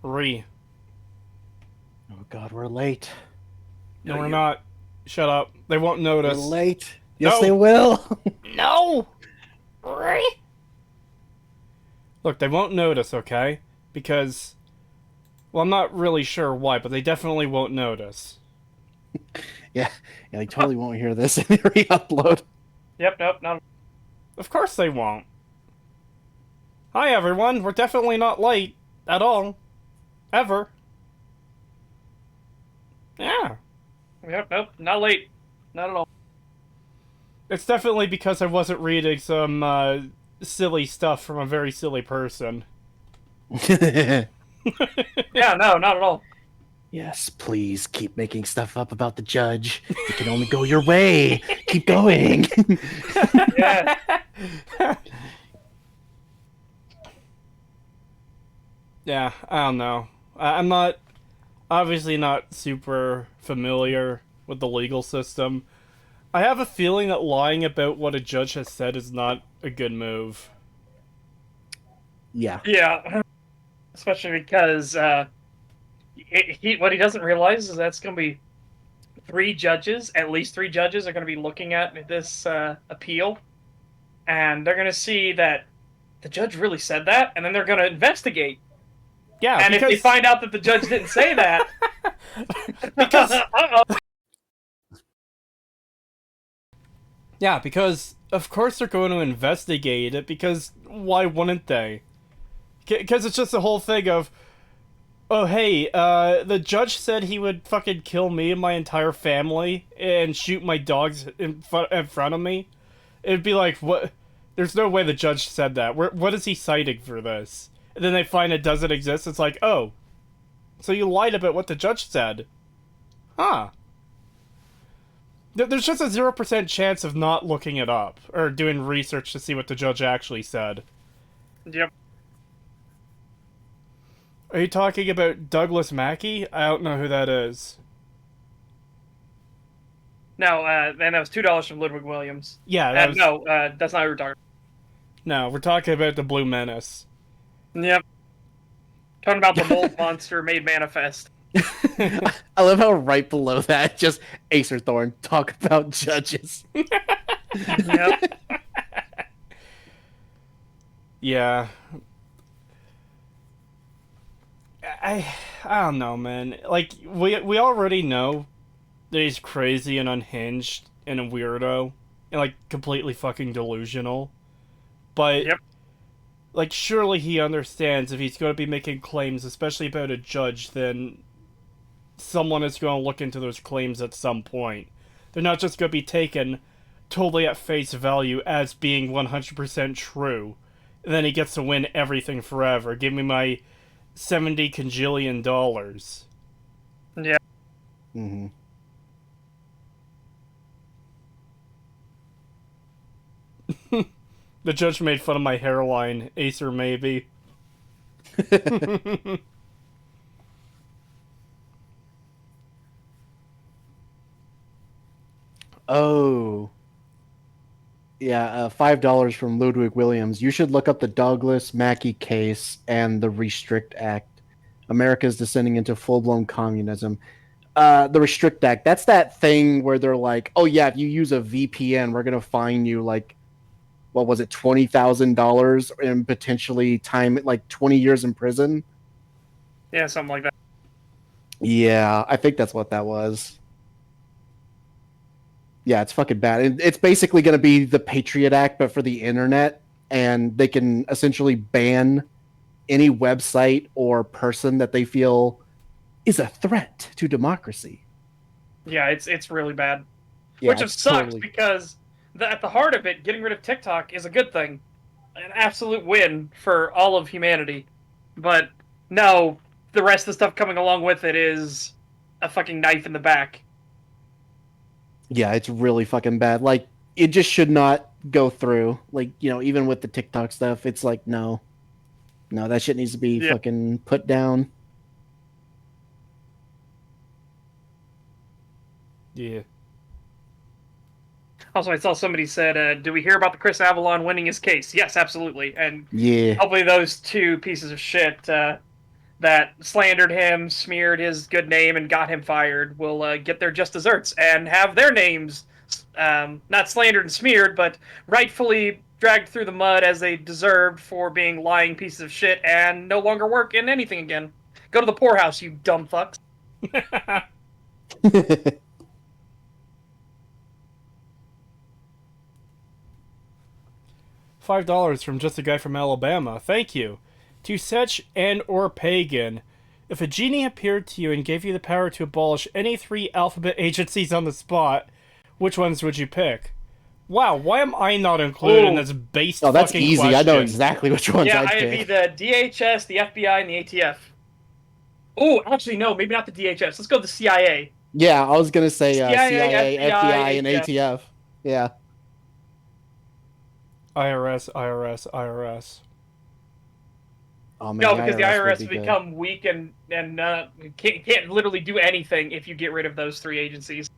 Re. Oh God, we're late. No, we're not. Shut up. They won't We're notice. late. Yes, they No! will. No! Re! Look, they won't notice, okay? Because, well, I'm not really sure why, but they definitely won't notice. Yeah, yeah, they totally won't hear this in the re-upload. Yep, nope, not. Of course they won't. Hi, everyone. We're definitely not late. At all. Ever. Yeah. Yep, nope, not late. Not at all. It's definitely because I wasn't reading some, silly stuff from a very silly person. Yeah, no, not at all. Yes, please keep making stuff up about the judge. It can only go your way. Keep going. Yeah. Yeah, I don't know. I'm not, obviously not super familiar with the legal system. I have a feeling that lying about what a judge has said is not a good move. Yeah. Yeah. Especially because what he doesn't realize is that's going to be three judges, at least three judges, are going to be looking at this appeal, and they're going to see that the judge really said that, and then they're going to investigate. Yeah, And because, if they find out that the judge didn't say that, because uh-oh. yeah, because of course they're going to investigate it, because why wouldn't they? Because it's just the whole thing of, oh hey, the judge said he would fucking kill me and my entire family and shoot my dogs in front of me. It'd be like, what? There's no way the judge said that. What is he citing for this? And then they find it doesn't exist. It's like, oh, so you lied about what the judge said. Huh. There's just a 0% chance of not looking it up or doing research to see what the judge actually said. Yep. Are you talking about Douglas Mackey? I don't know who that is. No, and that was $2 from Ludwig Williams. Yeah, that was... No, that's not who we're talking No, we're talking about the Blue Menace. about. Yep. Talking about the mold monster made manifest. I love how right below that, just Acer Thorn talk about judges. Yep. Yeah. I don't know, man. Like, we already know that he's crazy and unhinged and a weirdo and, like, completely fucking delusional. But, Yep. like, surely he understands if he's going to be making claims, especially about a judge, then someone is going to look into those claims at some point. They're not just going to be taken totally at face value as being 100% true. And then he gets to win everything forever. Give me my 70 cajillion dollars. Yeah. Mm-hmm. The judge made fun of my hairline. Acer, maybe. Oh. Yeah, $5 from Ludwig Williams. You should look up the Douglas Mackey case and the Restrict Act. America is descending into full-blown communism. The Restrict Act, that's that thing where they're like, oh yeah, if you use a VPN, we're gonna fine you like, what was it, $20,000 and potentially time like 20 years in prison. Yeah, something like that. Yeah, I think that's what that was. Yeah, it's fucking bad. It's basically going to be the Patriot Act, but for the internet, and they can essentially ban any website or person that they feel is a threat to democracy. Yeah, it's really bad. Yeah, Which just sucks because at the heart of it, getting rid of TikTok is a good thing, an absolute win for all of humanity. But no, the rest of the stuff coming along with it is a fucking knife in the back. Yeah, it's really fucking bad. Like, it just should not go through. Like, you know, even with the TikTok stuff, it's like, no, that shit needs to be fucking put down. Yeah. Also, I saw somebody said, "Do we hear about the Chris Avalon winning his case?" Yes, absolutely. And yeah, hopefully those two pieces of shit that slandered him, smeared his good name, and got him fired will get their just desserts and have their names not slandered and smeared, but rightfully dragged through the mud as they deserved for being lying pieces of shit and no longer work in anything again. Go to the poorhouse, you dumb fucks. $5 from just a guy from Alabama. Thank you. To such and or pagan, if a genie appeared to you and gave you the power to abolish any 3 alphabet agencies on the spot, which ones would you pick? Wow, why am I not included in this base Oh, that's fucking easy. question? I know exactly which ones Yeah, I'd I'd be pick. the DHS, the FBI, and the ATF. Oh, actually, no, maybe not the DHS. Let's go the CIA. Yeah, I was gonna say CIA, CIA, FBI, and ATF. ATF. Yeah. IRS, IRS, IRS. Oh man, No, because the IRS would IRS be will good. become weak and can't literally do anything if you get rid of those 3 agencies.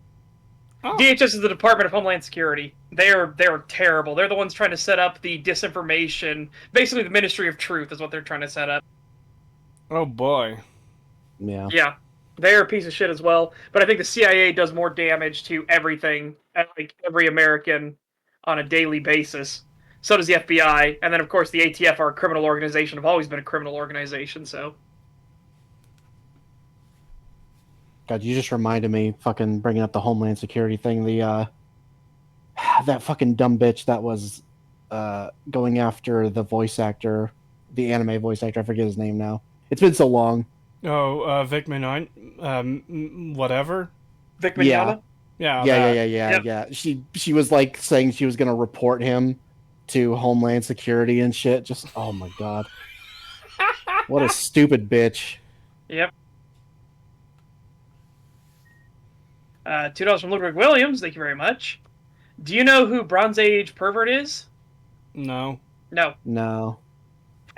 Oh. DHS is the Department of Homeland Security. They're terrible. They're the ones trying to set up the disinformation. Basically, the Ministry of Truth is what they're trying to set up. Oh boy. Yeah. Yeah, they're a piece of shit as well. But I think the CIA does more damage to everything, like every American, on a daily basis. So does the FBI, and then of course the ATF are a criminal organization. Have always been a criminal organization. So God, you just reminded me, fucking bringing up the Homeland Security thing. The that fucking dumb bitch that was going after the voice actor, the anime voice actor. I forget his name now. It's been so long. Oh, Vic Mignogna, whatever. Vic Yeah. Mignogna. Yeah, Yeah, that. yeah. She was like saying she was gonna report him to Homeland Security and shit. Just oh my god, what a stupid bitch. Yep. $2 from Ludwig Williams. Thank you very much. Do you know who Bronze Age pervert is? No. No. No.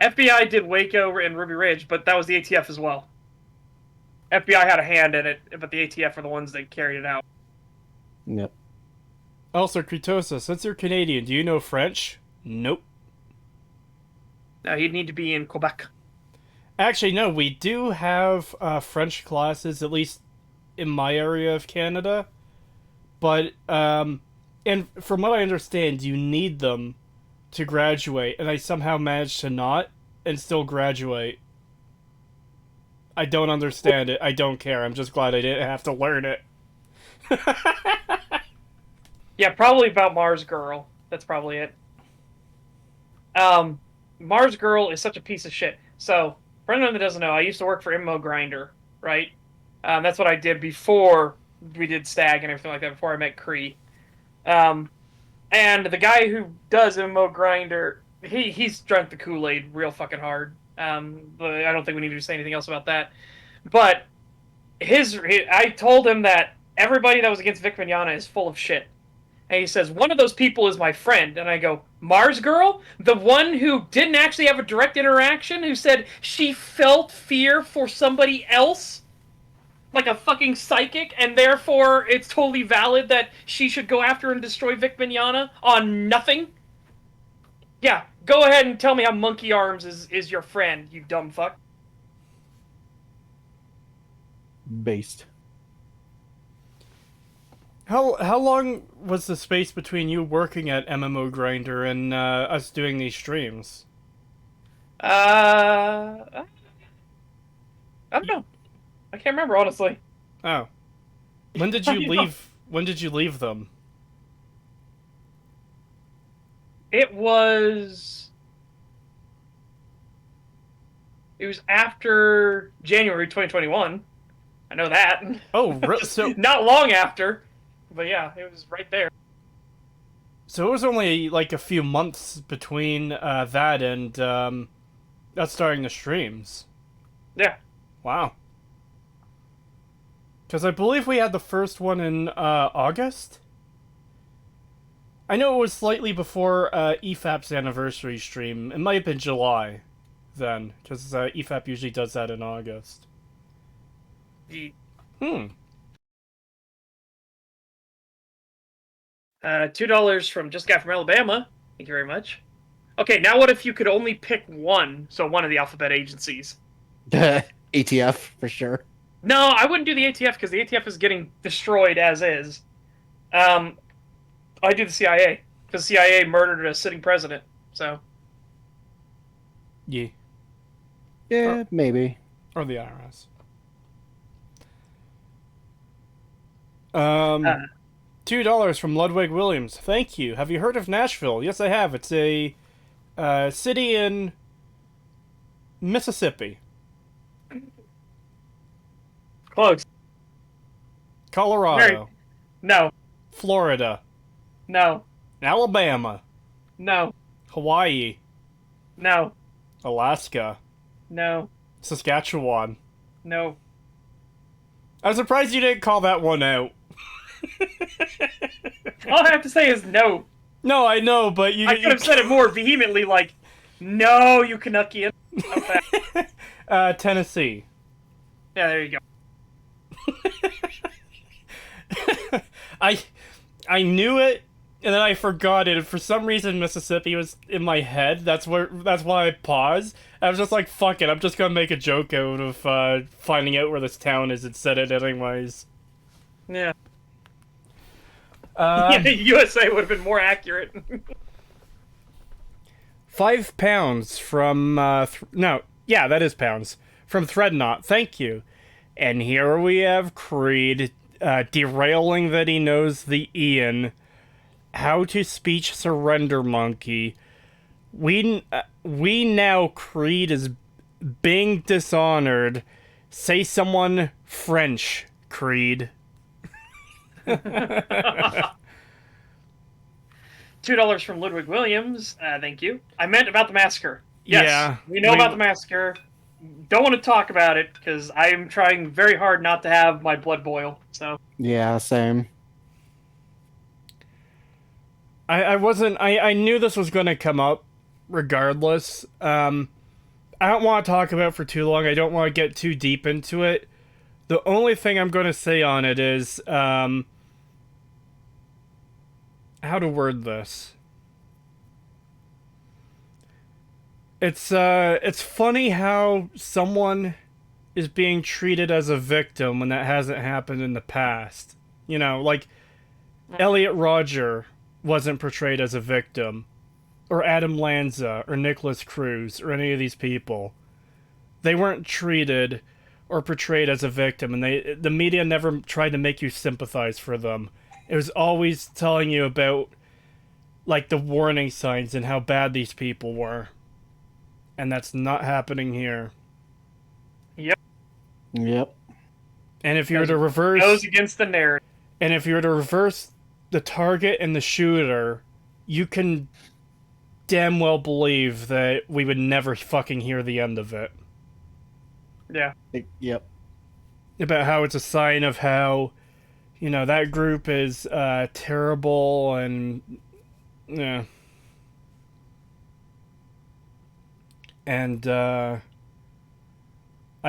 FBI did Waco and Ruby Ridge, but that was the ATF as well. FBI had a hand in it, but the ATF are the ones that carried it out. Yep. Also, Creetosis, since you're Canadian, do you know French? Nope. No, he'd need to be in Quebec. Actually, no, we do have French classes, at least in my area of Canada. But, and from what I understand, you need them to graduate, and I somehow managed to not and still graduate. I don't understand it. I don't care. I'm just glad I didn't have to learn it. Yeah, probably about Mars Girl. That's probably it. Mars Girl is such a piece of shit. So, for anyone that doesn't know, I used to work for Immo Grinder, right? That's what I did before we did STAG and everything like that, before I met Cree. And the guy who does Immo Grinder, he's drunk the Kool-Aid real fucking hard. But I don't think we need to say anything else about that. But I told him that everybody that was against Vic Mignogna is full of shit. And he says, one of those people is my friend. And I go, Mars Girl? The one who didn't actually have a direct interaction? Who said she felt fear for somebody else? Like a fucking psychic, and therefore it's totally valid that she should go after and destroy Vic Mignogna on nothing? Yeah, go ahead and tell me how Monkey Arms is your friend, you dumb fuck. Based. How long was the space between you working at MMO Grinder and us doing these streams? I don't know. I can't remember, honestly. Oh. When did you leave? When did you leave them? It was after January 2021. I know that. Oh, so not long after. But yeah, it was right there. So it was only like a few months between that and us starting the streams. Yeah. Wow. Because I believe we had the first one in August? I know it was slightly before EFAP's anniversary stream. It might have been July then, because EFAP usually does that in August. $2 from Just Guy from Alabama. Thank you very much. Okay, now what if you could only pick one? So one of the alphabet agencies. ATF for sure. No, I wouldn't do the ATF because the ATF is getting destroyed as is. I do the CIA because CIA murdered a sitting president. So Yeah. Yeah, maybe. Or the IRS. uh, $2 from Ludwig Williams. Thank you. Have you heard of Nashville? Yes, I have. It's a city in Mississippi. close. Colorado. No, Florida. no, Alabama. no, Hawaii. no, Alaska. no, Saskatchewan. no. I'm surprised you didn't call that one out. All I have to say is no. No, I know, but you... I could have said it more vehemently, like, no, you Canuckian. Tennessee. Yeah, there you go. I knew it, and then I forgot it. And for some reason, Mississippi was in my head. That's why I paused. I was just like, fuck it. I'm just gonna make a joke out of finding out where this town is and said it anyways. Yeah. Yeah, USA would have been more accurate. £5 from no, yeah, that is pounds from Threadnought. Thank you. And here we have Creed derailing that he knows the Ian. How to speech surrender monkey. We now Creed is being dishonored. Say someone French, Creed. $2 from Ludwig Williams. Thank you. I meant about the massacre. Yes, Yeah, we know about the massacre. Don't want to talk about it because I am trying very hard not to have my blood boil. So Yeah, same. I knew this was going to come up regardless. I don't want to talk about it for too long. I don't want to get too deep into it. The only thing I'm going to say on it is how to word this. It's funny how someone is being treated as a victim when that hasn't happened in the past. You know, like Elliot Rodger wasn't portrayed as a victim, or Adam Lanza, or Nicholas Cruz, or any of these people. They weren't treated or portrayed as a victim, and the media never tried to make you sympathize for them. It was always telling you about, like, the warning signs and how bad these people were. And that's not happening here. yep, Yep. And if you were to reverse... goes against the narrative. And if you were to reverse the target and the shooter, you can damn well believe that we would never fucking hear the end of it. Yeah. Yep. About how it's a sign of how, you know, that group is terrible and... Yeah. And I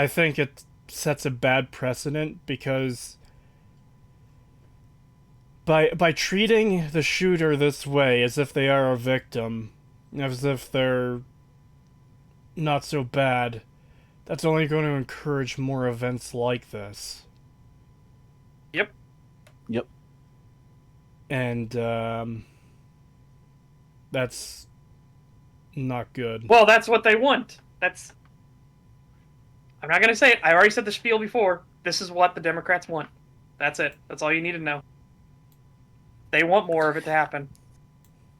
think it sets a bad precedent because by treating the shooter this way, as if they are a victim, as if they're not so bad, that's only going to encourage more events like this. Yep. Yep. And that's not good. Well, that's what they want. That's. I'm not gonna say it. I already said the spiel before. This is what the Democrats want. That's it. That's all you need to know. They want more of it to happen.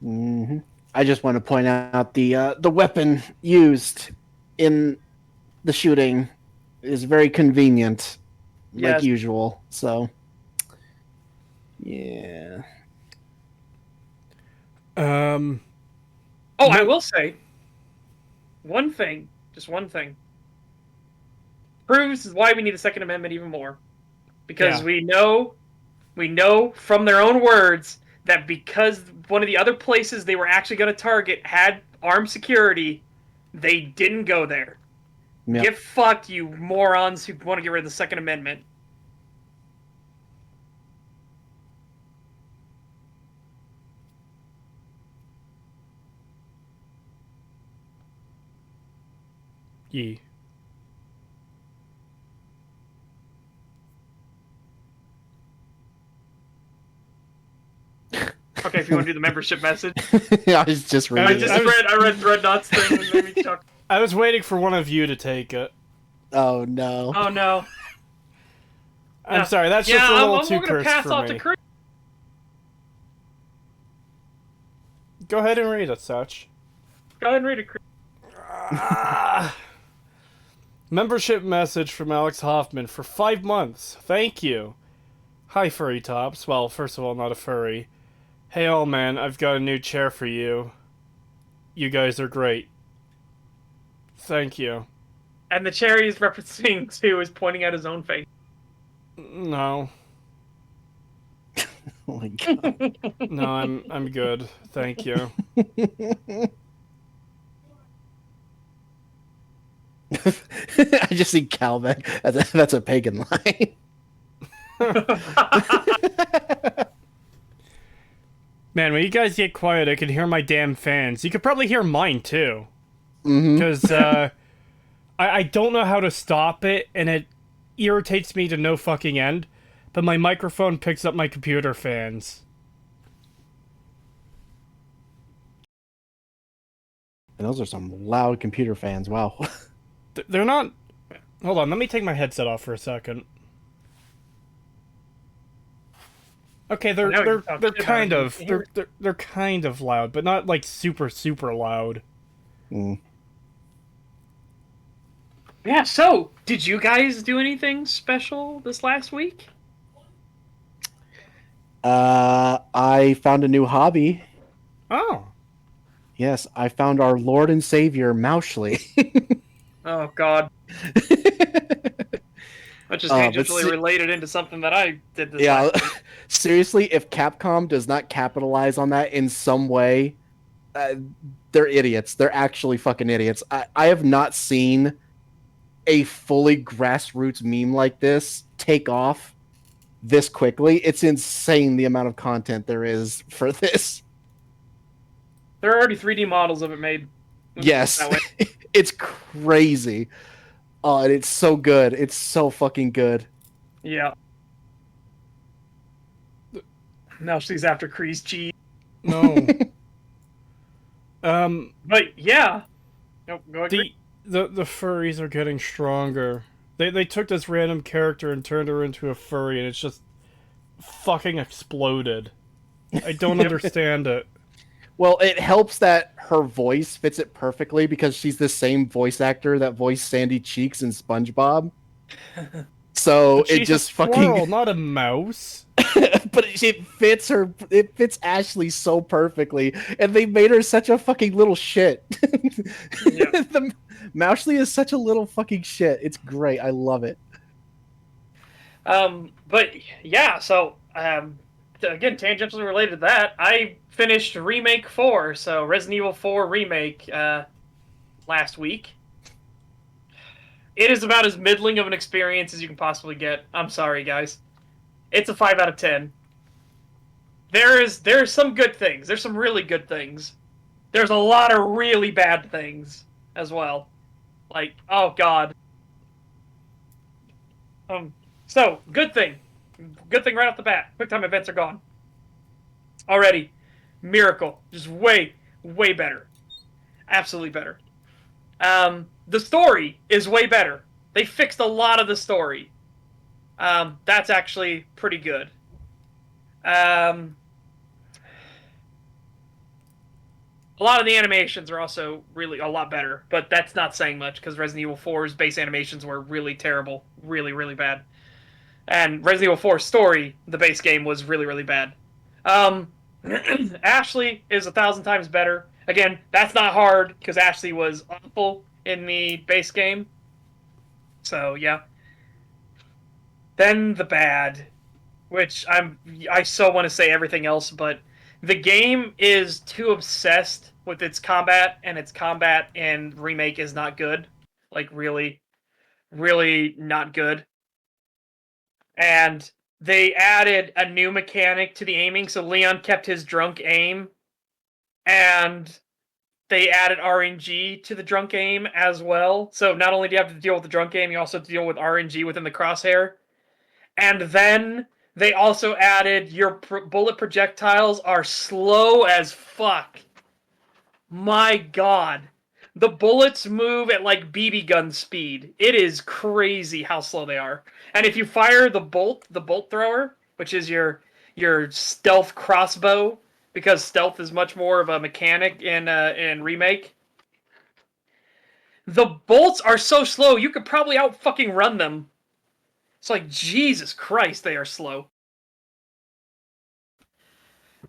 Hmm. I just want to point out the weapon used in the shooting is very convenient, like Yes. usual. So, yeah. Oh, I will say one thing, just one thing. Proves why we need the Second Amendment even more. Because Yeah. we know from their own words that because one of the other places they were actually going to target had armed security, they didn't go there. Yep. Get fucked, you morons who want to get rid of the Second Amendment. Yee. Okay, if you want to do the membership message. I was just reading it. I read Dreadnought's thing and made me chuckle. I was waiting for one of you to take it. Oh no. Oh no. I'm sorry, that's just a little too I'm gonna cursed pass for off me. to Chris. Go ahead and read it, Such. Go ahead and read it, Chris. Membership message from Alex Hoffman for 5 months. Thank you. Hi, furry tops. Well, first of all, not a furry. Hey, old man, I've got a new chair for you. You guys are great. Thank you. And the chair he's referencing to is pointing at his own face. No. Oh my god. No, I'm good. Thank you. I just see Calbeck. That's a pagan line. Man, when you guys get quiet, I can hear my damn fans. You could probably hear mine, too. Mm-hmm. Because, I don't know how to stop it, and it irritates me to no fucking end. But my microphone picks up my computer fans. And those are some loud computer fans. Wow. They're not... Hold on, let me take my headset off for a second. Okay, they're kind of they're kind of loud, but not like super loud. Mm. Yeah, so, did you guys do anything special this last week? I found a new hobby. Oh. Yes, I found our Lord and Savior, Moushly. Oh, God. Which is tangentially related into something that I did this last week. Seriously, if Capcom does not capitalize on that in some way, they're idiots. They're actually fucking idiots. I have not seen a fully grassroots meme like this take off this quickly. It's insane the amount of content there is for this. There are already 3D models of it made. Yes, it's crazy. Oh, and it's so good. It's so fucking good. Yeah. Now she's after Kree's cheese. No. But yeah. Nope, go ahead. The furries are getting stronger. They took this random character and turned her into a furry, and it's just fucking exploded. I don't understand it. Well, it helps that her voice fits it perfectly because she's the same voice actor that voiced Sandy Cheeks in SpongeBob. So But it she's just a squirrel, fucking not a mouse. but it fits her. It fits Ashley so perfectly, and they made her such a fucking little shit. Yeah. The Moushly is such a little fucking shit. It's great. I love it. But yeah, so again, tangentially related to that, I finished Remake 4, so Resident Evil 4 Remake last week. It is about as middling of an experience as you can possibly get. I'm sorry, guys. It's a 5 out of 10. There's some good things. There's some really good things. There's a lot of really bad things as well. Like, oh god. So, good thing. Good thing right off the bat. Quick time events are gone. Already. Miracle. Just way better. Absolutely better. The story is way better. They fixed a lot of the story. That's actually pretty good. A lot of the animations are also really a lot better, but that's not saying much because Resident Evil 4's base animations were really terrible. Really bad. And Resident Evil 4's story, the base game, was really bad. Ashley is 1,000 times better. Again, that's not hard because Ashley was awful in the base game. So, yeah. Then the bad, which I so want to say everything else, but the game is too obsessed with its combat, and its combat in Remake is not good. Like, really not good. And they added a new mechanic to the aiming, so Leon kept his drunk aim, and they added RNG to the drunk aim as well. So not only do you have to deal with the drunk aim, you also have to deal with RNG within the crosshair. And then They also added your bullet projectiles are slow as fuck. My god. The bullets move at like BB gun speed. It is crazy how slow they are. And if you fire the bolt thrower, which is your stealth crossbow, because stealth is much more of a mechanic in remake. The bolts are so slow you could probably out fucking run them. It's like Jesus Christ, they are slow.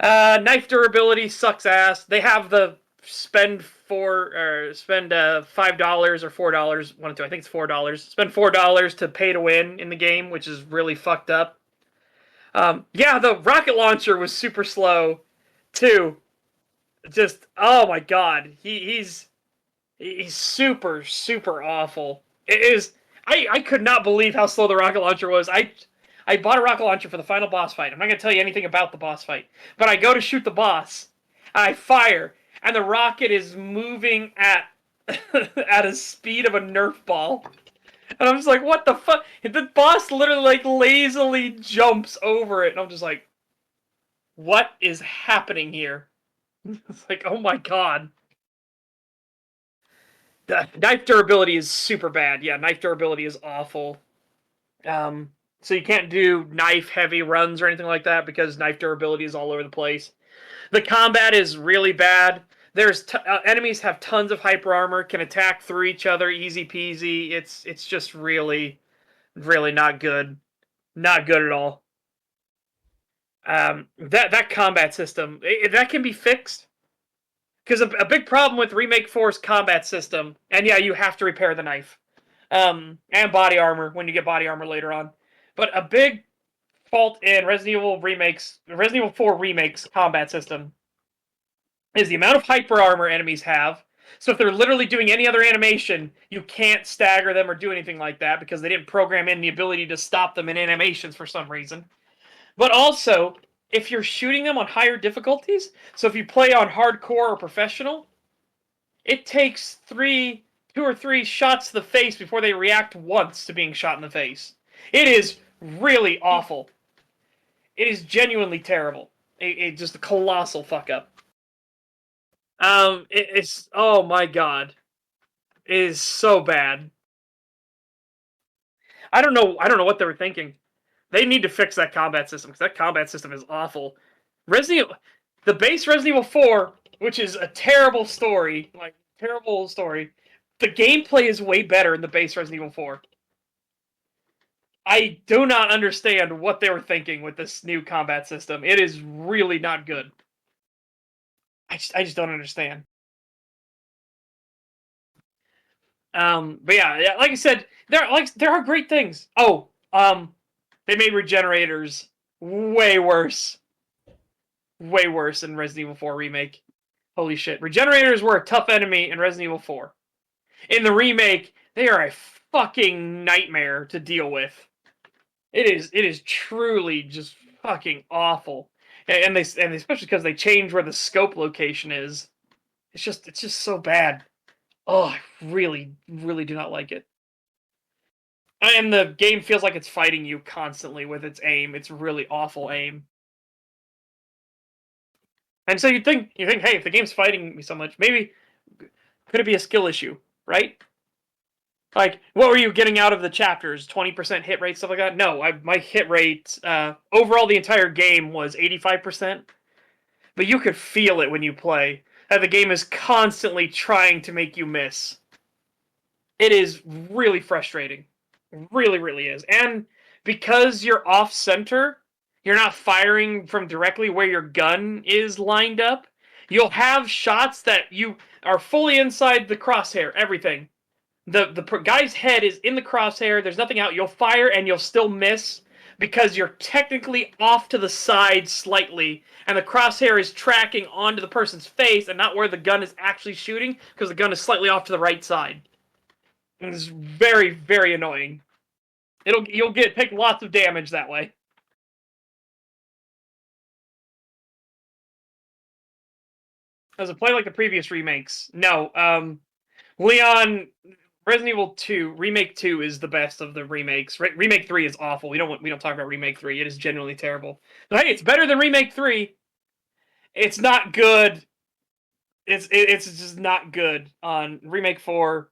Knife durability sucks ass. They have the spend $5 or $4. One of two. I think it's $4. Spend $4 to pay to win in the game, which is really fucked up. Yeah, the rocket launcher was super slow, too. Just oh my god, he's super awful. It is. I could not believe how slow the rocket launcher was. I bought a rocket launcher for the final boss fight. I'm not gonna tell you anything about the boss fight, but I go to shoot the boss, I fire, and the rocket is moving at at a speed of a Nerf ball. And I'm just like, what the fuck? The boss literally like lazily jumps over it, and I'm just like, what is happening here? It's like, oh my god. The knife durability is super bad. Yeah, knife durability is awful. So you can't do knife heavy runs or anything like that because knife durability is all over the place. The combat is really bad. There's enemies have tons of hyper armor, can attack through each other, easy peasy. It's just really not good, not good at all. That combat system that can be fixed. Because a big problem with Remake 4's combat system, and yeah, you have to repair the knife, and body armor when you get body armor later on. But a big fault in Resident Evil 4 Remake's combat system is the amount of hyper armor enemies have. So if they're literally doing any other animation, you can't stagger them or do anything like that because they didn't program in the ability to stop them in animations for some reason. But also, if you're shooting them on higher difficulties, so if you play on hardcore or professional, it takes two or three shots to the face before they react once to being shot in the face. It is really awful. It is genuinely terrible. It just a colossal fuck up. It's oh my god, it is so bad. I don't know. I don't know what they were thinking. They need to fix that combat system because that combat system is awful. The base Resident Evil 4, which is a terrible story, like terrible story. The gameplay is way better in the base Resident Evil 4. I do not understand what they were thinking with this new combat system. It is really not good. I just don't understand. But yeah, like I said, there are great things. Oh, they made regenerators way worse in Resident Evil 4 remake. Holy shit, regenerators were a tough enemy in Resident Evil 4. In the remake, they are a fucking nightmare to deal with. It is truly just fucking awful, and especially because they change where the scope location is. It's just so bad. Oh, I really do not like it. And the game feels like it's fighting you constantly with its aim. It's really awful aim. And so you think, hey, if the game's fighting me so much, maybe could it be a skill issue, right? Like, what were you getting out of the chapters? 20% hit rate, stuff like that? No, my hit rate overall the entire game was 85%. But you could feel it when you play. That the game is constantly trying to make you miss. It is really frustrating. Really is. And because you're off center, you're not firing from directly where your gun is lined up, you'll have shots that you are fully inside the crosshair, everything. The guy's head is in the crosshair, there's nothing out, you'll fire and you'll still miss because you're technically off to the side slightly and the crosshair is tracking onto the person's face and not where the gun is actually shooting because the gun is slightly off to the right side. It's very annoying. You'll take lots of damage that way. As a play like the previous remakes, no. Leon Resident Evil 2 Remake 2 is the best of the remakes. Remake 3 is awful. We don't talk about Remake 3. It is genuinely terrible. But hey, it's better than Remake 3. It's not good. It's just not good. On Remake 4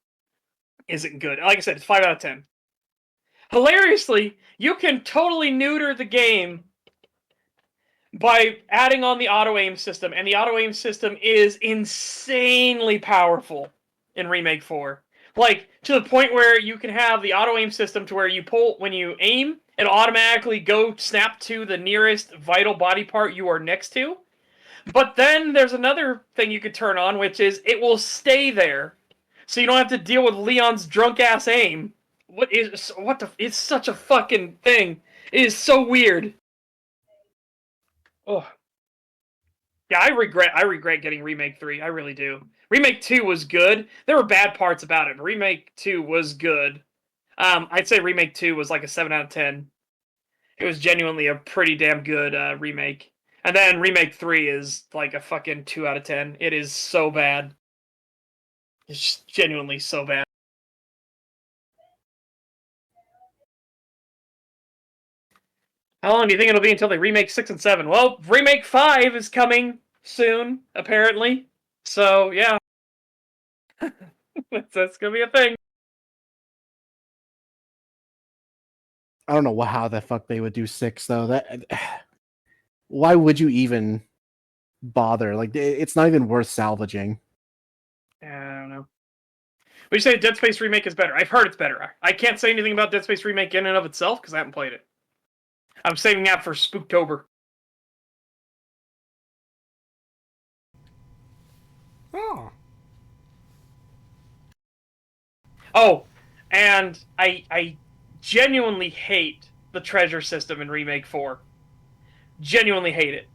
isn't good. Like I said, it's 5 out of 10. Hilariously, you can totally neuter the game by adding on the auto-aim system, and the auto-aim system is insanely powerful in Remake 4. Like, to the point where you can have the auto-aim system to where you pull, when you aim, it'll automatically go snap to the nearest vital body part you are next to. But then there's another thing you could turn on, which is it will stay there. So you don't have to deal with Leon's drunk-ass aim. It's such a fucking thing. It is so weird. Oh. Yeah, I regret getting Remake 3. I really do. Remake 2 was good. There were bad parts about it, but Remake 2 was good. I'd say Remake 2 was like a 7 out of 10. It was genuinely a pretty damn good remake. And then Remake 3 is like a fucking 2 out of 10. It is so bad. It's just genuinely so bad. How long do you think it'll be until they remake 6 and 7? Well, Remake 5 is coming soon, apparently. So, yeah. That's gonna be a thing. I don't know how the fuck they would do 6 though. That why would you even bother? Like, it's not even worth salvaging. I don't know. Would you say Dead Space Remake is better? I've heard it's better. I can't say anything about Dead Space Remake in and of itself because I haven't played it. I'm saving that for Spooktober. Oh. Oh, and I genuinely hate the treasure system in Remake 4. Genuinely hate it.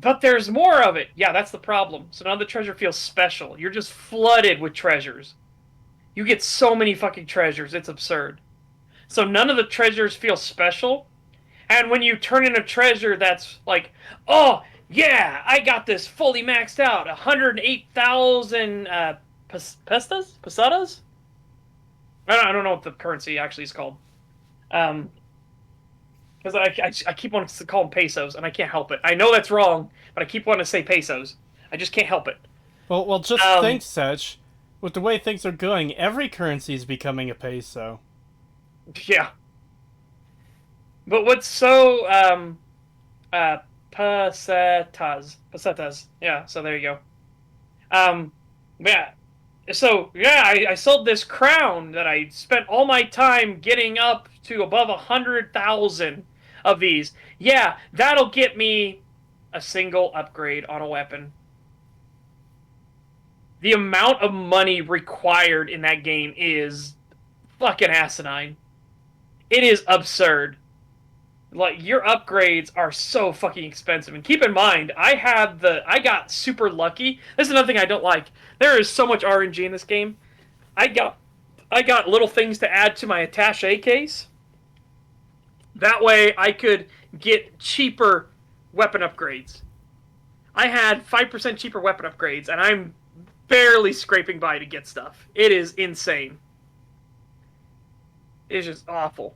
But there's more of it. Yeah, that's the problem. So now the treasure feels special. You're just flooded with treasures. You get so many fucking treasures, it's absurd. So none of the treasures feel special. And when you turn in a treasure that's like, oh, yeah, I got this fully maxed out. 108,000 pestas? Pesadas? I don't know what the currency actually is called. Because I keep wanting to call them pesos, and I can't help it. I know that's wrong, but I keep wanting to say pesos. I just can't help it. Well, just think, Setch. With the way things are going, every currency is becoming a peso. Yeah. But what's so, pesetas. Pesetas. Yeah, so there you go. Yeah. So, yeah, I sold this crown that I spent all my time getting up to above 100,000 of these. Yeah, that'll get me a single upgrade on a weapon. The amount of money required in that game is fucking asinine. It is absurd. Like, your upgrades are so fucking expensive. And keep in mind, I got super lucky. This is another thing I don't like. There is so much RNG in this game. I got little things to add to my attaché case. That way I could get cheaper weapon upgrades. I had 5% cheaper weapon upgrades, and I'm barely scraping by to get stuff. It is insane. It is just awful.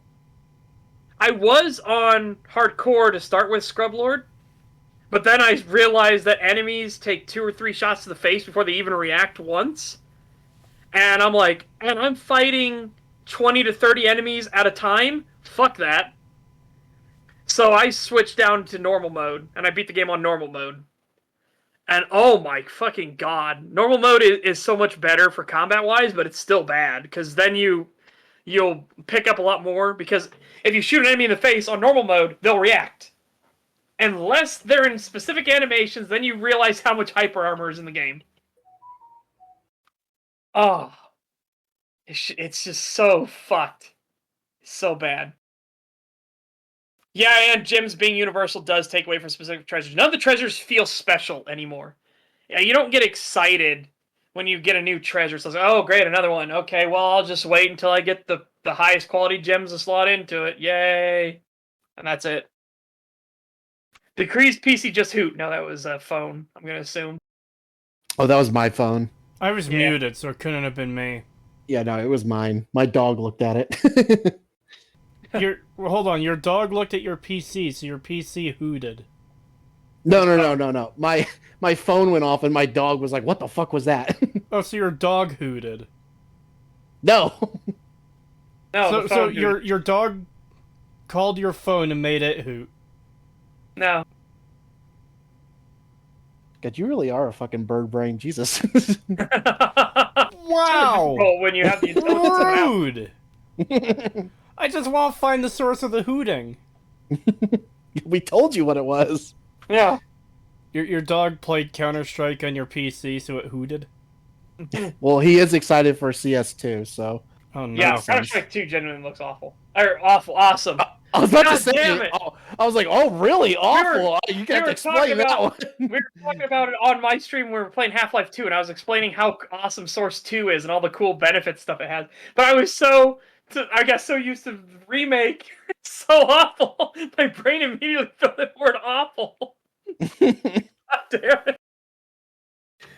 I was on hardcore to start with, Scrub Lord, but then I realized that enemies take 2 or 3 shots to the face before they even react once. And I'm like, and I'm fighting 20 to 30 enemies at a time? Fuck that. So I switched down to normal mode, and I beat the game on normal mode. And oh my fucking god. Normal mode is so much better for combat-wise, but it's still bad, because then you'll pick up a lot more, because if you shoot an enemy in the face on normal mode, they'll react. Unless they're in specific animations, then you realize how much hyper armor is in the game. Oh. It's just so fucked. So bad. Yeah, and gems being universal does take away from specific treasures. None of the treasures feel special anymore. Yeah, you don't get excited when you get a new treasure. So it's like, oh, great, another one. Okay, well, I'll just wait until I get the highest quality gems to slot into it. Yay. And that's it. Decreased PC just hoot. No, that was a phone, I'm going to assume. Oh, that was my phone. I was muted, so it couldn't have been me. Yeah, no, it was mine. My dog looked at it. Hold on. Your dog looked at your PC, so your PC hooted. No. My phone went off and my dog was like, "What the fuck was that?" Oh, so your dog hooted. No. No, So the phone your dog called your phone and made it hoot. No. God, you really are a fucking bird brain, Jesus. Wow. Well, when you have the intelligence of an owl. Rude. I just want to find the source of the hooting. We told you what it was. Yeah. Your dog played Counter-Strike on your PC, so it hooted. Well, he is excited for CS2, so. Oh no. Yeah, Makes sense. Counter-Strike 2 genuinely looks awful. Or awesome. I was about God to say, damn it. oh, I was like, "Oh, really awful." You we got to were explain talking that about- one. We were talking about it on my stream when we were playing Half-Life 2, and I was explaining how awesome Source 2 is and all the cool benefit stuff it has. But I was so used to remake. It's so awful. My brain immediately felt the word awful. God damn it.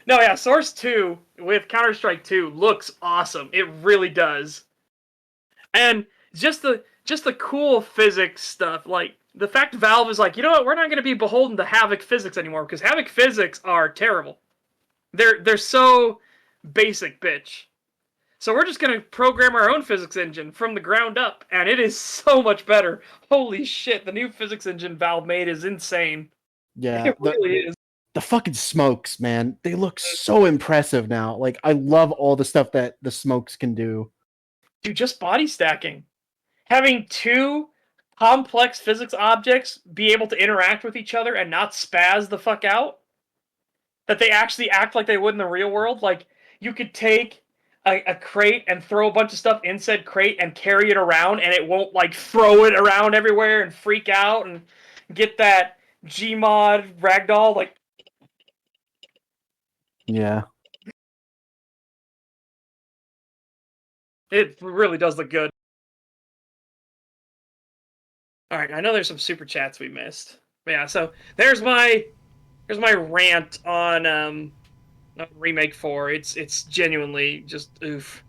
No, yeah, Source 2 with Counter-Strike 2 looks awesome. It really does. And just the cool physics stuff, like the fact Valve is like, you know what, we're not going to be beholden to Havoc physics anymore because Havoc physics are terrible. They're so basic, bitch. So we're just going to program our own physics engine from the ground up, and it is so much better. Holy shit, the new physics engine Valve made is insane. Yeah, It really is. the fucking smokes, man. They look so impressive now. Like, I love all the stuff that the smokes can do. Dude, just body stacking. Having two complex physics objects be able to interact with each other and not spaz the fuck out. That they actually act like they would in the real world. Like, you could take a crate and throw a bunch of stuff in said crate and carry it around, and it won't, like, throw it around everywhere and freak out and get that Gmod ragdoll, like... Yeah. It really does look good. Alright, I know there's some super chats we missed. But yeah, so there's my rant on Remake 4. It's genuinely just oof.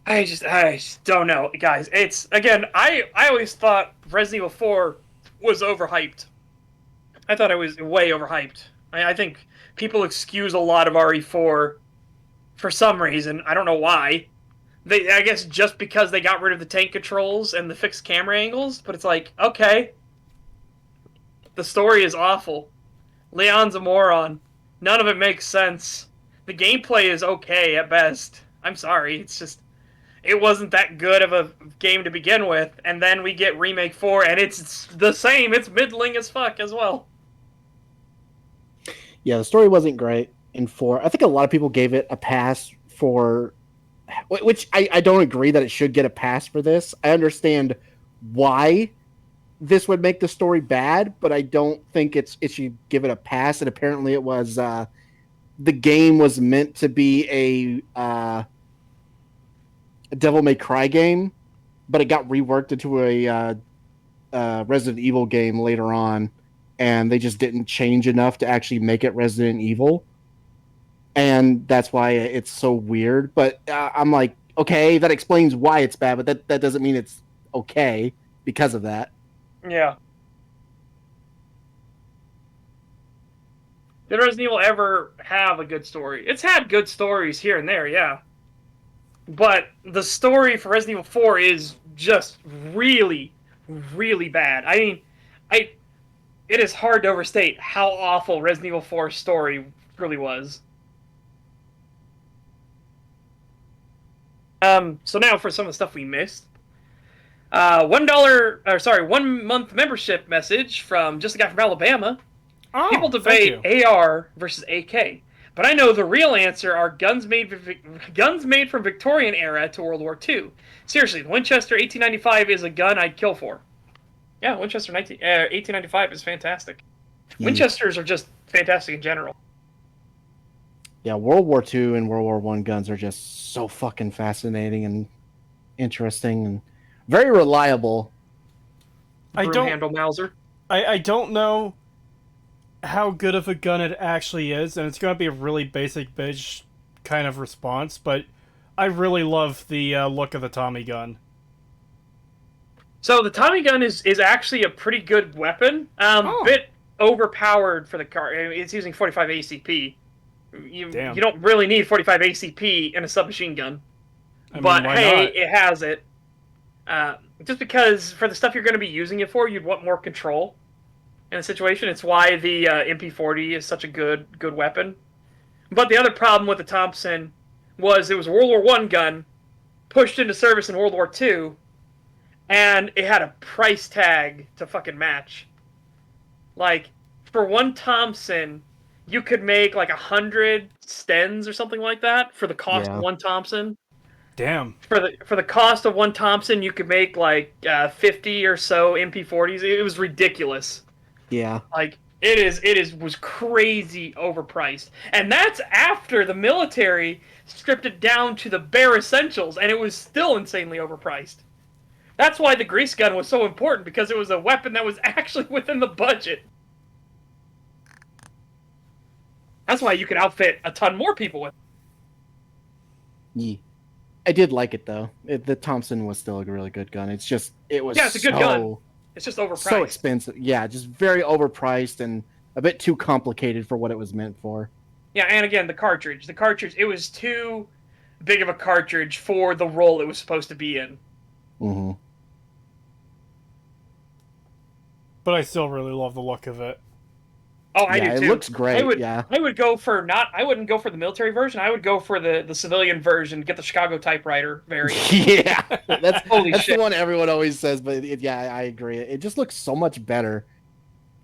I just don't know, guys. It's again, I always thought Resident Evil 4 was overhyped. I thought it was way overhyped. I think people excuse a lot of RE4 for some reason. I don't know why. I guess just because they got rid of the tank controls and the fixed camera angles, but it's like, okay. The story is awful. Leon's a moron. None of it makes sense. The gameplay is okay at best. I'm sorry, it's just... It wasn't that good of a game to begin with, and then we get Remake 4, and it's the same. It's middling as fuck as well. Yeah, the story wasn't great in 4. I think a lot of people gave it a pass for... Which I don't agree that it should get a pass for this. I understand why this would make the story bad, but I don't think it should give it a pass. And apparently it was... the game was meant to be a Devil May Cry game, but it got reworked into a Resident Evil game later on, and they just didn't change enough to actually make it Resident Evil. And that's why it's so weird. But I'm like, okay, that explains why it's bad, but that doesn't mean it's okay because of that. Yeah. Did Resident Evil ever have a good story? It's had good stories here and there, yeah. But the story for Resident Evil 4 is just really, really bad. I mean, it is hard to overstate how awful Resident Evil 4's story really was. So now for some of the stuff we missed. $1 month membership message from just a guy from Alabama. Oh, People thank debate you. AR versus AK, but I know the real answer are guns made from Victorian era to World War II. Seriously, the Winchester 1895 is a gun I'd kill for. Yeah, Winchester 1895 is fantastic. Winchesters are just fantastic in general. Yeah, World War II and World War I guns are just so fucking fascinating and interesting and very reliable. Broom handle Mauser. I don't know how good of a gun it actually is, and it's gonna be a really basic bitch kind of response, but I really love the look of the Tommy gun. So the Tommy gun is actually a pretty good weapon. Bit overpowered for the car. I mean, it's using 45 ACP. You don't really need 45 ACP in a submachine gun. But hey, it has it. Just because for the stuff you're going to be using it for, you'd want more control in a situation. It's why the MP40 is such a good weapon. But the other problem with the Thompson was it was a World War I gun pushed into service in World War II, and it had a price tag to fucking match. Like, for one Thompson, you could make like 100 Stens or something like that for the cost of one Thompson. Damn. For the cost of one Thompson, you could make like 50 or so MP40s. It was ridiculous. Yeah. Like was crazy overpriced, and that's after the military stripped it down to the bare essentials, and it was still insanely overpriced. That's why the grease gun was so important, because it was a weapon that was actually within the budget. That's why you could outfit a ton more people with. Yeah. I did like it though. The Thompson was still a really good gun. It's a good gun. It's just overpriced. So expensive. Yeah, just very overpriced and a bit too complicated for what it was meant for. Yeah, and again, the cartridge, it was too big of a cartridge for the role it was supposed to be in. Mm-hmm. But I still really love the look of it. Oh, I do too. It looks great. I would go for I wouldn't go for the military version. I would go for the civilian version. Get the Chicago typewriter variant. Yeah, that's shit. The one everyone always says. But I agree. It just looks so much better.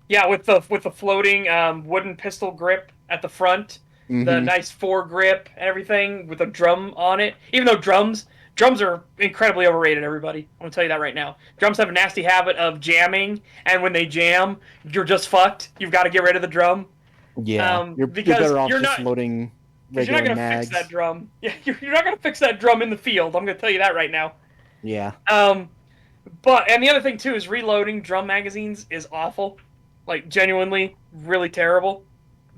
Yeah, with the floating wooden pistol grip at the front, the nice foregrip and everything with a drum on it. Even though drums are incredibly overrated, everybody. I'm going to tell you that right now. Drums have a nasty habit of jamming, and when they jam, you're just fucked. You've got to get rid of the drum. Yeah, you're better off just loading regular you're not going to fix that drum. Yeah, you're not going to fix that drum in the field. I'm going to tell you that right now. Yeah. And the other thing, too, is reloading drum magazines is awful. Like, genuinely, really terrible.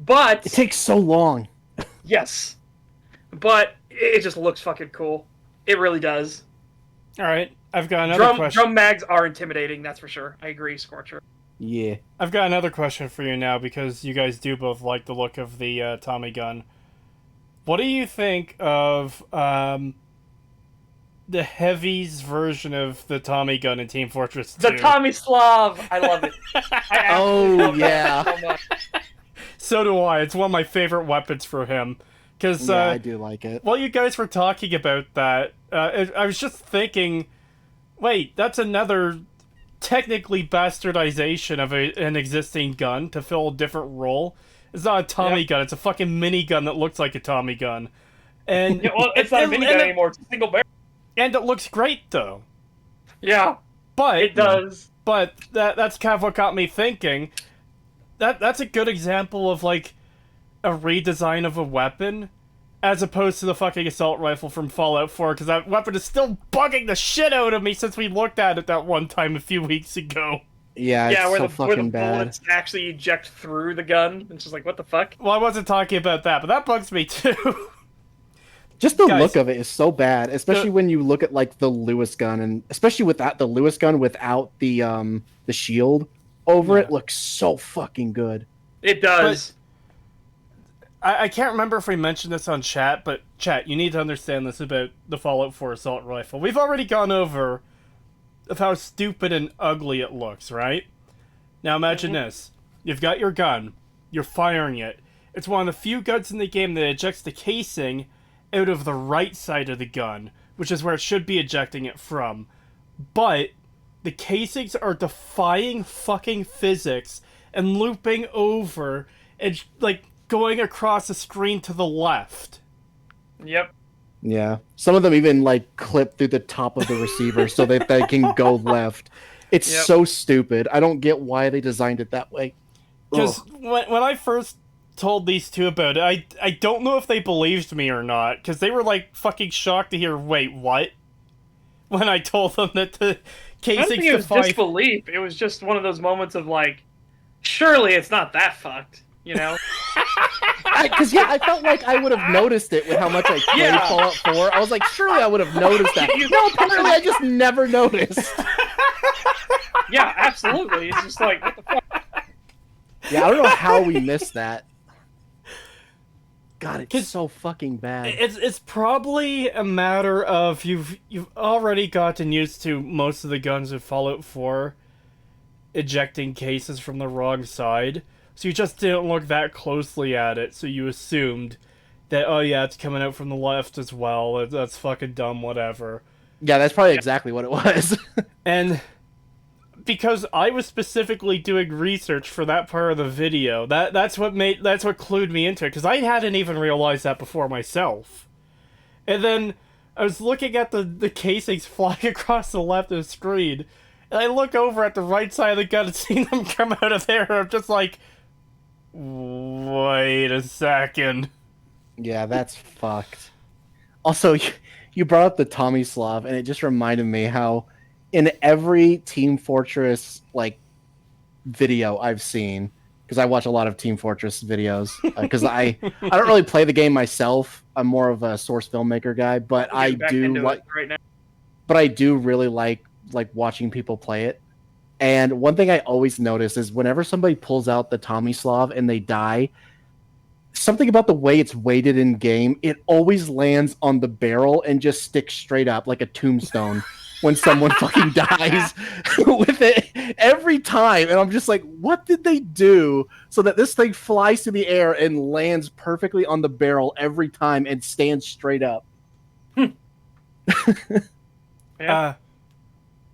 But it takes so long. Yes. But it just looks fucking cool. It really does. All right, I've got another question. Drum mags are intimidating, that's for sure. I agree, Scorcher. Yeah. I've got another question for you now, because you guys do both like the look of the Tommy gun. What do you think of the Heavy's version of the Tommy gun in Team Fortress 2? The Tommy Slav! I love it. Yeah. So much. So do I. It's one of my favorite weapons for him. Because I do like it. While you guys were talking about that, I was just thinking, wait, that's another technically bastardization of an existing gun to fill a different role. It's not a Tommy gun, it's a fucking minigun that looks like a Tommy gun. And it's not a minigun anymore, it's a single barrel. And it looks great, though. Yeah, but it does. But that's kind of what got me thinking. That's a good example of, like, a redesign of a weapon, as opposed to the fucking assault rifle from Fallout 4, because that weapon is still bugging the shit out of me since we looked at it that one time a few weeks ago. Yeah, it's where so where the fucking bad. bullets actually eject through the gun. It's just like, what the fuck? Well, I wasn't talking about that, but that bugs me too. Just the look of it is so bad, especially when you look at like the Lewis gun, and especially with the Lewis gun without the shield over it looks so fucking good. It does. But I can't remember if we mentioned this on chat, but chat, you need to understand this about the Fallout 4 assault rifle. We've already gone over of how stupid and ugly it looks, right? Now imagine this. You've got your gun. You're firing it. It's one of the few guns in the game that ejects the casing out of the right side of the gun, which is where it should be ejecting it from. But the casings are defying fucking physics and looping over and, like, going across the screen to the left. Yep. Yeah. Some of them even, like, clip through the top of the receiver so that they can go left. It's so stupid. I don't get why they designed it that way. Because when I first told these two about it, I don't know if they believed me or not, because they were, like, fucking shocked to hear, wait, what? When I told them that the casings... I don't think it was disbelief. It was just one of those moments of, like, surely it's not that fucked, you know? Because I felt like I would have noticed it with how much I played Yeah. Fallout 4. I was like, surely I would have noticed that. You- No, apparently I just never noticed. Yeah, absolutely. It's just like, what the fuck? Yeah, I don't know how we missed that. God, it's 'Cause so fucking bad. It's probably a matter of you've already gotten used to most of the guns in Fallout 4 ejecting cases from the wrong side, so you just didn't look that closely at it, so you assumed that, oh yeah, it's coming out from the left as well, that's fucking dumb, whatever. Yeah, that's probably exactly what it was. And because I was specifically doing research for that part of the video, that's what clued me into it, because I hadn't even realized that before myself. And then I was looking at the casings flying across the left of the screen, and I look over at the right side of the gun and see them come out of there, and I'm just like, wait a second. Yeah, that's fucked. Also, you brought up the Tomislav, and it just reminded me how in every Team Fortress like video I've seen, because I watch a lot of Team Fortress videos, because I don't really play the game myself. I'm more of a source filmmaker guy, but I Getting back do into like, it right now. but I do really like watching people play it. And one thing I always notice is whenever somebody pulls out the Tomislav and they die, something about the way it's weighted in game, it always lands on the barrel and just sticks straight up like a tombstone when someone fucking dies with it every time. And I'm just like, what did they do so that this thing flies to the air and lands perfectly on the barrel every time and stands straight up? Yeah.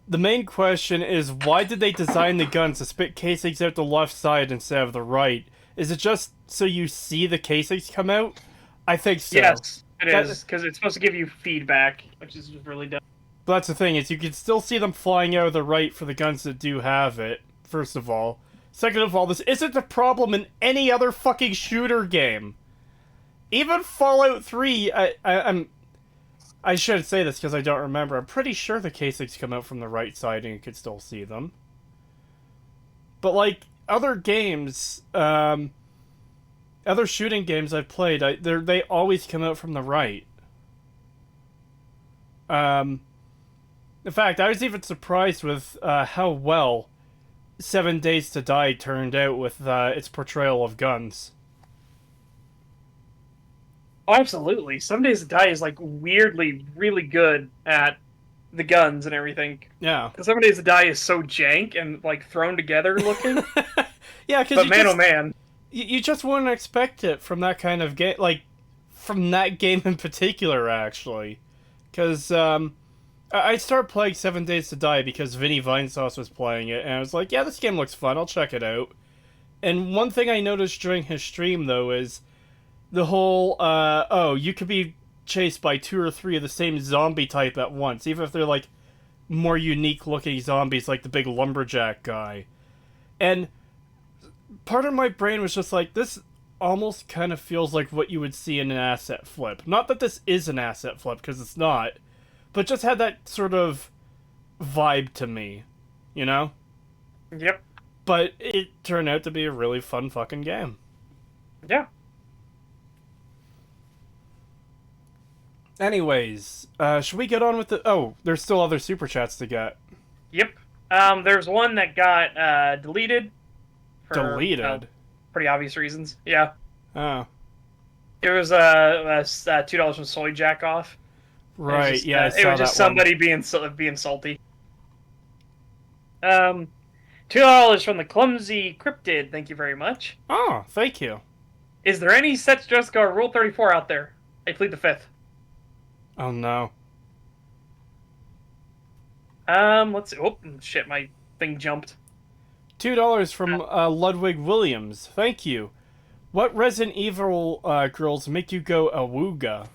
The main question is, why did they design the guns to spit casings out the left side instead of the right? Is it just so you see the casings come out? I think so. Yes, it That- is, because it's supposed to give you feedback, which is really dumb. But that's the thing, is you can still see them flying out of the right for the guns that do have it, first of all. Second of all, this isn't a problem in any other fucking shooter game. Even Fallout 3, I shouldn't say this because I don't remember. I'm pretty sure the casings come out from the right side and you can still see them. But like other games, other shooting games I've played, they always come out from the right. In fact, I was even surprised with how well 7 Days to Die turned out with its portrayal of guns. Oh, absolutely. Some Days to Die is like weirdly really good at the guns and everything. Yeah. Because Some Days to Die is so jank and like thrown together looking. Yeah, because But man, oh man. you just wouldn't expect it from that kind of game, like from that game in particular, actually. Because I started playing 7 Days to Die because Vinny Vinesauce was playing it, and I was like, yeah, this game looks fun, I'll check it out. And one thing I noticed during his stream, though, is the whole, you could be chased by 2 or 3 of the same zombie type at once, even if they're, like, more unique-looking zombies, like the big lumberjack guy. And part of my brain was just like, this almost kind of feels like what you would see in an asset flip. Not that this is an asset flip, because it's not, but just had that sort of vibe to me, you know? Yep. But it turned out to be a really fun fucking game. Yeah. Anyways, should we get on with the... Oh, there's still other super chats to get. Yep. There's one that got deleted. For, Deleted? pretty obvious reasons. Yeah. Oh. It was $2 from Soy Jack off. Right, Just, yeah, I saw it was just that one. somebody being salty. $2 from the Clumsy Cryptid. Thank you very much. Oh, thank you. Is there any such just go Rule 34 out there? I plead the fifth. Oh, no. Let's see. Oh, shit, my thing jumped. $2 from Ludwig Williams. Thank you. What Resident Evil girls make you go awooga?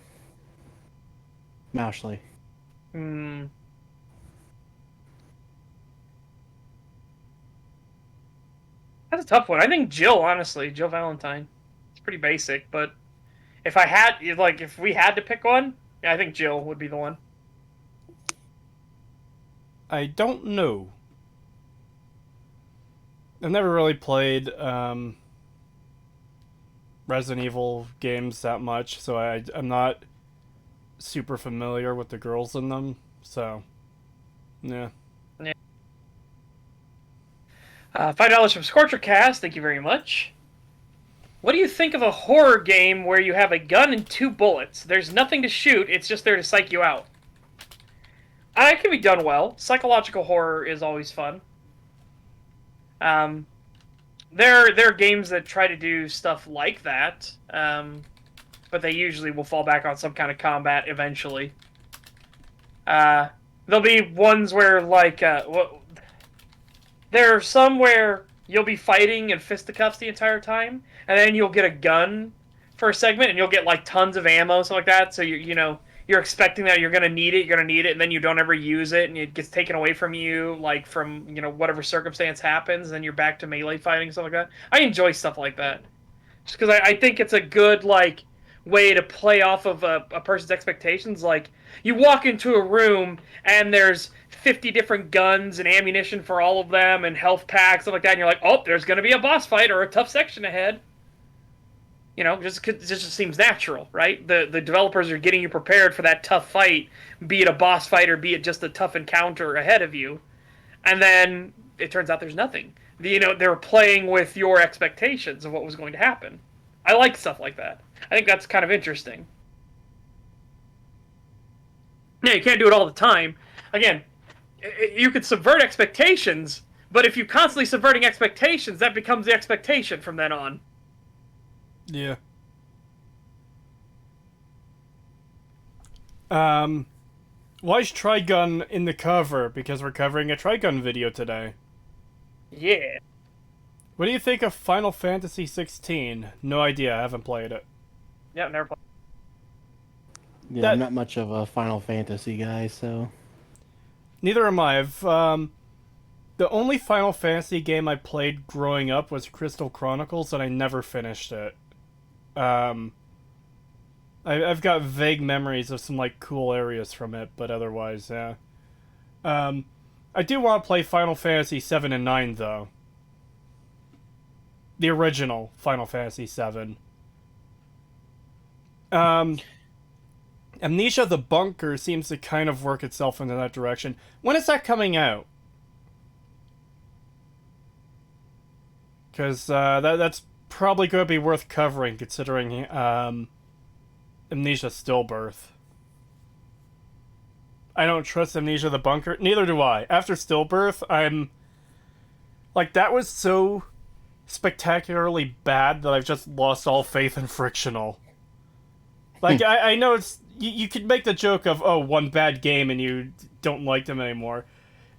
Moushley. That's a tough one. I think Jill, honestly. Jill Valentine. It's pretty basic, but if we had to pick one, yeah, I think Jill would be the one. I don't know. I've never really played Resident Evil games that much, so I'm not super familiar with the girls in them. So, yeah. Yeah. $5 from Scorchercast. Thank you very much. What do you think of a horror game where you have a gun and 2 bullets? There's nothing to shoot, it's just there to psych you out. It can be done well. Psychological horror is always fun. There are games that try to do stuff like that, but they usually will fall back on some kind of combat eventually. There'll be ones where, like, there are some where you'll be fighting in fisticuffs the entire time, and then you'll get a gun for a segment, and you'll get, like, tons of ammo, something like that, so you're expecting that you're gonna need it, and then you don't ever use it, and it gets taken away from you, like, from, whatever circumstance happens, and then you're back to melee fighting, stuff like that. I enjoy stuff like that. Just because I think it's a good, like, way to play off of a person's expectations. Like, you walk into a room, and there's 50 different guns and ammunition for all of them, and health packs, stuff like that, and you're like, oh, there's gonna be a boss fight or a tough section ahead. It just seems natural, right? The developers are getting you prepared for that tough fight, be it a boss fight or be it just a tough encounter ahead of you. And then it turns out there's nothing. They're playing with your expectations of what was going to happen. I like stuff like that. I think that's kind of interesting. Yeah, you can't do it all the time. Again, you could subvert expectations, but if you're constantly subverting expectations, that becomes the expectation from then on. Yeah. Why is Trigun in the cover? Because we're covering a Trigun video today. Yeah. What do you think of Final Fantasy 16? No idea, I haven't played it. Yeah, never played. Yeah, I'm not much of a Final Fantasy guy, so... Neither am I. The only Final Fantasy game I played growing up was Crystal Chronicles, and I never finished it. I've got vague memories of some, like, cool areas from it, but otherwise, yeah. I do want to play Final Fantasy 7 and 9, though. The original Final Fantasy 7. Amnesia the Bunker seems to kind of work itself into that direction. When is that coming out? Because that's probably going to be worth covering, considering Amnesia Stillbirth. I don't trust Amnesia the Bunker. Neither do I. After Stillbirth, I'm... Like, that was so spectacularly bad that I've just lost all faith in Frictional. Like, I know it's... You could make the joke of, oh, one bad game and you don't like them anymore.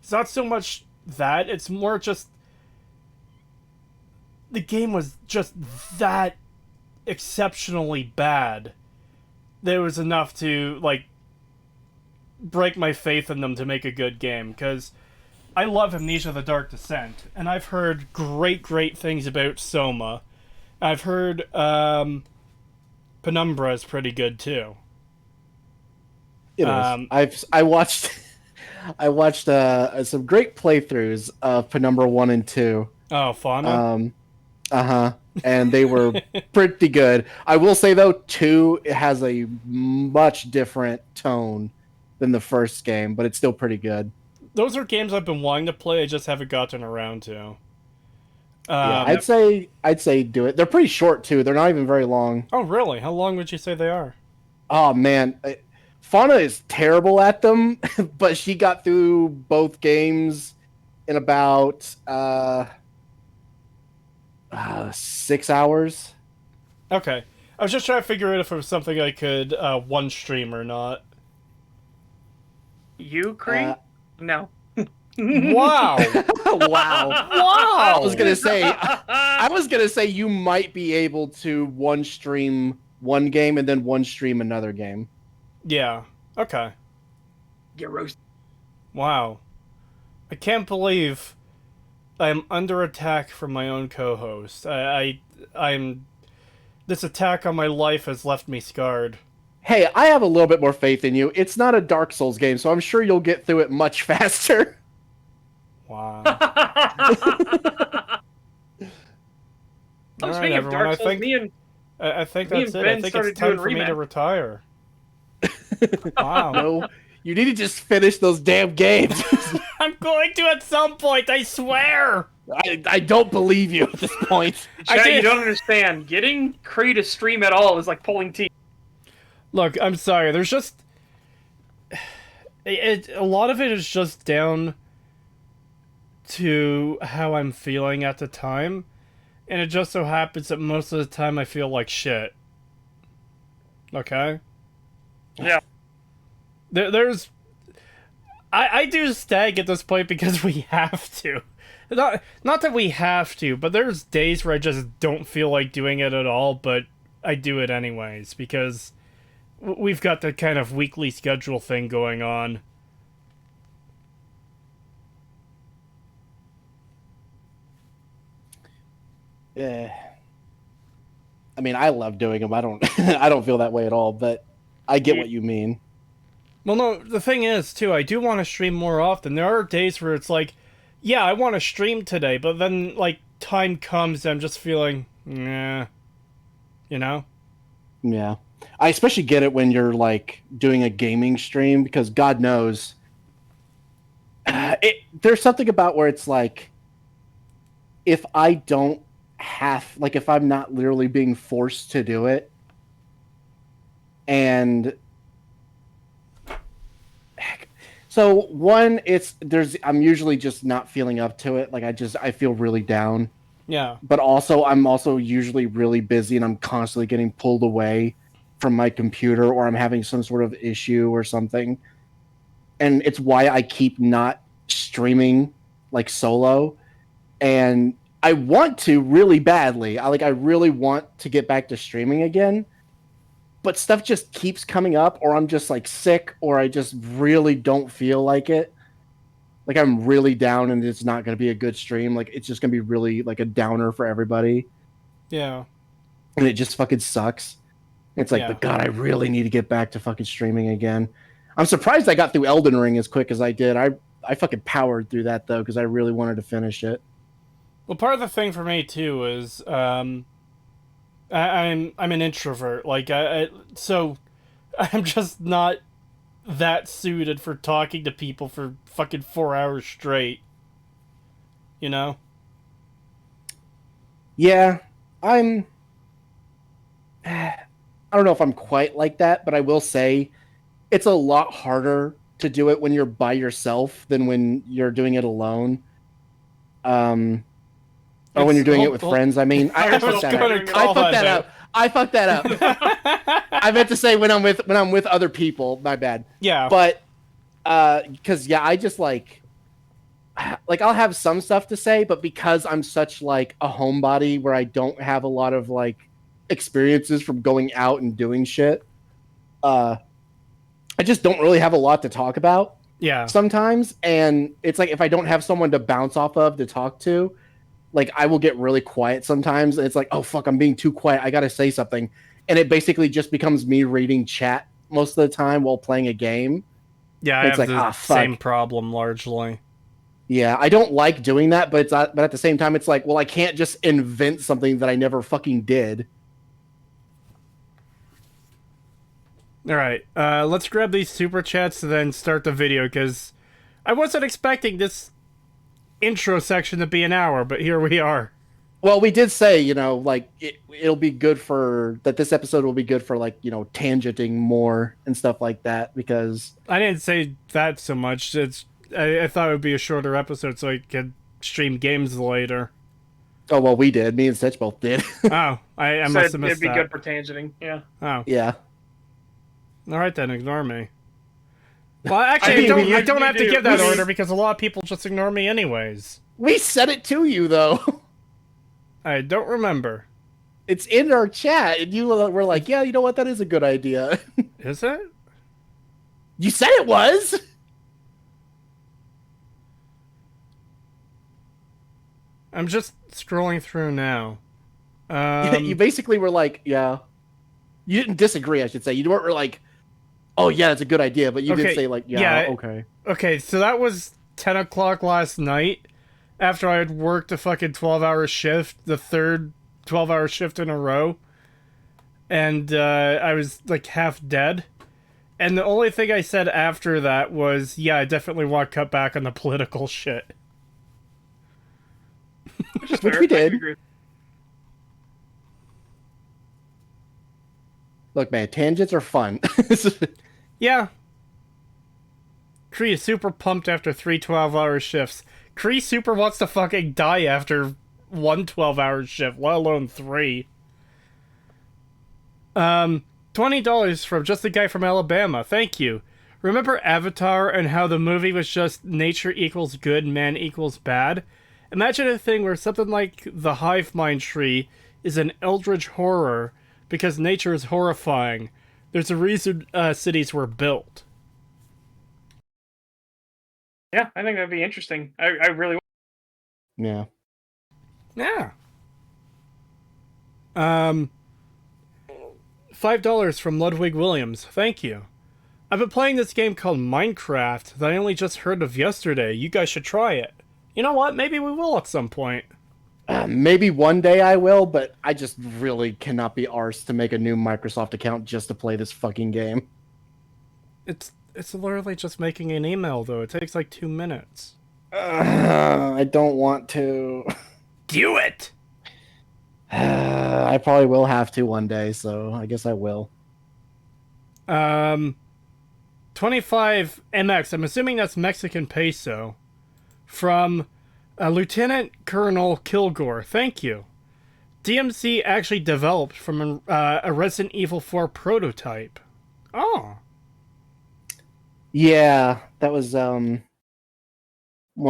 It's not so much that, it's more just... The game was just that exceptionally bad that it was enough to, like, break my faith in them to make a good game, because I love Amnesia the Dark Descent, and I've heard great things about Soma. I've heard Penumbra is pretty good too. It is. I watched some great playthroughs of Penumbra 1 and 2. Oh, Fauna? And they were pretty good. I will say, though, 2 has a much different tone than the first game, but it's still pretty good. Those are games I've been wanting to play, I just haven't gotten around to. Yeah, I'd say do it. They're pretty short, too. They're not even very long. Oh, really? How long would you say they are? Oh, man. Fauna is terrible at them, but she got through both games in about 6 hours. Okay. I was just trying to figure out if it was something I could one stream or not. You, Cree? No. Wow. Wow. Wow. I was gonna say you might be able to one stream one game and then one stream another game. Yeah. Okay. Get roasted. Wow. I can't believe I'm under attack from my own co-host. I'm... This attack on my life has left me scarred. Hey, I have a little bit more faith in you. It's not a Dark Souls game, so I'm sure you'll get through it much faster. Wow. Speaking of Dark Souls, I think Me that's and it. I Ben think started it's time doing for me to Remap. retire. Wow. No, you need to just finish those damn games. I'm going to at some point, I swear! I don't believe you at this point. I Chat, did- you don't understand. Getting Cree to stream at all is like pulling teeth. Look, I'm sorry, there's just... a lot of it is just down to how I'm feeling at the time. And it just so happens that most of the time I feel like shit. Okay? Yeah. There's... I do STAG at this point because we have to. Not that we have to, but there's days where I just don't feel like doing it at all, but I do it anyways, because we've got the kind of weekly schedule thing going on. Yeah. I mean, I love doing them. I don't I don't feel that way at all, but I get what you mean. Well, no, the thing is, too, I do want to stream more often. There are days where it's like, yeah, I want to stream today, but then, like, time comes and I'm just feeling, nah, you know? Yeah. I especially get it when you're like doing a gaming stream because God knows there's something about where it's like if I don't if I'm not literally being forced to do it and so one I'm usually just not feeling up to it, like I feel really down. Yeah. But also I'm also usually really busy and I'm constantly getting pulled away from my computer or I'm having some sort of issue or something. And it's why I keep not streaming like solo. And I want to really badly. I really want to get back to streaming again. But stuff just keeps coming up or I'm just like sick or I just really don't feel like it. Like I'm really down and it's not going to be a good stream. Like it's just going to be really like a downer for everybody. Yeah. And it just fucking sucks. It's like, Yeah. but God, I really need to get back to fucking streaming again. I'm surprised I got through Elden Ring as quick as I did. I fucking powered through that though because I really wanted to finish it. Well, part of the thing for me too is I'm an introvert. Like so I'm just not that suited for talking to people for fucking 4 hours straight. You know? Yeah, I don't know if I'm quite like that, but I will say it's a lot harder to do it when you're by yourself than when you're doing it alone. Or when you're doing it with friends. I mean, I fucked that up. I fucked that up. I meant to say when I'm with other people. My bad. Yeah. But because I just like I'll have some stuff to say, but because I'm such like a homebody where I don't have a lot of like experiences from going out and doing shit, I just don't really have a lot to talk about. Yeah. Sometimes, and it's like if I don't have someone to bounce off of to talk to, like I will get really quiet sometimes, and it's like, oh fuck, I'm being too quiet. I gotta say something, and it basically just becomes me reading chat most of the time while playing a game. Yeah, I have the same problem largely. Yeah, I don't like doing that, but but at the same time, it's like, well, I can't just invent something that I never fucking did. All right, let's grab these super chats and then start the video, because I wasn't expecting this intro section to be an hour, but here we are. Well, we did say, like, it'll be good this episode will be good for, like, tangenting more and stuff like that, because... I didn't say that so much. I thought it would be a shorter episode so I could stream games later. Oh, well, we did. Me and Stitch both did. Oh, I must have missed that. It'd be good for tangenting, yeah. Oh. Yeah. Alright then, ignore me. Well, actually, I don't have to give that order because a lot of people just ignore me anyways. We said it to you, though. I don't remember. It's in our chat, and you were like, yeah, you know what? That is a good idea. Is it? You said it was! I'm just scrolling through now. You basically were like, yeah. You didn't disagree, I should say. You weren't like, oh, yeah, that's a good idea, but you did say, like, yeah, okay. Okay, so that was 10 o'clock last night, after I had worked a fucking 12-hour shift, the third 12-hour shift in a row. and I was like half dead. And the only thing I said after that was, yeah, I definitely want to cut back on the political shit. Which is Which fair. we I can did. agree. Look, man, tangents are fun. Yeah. Kree is super pumped after 3 12-hour shifts. Kree super wants to fucking die after 1 12-hour shift, let alone 3. $20 from just a guy from Alabama. Thank you. Remember Avatar and how the movie was just nature equals good, man equals bad? Imagine a thing where something like the hive mind tree is an eldritch horror because nature is horrifying. There's a reason cities were built. Yeah, I think that'd be interesting. I really. Yeah. Yeah. $5 from Ludwig Williams. Thank you. I've been playing this game called Minecraft that I only just heard of yesterday. You guys should try it. You know what? Maybe we will at some point. Maybe one day I will, but I just really cannot be arsed to make a new Microsoft account just to play this fucking game. It's literally just making an email, though. It takes like 2 minutes. I don't want to. Do it! I probably will have to one day, so I guess I will. 25 MX. I'm assuming that's Mexican peso. From Lieutenant Colonel Kilgore. Thank you. DMC actually developed from a Resident Evil 4 prototype. Oh. Yeah, that was one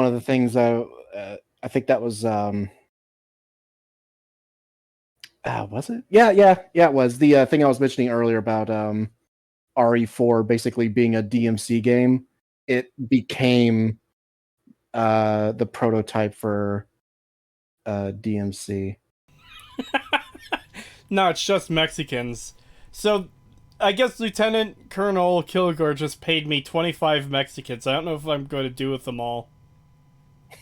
of the things I think that was was it? Yeah, it was the thing I was mentioning earlier about RE4 basically being a DMC game. It became the prototype for DMC. No, it's just Mexicans. So, I guess Lieutenant Colonel Kilgore just paid me 25 Mexicans. I don't know if I'm going to do with them all.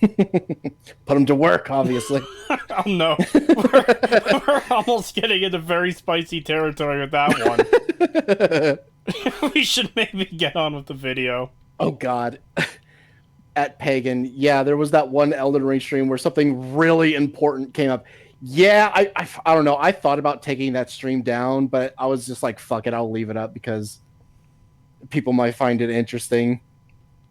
Put them to work, obviously. Oh no. We're almost getting into very spicy territory with that one. We should maybe get on with the video. Oh god. At Pagan, yeah, there was that one Elden Ring stream where something really important came up. Yeah, I don't know. I thought about taking that stream down, but I was just like, fuck it, I'll leave it up because people might find it interesting.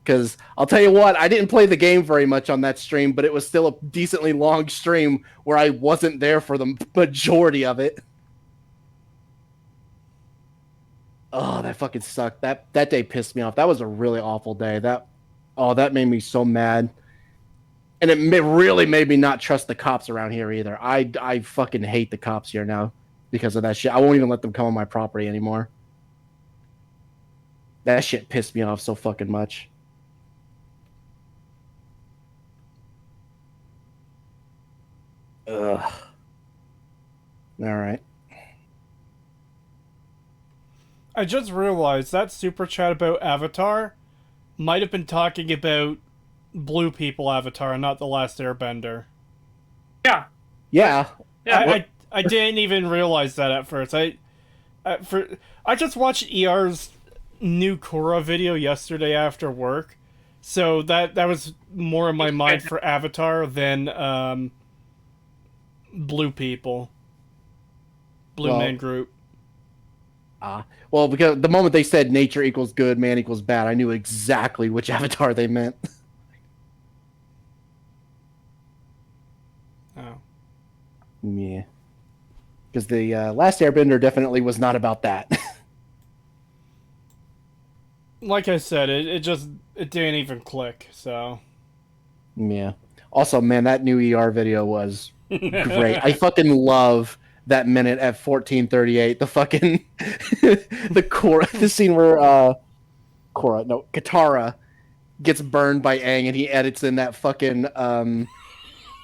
Because I'll tell you what, I didn't play the game very much on that stream, but it was still a decently long stream where I wasn't there for the majority of it. Oh, that fucking sucked. That day pissed me off. That was a really awful day. That made me so mad. And it really made me not trust the cops around here either. I fucking hate the cops here now because of that shit. I won't even let them come on my property anymore. That shit pissed me off so fucking much. Ugh. All right. I just realized that super chat about Avatar might have been talking about Blue People Avatar, not The Last Airbender. Yeah. Yeah. Yeah. I didn't even realize that at first. I just watched ER's new Korra video yesterday after work, so that was more in my mind for Avatar than Blue People. Blue Man Group. Well, because the moment they said nature equals good, man equals bad, I knew exactly which Avatar they meant. Oh. Yeah. Because the Last Airbender definitely was not about that. Like I said, it didn't even click, so. Yeah. Also, man, that new ER video was great. I fucking love that minute at 14:38. The fucking the scene where Katara gets burned by Aang, and he edits in that fucking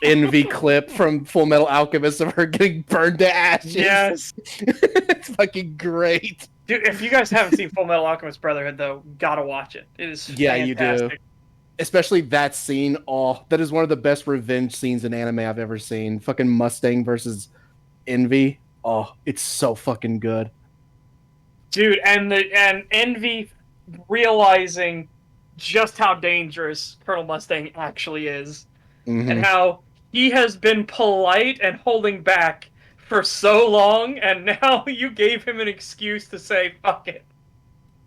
Envy clip from Full Metal Alchemist of her getting burned to ashes. Yes. It's fucking great. Dude, if you guys haven't seen Full Metal Alchemist Brotherhood, though, gotta watch it. It is Yeah, fantastic. you do. Especially that scene. Oh, that is one of the best revenge scenes in anime I've ever seen. Fucking Mustang versus Envy. Oh, it's so fucking good. Dude, and Envy realizing just how dangerous Colonel Mustang actually is, and Hmm. how he has been polite and holding back for so long, and now you gave him an excuse to say fuck it.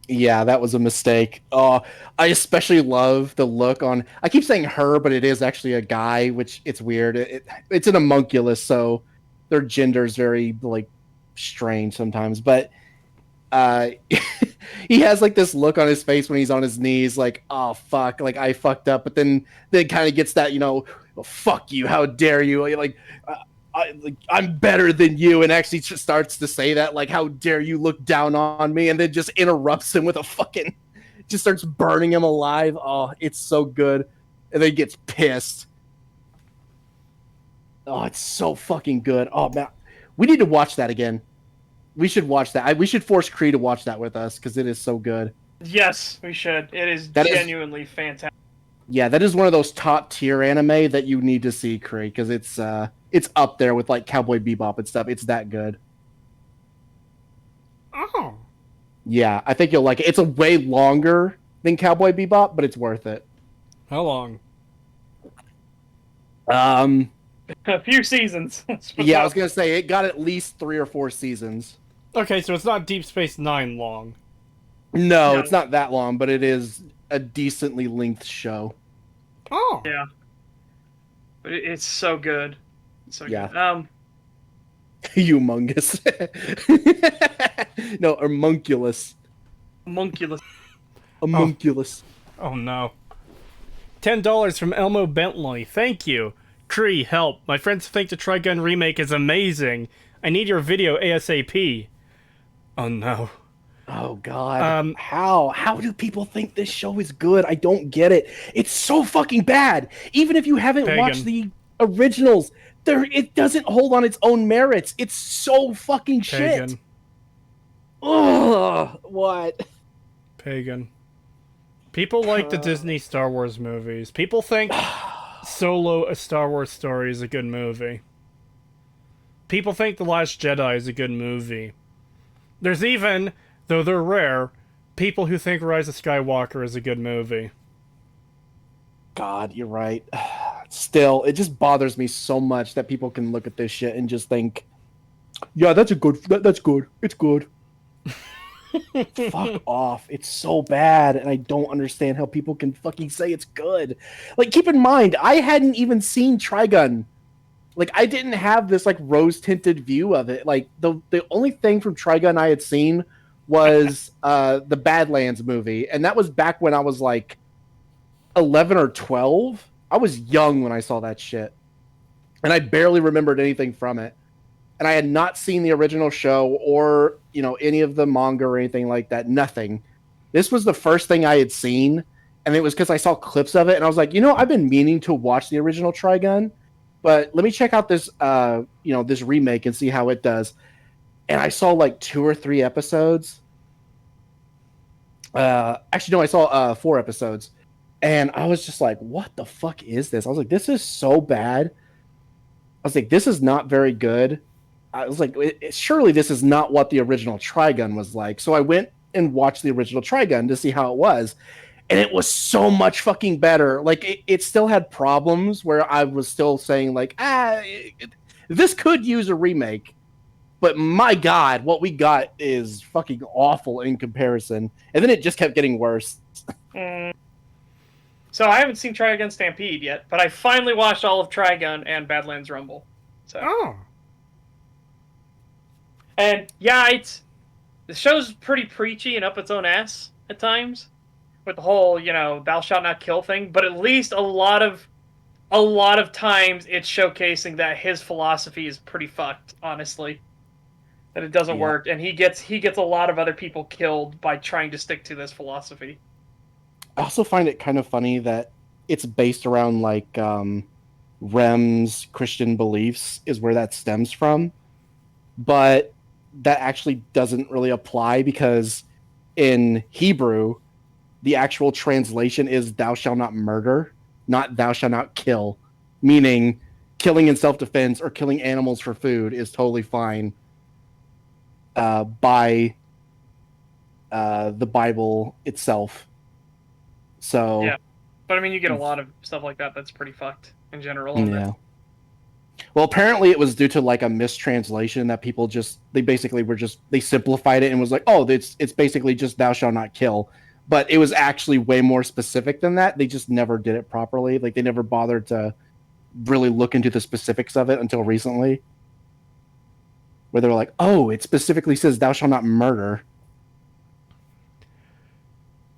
Yeah, that was a mistake. Oh, I especially love the look on. I keep saying her, but it is actually a guy, which it's weird. It's an homunculus, so their gender is very like strange sometimes. But uh, he has like this look on his face when he's on his knees, like, oh fuck, like I fucked up. But then kind of gets that, well, fuck you, how dare you, like. I'm better than you, and actually just starts to say that, like, how dare you look down on me, and then just interrupts him with a fucking, just starts burning him alive. Oh, it's so good. And then gets pissed. Oh, it's so fucking good. Oh, man. We need to watch that again. We should watch that. We should force Cree to watch that with us, because it is so good. Yes, we should. It is That is genuinely fantastic. Yeah, that is one of those top tier anime that you need to see, Cree, because it's up there with like Cowboy Bebop and stuff. It's that good. Oh. Yeah, I think you'll like it. It's a way longer than Cowboy Bebop, but it's worth it. How long? Um, A few seasons. yeah, I was gonna say it got at least 3 or 4 seasons. Okay, so it's not Deep Space Nine long. No, No. it's not that long, but it is a decently length show. Oh. Yeah. But it's so good. It's so Yeah. good. Humongous. No, homunculus. Monculus. Homunculus. Oh no. $10 from Elmo Bentley. Thank you. Cree, help. My friends think the Trigun remake is amazing. I need your video ASAP. Oh no. Oh god. How do people think this show is good? I don't get it. It's so fucking bad. Even if you haven't Pagan. watched the originals, it doesn't hold on its own merits. It's so fucking shit. Pagan. Ugh, what? Pagan. People like the Disney Star Wars movies. People think Solo, a Star Wars story, is a good movie. People think The Last Jedi is a good movie. There's even, though they're rare, people who think Rise of Skywalker is a good movie. God, you're right. Still, it just bothers me so much that people can look at this shit and just think, yeah, that's good. It's good. Fuck off. It's so bad, and I don't understand how people can fucking say it's good. Like, keep in mind, I hadn't even seen Trigun. Like, I didn't have this, like, rose-tinted view of it. Like, the only thing from Trigun I had seen was the Badlands movie, and that was back when I was, like, 11 or 12. I was young when I saw that shit, and I barely remembered anything from it. And I had not seen the original show or, any of the manga or anything like that. Nothing. This was the first thing I had seen, and it was because I saw clips of it, and I was like, I've been meaning to watch the original Trigun, but let me check out this, this remake and see how it does. And I saw like 2 or 3 episodes. Actually, no, I saw 4 episodes, and I was just like, what the fuck is this? I was like, this is so bad. I was like, this is not very good. I was like, surely this is not what the original Trigun was like. So I went and watched the original Trigun to see how it was. And it was so much fucking better. Like, it still had problems where I was still saying, like, this could use a remake. But my God, what we got is fucking awful in comparison. And then it just kept getting worse. So I haven't seen Trigun Stampede yet, but I finally watched all of Trigun and Badlands Rumble. So. Oh. And yeah, the show's pretty preachy and up its own ass at times, with the whole thou shalt not kill thing. But at least a lot of times it's showcasing that his philosophy is pretty fucked. Honestly, that it doesn't work, and he gets a lot of other people killed by trying to stick to this philosophy. I also find it kind of funny that it's based around like Rem's Christian beliefs is where that stems from, but that actually doesn't really apply because in Hebrew, the actual translation is "thou shalt not murder," not "thou shalt not kill," meaning killing in self-defense or killing animals for food is totally fine. by the Bible itself. So Yeah. But I mean, you get a lot of stuff like that that's pretty fucked in general. yeah. Well, apparently it was due to like a mistranslation that people they simplified it and was like, oh, it's basically just thou shalt not kill. But it was actually way more specific than that. They just never did it properly. Like they never bothered to really look into the specifics of it until recently. Where they were like, oh, it specifically says thou shalt not murder.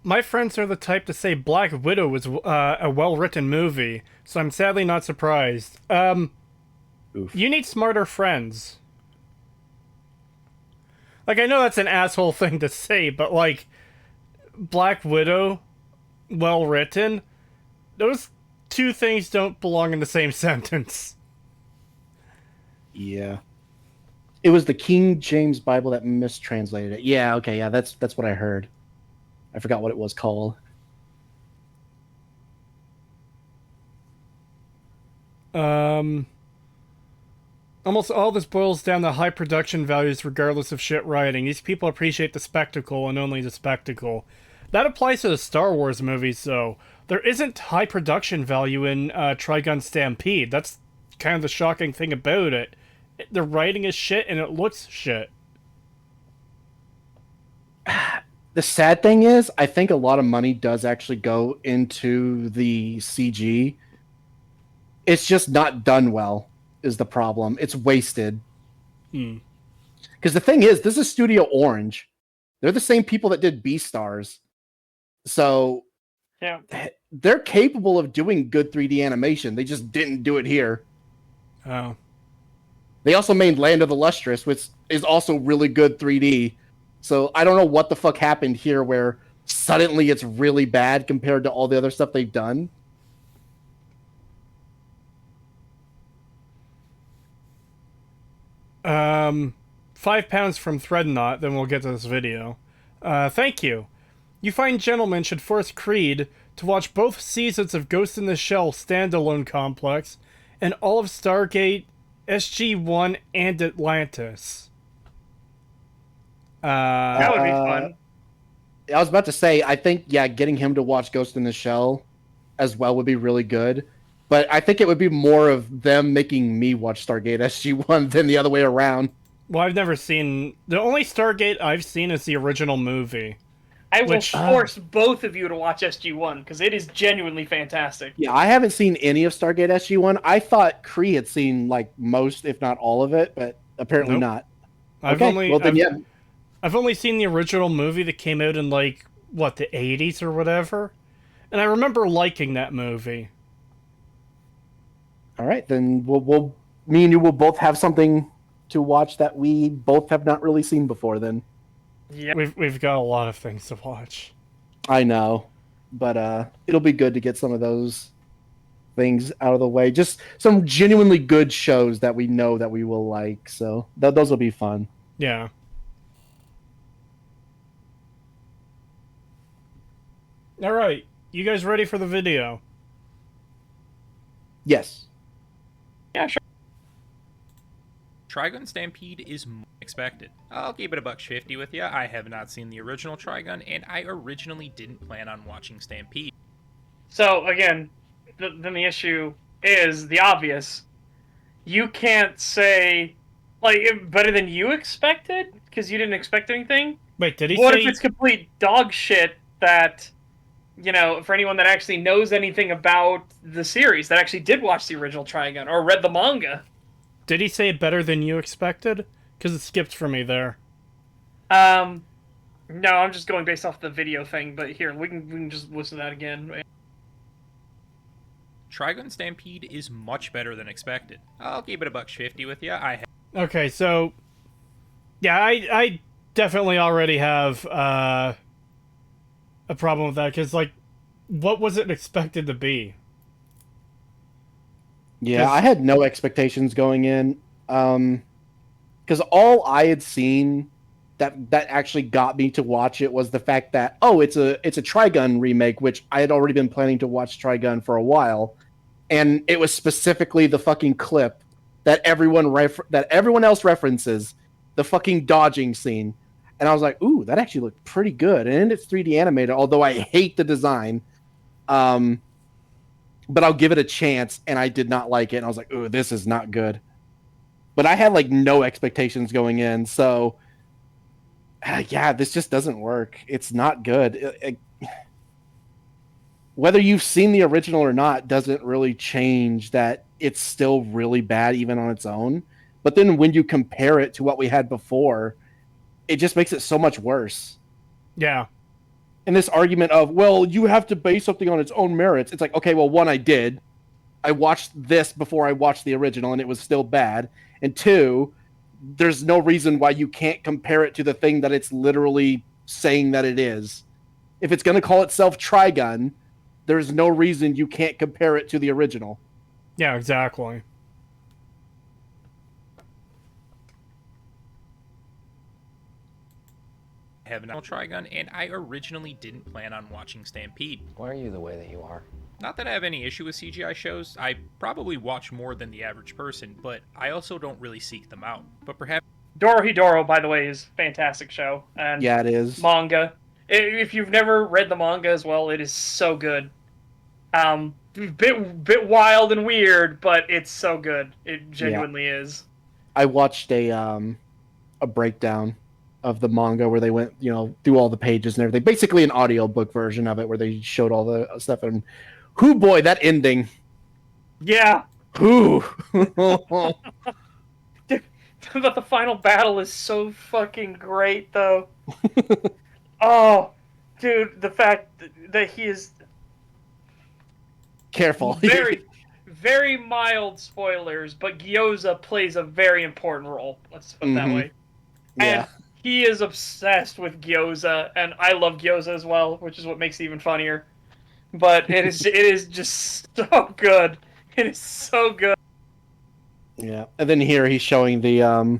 My friends are the type to say Black Widow was a well-written movie, so I'm sadly not surprised. Oof. You need smarter friends. Like, I know that's an asshole thing to say, but, like, Black Widow, well-written, those two things don't belong in the same sentence. Yeah. It was the King James Bible that mistranslated it. Yeah, okay, yeah, that's what I heard. I forgot what it was called. Almost all this boils down to high production values regardless of shit writing. These people appreciate the spectacle and only the spectacle. That applies to the Star Wars movies, though. There isn't high production value in Trigun Stampede. That's kind of the shocking thing about it. The writing is shit and it looks shit. The sad thing is, I think a lot of money does actually go into the CG. It's just not done well, is the problem. It's wasted. Because the thing is, this is Studio Orange. They're the same people that did Beastars. So Yeah. they're capable of doing good 3D animation. They just didn't do it here. Oh. They also made Land of the Lustrous, which is also really good 3D. So I don't know what the fuck happened here where suddenly it's really bad compared to all the other stuff they've done. £5 from Threadnought, then we'll get to this video. Thank you. You fine gentlemen should force Creed to watch both seasons of Ghost in the Shell standalone complex and all of Stargate, SG-1, and Atlantis. That would be fun. I was about to say, I think, yeah, getting him to watch Ghost in the Shell as well would be really good. But I think it would be more of them making me watch Stargate SG-1 than the other way around. Well, I've never seen... The only Stargate I've seen is the original movie. I will force both of you to watch SG-1, because it is genuinely fantastic. Yeah, I haven't seen any of Stargate SG-1. I thought Kree had seen, like, most, if not all of it, but apparently not. I've only seen the original movie that came out in, like, what, the 80s or whatever? And I remember liking that movie. All right, then me and you will both have something to watch that we both have not really seen before then. Yeah. We've got a lot of things to watch. I know, but it'll be good to get some of those things out of the way. Just some genuinely good shows that we know that we will like. So those will be fun. Yeah. All right, you guys ready for the video? Yes. Yeah, sure. Trigun Stampede is expected. I'll keep it $1.50 with you. I have not seen the original Trigun, and I originally didn't plan on watching Stampede. So, again, then the issue is the obvious. You can't say, like, better than you expected, because you didn't expect anything. Wait, did he What say... if it's complete dog shit that, you know, for anyone that actually knows anything about the series, that actually did watch the original Trigun, or read the manga? Did he say better than you expected? Because it skipped for me there. No, I'm just going based off the video thing, but here, we can just listen to that again. Trigun Stampede is much better than expected. I'll keep it $1.50 with you. Okay, so... Yeah, I definitely already have a problem with that, because, like, what was it expected to be? Yeah, I had no expectations going in, because all I had seen that actually got me to watch it was the fact that it's a Trigun remake, which I had already been planning to watch Trigun for a while, and it was specifically the fucking clip that everyone else references the fucking dodging scene. And I was like, ooh, that actually looked pretty good. And it's 3D animated, although I hate the design. But I'll give it a chance, and I did not like it. And I was like, ooh, this is not good. But I had like no expectations going in, so yeah, this just doesn't work. It's not good. Whether you've seen the original or not doesn't really change that it's still really bad even on its own. But then when you compare it to what we had before, it just makes it so much worse. Yeah. And this argument of, well, you have to base something on its own merits. It's like, okay, well, one, I did. I watched this before I watched the original, and it was still bad. And two, there's no reason why you can't compare it to the thing that it's literally saying that it is. If it's going to call itself Trigun, there's no reason you can't compare it to the original. Yeah, exactly. I have an Trigun, and I originally didn't plan on watching Stampede. Why are you the way that you are? Not that I have any issue with CGI shows, I probably watch more than the average person, but I also don't really seek them out. But perhaps Dorohedoro, by the way, is a fantastic show. And Yeah, it is. manga. If you've never read the manga as well, it is so good. Bit wild and weird, but it's so good. It genuinely is. I watched a breakdown of the manga where they went, through all the pages and everything. Basically an audiobook version of it where they showed all the stuff. And whoo boy, that ending. Yeah. Whoo. But the final battle is so fucking great, though. Oh, dude, the fact that he is Careful. very, very mild spoilers, but Gyoza plays a very important role. Let's put it that way. Yeah. And he is obsessed with gyoza, and I love gyoza as well, which is what makes it even funnier. But it is just so good. It is so good. Yeah. And then here he's showing the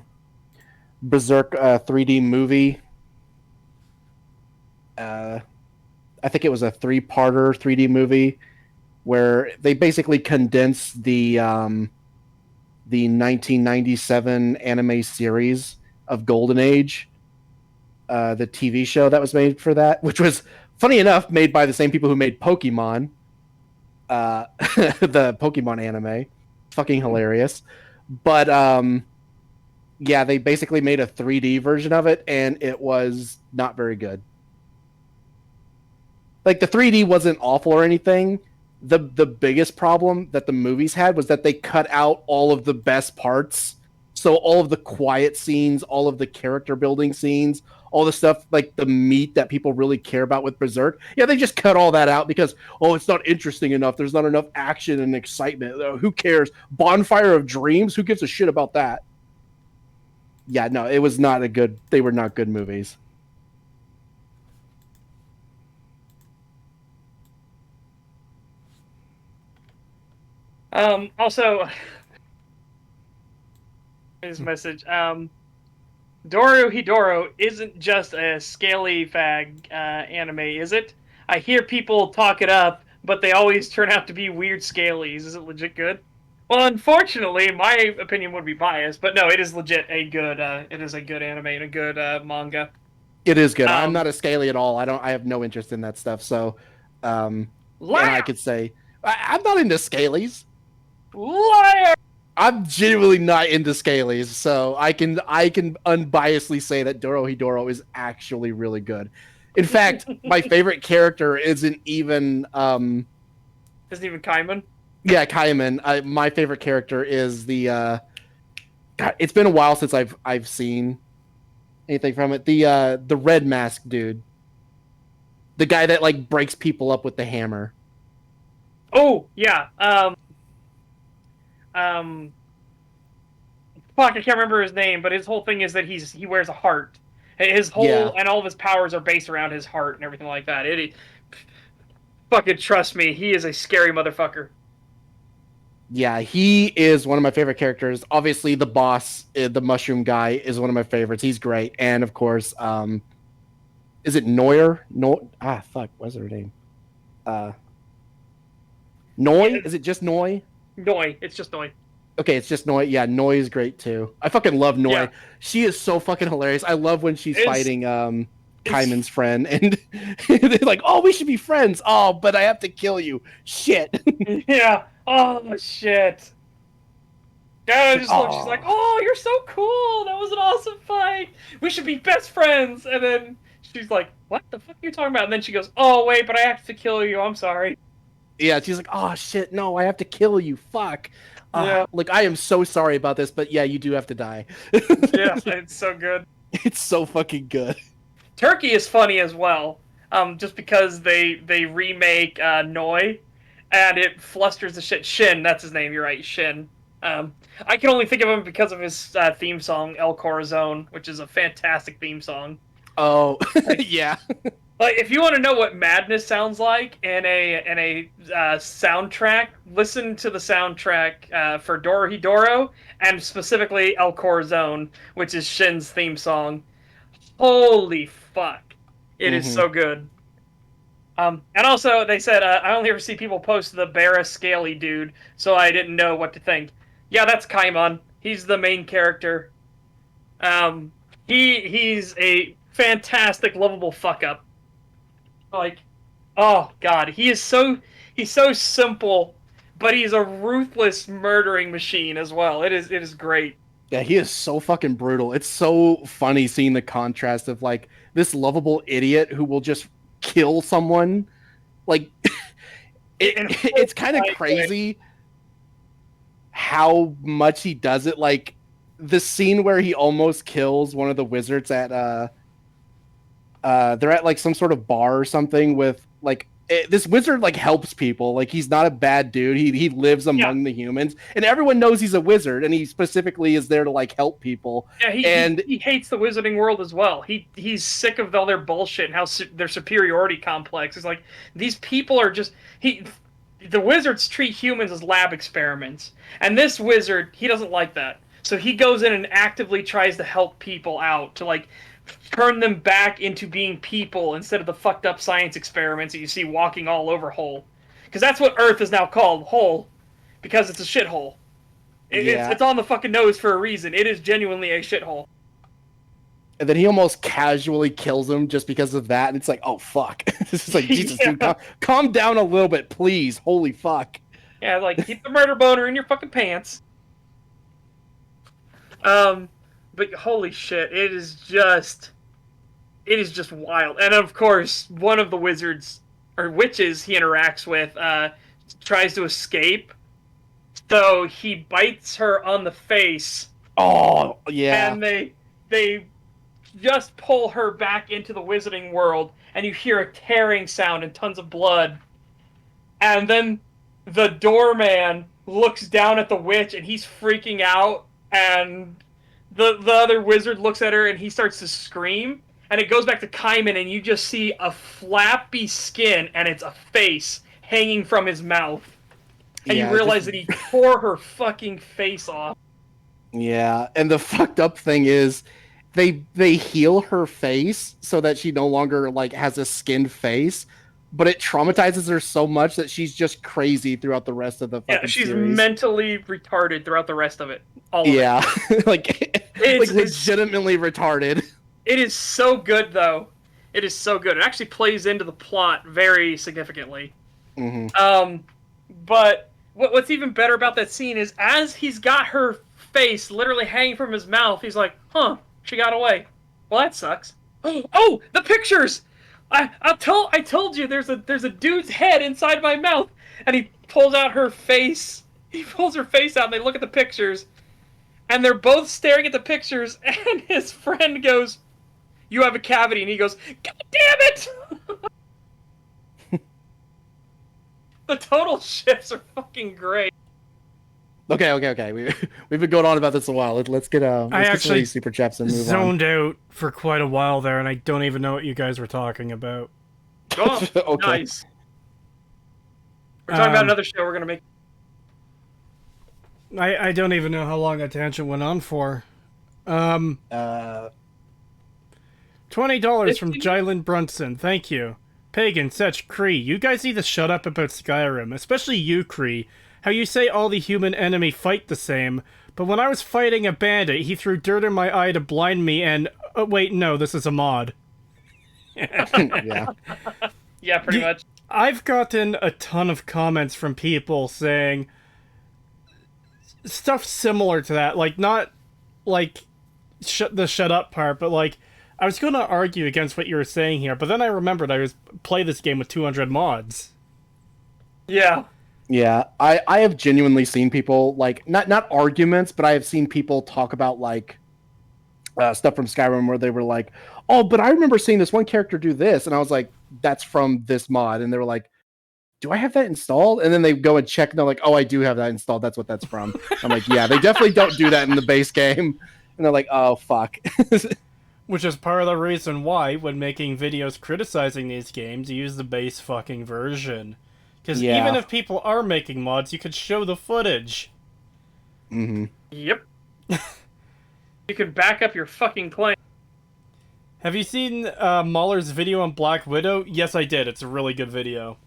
Berserk 3D movie. I think it was a 3-parter 3D movie where they basically condensed the 1997 anime series of Golden Age, the TV show that was made for that, which was, funny enough, made by the same people who made Pokemon, the Pokemon anime. Fucking hilarious. But yeah, they basically made a 3D version of it, and it was not very good. Like, the 3D wasn't awful or anything. The biggest problem that the movies had was that they cut out all of the best parts. So all of the quiet scenes, all of the character building scenes, all the stuff, like the meat that people really care about with Berserk, yeah, they just cut all that out because, it's not interesting enough. There's not enough action and excitement. Who cares? Bonfire of Dreams? Who gives a shit about that? Yeah, no, it was not they were not good movies. Also, his message. Dorohedoro isn't just a scaly fag anime, is it? I hear people talk it up, but they always turn out to be weird scalies. Is it legit good? Well, unfortunately, my opinion would be biased, but no, it is legit a good. It is a good anime and a good manga. It is good. I'm not a scaly at all. I have no interest in that stuff. So, and I could say I'm not into scalies. Liar! I'm genuinely not into scalies, so I can unbiasedly say that Dorohedoro is actually really good. In fact, my favorite character isn't even Kaiman? Yeah, Kaiman. My favorite character is the God, it's been a while since I've seen anything from it. The red mask dude. The guy that like breaks people up with the hammer. Oh, yeah. Fuck, I can't remember his name, but his whole thing is that he wears a heart. His whole and all of his powers are based around his heart and everything like that. Fucking trust me, he is a scary motherfucker. Yeah, he is one of my favorite characters. Obviously, the boss, the mushroom guy, is one of my favorites. He's great, and of course, is it Neuer? What's her name? Noi? Is it just Noi? Noi, it's just Noi. Okay, it's just Noi. Yeah, Noi is great too. I fucking love Noi. Yeah. She is so fucking hilarious. I love when she's It's- fighting Kaiman's friend, and they're like, "Oh, we should be friends." Oh, but I have to kill you. Shit. Yeah. Oh shit. Yeah, just look. She's Aw. like, "Oh, you're so cool. That was an awesome fight. We should be best friends." And then she's like, "What the fuck are you talking about?" And then she goes, "Oh wait, but I have to kill you. I'm sorry." Yeah, she's like, "Oh shit, no, I have to kill you. Fuck." Yeah. Like, I am so sorry about this, but yeah, you do have to die. Yeah, it's so good. It's so fucking good. Turkey is funny as well, just because they remake Noi, and it flusters the shit. Shin, that's his name. You're right, Shin. I can only think of him because of his theme song El Corazon, which is a fantastic theme song. Oh, yeah. Like, if you want to know what madness sounds like in a soundtrack, listen to the soundtrack for Dorohedoro, and specifically El Corazon, which is Shin's theme song. Holy fuck. It is so good. And also, they said, I only ever see people post the Barra Scaly dude, so I didn't know what to think. Yeah, that's Kaimon. He's the main character. He's a fantastic, lovable fuck-up. Like, oh god, he's so simple, but he's a ruthless murdering machine as well. It is great. Yeah, he is so fucking brutal. It's so funny seeing the contrast of like this lovable idiot who will just kill someone. Like it's kind of crazy how much he does it. Like the scene where he almost kills one of the wizards at they're at like some sort of bar or something with like this wizard like helps people. Like he's not a bad dude. He lives among the humans, and everyone knows he's a wizard, and he specifically is there to like help people. Yeah, he hates the wizarding world as well. He's sick of all their bullshit and how their superiority complex. It's like these people are just the wizards treat humans as lab experiments, and this wizard, he doesn't like that. So he goes in and actively tries to help people out, to like turn them back into being people instead of the fucked up science experiments that you see walking all over Hole. Because that's what Earth is now called, Hole, because it's a shithole. It's on the fucking nose for a reason. It is genuinely a shithole. And then he almost casually kills him just because of that, and it's like, oh fuck. It's like, Jesus, dude, calm down a little bit, please. Holy fuck. Yeah, like, keep the murder boner in your fucking pants. But holy shit, it is just wild. And of course, one of the wizards or witches he interacts with tries to escape. So he bites her on the face. Oh, yeah. And they just pull her back into the wizarding world, and you hear a tearing sound and tons of blood. And then the doorman looks down at the witch, and he's freaking out, and the other wizard looks at her and he starts to scream, and it goes back to Kaiman, and you just see a flappy skin and it's a face hanging from his mouth. And you realize that he tore her fucking face off. Yeah, and the fucked up thing is they heal her face so that she no longer like has a skinned face, but it traumatizes her so much that she's just crazy throughout the rest of the fucking she's series. Mentally retarded throughout the rest of it. All of it. like legitimately retarded. It is so good, though. It is so good. It actually plays into the plot very significantly. Mm-hmm. But what's even better about that scene is as he's got her face literally hanging from his mouth, he's like, huh, she got away. Well, that sucks. Oh, the pictures! I told you there's a dude's head inside my mouth, and he pulls out her face. He pulls her face out, and they look at the pictures, and they're both staring at the pictures. And his friend goes, "You have a cavity," and he goes, "God damn it!" The total shifts are fucking great. Okay. We've been going on about this a while. Let's get some of these super chats and move zoned out for quite a while there, and I don't even know what you guys were talking about. Oh, Okay. Nice. We're talking about another show we're gonna make. I don't even know how long that tangent went on for. $20 from Jylan Brunson. Thank you. Pagan, Setch, Cree, you guys need to shut up about Skyrim, especially you, Cree. how you say all the human enemy fight the same, but when I was fighting a bandit, he threw dirt in my eye to blind me and... Oh, wait, no, this is a mod. Yeah. Yeah, pretty much. I've gotten a ton of comments from people saying stuff similar to that, like, not, like, shut up part, but, like, I was going to argue against what you were saying here, but then I remembered I was play this game with 200 mods. Yeah. Yeah, I have genuinely seen people, like, not arguments, but I have seen people talk about, like, stuff from Skyrim where they were like, oh, but I remember seeing this one character do this, and I was like, that's from this mod, and they were like, do I have that installed? And then they go and check, and they're like, oh, I do have that installed, that's what that's from. I'm like, yeah, they definitely don't do that in the base game. And they're like, oh, fuck. Which is part of the reason why, when making videos criticizing these games, you use the base fucking version. Because even if people are making mods, you could show the footage. Mm-hmm. Yep. You can back up your fucking claim. Have you seen Mahler's video on Black Widow? Yes, I did. It's a really good video.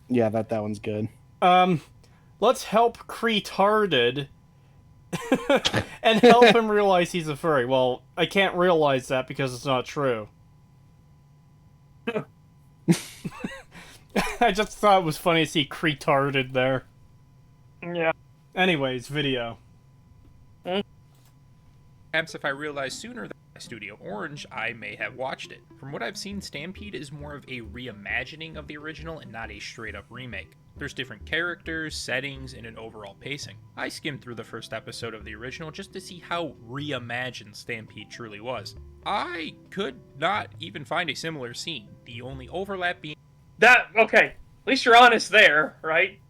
Yeah, that one's good. Let's help Creetarded and help him realize he's a furry. Well, I can't realize that because it's not true. I just thought it was funny to see Creetarded there. Yeah. Anyways, video. Perhaps if I realized sooner than Studio Orange, I may have watched it. From what I've seen, Stampede is more of a reimagining of the original and not a straight-up remake. There's different characters, settings, and an overall pacing. I skimmed through the first episode of the original just to see how reimagined Stampede truly was. I could not even find a similar scene, the only overlap being... Okay, at least you're honest there, right?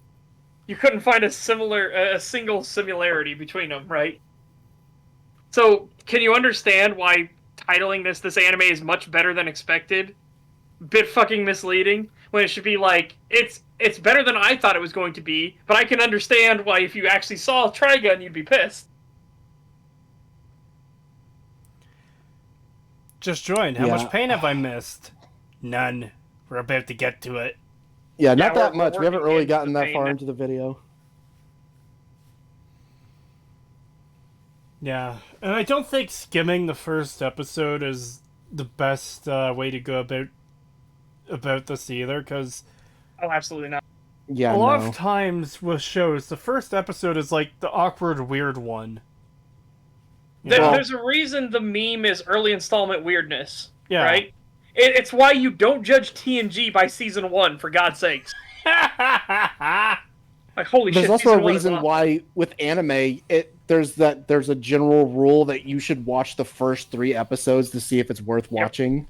You couldn't find a single similarity between them, right? So, can you understand why titling this anime is much better than expected? Bit fucking misleading, when it should be like, it's better than I thought it was going to be, but I can understand why if you actually saw Trigun, you'd be pissed. Just joined. How much pain have I missed? None. We're about to get to it. Yeah, not that we're much. We haven't really into gotten the that pain far now. into the video. Yeah, and I don't think skimming the first episode is the best way to go about this either, because Oh, absolutely not. Yeah, a lot of times with shows, the first episode is like the awkward, weird one. Well- There's a reason the meme is early installment weirdness, Yeah. right? It's why you don't judge TNG by season 1, for God's sakes. Like, holy There's shit. also season a 1 is reason awesome. why with anime there's a general rule that you should watch the first 3 episodes to see if it's worth watching.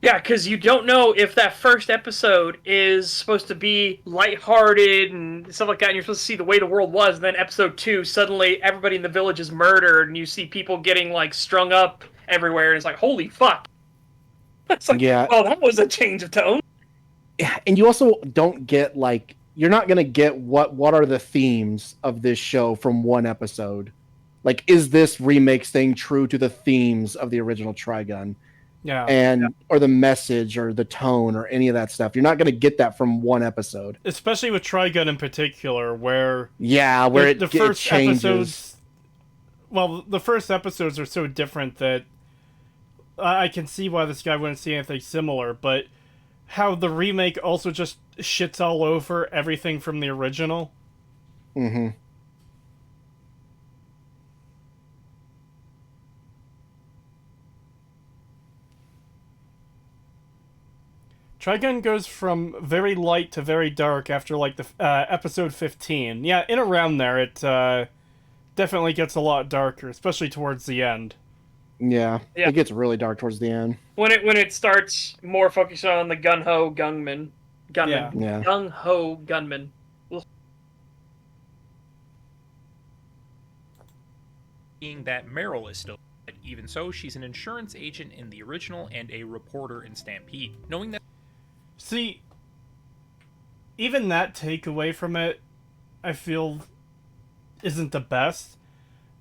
Yeah, because you don't know if that first episode is supposed to be lighthearted and stuff like that, and you're supposed to see the way the world was, and then episode 2, suddenly everybody in the village is murdered, and you see people getting, like, strung up everywhere, and it's like, holy fuck. It's like, Yeah. well, that was a change of tone. And you also don't get, like, you're not going to get what are the themes of this show from one episode. Like, is this remake staying true to the themes of the original Trigun? Yeah. Or the message or the tone or any of that stuff. You're not going to get that from one episode. Especially with Trigun in particular, where where the it first changes. episodes. Well, the first episodes are so different that I can see why this guy wouldn't see anything similar, but how the remake also just shits all over everything from the original. Mm-hmm. Trigun goes from very light to very dark after, like, the episode 15. Yeah, in around there, it definitely gets a lot darker, especially towards the end. Yeah. Yeah. It gets really dark towards the end. When it starts more focused on the gung-ho gunman. Yeah. Yeah. Gung-ho gunman. being that Meryl is still dead. Even so, she's an insurance agent in the original and a reporter in Stampede. Knowing that... See, even that takeaway from it, I feel, isn't the best.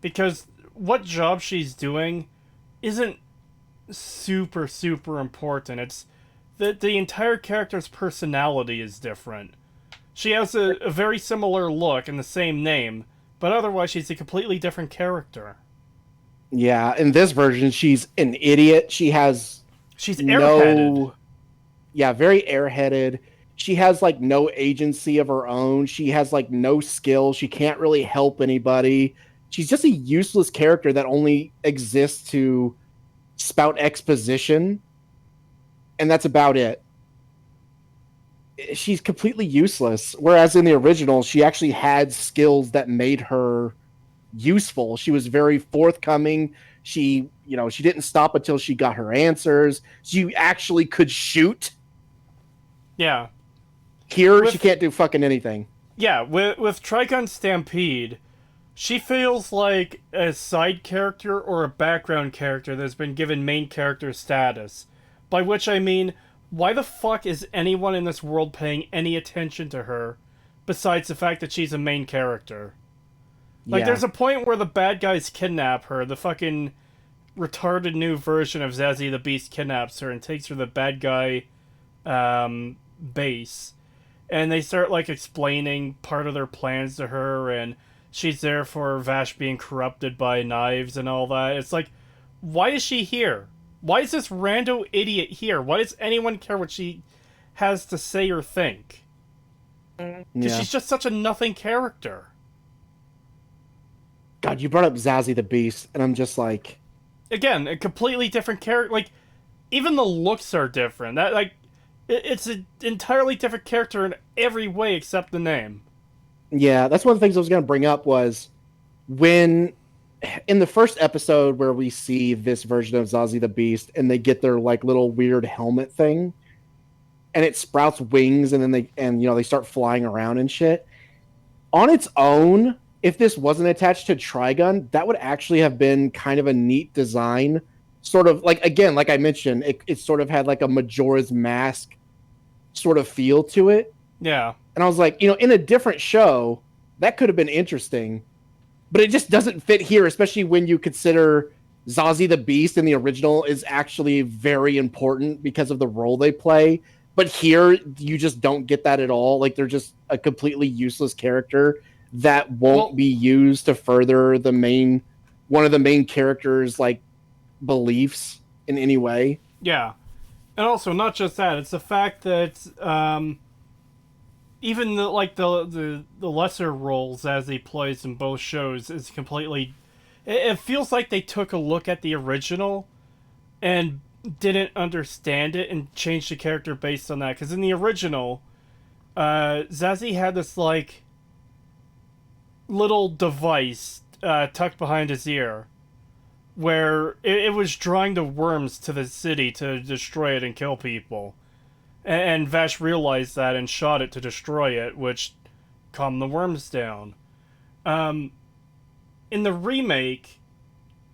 Because what job she's doing isn't super, super important. It's that the entire character's personality is different. She has a very similar look and the same name, but otherwise she's a completely different character. Yeah, in this version, she's an idiot. She has She's airheaded. no, yeah, very airheaded. She has like no agency of her own. She has like no skill. She can't really help anybody. She's just a useless character that only exists to spout exposition, and that's about it. She's completely useless. Whereas in the original, she actually had skills that made her useful. She was very forthcoming. She didn't stop until she got her answers. She actually could shoot. Yeah. Here, she can't do fucking anything. Yeah, with Trigun Stampede, she feels like a side character or a background character that's been given main character status. By which I mean, why the fuck is anyone in this world paying any attention to her, besides the fact that she's a main character? Like, there's a point where the bad guys kidnap her, the fucking retarded new version of Zazie the Beast kidnaps her and takes her to the bad guy, base. And they start, like, explaining part of their plans to her, and she's there for Vash being corrupted by knives and all that. It's like, why is she here? Why is this rando idiot here? Why does anyone care what she has to say or think? Because she's just such a nothing character. God, you brought up Zazie the Beast, and I'm just like... Again, a completely different character. Like, even the looks are different. That, like, it's an entirely different character in every way except the name. Yeah, that's one of the things I was going to bring up was when... in the first episode where we see this version of Zazie the Beast and they get their like little weird helmet thing and it sprouts wings and then they start flying around and shit. On its own, if this wasn't attached to Trigun, that would actually have been kind of a neat design. Sort of like, again, like I mentioned, it sort of had like a Majora's Mask sort of feel to it. Yeah. And I was like, in a different show, that could have been interesting. But it just doesn't fit here, especially when you consider Zazie the Beast in the original is actually very important because of the role they play. But here, you just don't get that at all. Like, they're just a completely useless character that won't be used to further one of the main characters' like beliefs in any way. Yeah. And also, not just that, it's the fact that even the lesser roles as he plays in both shows is completely... It feels like they took a look at the original and didn't understand it and changed the character based on that. Because in the original, Zazie had this, like, little device tucked behind his ear where it was drawing the worms to the city to destroy it and kill people. And Vash realized that and shot it to destroy it, which calmed the worms down. In the remake,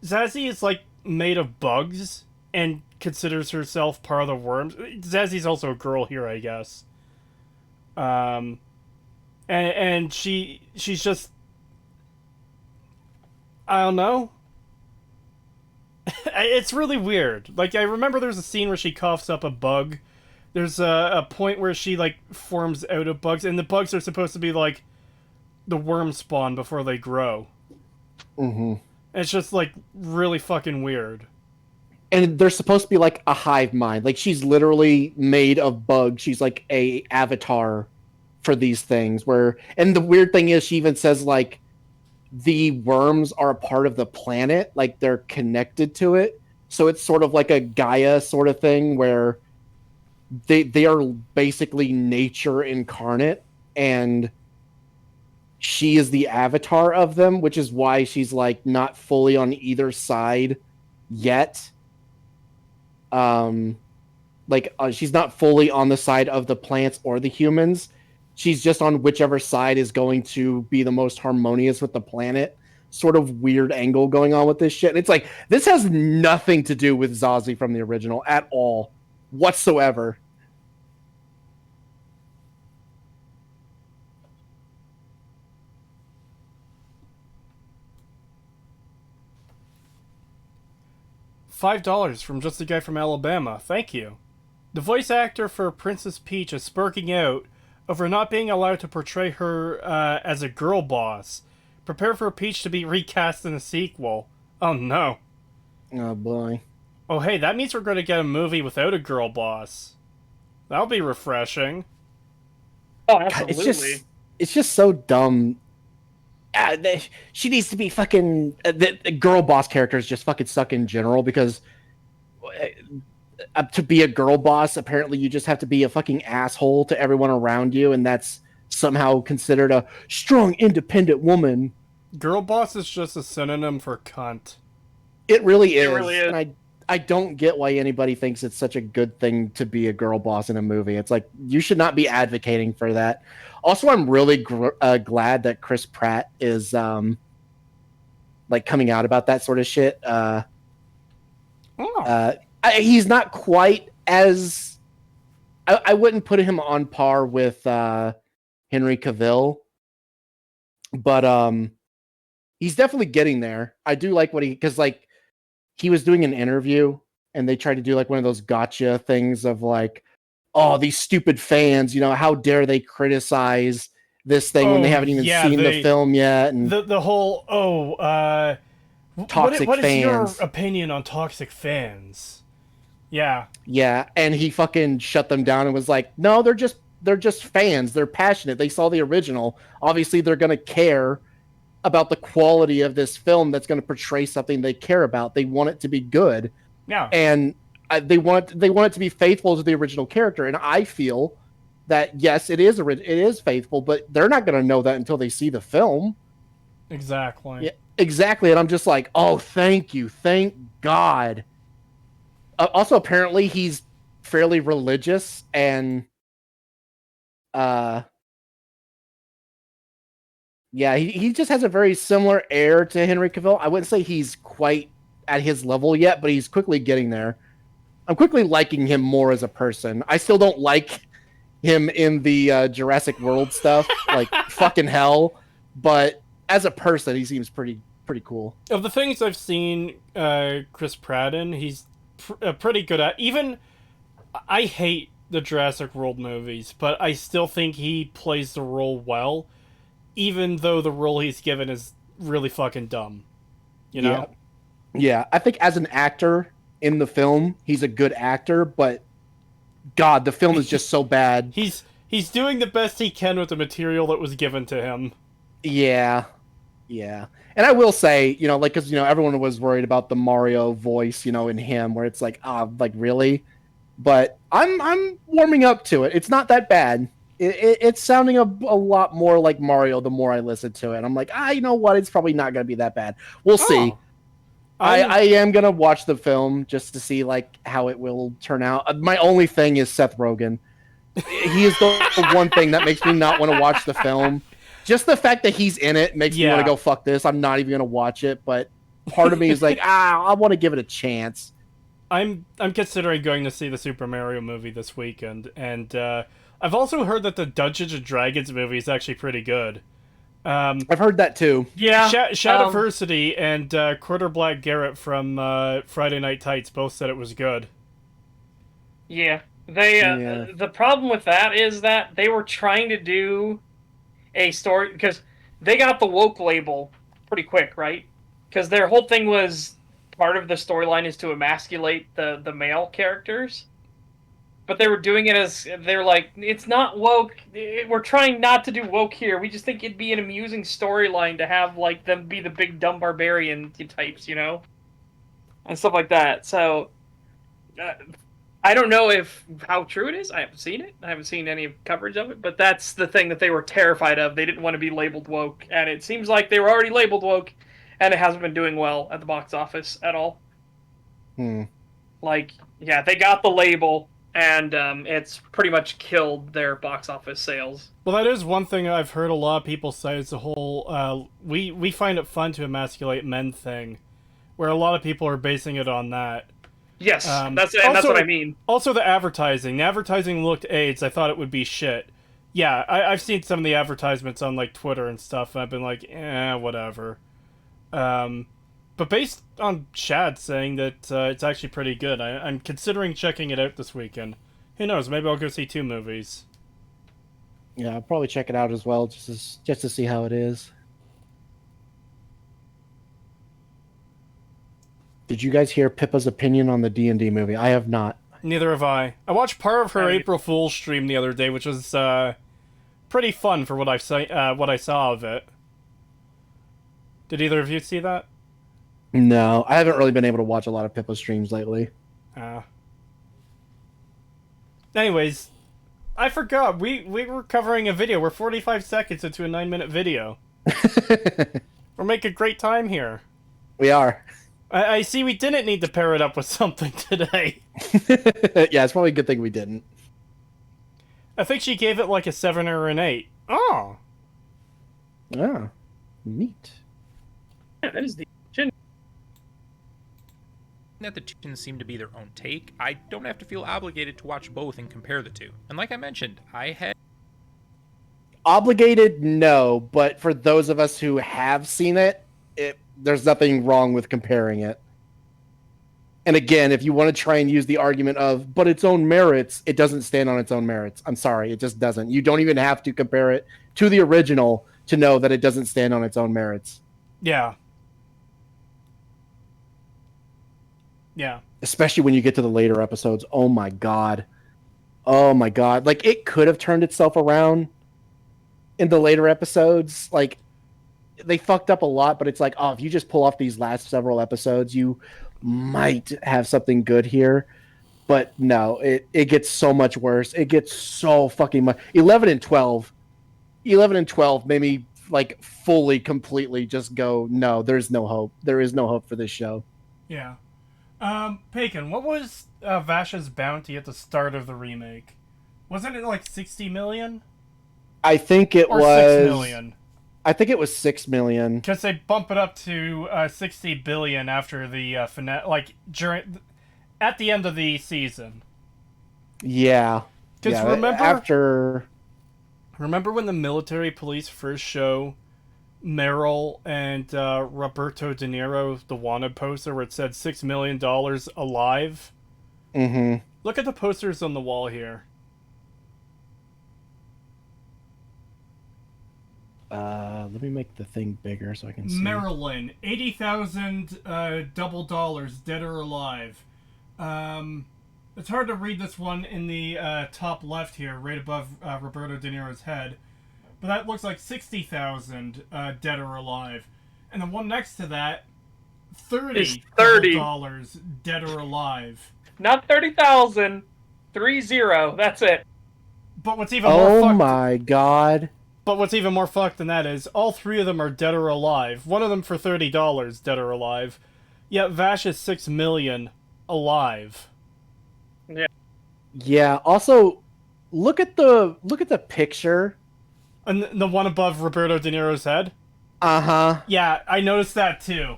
Zazie is, like, made of bugs and considers herself part of the worms. Zazie's also a girl here, I guess. And she's just... I don't know. It's really weird. Like, I remember there's a scene where she coughs up a bug. There's a point where she, like, forms out of bugs, and the bugs are supposed to be, like, the worm spawn before they grow. Mm-hmm. It's just, like, really fucking weird. And they're supposed to be, like, a hive mind. Like, she's literally made of bugs. She's, like, a avatar for these things. And the weird thing is, she even says, like, the worms are a part of the planet. Like, they're connected to it. So it's sort of like a Gaia sort of thing where... They are basically nature incarnate, and she is the avatar of them, which is why she's like not fully on either side yet. She's not fully on the side of the plants or the humans. She's just on whichever side is going to be the most harmonious with the planet. Sort of weird angle going on with this shit. And it's like, this has nothing to do with Zazie from the original at all. Whatsoever. $5 from just a guy from Alabama. Thank you. The voice actor for Princess Peach is sparking out over not being allowed to portray her as a girl boss. Prepare for Peach to be recast in a sequel. Oh no. Oh boy. Oh hey, that means we're going to get a movie without a girl boss. That'll be refreshing. Oh, God, absolutely. it's just so dumb. She needs to be fucking the girl boss characters just fucking suck in general because to be a girl boss, apparently you just have to be a fucking asshole to everyone around you, and that's somehow considered a strong, independent woman. Girl boss is just a synonym for cunt. It really is. It really is. And I don't get why anybody thinks it's such a good thing to be a girl boss in a movie. It's like, you should not be advocating for that. Also, I'm really glad that Chris Pratt is like coming out about that sort of shit. He's not quite as... I wouldn't put him on par with Henry Cavill, but he's definitely getting there. I do like what because like he was doing an interview and they tried to do like one of those gotcha things of like, oh, these stupid fans, you know, how dare they criticize this thing when they haven't even seen the film yet? And the whole toxic what is your fans. opinion on toxic fans? Yeah. Yeah, and he fucking shut them down and was like, no, they're just fans. They're passionate. They saw the original. Obviously, they're gonna care about the quality of this film that's going to portray something they care about. They want it to be good. Yeah. And they want it to be faithful to the original character. And I feel that, yes, it is faithful, but they're not going to know that until they see the film. Exactly. Yeah, exactly. And I'm just like, oh, thank you. Thank God. Also, apparently he's fairly religious and, yeah, he just has a very similar air to Henry Cavill. I wouldn't say he's quite at his level yet, but he's quickly getting there. I'm quickly liking him more as a person. I still don't like him in the Jurassic World stuff, like fucking hell. But as a person, he seems pretty cool. Of the things I've seen Chris Pratt in, he's pretty good at. Even I hate the Jurassic World movies, but I still think he plays the role well. Even though the role he's given is really fucking dumb. You know? Yeah, I think as an actor in the film, he's a good actor, but God, the film is just so bad. He's doing the best he can with the material that was given to him. Yeah. And I will say, you know, like, because, you know, everyone was worried about the Mario voice, you know, in him, where it's like, like, really? But I'm warming up to it. It's not that bad. It's sounding a lot more like Mario the more I listen to it. I'm like, you know what? It's probably not going to be that bad. We'll see. I am going to watch the film just to see, like, how it will turn out. My only thing is Seth Rogen. He is the one thing that makes me not want to watch the film. Just the fact that he's in it makes me want to go, fuck this. I'm not even going to watch it. But part of me is like, I want to give it a chance. I'm considering going to see the Super Mario movie this weekend, and I've also heard that the Dungeons and Dragons movie is actually pretty good. I've heard that too. Yeah. Shadiversity and Quarter Black Garrett from Friday Night Tights both said it was good. Yeah. The problem with that is that they were trying to do a story, because they got the woke label pretty quick, right? Because their whole thing was part of the storyline is to emasculate the male characters. But they were doing it as, they're like, it's not woke, we're trying not to do woke here, we just think it'd be an amusing storyline to have, like, them be the big dumb barbarian types, you know? And stuff like that, so... I don't know how true it is, I haven't seen it, I haven't seen any coverage of it, but that's the thing that they were terrified of, they didn't want to be labeled woke, and it seems like they were already labeled woke, and it hasn't been doing well at the box office at all. Like, yeah, they got the label, and it's pretty much killed their box office sales. Well, that is one thing I've heard a lot of people say, is the whole, we find it fun to emasculate men thing, where a lot of people are basing it on that. Yes, that's what I mean. Also, the advertising. The advertising looked AIDS. I thought it would be shit. Yeah, I've seen some of the advertisements on, like, Twitter and stuff, and I've been like, whatever. But based on Shad saying that it's actually pretty good, I'm considering checking it out this weekend. Who knows, maybe I'll go see 2 movies. Yeah, I'll probably check it out as well, just to see how it is. Did you guys hear Pippa's opinion on the D&D movie? I have not. Neither have I. I watched part of her Yeah. April Fool's stream the other day, which was pretty fun for what what I saw of it. Did either of you see that? No, I haven't really been able to watch a lot of Pippa streams lately. Anyways, I forgot. We were covering a video. We're 45 seconds into a 9-minute video. We're making great time here. We are. I see we didn't need to pair it up with something today. Yeah, it's probably a good thing we didn't. I think she gave it like a 7 or an 8. Oh. Ah, neat. Yeah, that is the That the two seem to be their own take, I don't have to feel obligated to watch both and compare the two. And like I mentioned, I had Obligated, no, but for those of us who have seen it, there's nothing wrong with comparing it. And again, if you want to try and use the argument of, but its own merits, it doesn't stand on its own merits. I'm sorry, it just doesn't. You don't even have to compare it to the original to know that it doesn't stand on its own merits. Yeah. Yeah. Especially when you get to the later episodes. Oh my god. Oh my god. Like, it could have turned itself around in the later episodes. Like, they fucked up a lot, but it's like, oh, if you just pull off these last several episodes, you might have something good here. But no, it gets so much worse. It gets so fucking much. 11 and 12 made me like fully, completely just go, no, there's no hope. There is no hope for this show. Yeah. Pagan, what was Vash's bounty at the start of the remake? Wasn't it like 60 million? I think it Or was 6 million? I think it was 6 million. Because they bump it up to 60 billion after the finale, like at the end of the season. Yeah. Because After remember when the military police first show Meryl and Roberto De Niro the wanted poster where it said $6 million alive? Mm-hmm. Look at the posters on the wall here. Let me make the thing bigger so I can see. Maryland, 80,000 double dollars, dead or alive. It's hard to read this one in the top left here, right above Roberto De Niro's head. But that looks like 60,000 dead or alive. And the one next to that, It's 30. dollars dead or alive. not 30,000. 30. That's it. But what's even more Oh fucked, my god. But what's even more fucked than that is all three of them are dead or alive. One of them for $30 dead or alive. Yet Vash is 6 million alive. Yeah, also look at the picture. And the one above Roberto De Niro's head? Uh-huh. Yeah, I noticed that too.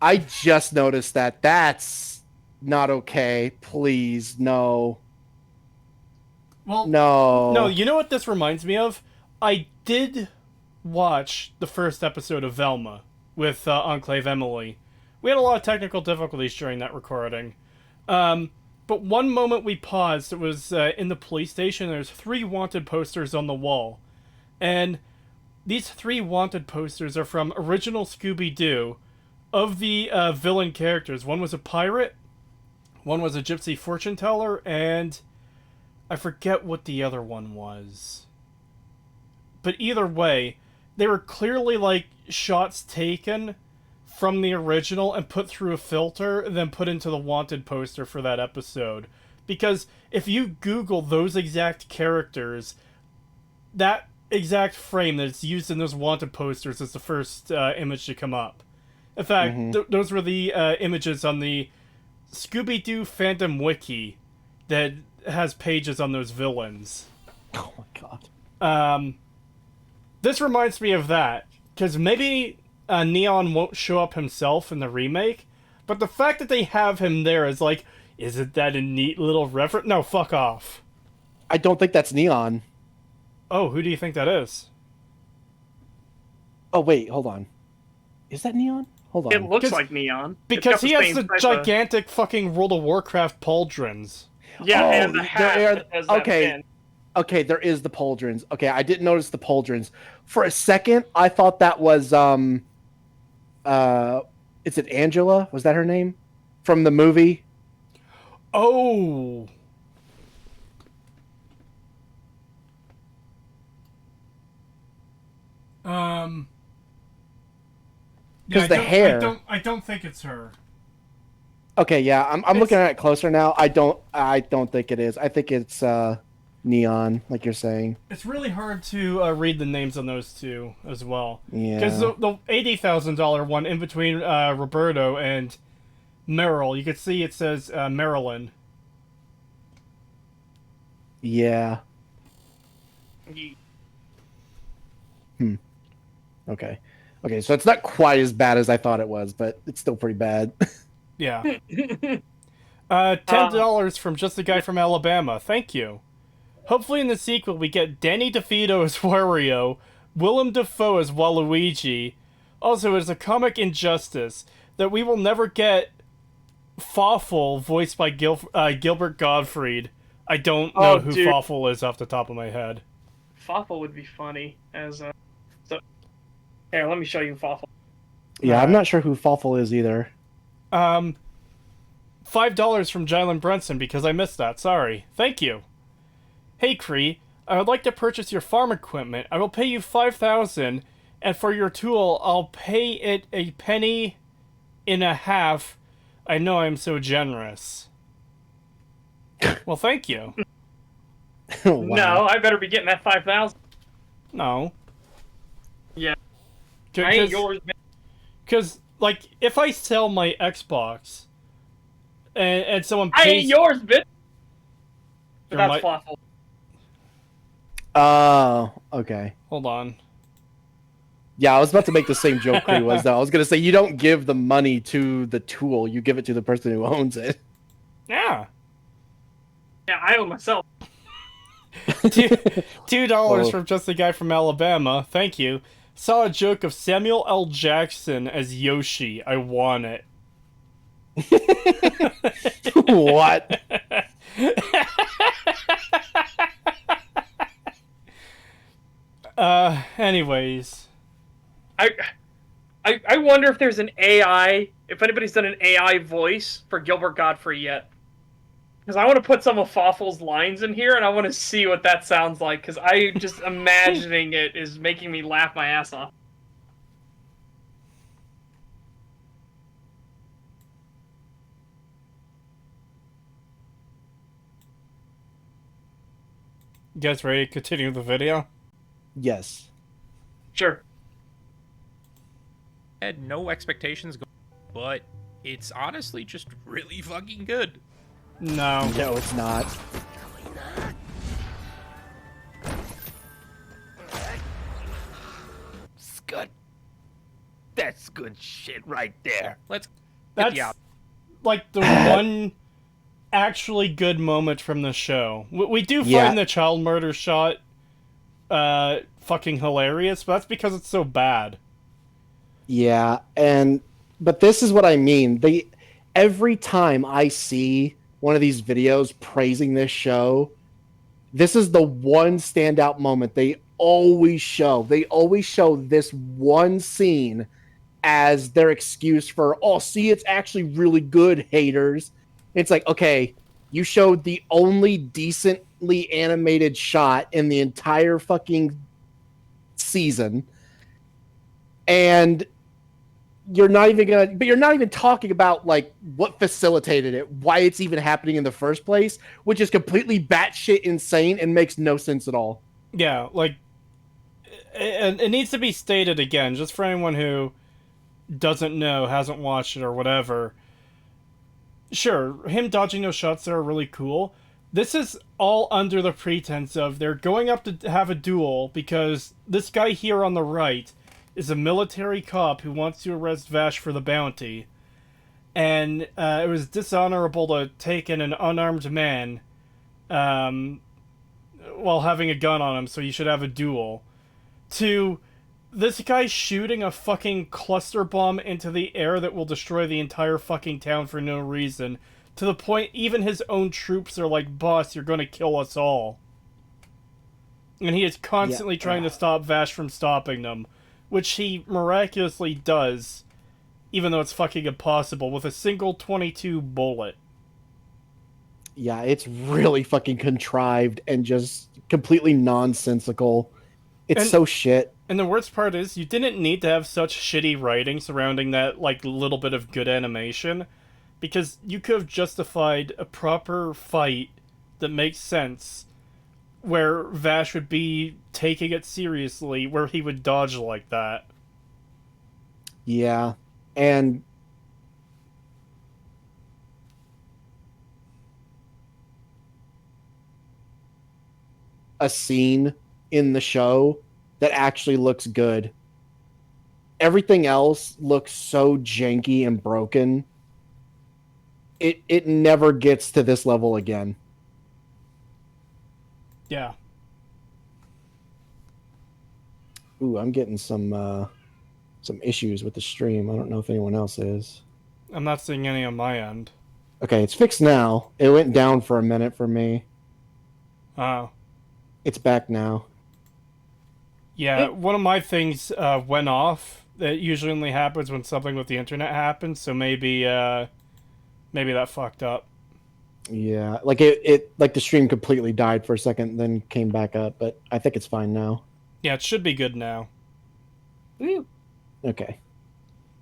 I just noticed that. That's not okay. Please, no. Well, No. no, you know what this reminds me of? I did watch the first episode of Velma with Enclave Emily. We had a lot of technical difficulties during that recording. But one moment we paused, it was in the police station. There's 3 wanted posters on the wall. And these 3 wanted posters are from original Scooby-Doo. Of the villain characters, one was a pirate, one was a gypsy fortune teller, and I forget what the other one was. But either way, they were clearly like shots taken from the original and put through a filter and then put into the wanted poster for that episode. Because if you Google those exact characters, that exact frame that's used in those wanted posters is the first image to come up. In fact, those were the images on the Scooby-Doo Fandom Wiki that has pages on those villains. Oh my god. This reminds me of that, because maybe Neon won't show up himself in the remake, but the fact that they have him there is like, isn't that a neat little reference? No, fuck off. I don't think that's Neon. Oh, who do you think that is? Oh wait, hold on. Is that Neon? Hold on. It looks like Neon. Because It's got he has same the type of- gigantic fucking World of Warcraft pauldrons. Yeah, Oh, and the there hat are- that has that okay. pin. Okay, there is the pauldrons. Okay, I didn't notice the pauldrons. For a second, I thought that was is it Angela? Was that her name? From the movie? Oh. Because the hair. I don't think it's her. Okay, yeah, I'm looking at it closer now. I don't think it is. I think it's Neon, like you're saying. It's really hard to read the names on those two as well. Yeah. Because the $80,000 one in between Roberto and Meryl, you can see it says Marilyn. Yeah. Okay. Okay, so it's not quite as bad as I thought it was, but it's still pretty bad. Yeah. $10 from Just a Guy from Alabama. Thank you. Hopefully in the sequel we get Danny DeVito as Wario, Willem Dafoe as Waluigi. Also, as a comic injustice that we will never get Fawful voiced by Gilbert Gottfried. I don't know who Fawful is off the top of my head. Fawful would be funny as a... So, here, let me show you Fawful. Yeah, I'm not sure who Fawful is either. $5 from Jalen Brunson because I missed that. Sorry. Thank you. Hey, Cree. I would like to purchase your farm equipment. I will pay you $5,000, and for your tool, I'll pay it a penny and a half. I know I'm so generous. Well, thank you. Wow. No, I better be getting that 5,000. No. Yeah. I ain't yours, man. Because, like, if I sell my Xbox and someone I pays... ain't yours, bitch! But You're that's Fawful. Oh, okay. Hold on. Yeah, I was about to make the same joke Cree was, though. I was going to say, you don't give the money to the tool. You give it to the person who owns it. Yeah. Yeah, I own myself. $2 from Just a Guy from Alabama. Thank you. Saw a joke of Samuel L. Jackson as Yoshi. I want it. What? Anyways. I wonder if there's an AI, if anybody's done an AI voice for Gilbert Godfrey yet. Because I want to put some of Fawful's lines in here, and I want to see what that sounds like, because I just imagining it is making me laugh my ass off. You guys ready to continue the video? Yes. Sure. I had no expectations, but it's honestly just really fucking good. No. No, it's not. It's good. That's good shit right there. Let's get That's the like the one actually good moment from the show. We do Yeah. find the child murder shot fucking hilarious, but that's because it's so bad. Yeah, but this is what I mean. Every time I see one of these videos praising this show, this is the one standout moment they always show. They always show this one scene as their excuse for, oh, see, it's actually really good, haters. It's like, okay, you showed the only decently animated shot in the entire fucking season, and you're not even talking about like what facilitated it, why it's even happening in the first place, which is completely batshit insane and makes no sense at all. Yeah, like it needs to be stated again, just for anyone who doesn't know, hasn't watched it or whatever. Sure, him dodging those shots there are really cool. This is all under the pretense of they're going up to have a duel because this guy here on the right is a military cop who wants to arrest Vash for the bounty. And it was dishonorable to take in an unarmed man while having a gun on him, so you should have a duel. To this guy shooting a fucking cluster bomb into the air that will destroy the entire fucking town for no reason. To the point even his own troops are like, boss, you're gonna kill us all. And he is constantly trying to stop Vash from stopping them, which he miraculously does, even though it's fucking impossible, with a single 22 bullet. Yeah, it's really fucking contrived and just completely nonsensical. It's so shit. And the worst part is, you didn't need to have such shitty writing surrounding that, like, little bit of good animation, because you could have justified a proper fight that makes sense, where Vash would be taking it seriously, where he would dodge like that. Yeah, and a scene in the show that actually looks good. Everything else looks so janky and broken. It never gets to this level again. Yeah. Ooh, I'm getting some issues with the stream. I don't know if anyone else is. I'm not seeing any on my end. Okay, it's fixed now. It went down for a minute for me. Oh. It's back now. Yeah, one of my things went off. That usually only happens when something with the internet happens, so maybe that fucked up. Yeah, like it like the stream completely died for a second, then came back up, but I think it's fine now. Yeah, it should be good now. Woo. Okay.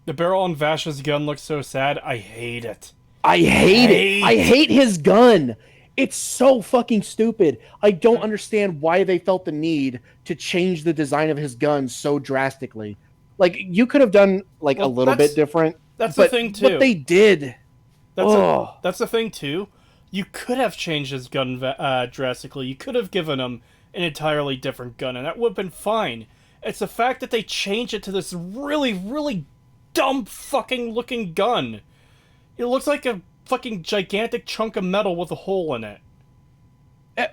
The barrel on Vash's gun looks so sad. I hate it. I hate it. I hate his gun. It's so fucking stupid. I don't understand why they felt the need to change the design of his gun so drastically. Like, you could have done like a little bit different. That's the thing too. What they did. That's the thing too. You could have changed his gun drastically. You could have given him an entirely different gun, and that would have been fine. It's the fact that they changed it to this really, really dumb fucking looking gun. It looks like a fucking gigantic chunk of metal with a hole in it.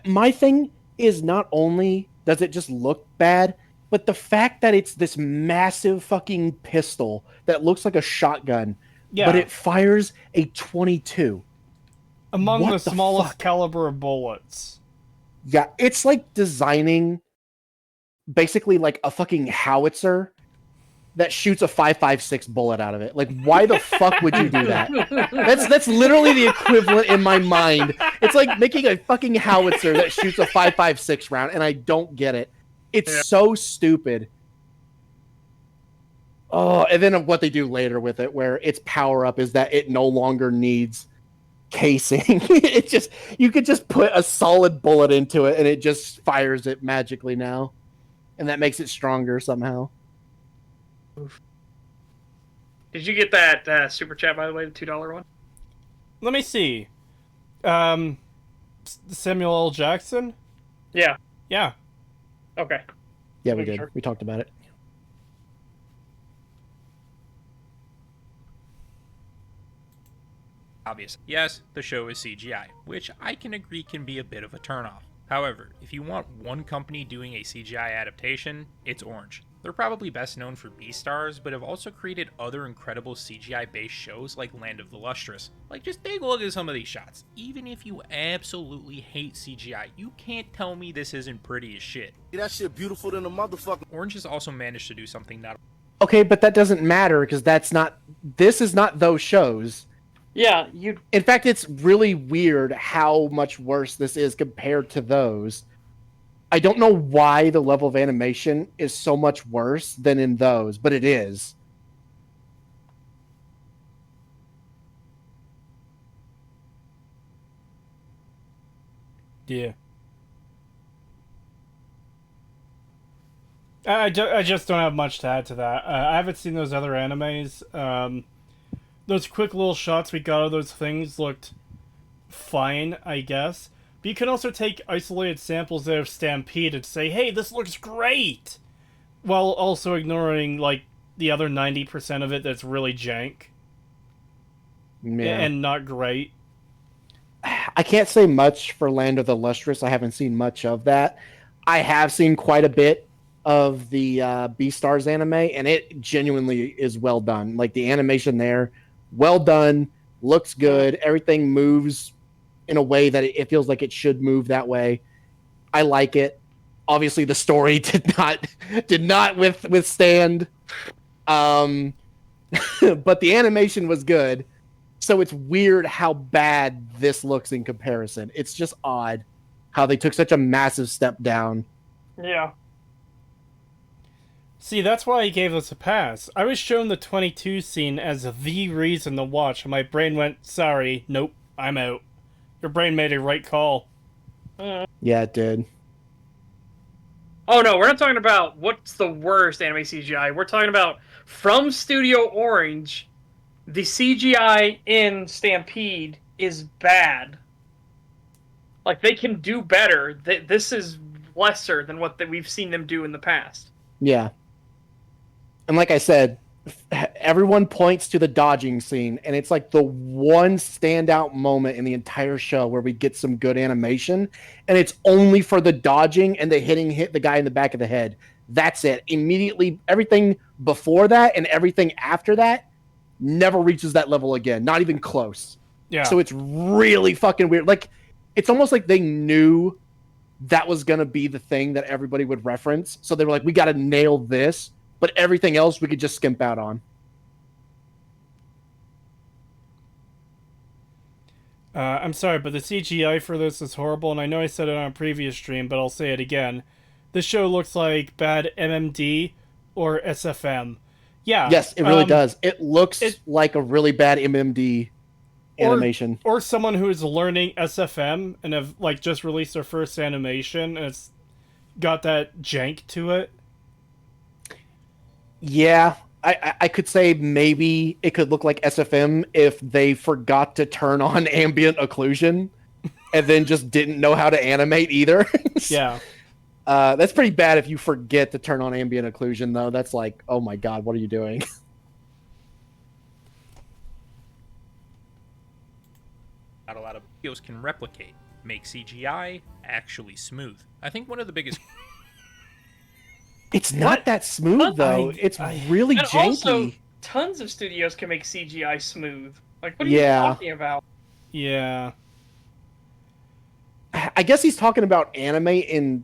My thing is, not only does it just look bad, but the fact that it's this massive fucking pistol that looks like a shotgun, but it fires a 22. Among the smallest caliber of bullets. Yeah, it's like designing basically like a fucking howitzer that shoots a 5.56 bullet out of it. Like, why the fuck would you do that? That's literally the equivalent in my mind. It's like making a fucking howitzer that shoots a 5.56 round, and I don't get it. It's so stupid. Oh, and then what they do later with it, where its power up is that it no longer needs casing. It just, you could just put a solid bullet into it, and it just fires it magically now, and that makes it stronger somehow. Did you get that super chat, by the way, the $2 one? Let me see. Samuel L. Jackson? Yeah. Yeah. Okay. Yeah, we did. We talked about it. Obvious. Yes, the show is CGI, which I can agree can be a bit of a turnoff. However, if you want one company doing a CGI adaptation, it's Orange. They're probably best known for Beastars, but have also created other incredible CGI-based shows like Land of the Lustrous. Like, just take a look at some of these shots. Even if you absolutely hate CGI, you can't tell me this isn't pretty as shit. That shit beautiful than a motherfucker. Orange has also managed to do something not... Okay, but that doesn't matter, because this is not those shows. Yeah, In fact, it's really weird how much worse this is compared to those. I don't know why the level of animation is so much worse than in those, but it is. Yeah. I just don't have much to add to that. I haven't seen those other animes. Those quick little shots we got of those things looked fine, I guess. But you can also take isolated samples out of Stampede and say, hey, this looks great! While also ignoring, like, the other 90% of it that's really jank. Yeah. And not great. I can't say much for Land of the Lustrous. I haven't seen much of that. I have seen quite a bit of the Beastars anime, and it genuinely is well done. Like, the animation there, well done, looks good, everything moves in a way that it feels like it should move that way. I like it. obviously the story did not withstand. But the animation was good. So it's weird how bad this looks in comparison. It's just odd how they took such a massive step down. Yeah. See, that's why he gave us a pass. I was shown the 22 scene as the reason to watch, and my brain went, sorry, nope, I'm out. Your brain made a right call. Yeah, it did. Oh no, we're not talking about what's the worst anime CGI. We're talking about from Studio Orange, the CGI in Stampede is bad. Like, they can do better. This is lesser than what we've seen them do in the past. Yeah. And like I said, everyone points to the dodging scene, and it's like the one standout moment in the entire show where we get some good animation, and it's only for the dodging and the hit the guy in the back of the head. That's it. Immediately, everything before that and everything after that never reaches that level again. Not even close. Yeah. So it's really fucking weird. Like, it's almost like they knew that was going to be the thing that everybody would reference. So they were like, we got to nail this, but everything else we could just skimp out on. I'm sorry, but the CGI for this is horrible, and I know I said it on a previous stream, but I'll say it again. This show looks like bad MMD or SFM. Yeah. Yes, it really does. It looks like a really bad MMD animation. Or someone who is learning SFM and have like just released their first animation and it's got that jank to it. Yeah, I could say maybe it could look like SFM if they forgot to turn on ambient occlusion and then just didn't know how to animate either. Yeah. That's pretty bad if you forget to turn on ambient occlusion, though. That's like, oh my god, what are you doing? Not a lot of videos can replicate, make CGI actually smooth. I think one of the biggest... It's not that smooth, though. It's really and janky. Also, tons of studios can make CGI smooth. Like, what are you talking about? Yeah. I guess he's talking about anime in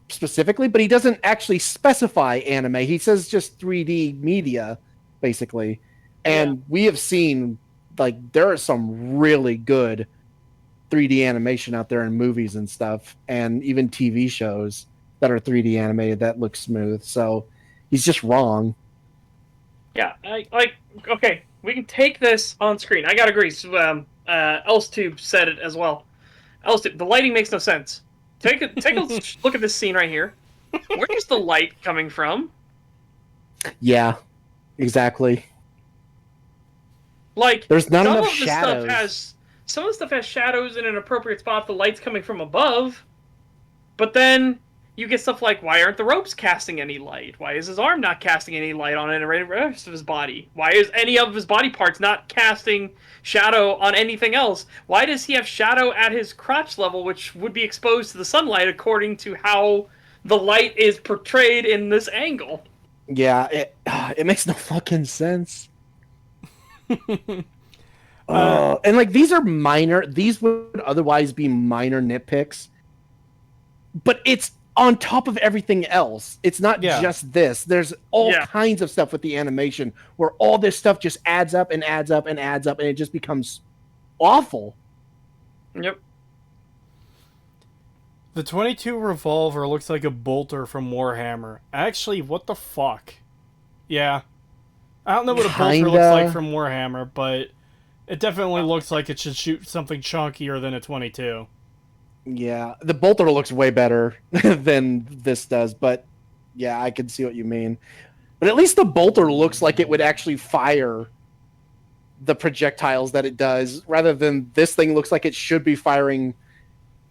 specifically, but he doesn't actually specify anime. He says just 3D media, basically. And we have seen, like, there are some really good 3D animation out there in movies and stuff, and even TV shows that are 3D animated that look smooth. So he's just wrong. Yeah, okay, we can take this on screen. I gotta agree. So, ElseTube said it as well. ElseTube, the lighting makes no sense. Take a look at this scene right here. Where's the light coming from? Yeah, exactly. Like, there's not enough shadows. Some of the stuff has shadows in an appropriate spot. The light's coming from above, but then you get stuff like, why aren't the ropes casting any light? Why is his arm not casting any light on the rest of his body? Why is any of his body parts not casting shadow on anything else? Why does he have shadow at his crotch level, which would be exposed to the sunlight according to how the light is portrayed in this angle? Yeah, it makes no fucking sense. And like, these are minor. These would otherwise be minor nitpicks, but it's on top of everything else. It's not just this. There's all kinds of stuff with the animation where all this stuff just adds up and adds up and adds up, and it just becomes awful. Yep. The 22 revolver looks like a bolter from Warhammer. Actually, what the fuck? Yeah. I don't know what a bolter looks like from Warhammer, but it definitely looks like it should shoot something chunkier than a 22. Yeah, the bolter looks way better than this does, but yeah, I can see what you mean. But at least the bolter looks like it would actually fire the projectiles that it does, rather than this thing looks like it should be firing,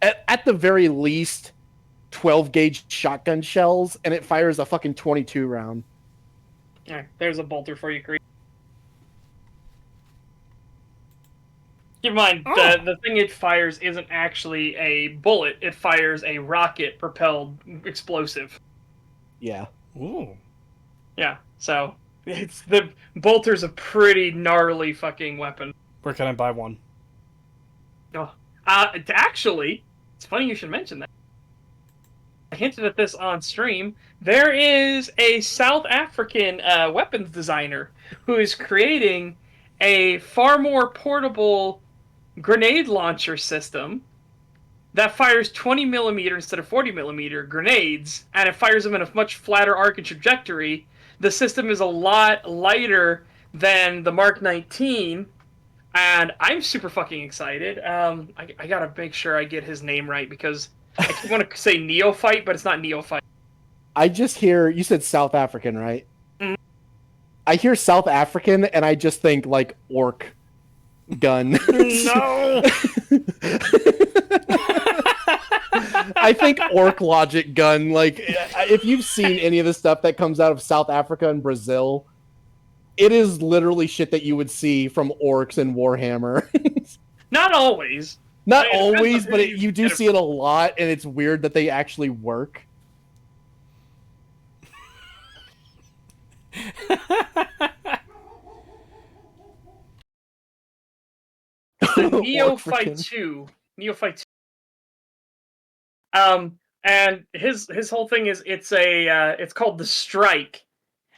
at the very least, 12-gauge shotgun shells, and it fires a fucking 22 round. Alright, there's a bolter for you, Creed. Keep in mind, the thing it fires isn't actually a bullet. It fires a rocket-propelled explosive. Yeah. Ooh. Yeah, so the bolter's a pretty gnarly fucking weapon. Where can I buy one? Oh. Actually, it's funny you should mention that. hinted at this on stream. There is a South African weapons designer who is creating a far more portable grenade launcher system that fires 20 millimeter instead of 40 millimeter grenades, and it fires them in a much flatter arc and trajectory. The system is a lot lighter than the Mark 19, and I'm super fucking excited. I gotta make sure I get his name right because I keep want to say Neophyte, but it's not Neophyte. I just hear you said South African, right? Mhm. I hear South African, and I just think like orc gun. No. I think orc logic gun. Like, if you've seen any of the stuff that comes out of South Africa and Brazil, it is literally shit that you would see from orcs and Warhammer. Not always. Not I mean, it depends always, on but who you you do get it see it a lot, and it's weird that they actually work. Neophyte Orc-frickin'. 2. Neophyte 2. And his whole thing is it's called the Strike,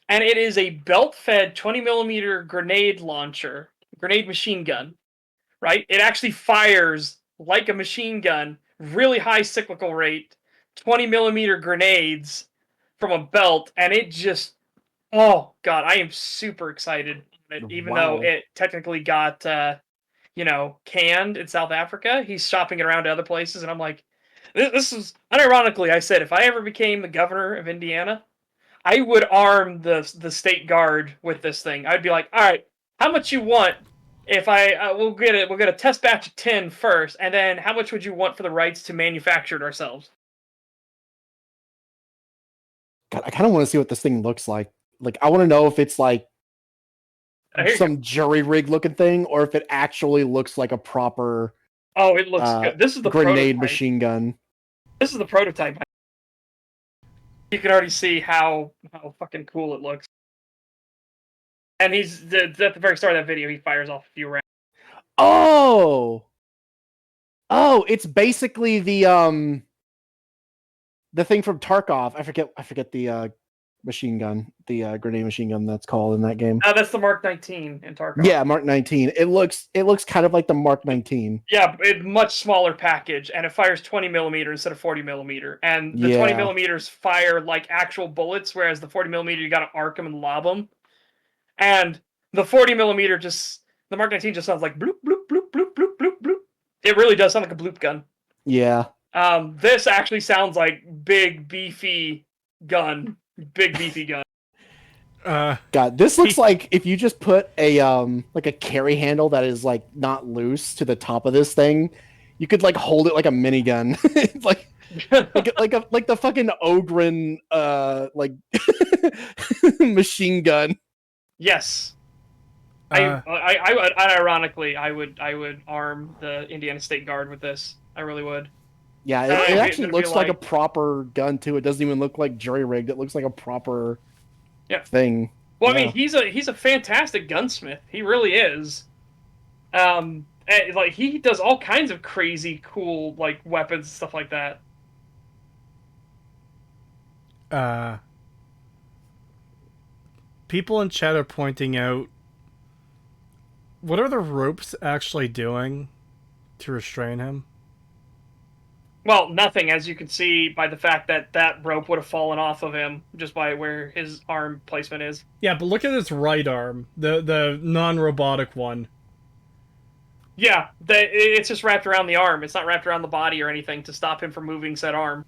and it is a belt-fed 20 millimeter grenade launcher, grenade machine gun. Right? It actually fires like a machine gun, really high cyclical rate, 20 millimeter grenades from a belt, and it just, oh god, I am super excited. Even though Wow. it technically got canned in South Africa, he's shopping it around to other places, and I'm like, this is unironically. I said if I ever became the governor of Indiana, I would arm the state guard with this thing. I'd be like, all right, how much you want? If we'll get a test batch of 10 first, and then how much would you want for the rights to manufacture it ourselves? God, I kind of want to see what this thing looks like. Like, I want to know if it's like I hear you. some jury rig looking thing, or if it actually looks like a proper Oh, it looks good. This is the grenade prototype. machine gun. This is the prototype. You can already see how fucking cool it looks. And he's at the very start of that video. He fires off a few rounds. Oh, it's basically the thing from Tarkov. I forget the machine gun, the grenade machine gun that's called in that game. Oh, that's the Mark 19 in Tarkov. Yeah, Mark 19. It looks kind of like the Mark 19. Yeah, it's much smaller package, and it fires 20 millimeter instead of 40 millimeter. And the 20 millimeters fire like actual bullets, whereas the 40 millimeter you got to arc them and lob them. And the 40 millimeter the Mark 19 just sounds like bloop bloop bloop bloop bloop bloop bloop. It really does sound like a bloop gun. Yeah. This actually sounds like big beefy gun. Big beefy gun. God, this looks like if you just put a like a carry handle that is like not loose to the top of this thing, you could like hold it like a minigun. It's like the fucking Ogren like machine gun. Yes. I would unironically I would arm the Indiana State Guard with this. I really would. Yeah, it actually looks like a proper gun too. It doesn't even look like jury rigged. It looks like a proper thing. Well, I mean, he's a fantastic gunsmith. He really is. Like he does all kinds of crazy, cool like weapons and stuff like that. People in chat are pointing out, what are the ropes actually doing to restrain him? Well, nothing, as you can see by the fact that that rope would have fallen off of him just by where his arm placement is. Yeah, but look at his right arm, the non-robotic one. Yeah, it's just wrapped around the arm. It's not wrapped around the body or anything to stop him from moving said arm.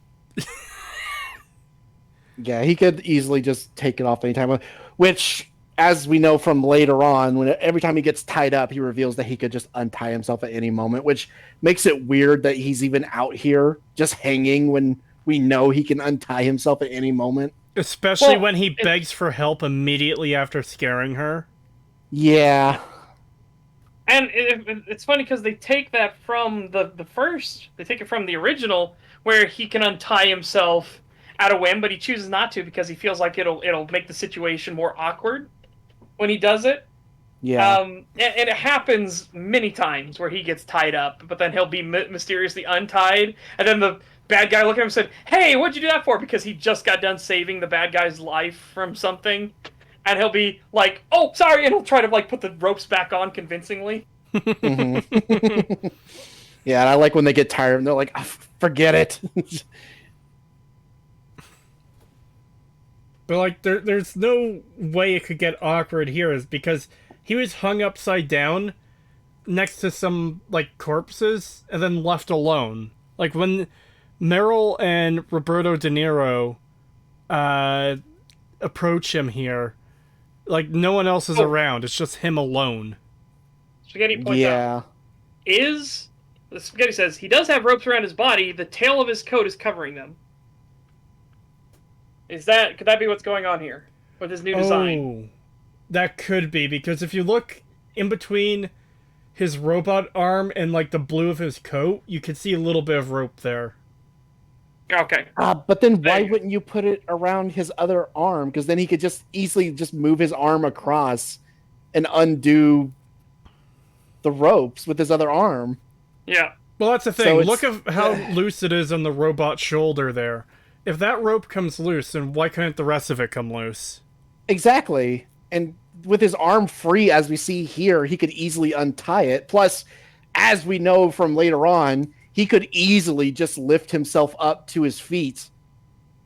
Yeah, he could easily just take it off anytime. Which, as we know from later on, every time he gets tied up, he reveals that he could just untie himself at any moment, which makes it weird that he's even out here just hanging when we know he can untie himself at any moment. Especially when he begs for help immediately after scaring her. Yeah. And it's funny because they take that from the first. They take it from the original, where he can untie himself at a whim, but he chooses not to because he feels like it'll make the situation more awkward when he does it. Yeah. And it happens many times where he gets tied up, but then he'll be mysteriously untied, and then bad guy look at him and said, "Hey, what'd you do that for?" Because he just got done saving the bad guy's life from something, and he'll be like, "Oh, sorry," and he'll try to like put the ropes back on convincingly. Mhm. Yeah, and I like when they get tired and they're like, forget it. But like, there's no way it could get awkward here, is because he was hung upside down next to some like corpses and then left alone. Like when Meryl and Roberto De Niro approach him here, like no one else is around. It's just him alone. Spaghetti points out, the Spaghetti says, he does have ropes around his body, the tail of his coat is covering them. Could that be what's going on here with his new design? Oh, that could be, because if you look in between his robot arm and like the blue of his coat, you can see a little bit of rope there. Okay. But then why wouldn't you put it around his other arm? Because then he could just easily just move his arm across and undo the ropes with his other arm. Yeah. Well, that's the thing. So Look at how loose it is on the robot shoulder there. If that rope comes loose, then why couldn't the rest of it come loose? Exactly. And with his arm free, as we see here, he could easily untie it. Plus, as we know from later on, he could easily just lift himself up to his feet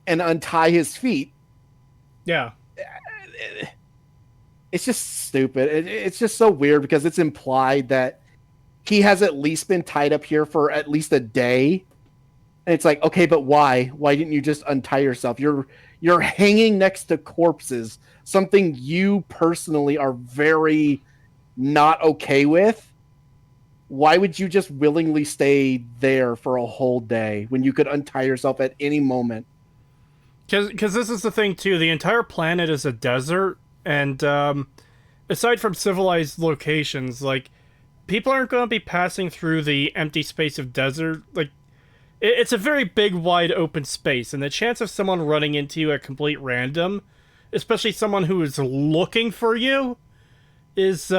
and untie his feet. Yeah. It's just stupid. It's just so weird because it's implied that he has at least been tied up here for at least a day. And it's like, okay, but why? Why didn't you just untie yourself? You're hanging next to corpses, something you personally are very not okay with. Why would you just willingly stay there for a whole day when you could untie yourself at any moment? Because this is the thing, too. The entire planet is a desert, and aside from civilized locations, like, people aren't going to be passing through the empty space of desert. Like, it's a very big, wide open space, and the chance of someone running into you at complete random, especially someone who is looking for you, is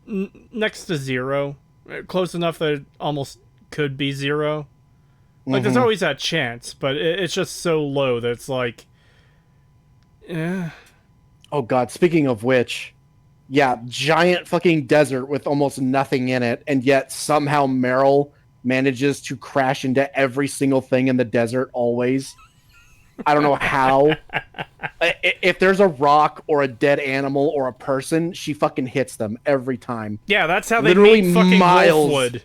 next to zero. Close enough that it almost could be zero. Like, there's always that chance, but it's just so low that it's like... Oh, God. Speaking of which, yeah, giant fucking desert with almost nothing in it, and yet somehow Meryl manages to crash into every single thing in the desert always. I don't know how. If there's a rock or a dead animal or a person, she fucking hits them every time. Yeah, that's how they Literally made fucking miles. Wolfwood.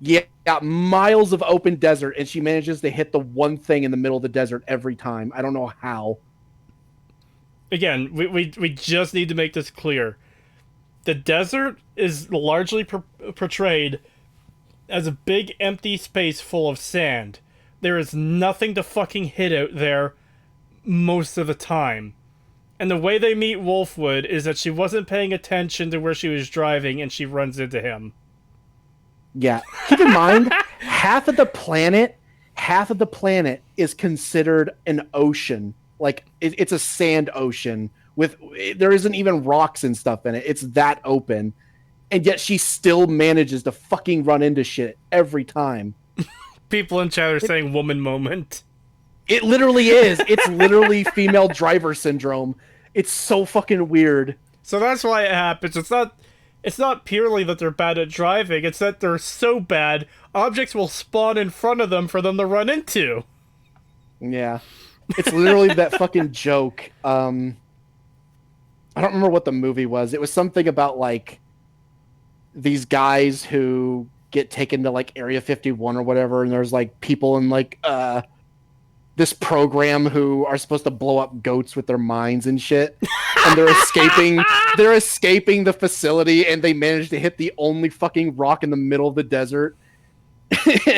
Yeah, miles of open desert, and she manages to hit the one thing in the middle of the desert every time. I don't know how. Again, we just need to make this clear. The desert is largely portrayed as a big empty space full of sand. There is nothing to fucking hit out there most of the time. And the way they meet Wolfwood is that she wasn't paying attention to where she was driving and she runs into him. Yeah. Keep in mind, half of the planet is considered an ocean. Like, it's a sand ocean there isn't even rocks and stuff in it. It's that open. And yet she still manages to fucking run into shit every time. People in chat are saying woman moment. It literally is. It's literally female driver syndrome. It's so fucking weird. So that's why it happens. It's not purely that they're bad at driving, it's that they're so bad, objects will spawn in front of them for them to run into. Yeah. It's literally that fucking joke. I don't remember what the movie was. It was something about, like, these guys who get taken to, like, Area 51 or whatever, and there's, like, people in, like, this program who are supposed to blow up goats with their minds and shit. And they're escaping the facility, and they manage to hit the only fucking rock in the middle of the desert.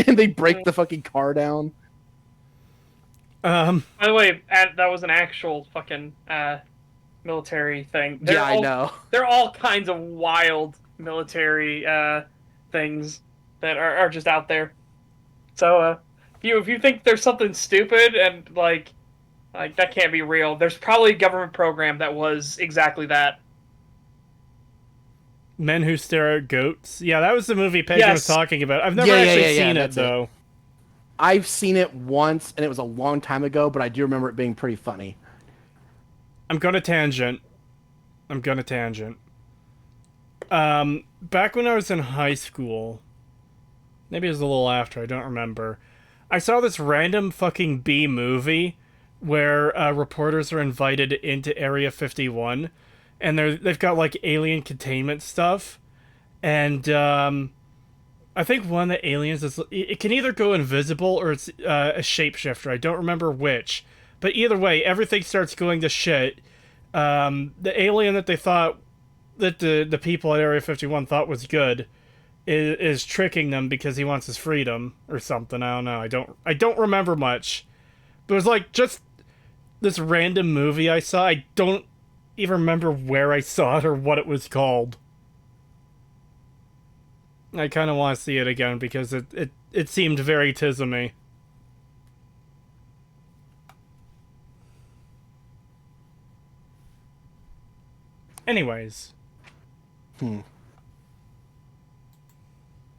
And they break the fucking car down. By the way, that was an actual fucking military thing. I know. There are all kinds of wild military things that are just out there. So if you think there's something stupid and like that can't be real, there's probably a government program that was exactly that. Men Who Stare at Goats. Yeah, that was the movie Pedro was talking about. I've never actually seen it, though. I've seen it once, and it was a long time ago, but I do remember it being pretty funny. I'm gonna tangent. Back when I was in high school, maybe it was a little after, I don't remember, I saw this random fucking B movie where reporters are invited into Area 51, and they've got like alien containment stuff, and I think one of the aliens is, it can either go invisible or it's a shapeshifter. I don't remember which, but either way, everything starts going to shit. The alien that they thought that the people at Area 51 thought was good is tricking them because he wants his freedom or something. I don't know. I don't remember much. But it was like just this random movie I saw. I don't even remember where I saw it or what it was called. I kind of want to see it again because it seemed very tismy. Anyways.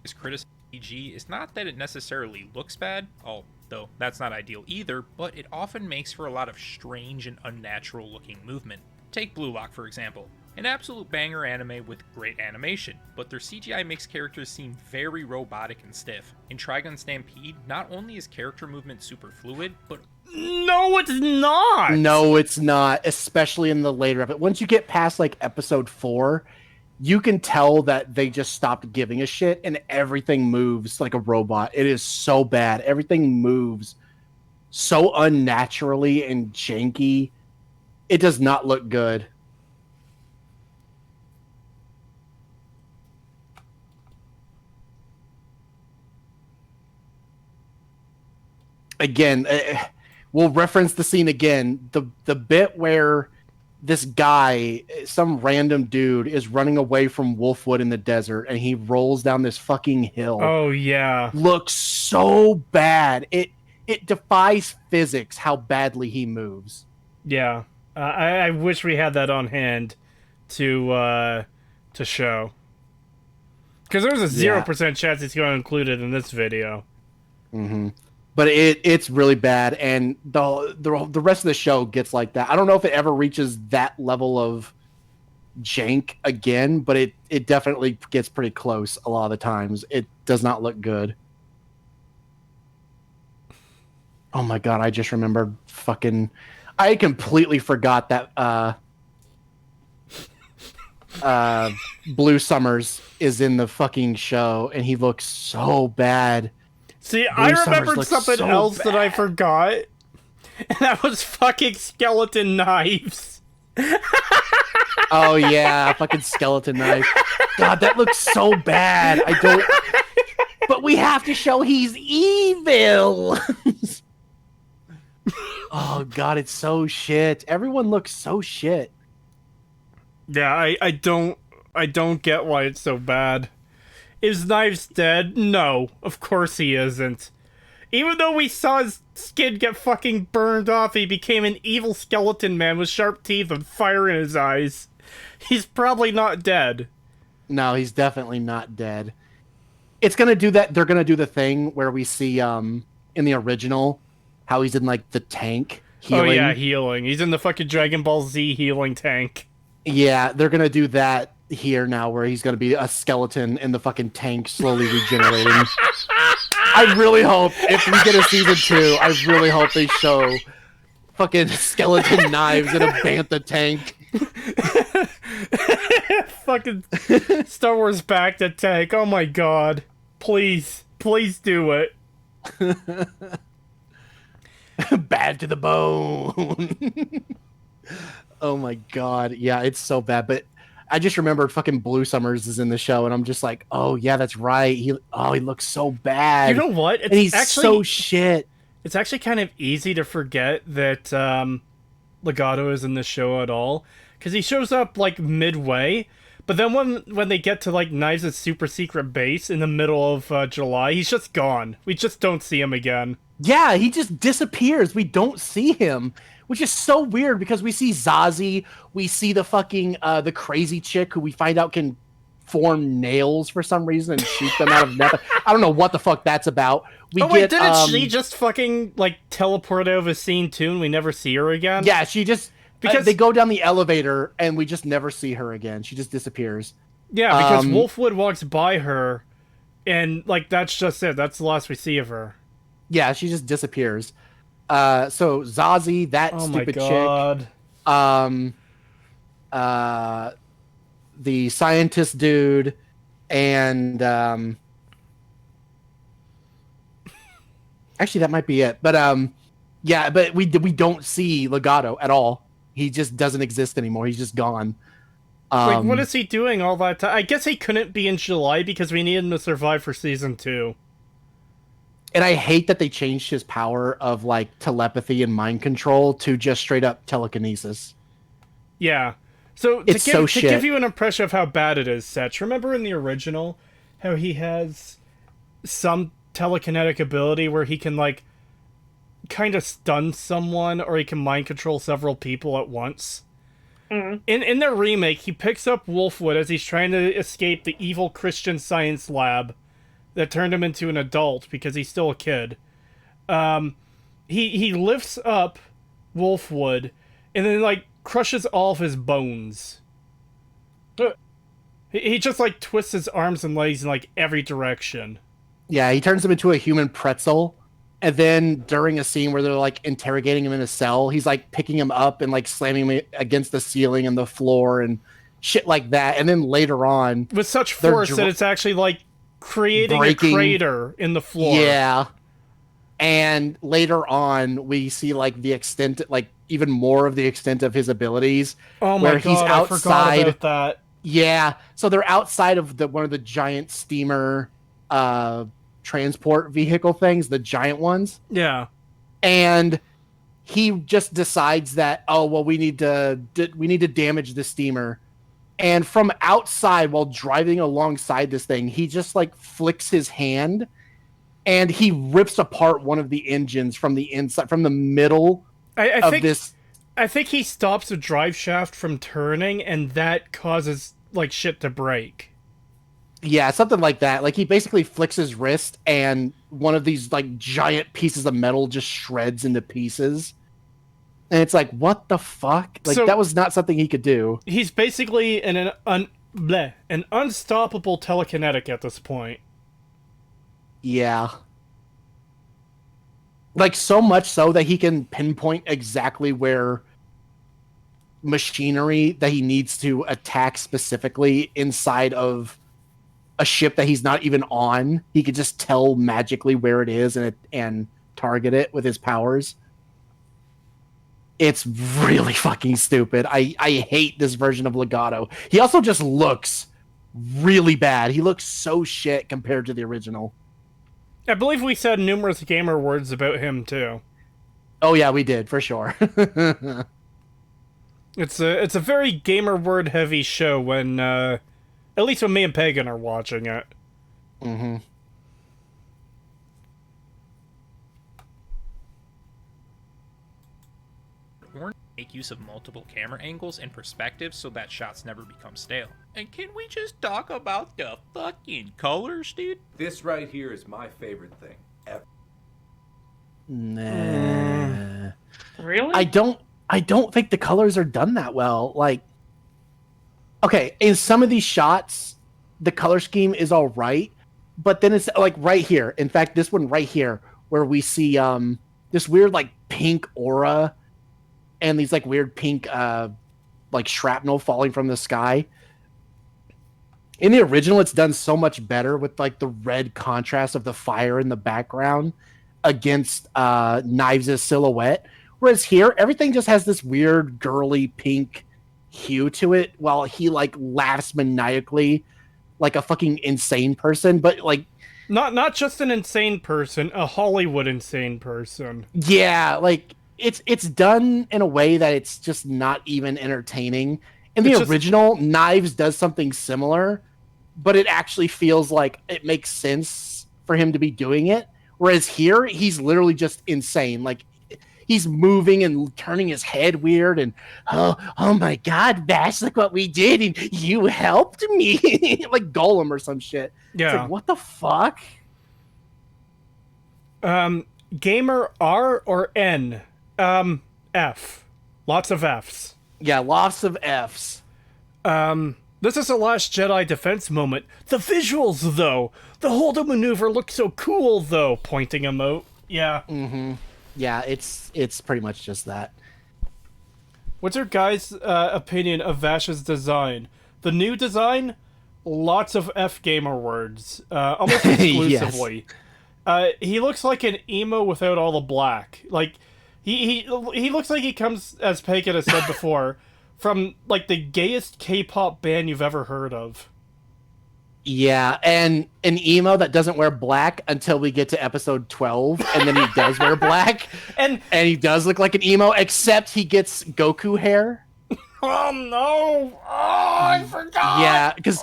Is criticism CG is not that it necessarily looks bad, although that's not ideal either, but it often makes for a lot of strange and unnatural looking movement. Take Blue Lock for example. An absolute banger anime with great animation, but their CGI makes characters seem very robotic and stiff. In Trigun Stampede, not only is character movement super fluid, but no, it's not! No, it's not, especially in the later of it. Once you get past like episode 4, you can tell that they just stopped giving a shit and everything moves like a robot. It is so bad. Everything moves so unnaturally and janky. It does not look good. Again, we'll reference the scene again. The bit where this guy, some random dude, is running away from Wolfwood in the desert, and he rolls down this fucking hill. Oh, yeah. Looks so bad. It defies physics how badly he moves. Yeah. I wish we had that on hand to show. Because there's a 0% chance it's going to include it in this video. Mm-hmm. But it's really bad, and the rest of the show gets like that. I don't know if it ever reaches that level of jank again, but it definitely gets pretty close a lot of the times. It does not look good. Oh my god, I just remembered I completely forgot that Blue Summers is in the fucking show, and he looks so bad. See, I remembered something else that I forgot, and that was fucking skeleton knives. Oh yeah, fucking skeleton knife. God, that looks so bad. I don't. But we have to show he's evil. Oh god, it's so shit. Everyone looks so shit. Yeah, I don't get why it's so bad. Is Knives dead? No, of course he isn't. Even though we saw his skin get fucking burned off, he became an evil skeleton man with sharp teeth and fire in his eyes. He's probably not dead. No, he's definitely not dead. It's gonna do that. They're gonna do the thing where we see in the original how he's in like the tank healing. Oh yeah, healing. He's in the fucking Dragon Ball Z healing tank. Yeah, they're gonna do that here now, where he's gonna be a skeleton in the fucking tank slowly regenerating. I really hope if we get a season 2, I really hope they show fucking skeleton knives in a bantha tank. Fucking Star Wars back to tank. Oh my god. Please do it. Bad to the bone. Oh my god. Yeah, it's so bad, but I just remembered fucking Blue Summers is in the show, and I'm just like, oh yeah, that's right. He looks so bad. You know what? And he's actually so shit. It's actually kind of easy to forget that Legato is in the show at all, because he shows up like midway, but then when they get to like Knives' super secret base in the middle of July, he's just gone. We just don't see him again. Yeah, he just disappears. We don't see him. Which is so weird because we see Zazie, we see the fucking the crazy chick who we find out can form nails for some reason and shoot them out of nothing. I don't know what the fuck that's about. Didn't she just fucking like teleport out of a scene too, and we never see her again? Yeah, she just because they go down the elevator and we just never see her again. She just disappears. Yeah, because Wolfwood walks by her, and like that's just it. That's the last we see of her. Yeah, she just disappears. So Zazie, that stupid chick. The scientist dude, and actually that might be it. But yeah, but we don't see Legato at all. He just doesn't exist anymore. He's just gone. Like, what is he doing all that time? I guess he couldn't be in July because we needed him to survive for season 2. And I hate that they changed his power of like telepathy and mind control to just straight up telekinesis. Yeah. So to give you an impression of how bad it is, Setch, remember in the original how he has some telekinetic ability where he can like kind of stun someone or he can mind control several people at once? Mm-hmm. In the remake, he picks up Wolfwood as he's trying to escape the evil Christian Science lab that turned him into an adult because he's still a kid. He lifts up Wolfwood and then like crushes all of his bones. He just like twists his arms and legs in like every direction. Yeah, he turns him into a human pretzel. And then during a scene where they're like interrogating him in a cell, he's like picking him up and like slamming him against the ceiling and the floor and shit like that. And then later on, with such force that it's actually like creating a crater in the floor. Yeah. And later on, we see like the extent, like even more of the extent of his abilities. Oh my god, he's outside. I forgot about that. Yeah. So they're outside of one of the giant steamer transport vehicle things, the giant ones. Yeah. And he just decides that, oh well, we need to damage the steamer. And from outside, while driving alongside this thing, he just like flicks his hand and he rips apart one of the engines from the inside, from the middle of this. I think he stops the drive shaft from turning, and that causes like shit to break. Yeah, something like that. Like he basically flicks his wrist, and one of these like giant pieces of metal just shreds into pieces. And it's like, what the fuck? Like that was not something he could do. He's basically an unstoppable telekinetic at this point. Yeah. Like so much so that he can pinpoint exactly where machinery that he needs to attack specifically inside of a ship that he's not even on. He could just tell magically where it is and target it with his powers. It's really fucking stupid. I hate this version of Legato. He also just looks really bad. He looks so shit compared to the original. I believe we said numerous gamer words about him too. Oh yeah, we did for sure. It's a very gamer word heavy show when at least when me and Pagan are watching it. Mm-hmm. Or make use of multiple camera angles and perspectives so that shots never become stale. And can we just talk about the fucking colors, dude? This right here is my favorite thing ever. Nah. Really? I don't think the colors are done that well. Like, okay, in some of these shots, the color scheme is all right, but then it's like right here. In fact, this one right here, where we see this weird like pink aura and these like weird pink like shrapnel falling from the sky. In the original, it's done so much better with like the red contrast of the fire in the background against Knives' silhouette. Whereas here, everything just has this weird girly pink hue to it while he like laughs maniacally like a fucking insane person, but like not just an insane person, a Hollywood insane person. Yeah, like it's done in a way that it's just not even entertaining. In the original, Knives does something similar, but it actually feels like it makes sense for him to be doing it. Whereas here, he's literally just insane. Like he's moving and turning his head weird, and oh my God, Vash, look what we did, and you helped me, like Golem or some shit. Yeah. It's like, what the fuck? Gamer R or N? F. Lots of Fs. Yeah, lots of Fs. This is a Last Jedi defense moment. The visuals, though. The Holdo maneuver looks so cool, though. Pointing emote. Yeah. Mm-hmm. Yeah, it's pretty much just that. What's your guys' opinion of Vash's design? The new design? Lots of F gamer words. Almost exclusively. He looks like an emo without all the black. Like, he looks like he comes, as Pagan has said before, from, like, the gayest K-pop band you've ever heard of. Yeah, and an emo that doesn't wear black until we get to episode 12, and then he does wear black, and he does look like an emo, except he gets Goku hair. Oh, no! Oh, I forgot! Yeah, because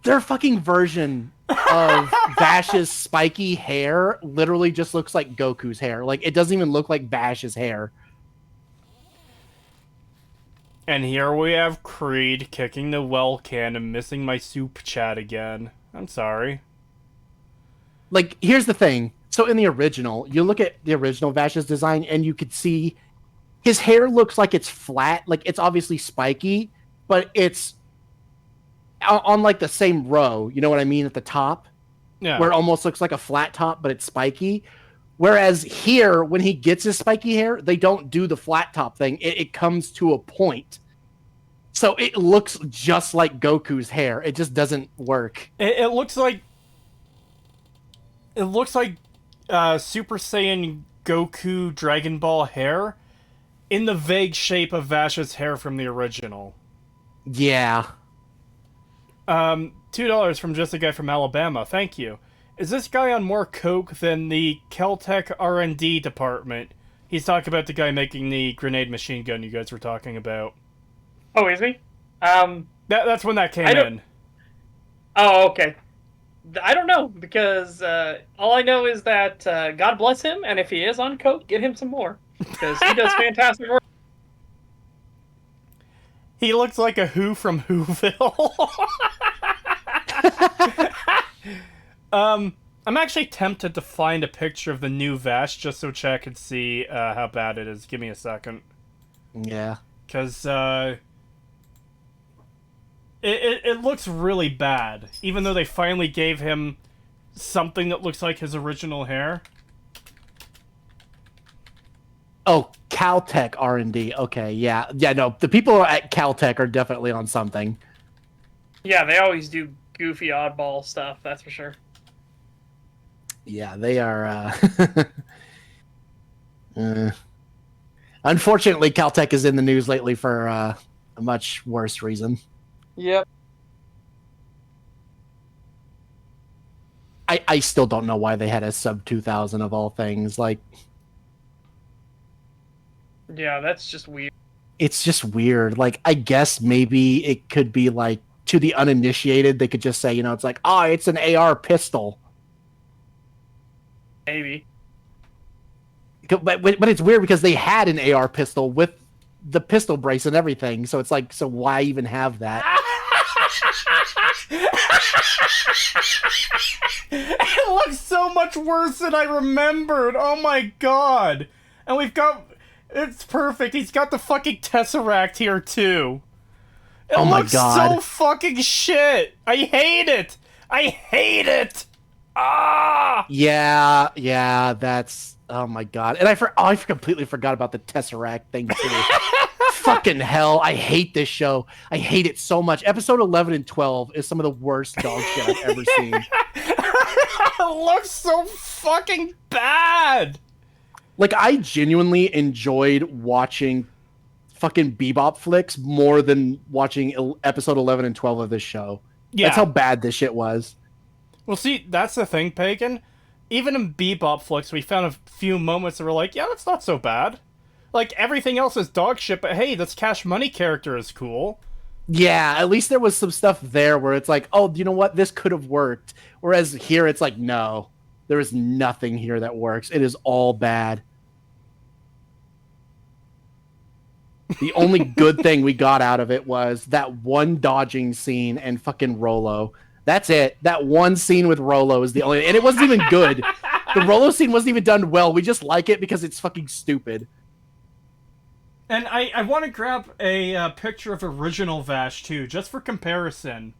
their fucking version of Vash's spiky hair literally just looks like Goku's hair. Like, it doesn't even look like Vash's hair. And here we have Creed kicking the well can and missing my soup chat again. I'm sorry. Like, here's the thing. So in the original, you look at the original Vash's design, and you could see his hair looks like it's flat. Like, it's obviously spiky, but it's on like the same row. You know what I mean? At the top. Yeah. Where it almost looks like a flat top, but it's spiky. Whereas here, when he gets his spiky hair, they don't do the flat top thing. It comes to a point. So it looks just like Goku's hair. It just doesn't work. It looks like... It looks like Super Saiyan Goku Dragon Ball hair in the vague shape of Vash's hair from the original. Yeah. $2 from Just a Guy from Alabama. Thank you. Is this guy on more coke than the Caltech R&D department? He's talking about the guy making the grenade machine gun you guys were talking about. Oh, is he? That's when that came in. Oh, okay. I don't know, because all I know is that God bless him, and if he is on coke, get him some more. Because he does fantastic work. He looks like a Who from Whoville. I'm actually tempted to find a picture of the new Vash just so Chad can see how bad it is. Give me a second. Yeah. Because it looks really bad, even though they finally gave him something that looks like his original hair. Oh, Caltech R&D. Okay, yeah. Yeah, no, the people at Caltech are definitely on something. Yeah, they always do goofy, oddball stuff, that's for sure. Yeah, they are... Unfortunately, Caltech is in the news lately for a much worse reason. Yep. I still don't know why they had a sub 2000 of all things. Like... Yeah, that's just weird. It's just weird. Like, I guess maybe it could be like, to the uninitiated, they could just say, you know, it's like, oh, it's an AR pistol. Maybe. But it's weird because they had an AR pistol with the pistol brace and everything. So it's like, so why even have that? It looks so much worse than I remembered. Oh my god. And we've got... It's perfect. He's got the fucking Tesseract here, too. It oh my looks god. so fucking shit. I hate it. I hate it. Ah! Yeah, that's... Oh my god. And I completely forgot about the Tesseract thing, too. Fucking hell. I hate this show. I hate it so much. Episode 11 and 12 is some of the worst dog shit I've ever seen. It looks so fucking bad. Like, I genuinely enjoyed watching fucking Bebop flicks more than watching episode 11 and 12 of this show. Yeah. That's how bad this shit was. Well, see, that's the thing, Pagan. Even in Bebop flicks, we found a few moments that were like, yeah, that's not so bad. Like, everything else is dog shit, but hey, this Cash Money character is cool. Yeah, at least there was some stuff there where it's like, oh, you know what? This could have worked. Whereas here, it's like, no. There is nothing here that works. It is all bad. The only good thing we got out of it was that one dodging scene and fucking Rolo. That's it. That one scene with Rolo is the only, and it wasn't even good. The Rolo scene wasn't even done well. We just like it because it's fucking stupid. And I want to grab a picture of original Vash too, just for comparison.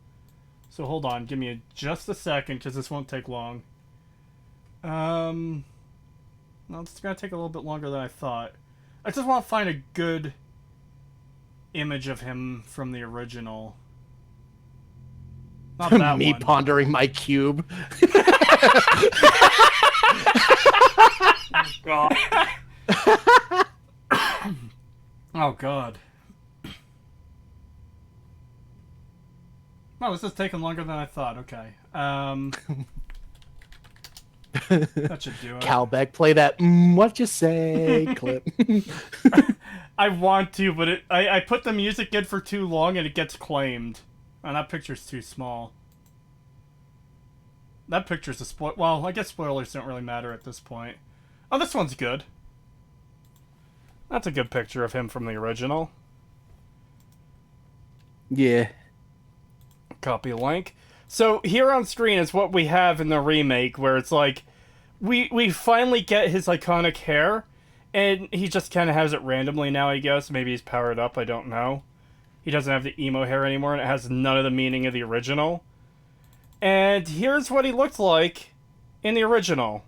So hold on, give me just a second, because this won't take long. No, it's gonna take a little bit longer than I thought. I just want to find a good image of him from the original. Not that Me one. pondering my cube. God. Oh god. No, this is taking longer than I thought. Okay. That should do it. Calbeck, play that what you say clip. I want to, but I put the music in for too long and it gets claimed. And that picture's too small. That picture's a spoil. Well, I guess spoilers don't really matter at this point. Oh, this one's good. That's a good picture of him from the original. Yeah. Copy link. So here on screen is what we have in the remake, where it's like we finally get his iconic hair, and he just kind of has it randomly now, I guess. Maybe he's powered up, I don't know. He doesn't have the emo hair anymore, and it has none of the meaning of the original. And here's what he looked like in the original.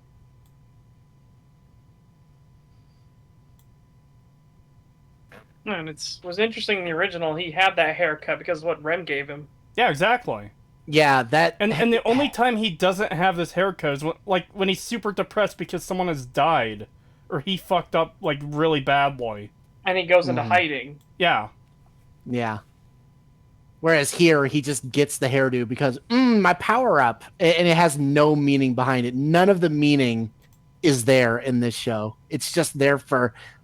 And was interesting in the original. He had that haircut because of what Rem gave him. Yeah, exactly. Yeah, that And the only time he doesn't have this haircut is when he's super depressed because someone has died. Or he fucked up, like, really badly. And he goes into hiding. Yeah. Yeah. Whereas here, he just gets the hairdo because, my power up. And it has no meaning behind it. None of the meaning is there in this show. It's just there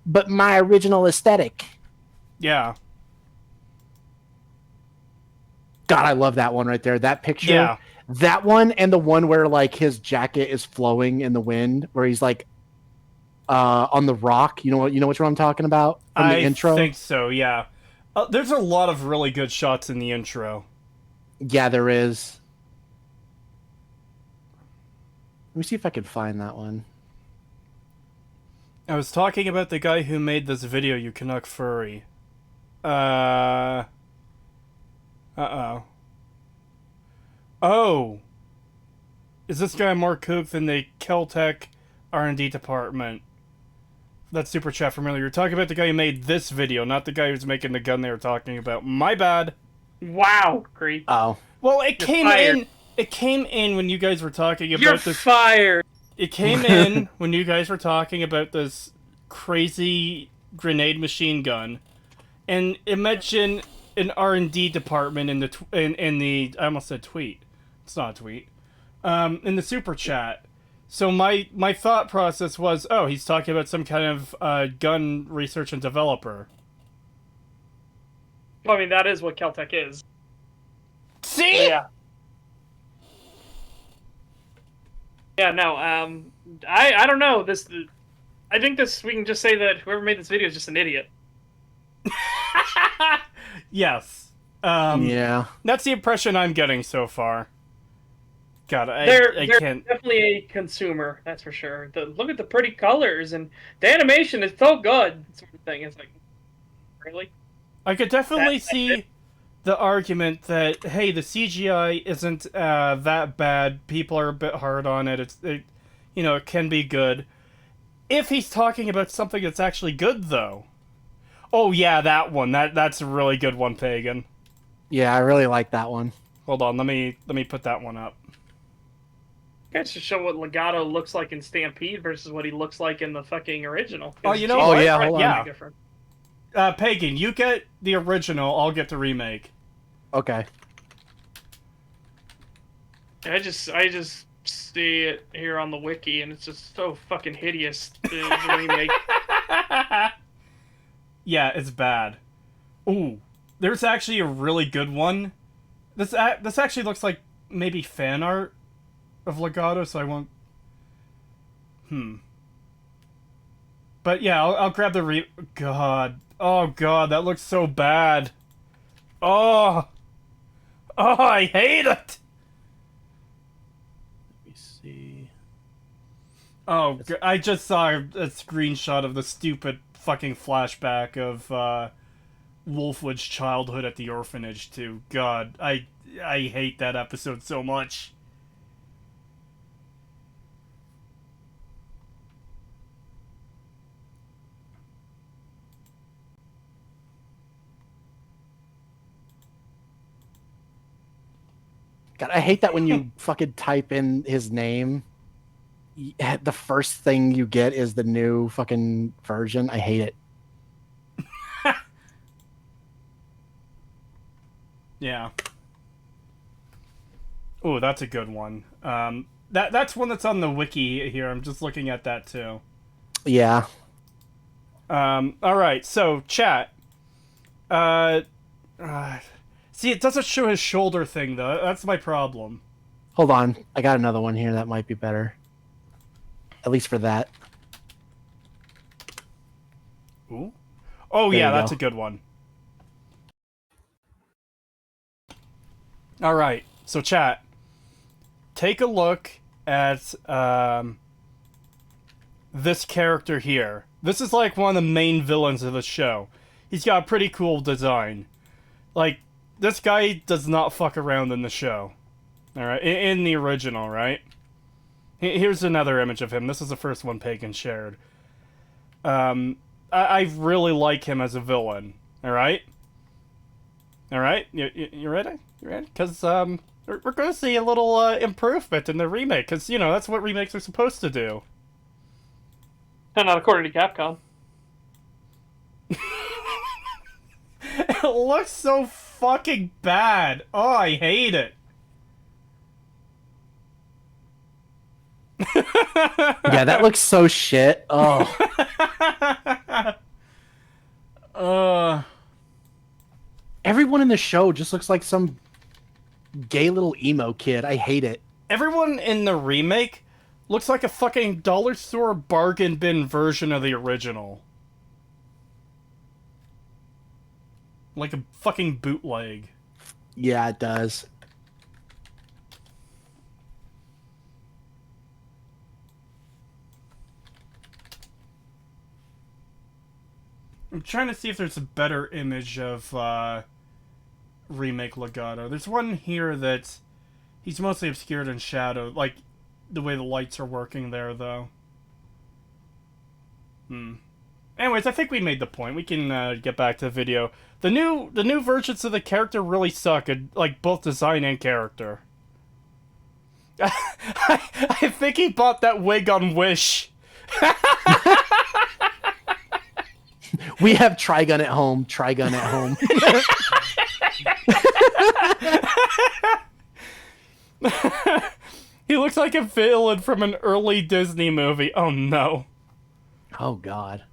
but my original aesthetic. Yeah. God, I love that one right there. That picture. Yeah. That one and the one where, like, his jacket is flowing in the wind, where he's, like, on the rock. You know which one I'm talking about from the intro? I think so, yeah. There's a lot of really good shots in the intro. Yeah, there is. Let me see if I can find that one. I was talking about the guy who made this video, You Canuck Furry. Uh-oh. Oh! Is this guy more kook than the Keltec R&D department? That's super chat from earlier. You're talking about the guy who made this video, not the guy who's making the gun they were talking about. My bad. Wow, Creep. Oh. Well, it came fired. in. It came in when you guys were talking about You're this. fired. It came in when you guys were talking about this crazy grenade machine gun, and it mentioned an R&D department in the I almost said tweet. It's not a tweet. In the super chat. So my thought process was, oh, he's talking about some kind of gun research and developer. Well, I mean, that is what Keltec is. See? Yeah. Yeah, no, I don't know. I think we can just say that whoever made this video is just an idiot. Yes. Yeah. That's the impression I'm getting so far. God, They're I can't. definitely a consumer, that's for sure. Look at the pretty colors, and the animation is so good, sort of thing. It's like, really? I could definitely see the argument that, hey, the CGI isn't that bad. People are a bit hard on it. It can be good. If he's talking about something that's actually good, though. Oh yeah, that one. That's a really good one, Pagan. Yeah, I really like that one. Hold on, let me put that one up. Guys should show what Legato looks like in Stampede versus what he looks like in the fucking original. Oh, you know Oh, what? yeah, hold on. Yeah. Different. Pagan, you get the original. I'll get the remake. Okay. I just see it here on the wiki, and it's just so fucking hideous. The remake. Yeah, it's bad. Ooh, there's actually a really good one. This actually looks like maybe fan art of Legato, so I won't. But yeah, I'll grab the God. Oh god, that looks so bad. Oh. Oh, I hate it. Let me see. Oh, I just saw a screenshot of the stupid fucking flashback of Wolfwood's childhood at the orphanage too. God, I hate that episode so much. God, I hate that when you fucking type in his name, the first thing you get is the new fucking version. I hate it. Yeah. Oh, that's a good one. That's one that's on the wiki here. I'm just looking at that too. Yeah. All right. So chat. See, it doesn't show his shoulder thing though. That's my problem. Hold on. I got another one here that might be better. At least for that. Ooh. Oh There yeah, you that's go. a good one. All right. So chat. Take a look at this character here. This is like one of the main villains of the show. He's got a pretty cool design. Like, this guy does not fuck around in the show. Alright, in the original, right? Here's another image of him. This is the first one Pagan shared. I really like him as a villain. Alright? Alright? You ready? You ready? Because, we're going to see a little improvement in the remake. Because, you know, that's what remakes are supposed to do. And not according to Capcom. It looks so fucking bad. Oh, I hate it. Yeah, that looks so shit. Oh. Everyone in the show just looks like some gay little emo kid. I hate it. Everyone in the remake looks like a fucking dollar store bargain bin version of the original. Like a fucking bootleg. Yeah, it does. I'm trying to see if there's a better image of remake Legato. There's one here that he's mostly obscured in shadow, like the way the lights are working there, though. Anyways, I think we made the point. We can get back to the video. The new versions of the character really suck, like both design and character. I think he bought that wig on Wish. We have Trigun at home. Trigun at home. He looks like a villain from an early Disney movie. Oh no. Oh god.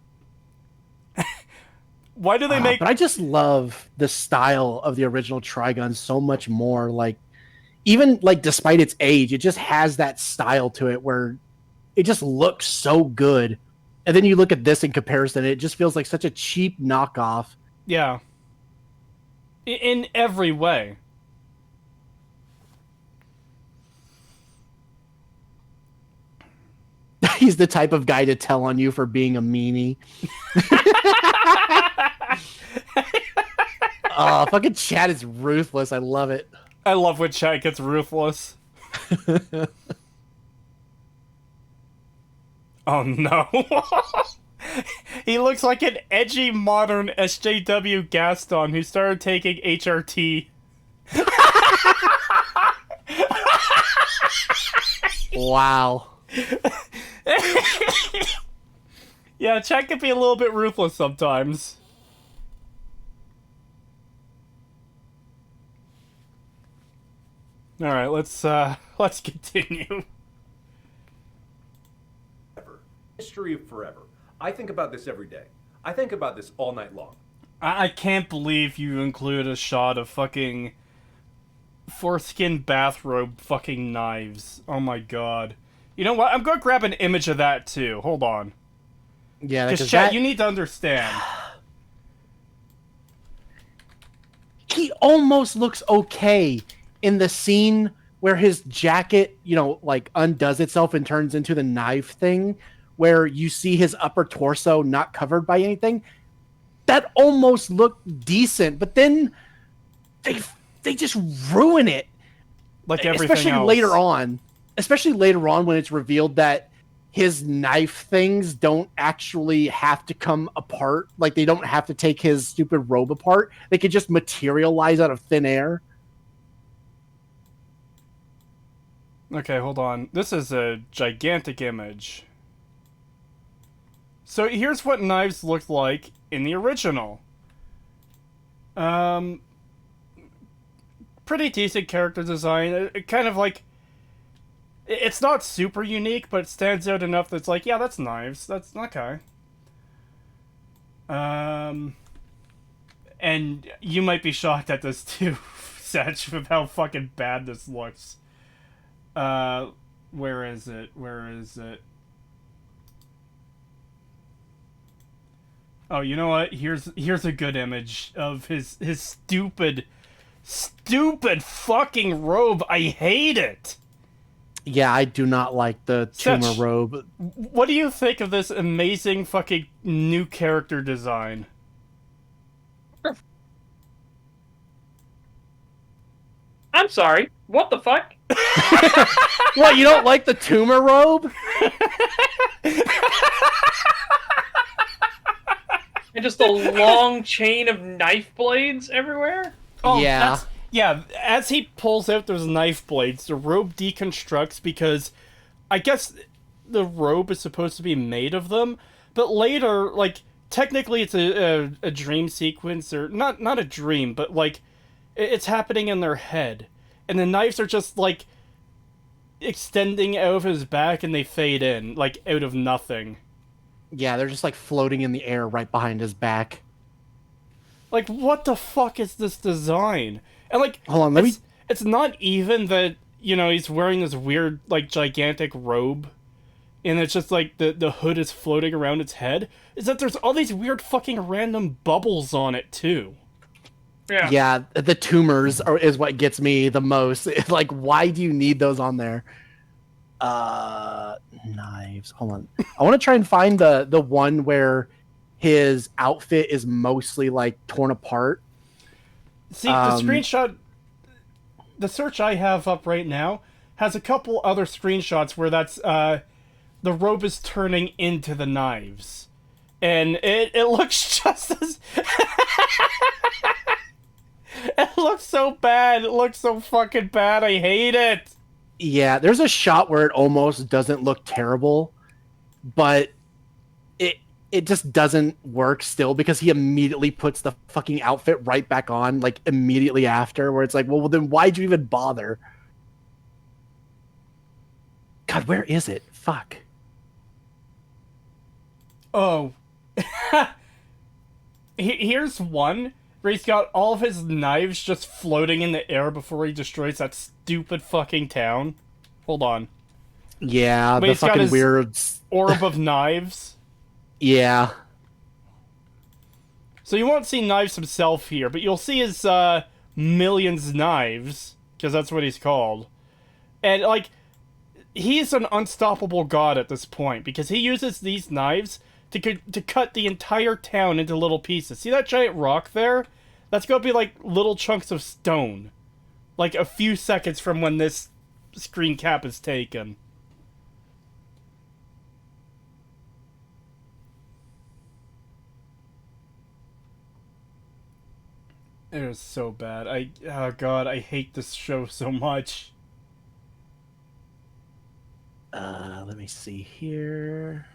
Why do they make... But I just love the style of the original Trigun so much more. Like, even like despite its age, it just has that style to it where it just looks so good. And then you look at this in comparison, it just feels like such a cheap knockoff. Yeah. In every way. He's the type of guy to tell on you for being a meanie. Oh, fucking chat is ruthless. I love it. I love when chat gets ruthless. Oh no. He looks like an edgy modern SJW Gaston who started taking HRT. Wow. Yeah, chat can be a little bit ruthless sometimes. All right, let's continue. History of forever. I think about this every day. I think about this all night long. I can't believe you include a shot of fucking foreskin bathrobe fucking knives. Oh my god. You know what? I'm gonna grab an image of that too. Hold on. Yeah, Because because chat, that... you need to understand. he almost looks okay in the scene where his jacket, like undoes itself and turns into the knife thing, where you see his upper torso not covered by anything. That almost looked decent, but then they just ruin it. Like everything especially else. especially later on when it's revealed that his knife things don't actually have to come apart. Like, they don't have to take his stupid robe apart. They could just materialize out of thin air. Okay, hold on. This is a gigantic image. So here's what knives looked like in the original. Pretty decent character design. Kind of like... It's not super unique, but it stands out enough that it's like, yeah, that's knives. That's okay. And you might be shocked at this too, Satch, of how fucking bad this looks. Where is it? Oh, you know what? Here's a good image of his stupid fucking robe. I hate it. Yeah, I do not like the tumor robe. What do you think of this amazing fucking new character design? I'm sorry. What the fuck? What, you don't like the tumor robe? And just a long chain of knife blades everywhere? Oh, yeah. Yeah, as he pulls out those knife blades, the robe deconstructs because I guess the robe is supposed to be made of them, but later, like, technically it's a dream sequence, or not a dream, but, like, it's happening in their head. And the knives are just, like, extending out of his back and they fade in, like, out of nothing. Yeah, they're just, like, floating in the air right behind his back. Like, what the fuck is this design? And, like, hold on, it's not even that, he's wearing this weird, like, gigantic robe, and it's just, like, the hood is floating around its head. Is that there's all these weird fucking random bubbles on it, too. Yeah, the tumors is what gets me the most. It's like, why do you need those on there? Knives. Hold on. I want to try and find the one where his outfit is mostly, like, torn apart. See, the search I have up right now has a couple other screenshots where that's, the robe is turning into the knives. And it looks just as... It looks so bad. It looks so fucking bad. I hate it. Yeah, there's a shot where it almost doesn't look terrible, but it just doesn't work still because he immediately puts the fucking outfit right back on, like, immediately after, where it's like, well, then why'd you even bother? God, where is it? Fuck. Oh. Here's one where he's got all of his knives just floating in the air before he destroys that stupid fucking town. Hold on. Yeah, But the he's got fucking his weird orb of knives. Yeah. So you won't see Knives himself here, but you'll see his millions knives, because that's what he's called. And, like, he's an unstoppable god at this point, because he uses these knives to cut the entire town into little pieces. See that giant rock there? That's gonna be, like, little chunks of stone. Like, a few seconds from when this screen cap is taken. It was so bad. Oh god, I hate this show so much. Let me see here.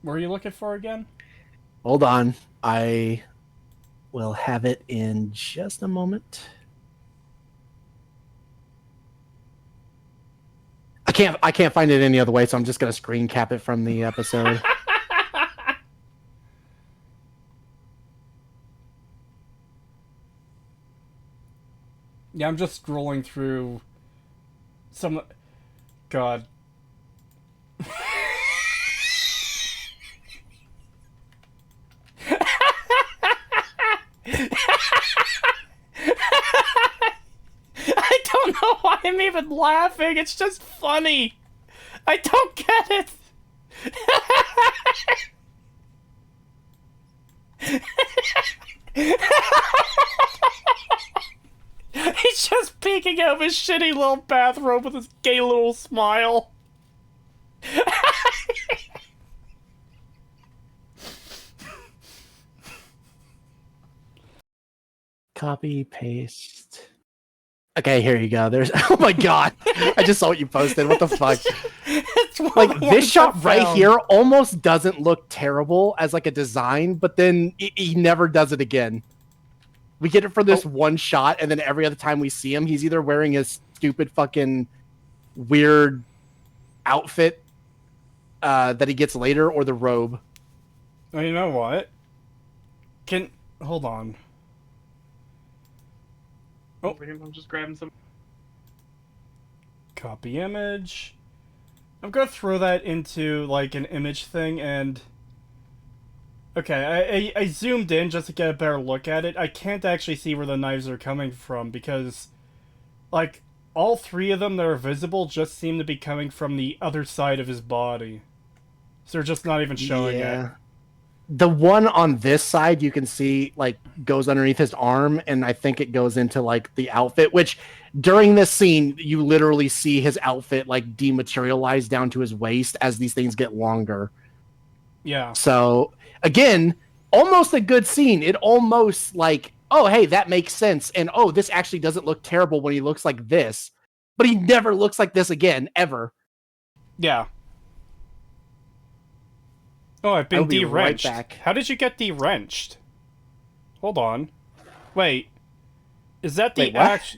What are you looking for again? Hold on. I will have it in just a moment. I can't find it any other way, so I'm just gonna screen cap it from the episode. Yeah, I'm just scrolling through some... God. even laughing. It's just funny. I don't get it. He's just peeking out of his shitty little bathrobe with his gay little smile. Copy, paste. Okay, here you go. There's. Oh my god! I just saw what you posted. What the fuck? It's one Like of the this ones shot I right found. here almost doesn't look terrible as like a design, but then he never does it again. We get it for this one shot, and then every other time we see him, he's either wearing his stupid fucking weird outfit that he gets later, or the robe. Oh, you know what? Hold on. Oh. I'm just grabbing some. Copy image. I'm gonna throw that into like an image thing, and okay, I zoomed in just to get a better look at it. I can't actually see where the knives are coming from because like all three of them that are visible just seem to be coming from the other side of his body. So they're just not even showing it. The one on this side you can see like goes underneath his arm, and I think it goes into like the outfit, which during this scene you literally see his outfit like dematerialize down to his waist as these things get longer. Yeah. So again, almost a good scene. It almost like, oh hey, that makes sense, and oh, this actually doesn't look terrible when he looks like this, but he never looks like this again ever. Yeah. Oh, I've been I'll be right de-wrenched. back. How did you get de-wrenched? Hold on. Wait. Is that the Wait, what?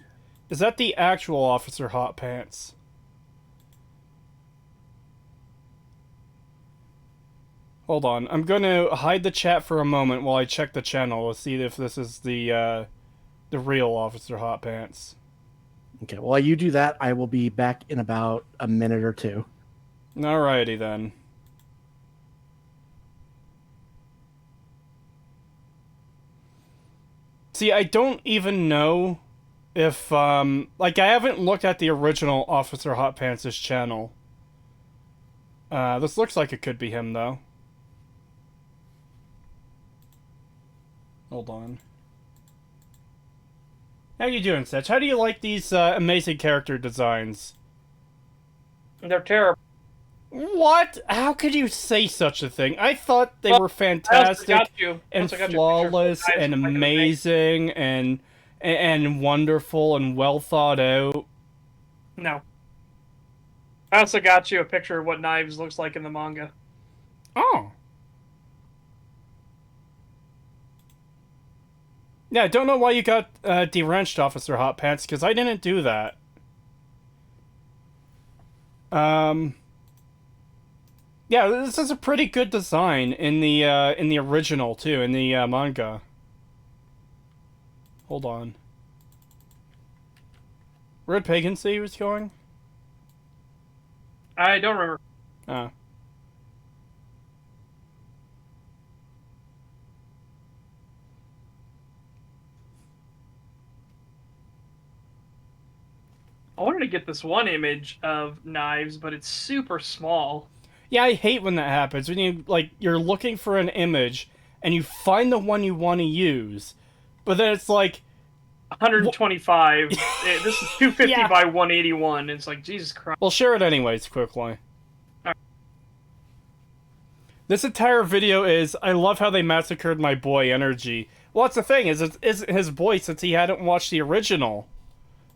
Is that the actual Officer Hot Pants? Hold on. I'm going to hide the chat for a moment while I check the channel to see if this is the real Officer Hot Pants. Okay, while you do that, I will be back in about a minute or two. Alrighty then. See, I don't even know if, like, I haven't looked at the original Officer Hot Pants' channel. This looks like it could be him, though. Hold on. How you doing, Setch? How do you like these, amazing character designs? They're terrible. What? How could you say such a thing? I thought they were I also fantastic got you. and Also got you flawless pictures of and guys fucking amazing and wonderful and well thought out. No. I also got you a picture of what Knives looks like in the manga. Oh. Yeah, I don't know why you got de-wrenched, Officer Hot Pants, because I didn't do that. Yeah, this is a pretty good design in the original too, in the manga. Hold on. Where did Pagan say he was going? I don't remember. Oh. I wanted to get this one image of Knives, but it's super small. Yeah, I hate when that happens. When you, like, you're looking for an image, and you find the one you want to use, but then it's like... 125. This is 250 Yeah. by 181. It's like, Jesus Christ. Well, share it anyways, quickly. This entire video is, I love how they massacred my boy energy. Well, that's the thing, is it isn't his boy since he hadn't watched the original.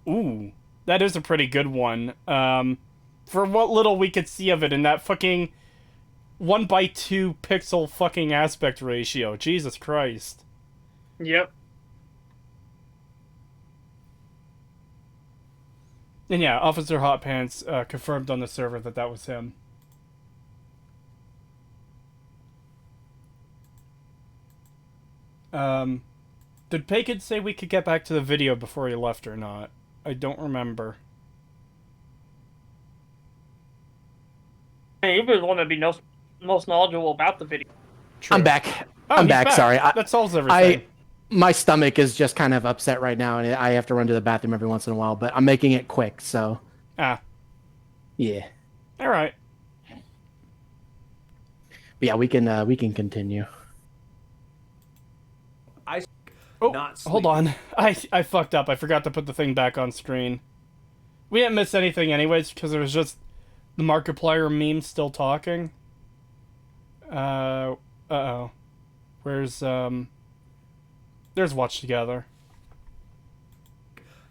Ooh, that is a pretty good one. For what little we could see of it in that fucking 1:2 pixel fucking aspect ratio. Jesus Christ. Yep. And yeah, Officer Hot Pants confirmed on the server that that was him. Did Pagan say we could get back to the video before he left or not? I don't remember. Hey, you'd be the one that'd be most knowledgeable about the video. True. I'm back. Oh, I'm he's back. Sorry. That solves everything. My stomach is just kind of upset right now, and I have to run to the bathroom every once in a while. But I'm making it quick, so Ah, Yeah. all right. But yeah, we can continue. Oh, Not hold sleeping. on. I fucked up. I forgot to put the thing back on screen. We didn't miss anything anyways because it was just the Markiplier meme still talking. Uh-oh. There's Watch Together.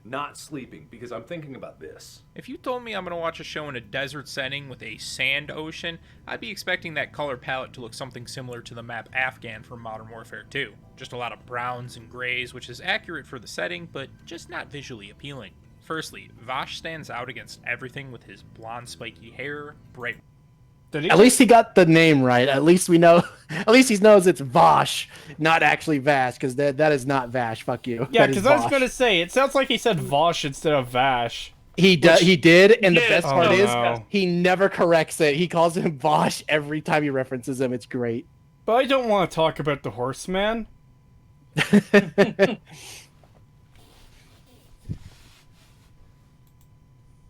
Not sleeping because I'm thinking about this. If you told me I'm going to watch a show in a desert setting with a sand ocean, I'd be expecting that color palette to look something similar to the map Afghan from Modern Warfare 2. Just a lot of browns and grays, which is accurate for the setting, but just not visually appealing. Firstly, Vash stands out against everything with his blonde spiky hair, bright. Did he? At least he got the name right. At least we know. At least he knows it's Vosh, not actually Vash, because that is not Vash. Fuck you. Yeah, That is because I was Vosh. gonna say it sounds like he said Vosh instead of Vash. He did, and the did. best Oh, part is no. he never corrects it. He calls him Vosh every time he references him. It's great. But I don't want to talk about the Horseman.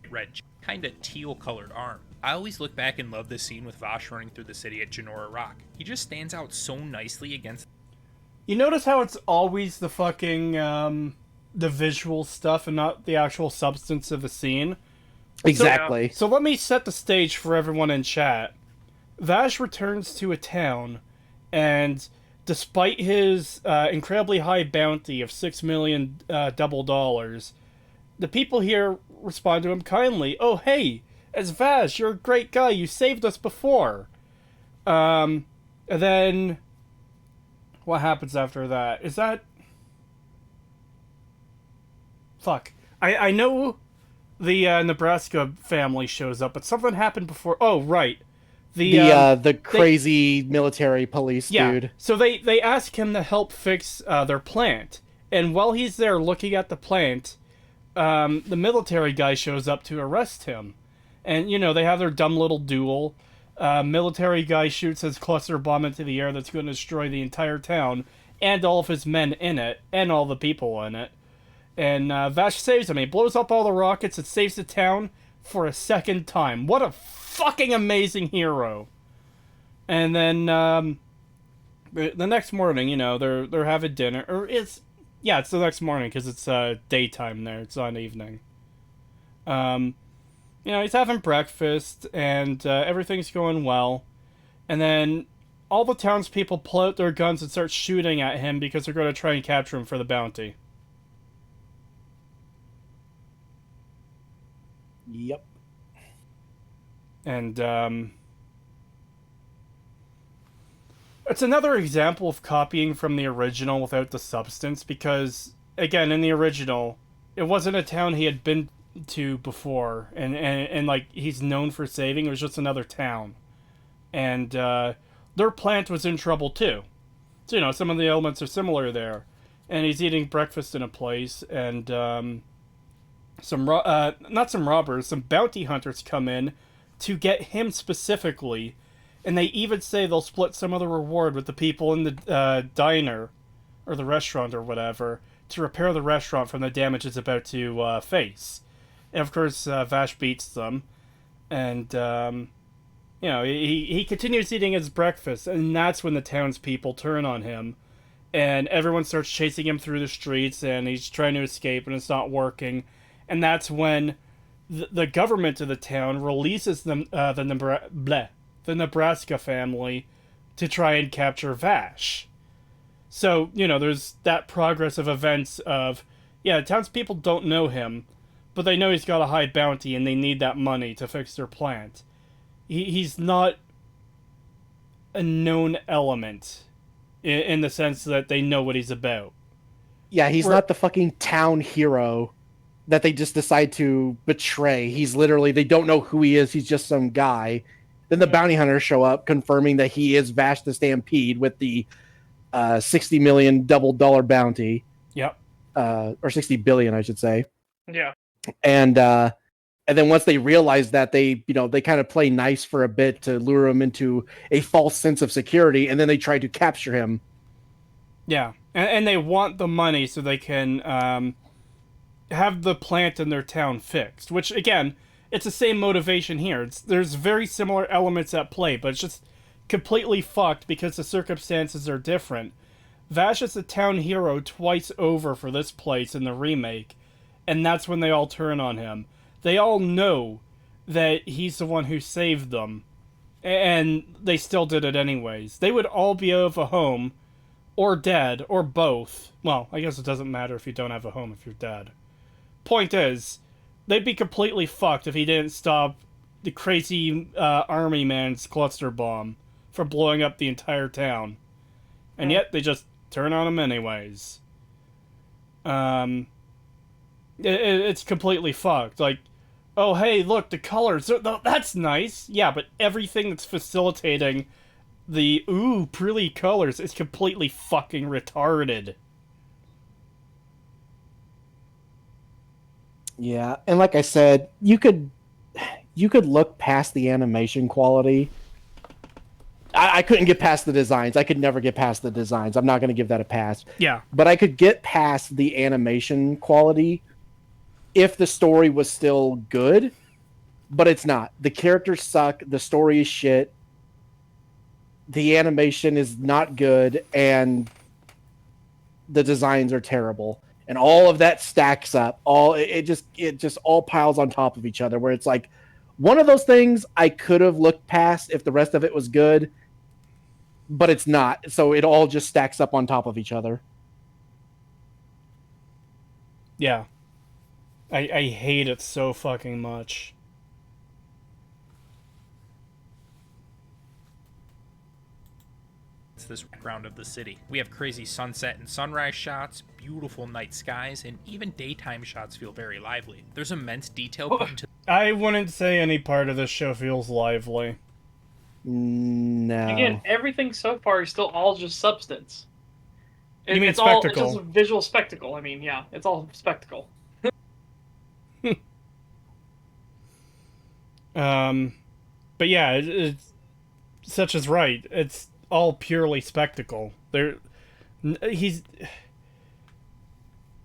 Red, kinda teal colored arm. I always look back and love this scene with Vash running through the city at Janora Rock. He just stands out so nicely against. You notice how it's always the fucking the visual stuff and not the actual substance of the scene. Exactly. So let me set the stage for everyone in chat. Vash returns to a town, and despite his incredibly high bounty of 6 million double dollars, the people here respond to him kindly. Oh, hey, as Vash, you're a great guy. You saved us before. And then what happens after that? Is that... Fuck. I know the Nebraska family shows up, but something happened before... Oh, right. The crazy military police dude. So they ask him to help fix their plant. And while he's there looking at the plant, the military guy shows up to arrest him. And, you know, they have their dumb little duel. Military guy shoots his cluster bomb into the air that's going to destroy the entire town and all of his men in it and all the people in it. And Vash saves him. He blows up all the rockets and saves the town for a second time. What a fucking amazing hero. And then the next morning, you know, they're having dinner. Or it's the next morning because it's daytime there. It's not evening. You know, he's having breakfast, and everything's going well. And then all the townspeople pull out their guns and start shooting at him because they're going to try and capture him for the bounty. Yep. And it's another example of copying from the original without the substance, because, again, in the original, it wasn't a town he had been to before, and like, he's known for saving. It was just another town. And their plant was in trouble too. So, you know, some of the elements are similar there. And he's eating breakfast in a place, and some bounty hunters come in to get him specifically, and they even say they'll split some of the reward with the people in the diner, or the restaurant or whatever, to repair the restaurant from the damage it's about to face. And of course, Vash beats them, and you know, he continues eating his breakfast, and that's when the townspeople turn on him, and everyone starts chasing him through the streets, and he's trying to escape, and it's not working, and that's when the government of the town releases the Nebraska family to try and capture Vash. So, you know, there's that progress of events of, yeah, townspeople don't know him, but they know he's got a high bounty and they need that money to fix their plant. He's not a known element in the sense that they know what he's about. Yeah, he's not the fucking town hero that they just decide to betray. He's literally, they don't know who he is. He's just some guy. Then the bounty hunters show up, confirming that he is Vash the Stampede with the 60 million double dollar bounty. Yep. Or 60 billion, I should say. Yeah. And then once they realize that, they kind of play nice for a bit to lure him into a false sense of security, and then they try to capture him. Yeah, and they want the money so they can have the plant in their town fixed, which, again, it's the same motivation here. There's very similar elements at play, but it's just completely fucked because the circumstances are different. Vash is the town hero twice over for this place in the remake, and that's when they all turn on him. They all know that he's the one who saved them, and they still did it anyways. They would all be out of a home, or dead, or both. Well, I guess it doesn't matter if you don't have a home if you're dead. Point is, they'd be completely fucked if he didn't stop the crazy army man's cluster bomb from blowing up the entire town. And yet, they just turn on him anyways. It's completely fucked. Like, oh, hey, look, the colors, that's nice. Yeah, but everything that's facilitating the, ooh, pretty colors is completely fucking retarded. Yeah, and like I said, you could look past the animation quality. I couldn't get past the designs. I could never get past the designs. I'm not going to give that a pass. Yeah. But I could get past the animation quality if the story was still good, but it's not. The characters suck, the story is shit, the animation is not good, and the designs are terrible. And all of that stacks up. It just all piles on top of each other, where it's like one of those things I could have looked past if the rest of it was good, but it's not. So it all just stacks up on top of each other. Yeah. I hate it so fucking much. It's this background of the city. We have crazy sunset and sunrise shots, beautiful night skies, and even daytime shots feel very lively. There's immense detail put into. I wouldn't say any part of this show feels lively. No. Again, everything so far is still all just substance. You mean it's all it's spectacle. just a visual spectacle. I mean, yeah, it's all spectacle. But yeah, it's such is right. It's all purely spectacle. We're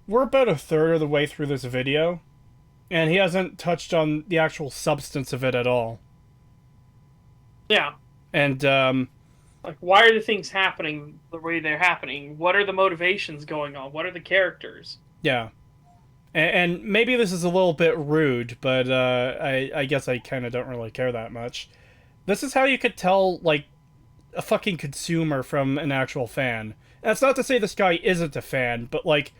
about a third of the way through this video, and he hasn't touched on the actual substance of it at all. Yeah. And Like, why are the things happening the way they're happening? What are the motivations going on? What are the characters? yeah. And maybe this is a little bit rude, but I guess I kind of don't really care that much. This is how you could tell, like, a fucking consumer from an actual fan. And that's not to say this guy isn't a fan, but, like...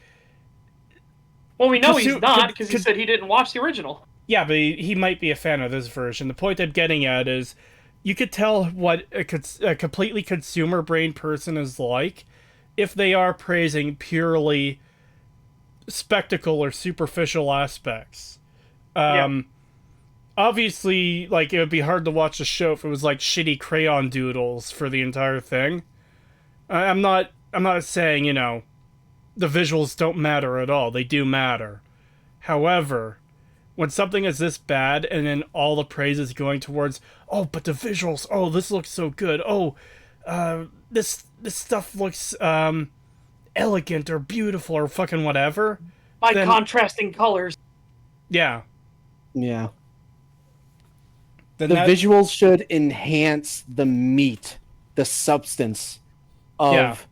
Well, we know he's not, because he said he didn't watch the original. Yeah, but he might be a fan of this version. The point I'm getting at is, you could tell what a completely consumer brain person is like if they are praising purely spectacle or superficial aspects. Obviously, like, it would be hard to watch the show if it was like shitty crayon doodles for the entire thing. I'm not saying, you know, the visuals don't matter at all. They do matter. However, when something is this bad and then all the praise is going towards, oh, but the visuals, oh, this looks so good. Oh, this stuff looks elegant or beautiful or fucking whatever. By contrasting colors. Yeah. Yeah. Then The visuals should enhance the meat, the substance of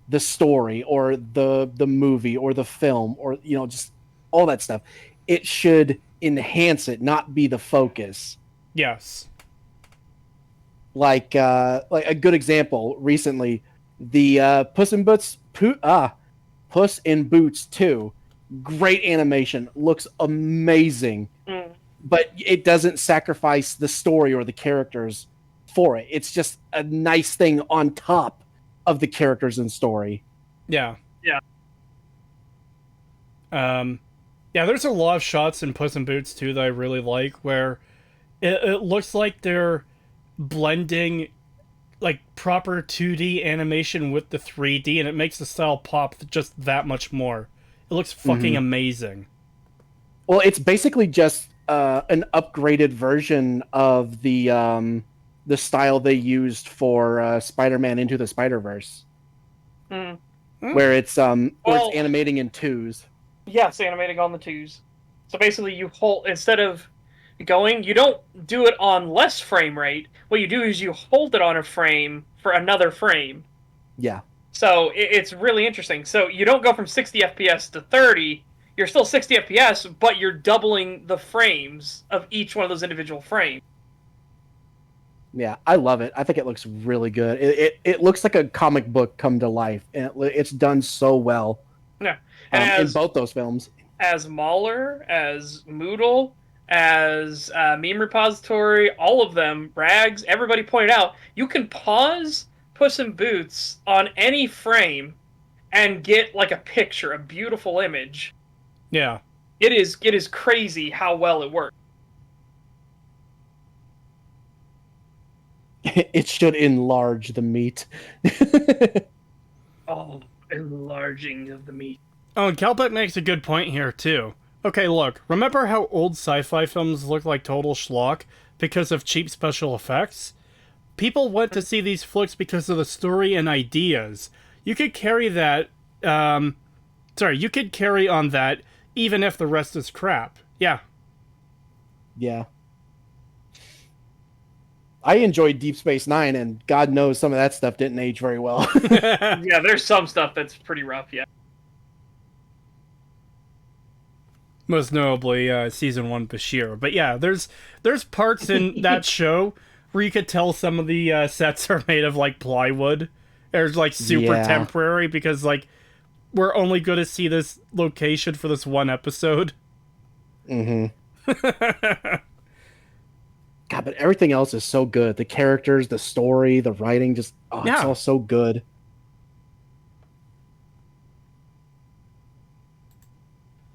the story or the movie or the film or, you know, just all that stuff. It should enhance it, not be the focus. Yes. Like a good example recently, the Puss in Boots 2, great animation, looks amazing, but it doesn't sacrifice the story or the characters for it. It's just a nice thing on top of the characters and story. Yeah. Yeah. Yeah, there's a lot of shots in Puss in Boots 2 that I really like where it looks like they're blending like proper 2D animation with the 3D, and it makes the style pop just that much more. It looks fucking amazing. Well, it's basically just an upgraded version of the style they used for Spider-Man Into the Spider-Verse, where it's animating in twos. Yes, animating on the twos. So basically, you hold, instead of going, you don't do it on less frame rate. What you do is you hold it on a frame for another frame. Yeah. So it's really interesting. So you don't go from 60 FPS to 30. You're still 60 FPS, but you're doubling the frames of each one of those individual frames. Yeah, I love it. I think it looks really good. It looks like a comic book come to life, and it's done so well. Yeah, and in both those films. As Mauler, as Moodle, as Meme Repository, all of them, Rags, everybody pointed out, you can pause Puss in Boots on any frame and get like a picture, a beautiful image. Yeah. It is crazy how well it works. It should enlarge the meat. Oh, enlarging of the meat. Oh, and Calbeck makes a good point here, too. Okay, look, remember how old sci-fi films look like total schlock because of cheap special effects? People went to see these flicks because of the story and ideas. You could carry that, you could carry on that even if the rest is crap. Yeah. Yeah. I enjoyed Deep Space Nine, and God knows some of that stuff didn't age very well. Yeah, there's some stuff that's pretty rough, yeah. Most notably, season 1 Bashir. But yeah, there's parts in that show where you could tell some of the sets are made of, like, plywood. There's, like, super temporary because, like, we're only going to see this location for this one episode. Mm-hmm. God, but everything else is so good. The characters, the story, the writing, just, it's all so good.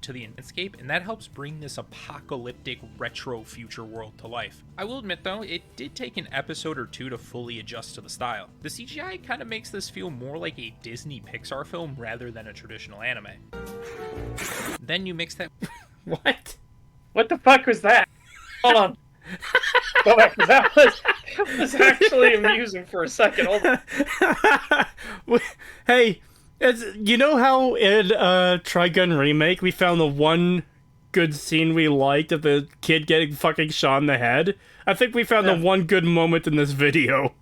To the landscape, and that helps bring this apocalyptic retro future world to life. I will admit though, it did take an episode or two to fully adjust to the style. The CGI kind of makes this feel more like a Disney Pixar film rather than a traditional anime. Then you mix that... What? What the fuck was that? Hold on. Go back, that was actually amusing for a second. Hold on. Hey, you know how in Trigun Remake we found the one good scene we liked of the kid getting fucking shot in the head? I think we found the one good moment in this video.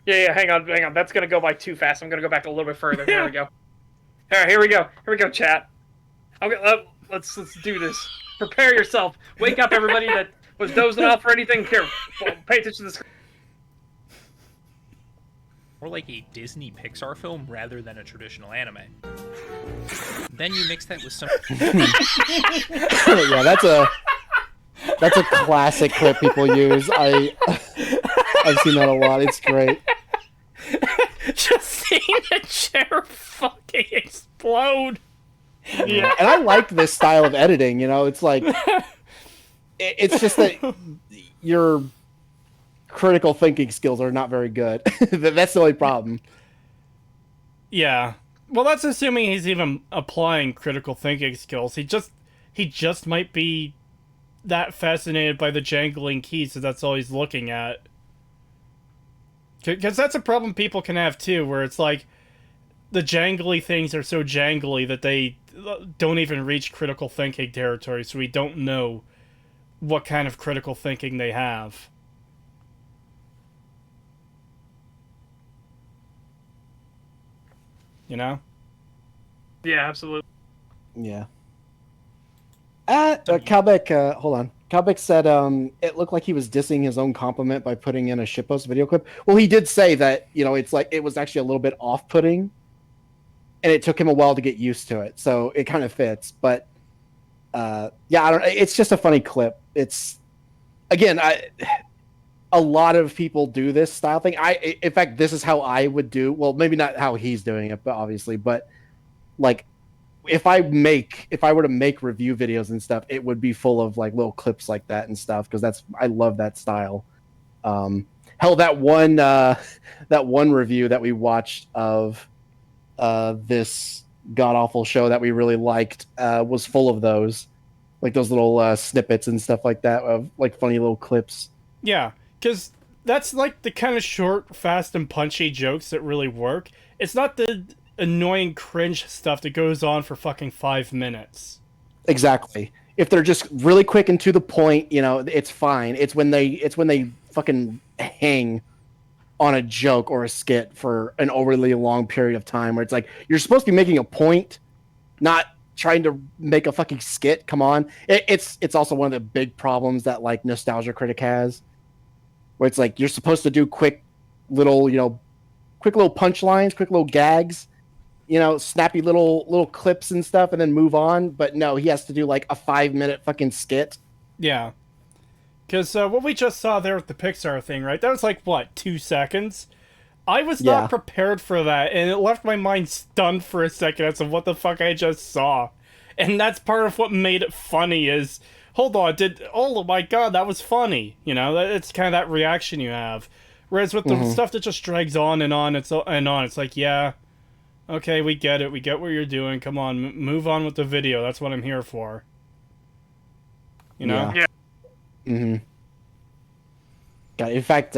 Yeah, hang on. That's gonna go by too fast. I'm gonna go back a little bit further. There we go. All right, here we go, chat. Okay, let's do this. Prepare yourself. Wake up, everybody that was dozing off or anything. Here, pay attention to this. More like a Disney Pixar film rather than a traditional anime. Then you mix that with some... Yeah, that's a classic clip people use. I've seen that a lot. It's great. Just seeing the chair fucking explode. Yeah, and I like this style of editing. You know, it's like it's just that your critical thinking skills are not very good. That's the only problem. Yeah. Well, that's assuming he's even applying critical thinking skills. He just might be that fascinated by the jangling keys, so that's all he's looking at. Because that's a problem people can have too, where it's like the jangly things are so jangly that they don't even reach critical thinking territory, so we don't know what kind of critical thinking they have. You know? Yeah, absolutely. Yeah. Calbeck, hold on. Calbeck said it looked like he was dissing his own compliment by putting in a shitpost video clip. Well, he did say that, you know, it's like it was actually a little bit off-putting, and it took him a while to get used to it. So it kind of fits. But yeah, I don't. It's just a funny clip. It's again, a lot of people do this style thing. In fact, this is how I would do. Well, maybe not how he's doing it, but obviously, but like. If I were to make review videos and stuff, it would be full of like little clips like that and stuff because I love that style. Hell, that one review that we watched of this god awful show that we really liked was full of those, like those little snippets and stuff like that of like funny little clips. Yeah, because that's like the kind of short, fast, and punchy jokes that really work. It's not the annoying cringe stuff that goes on for fucking 5 minutes. Exactly. If they're just really quick and to the point, it's fine. It's when they fucking hang on a joke or a skit for an overly long period of time where it's like you're supposed to be making a point, not trying to make a fucking skit. Come on. It's also one of the big problems that like Nostalgia Critic has, where it's like you're supposed to do quick little punchlines, quick little gags, snappy little clips and stuff, and then move on. But no, he has to do like a 5-minute fucking skit. Yeah. Because what we just saw there with the Pixar thing, right? That was like, what, 2 seconds? I was not prepared for that, and it left my mind stunned for a second as to what the fuck I just saw. And that's part of what made it funny is, hold on, oh my god, that was funny. It's kind of that reaction you have. Whereas with the stuff that just drags on and on, it's like, yeah, okay, we get it, we get what you're doing, come on, move on with the video, that's what I'm here for. Yeah. Mm-hmm. Yeah, in fact,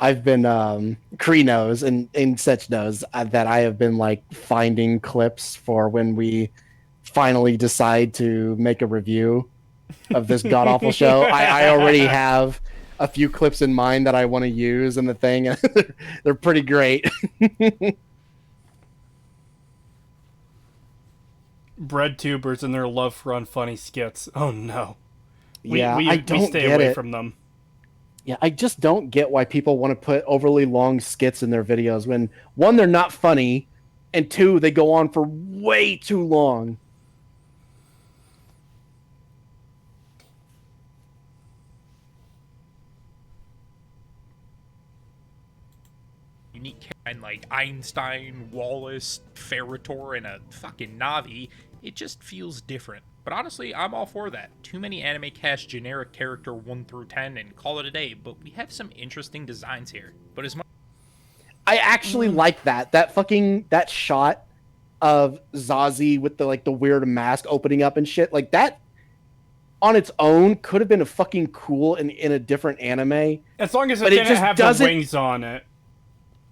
I've been Cree knows and such knows that I have been like finding clips for when we finally decide to make a review of this god awful show. I already have a few clips in mind that I want to use in the thing, and they're pretty great. Bread tubers and their love for unfunny skits. Oh no. We don't stay get away it. from them. Yeah, I just don't get why people want to put overly long skits in their videos when, one, they're not funny, and two, they go on for way too long. Unique and like Einstein, Wallace, Ferritor, and a fucking Navi, it just feels different. But honestly, I'm all for that. Too many anime cast generic character 1 through 10 and call it a day, but we have some interesting designs here. But as much I actually like that shot of Zazie with the weird mask opening up and shit. Like that on its own could have been a fucking cool in a different anime. As long as it didn't have the wings on it.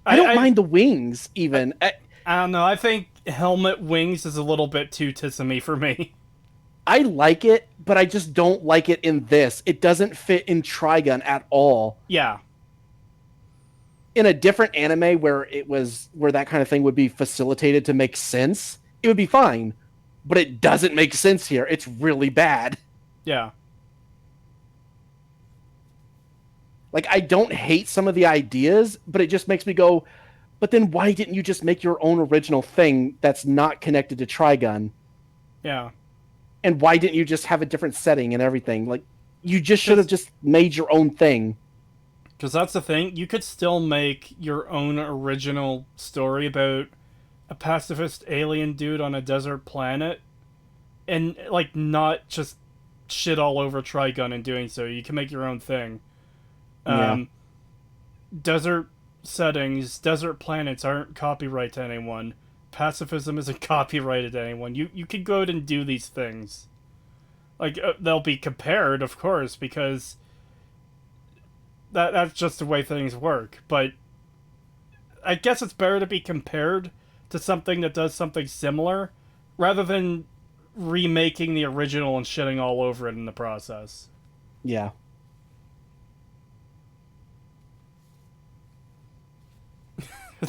I don't mind the wings even. I don't know. I think helmet wings is a little bit too tissy for me. I like it, but I just don't like it in this. It doesn't fit in Trigun at all. Yeah. In a different anime where that kind of thing would be facilitated to make sense, it would be fine. But it doesn't make sense here. It's really bad. Yeah. Like, I don't hate some of the ideas, but it just makes me go, but then why didn't you just make your own original thing that's not connected to Trigun? Yeah. And why didn't you just have a different setting and everything? Like, you just should have just made your own thing. Because that's the thing. You could still make your own original story about a pacifist alien dude on a desert planet and, like, not just shit all over Trigun in doing so. You can make your own thing. Desert settings, desert planets aren't copyright to anyone. Pacifism isn't copyrighted to anyone. You can go out and do these things. Like, they'll be compared, of course, because that's just the way things work. But I guess it's better to be compared to something that does something similar, rather than remaking the original and shitting all over it in the process. Yeah.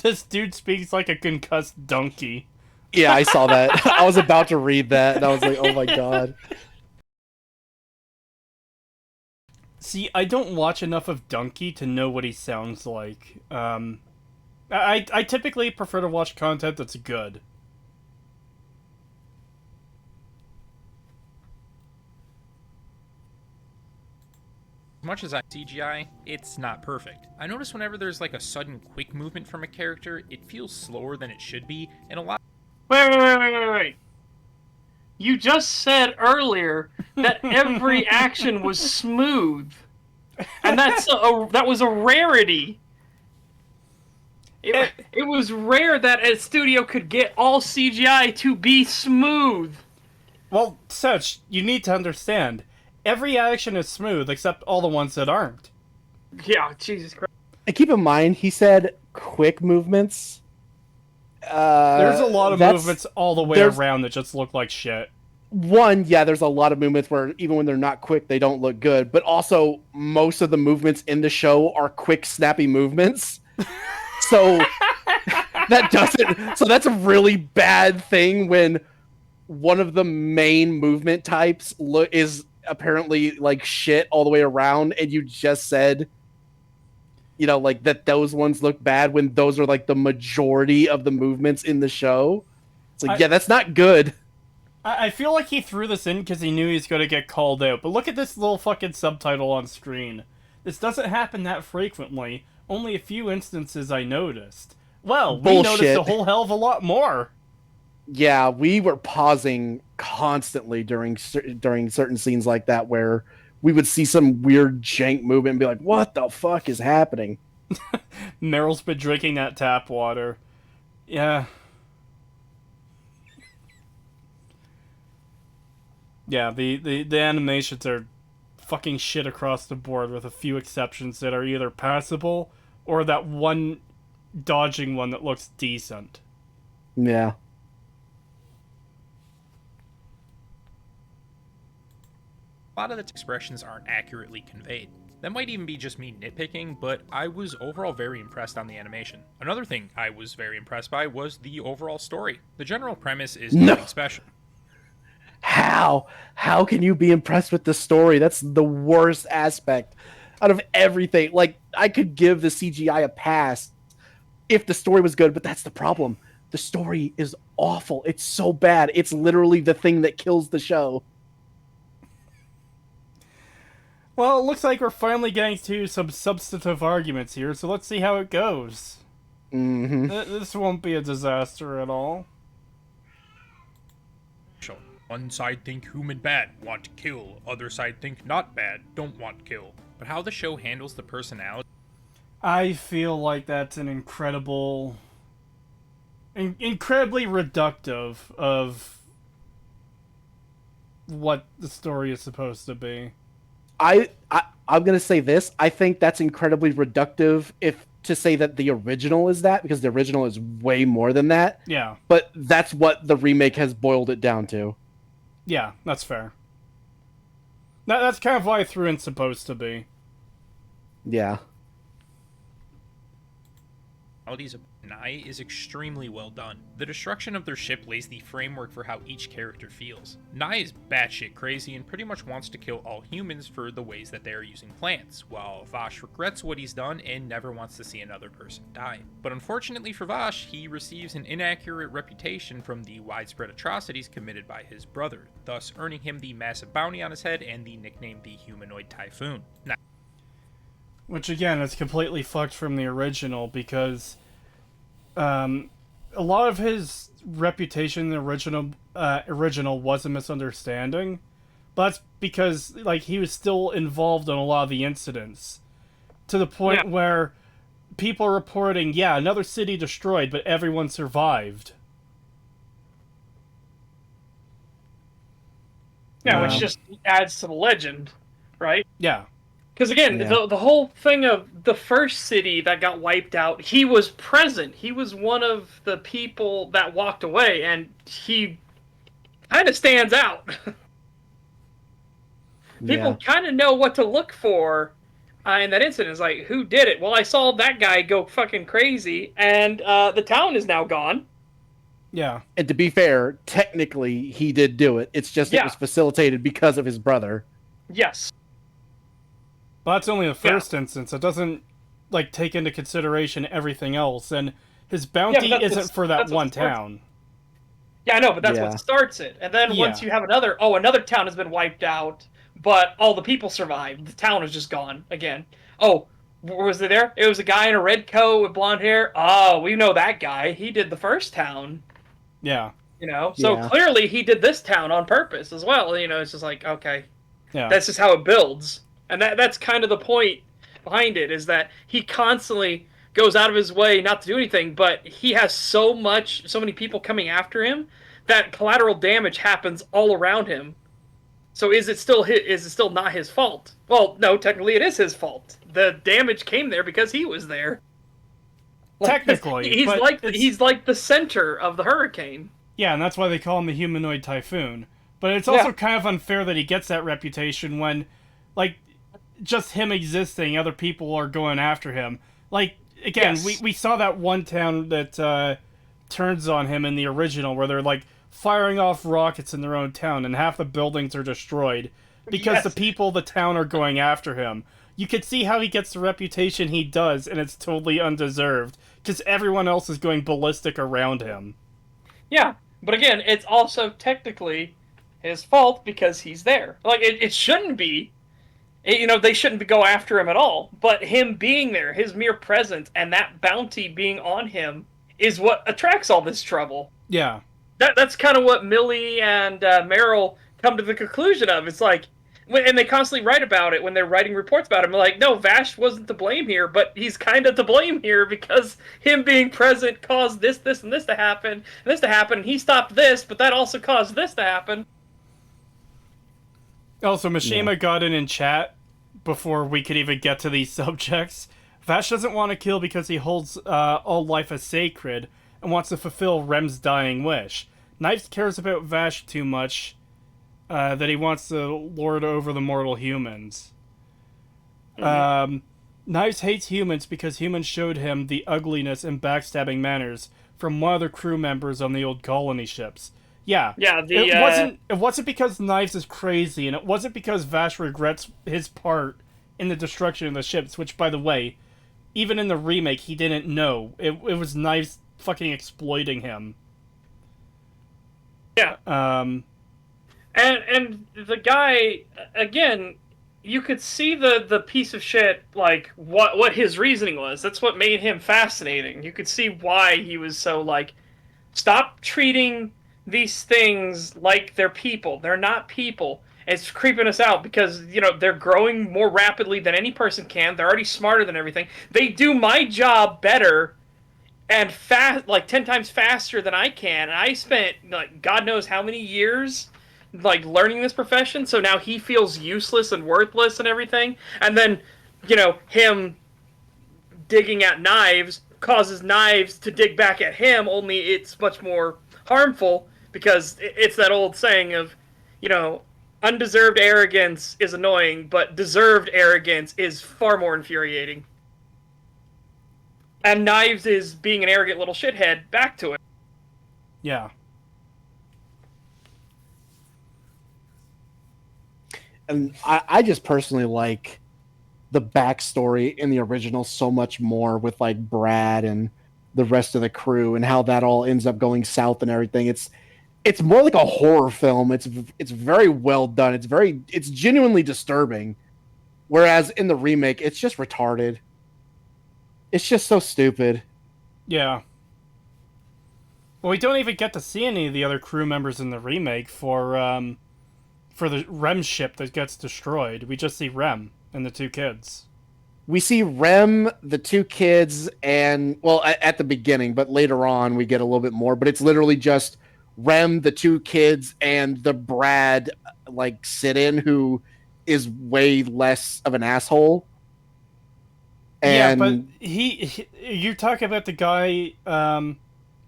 This dude speaks like a concussed donkey. Yeah, I saw that. I was about to read that, and I was like, oh my god. See, I don't watch enough of Donkey to know what he sounds like. I typically prefer to watch content that's good. As much as I CGI, it's not perfect. I notice whenever there's like a sudden quick movement from a character, it feels slower than it should be, and a lot. Wait. You just said earlier that every action was smooth. And that was a rarity. It was rare that a studio could get all CGI to be smooth. Well, Such, you need to understand. Every action is smooth, except all the ones that aren't. Yeah, Jesus Christ. And keep in mind, he said quick movements. There's a lot of movements all the way around that just look like shit. one, yeah, there's a lot of movements where even when they're not quick, they don't look good. But also, most of the movements in the show are quick, snappy movements. So that doesn't. So that's a really bad thing when one of the main movement types is apparently like shit all the way around, and you just said, like that those ones look bad when those are like the majority of the movements in the show. It's like, yeah, that's not good. I feel like he threw this in because he knew he was going to get called out. But look at this little fucking subtitle on screen. This doesn't happen that frequently. Only a few instances I noticed. Well, we noticed a whole hell of a lot more. Yeah, we were pausing constantly during certain scenes like that where we would see some weird jank movement and be like, what the fuck is happening? Meryl's been drinking that tap water. Yeah. Yeah, the animations are fucking shit across the board with a few exceptions that are either passable or that one dodging one that looks decent. Yeah. A lot of the expressions aren't accurately conveyed. That might even be just me nitpicking, but I was overall very impressed on the animation. Another thing I was very impressed by was the overall story. The general premise is nothing special. How can you be impressed with the story? That's the worst aspect out of everything. Like, I could give the CGI a pass if the story was good, but that's the problem. The story is awful. It's so bad. It's literally the thing that kills the show. Well, it looks like we're finally getting to some substantive arguments here, so let's see how it goes. Mm-hmm. This won't be a disaster at all. One side think human bad, want to kill. Other side think not bad, don't want to kill. But how the show handles the personality... I feel like that's an incredibly reductive of what the story is supposed to be. I'm gonna say this. I think that's incredibly reductive to say that the original is that, because the original is way more than that. Yeah. But that's what the remake has boiled it down to. Yeah, that's fair. That's kind of why I threw in supposed to be. Yeah. of Nye is extremely well done. The destruction of their ship lays the framework for how each character feels. Nye is batshit crazy and pretty much wants to kill all humans for the ways that they are using plants, while Vash regrets what he's done and never wants to see another person die. But unfortunately for Vash, he receives an inaccurate reputation from the widespread atrocities committed by his brother, thus earning him the massive bounty on his head and the nickname the Humanoid Typhoon. Which, again, is completely fucked from the original, because a lot of his reputation in the original was a misunderstanding. But that's because, like, he was still involved in a lot of the incidents. To the point where people are reporting, yeah, another city destroyed, but everyone survived. Yeah, which just adds to the legend, right? Yeah. Because again, the whole thing of the first city that got wiped out, he was present. He was one of the people that walked away, and he kind of stands out. People kind of know what to look for in that incident. It's like, who did it? Well, I saw that guy go fucking crazy, and the town is now gone. Yeah. And to be fair, technically, he did do it. It's just it was facilitated because of his brother. Yes. But that's only the first instance. It doesn't, like, take into consideration everything else. And his bounty isn't for that one town. Yeah, I know, but that's what starts it. And then once you have another town has been wiped out, but all the people survived. The town is just gone again. Oh, was it there? It was a guy in a red coat with blonde hair. Oh, we know that guy. He did the first town. Yeah. You know, so clearly he did this town on purpose as well. You know, it's just like, okay. Yeah. That's just how it builds. And that's kind of the point behind it, is that he constantly goes out of his way not to do anything, but he has so many people coming after him that collateral damage happens all around him. So is it still not his fault? Well, no, technically it is his fault. The damage came there because he was there. Technically, he's like the center of the hurricane. Yeah, and that's why they call him the Humanoid Typhoon. But it's also kind of unfair that he gets that reputation when, like, just him existing, other people are going after him. Like, again, we saw that one town that turns on him in the original, where they're, like, firing off rockets in their own town, and half the buildings are destroyed because the people of the town are going after him. You can see how he gets the reputation he does, and it's totally undeserved, because everyone else is going ballistic around him. Yeah, but again, it's also technically his fault because he's there. Like, it shouldn't be. They shouldn't go after him at all. But him being there, his mere presence, and that bounty being on him is what attracts all this trouble. Yeah. That's kind of what Millie and Meryl come to the conclusion of. It's like, and they constantly write about it when they're writing reports about him. They're like, no, Vash wasn't to blame here, but he's kind of to blame here because him being present caused this, and this to happen, and this to happen, and he stopped this, but that also caused this to happen. Also, Mishima got in chat before we could even get to these subjects. Vash doesn't want to kill because he holds all life as sacred and wants to fulfill Rem's dying wish. Knives cares about Vash too much that he wants to lord over the mortal humans. Knives hates humans because humans showed him the ugliness and backstabbing manners from one of the crew members on the old colony ships. Yeah. Yeah, it wasn't because Knives is crazy, and it wasn't because Vash regrets his part in the destruction of the ships, which, by the way, even in the remake, he didn't know. It was Knives fucking exploiting him. Yeah. And the guy, again, you could see the piece of shit, like, what his reasoning was. That's what made him fascinating. You could see why he was so, like, stop treating these things like they're people. They're not people. It's creeping us out because, they're growing more rapidly than any person can. They're already smarter than everything. They do my job better and like 10 times faster than I can. And I spent, like, God knows how many years, like, learning this profession. So now he feels useless and worthless and everything. And then, him digging at Knives causes Knives to dig back at him, only it's much more harmful. Because it's that old saying of, undeserved arrogance is annoying, but deserved arrogance is far more infuriating. And Knives is being an arrogant little shithead back to it. Yeah. And I just personally like the backstory in the original so much more with, like, Brad and the rest of the crew and how that all ends up going south and everything. It's more like a horror film. It's very well done. It's genuinely disturbing. Whereas in the remake, it's just retarded. It's just so stupid. Yeah. Well, we don't even get to see any of the other crew members in the remake for the Rem ship that gets destroyed. We just see Rem and the two kids. We see Rem, the two kids, and, well, at the beginning, but later on we get a little bit more. But it's literally just Rem, the two kids, and the Brad, like, sit-in who is way less of an asshole. And yeah, but you're talking about the guy on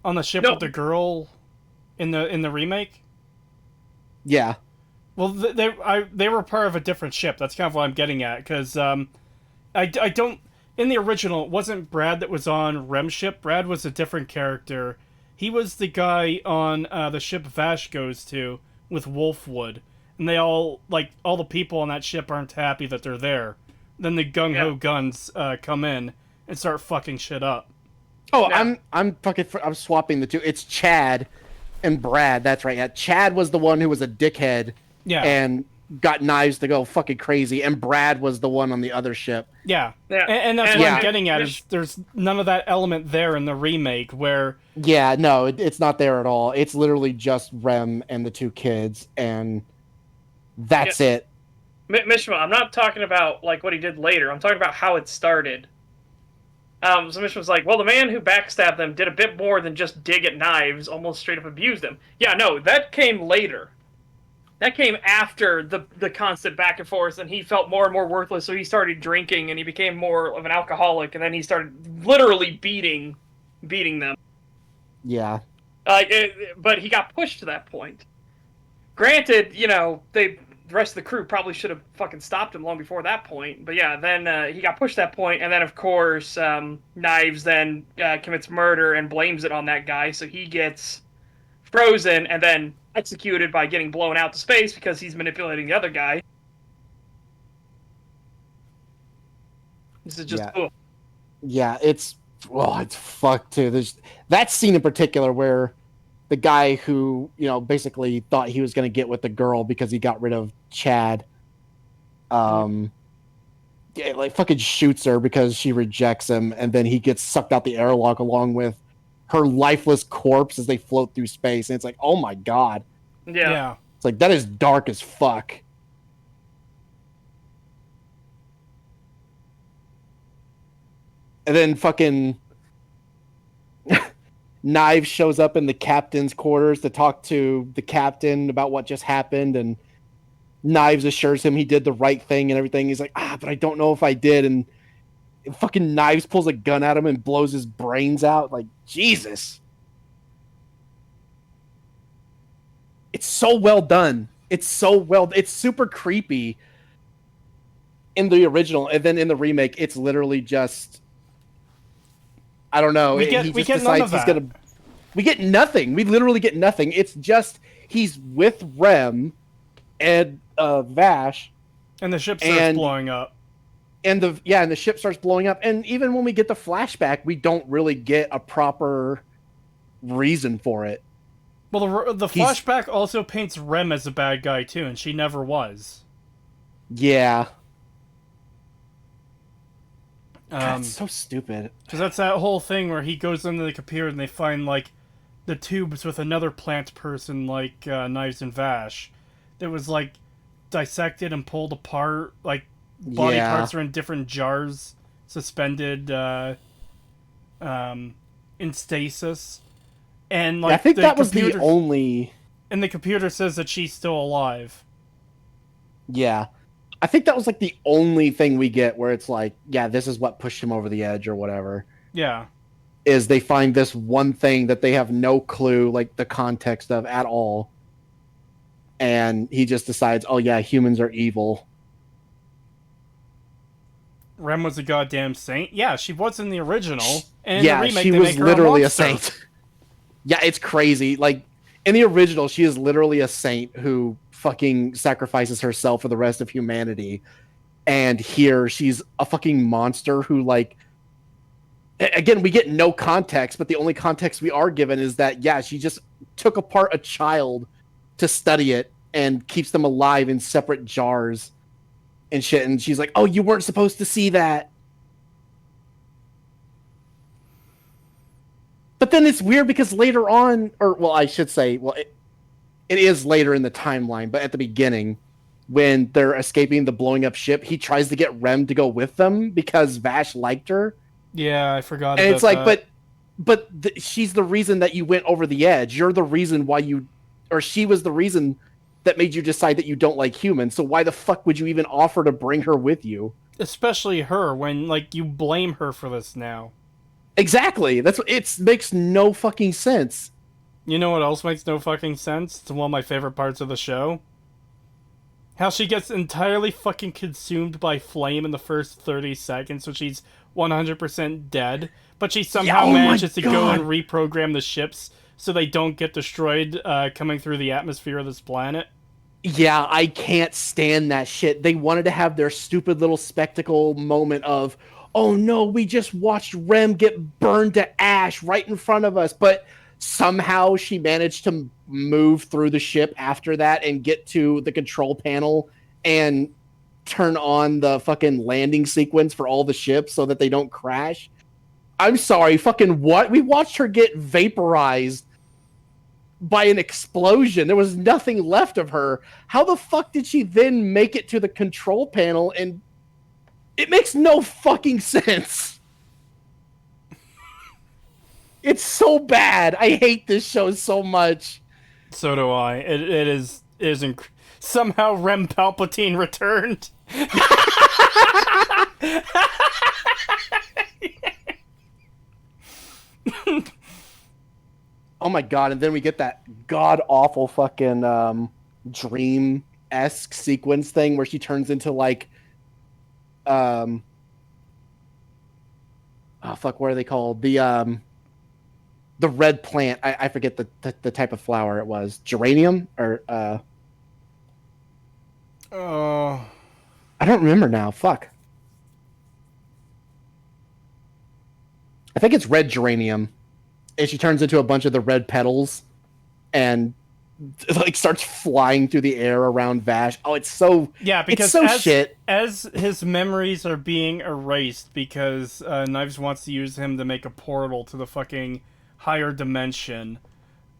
the ship with the girl in the remake? Yeah. Well, they were part of a different ship. That's kind of what I'm getting at, because I don't... In the original, it wasn't Brad that was on Rem's ship. Brad was a different character. He was the guy on the ship Vash goes to with Wolfwood. And they all the people on that ship aren't happy that they're there. Then the gung-ho guns come in and start fucking shit up. Oh, yeah. I'm swapping the two. It's Chad and Brad. That's right. Yeah, Chad was the one who was a dickhead. Yeah. And got Knives to go fucking crazy, and Brad was the one on the other ship. Yeah. And that's what I'm getting at, is there's none of that element there in the remake where... Yeah, no, it's not there at all. It's literally just Rem and the two kids, and that's it. Mishima, I'm not talking about, like, what he did later. I'm talking about how it started. So Mishima's like, well, the man who backstabbed them did a bit more than just dig at Knives, almost straight up abused them. Yeah, no, that came later. That came after the constant back and forth, and he felt more and more worthless, so he started drinking, and he became more of an alcoholic, and then he started literally beating them. Yeah. But he got pushed to that point. Granted, the rest of the crew probably should have fucking stopped him long before that point. But yeah, then he got pushed that point, and then of course Knives then commits murder and blames it on that guy, so he gets frozen and then executed by getting blown out to space because he's manipulating the other guy. This is just Yeah, it's fucked too. There's that scene in particular where the guy who, basically thought he was going to get with the girl because he got rid of Chad, fucking shoots her because she rejects him, and then he gets sucked out the airlock along with her lifeless corpse as they float through space. And it's like, oh my god. Yeah. It's like, that is dark as fuck. And then fucking Knives shows up in the captain's quarters to talk to the captain about what just happened, and Knives assures him he did the right thing and everything. He's like, but I don't know if I did. And fucking Knives pulls a gun at him and blows his brains out. Like, Jesus. It's so well done. It's super creepy in the original, and then in the remake, it's literally just, I don't know. We get none of that. We get nothing. We literally get nothing. It's just he's with Rem and Vash, and the ship starts blowing up. And the ship starts blowing up. And even when we get the flashback, we don't really get a proper reason for it. Well, the flashback also paints Rem as a bad guy too, and she never was. Yeah. God, it's so stupid. Because that's that whole thing where he goes into the computer and they find, like, the tubes with another plant person like Knives and Vash that was, like, dissected and pulled apart. Like, body parts are in different jars, suspended in stasis. And, like, I think that was the only... And the computer says that she's still alive. Yeah. I think that was, like, the only thing we get where it's like, yeah, this is what pushed him over the edge or whatever. Yeah. Is they find this one thing that they have no clue, like, the context of at all. And he just decides, oh, yeah, humans are evil. Rem was a goddamn saint? Yeah, she was in the original. And in the remake, she they was make her literally a a saint. Yeah, it's crazy. Like, in the original, she is literally a saint who fucking sacrifices herself for the rest of humanity. And here, she's a fucking monster who, like... Again, we get no context, but the only context we are given is that, yeah, she just took apart a child to study it and keeps them alive in separate jars and shit. And she's like, oh, you weren't supposed to see that. But then it's weird because later on, or, well, I should say, well, it is later in the timeline, but at the beginning, when they're escaping the blowing up ship, he tries to get Rem to go with them because Vash liked her. Yeah, I forgot and about it's like, that. but she's the reason that you went over the edge. You're the reason why she was the reason that made you decide that you don't like humans. So why the fuck would you even offer to bring her with you? Especially her, when, like, you blame her for this now. Exactly. It makes no fucking sense. You know what else makes no fucking sense? It's one of my favorite parts of the show. How she gets entirely fucking consumed by flame in the first 30 seconds, so she's 100% dead, but she somehow manages to go and reprogram the ships so they don't get destroyed coming through the atmosphere of this planet. Yeah, I can't stand that shit. They wanted to have their stupid little spectacle moment of, oh no, we just watched Rem get burned to ash right in front of us, but somehow she managed to move through the ship after that and get to the control panel and turn on the fucking landing sequence for all the ships so that they don't crash. I'm sorry, fucking what? We watched her get vaporized by an explosion. There was nothing left of her. How the fuck did she then make it to the control panel? And it makes no fucking sense. It's so bad. I hate this show so much. So do I. It is somehow Rem Palpatine returned. Oh my god, and then we get that god-awful fucking dream-esque sequence thing where she turns into like oh fuck, what are they called? The red plant. I forget the type of flower it was. Geranium or Oh. I don't remember now. Fuck. I think it's red geranium. And she turns into a bunch of the red petals and like starts flying through the air around Vash. Oh, it's so Yeah, because it's so as, shit. as his memories are being erased because Knives wants to use him to make a portal to the fucking higher dimension,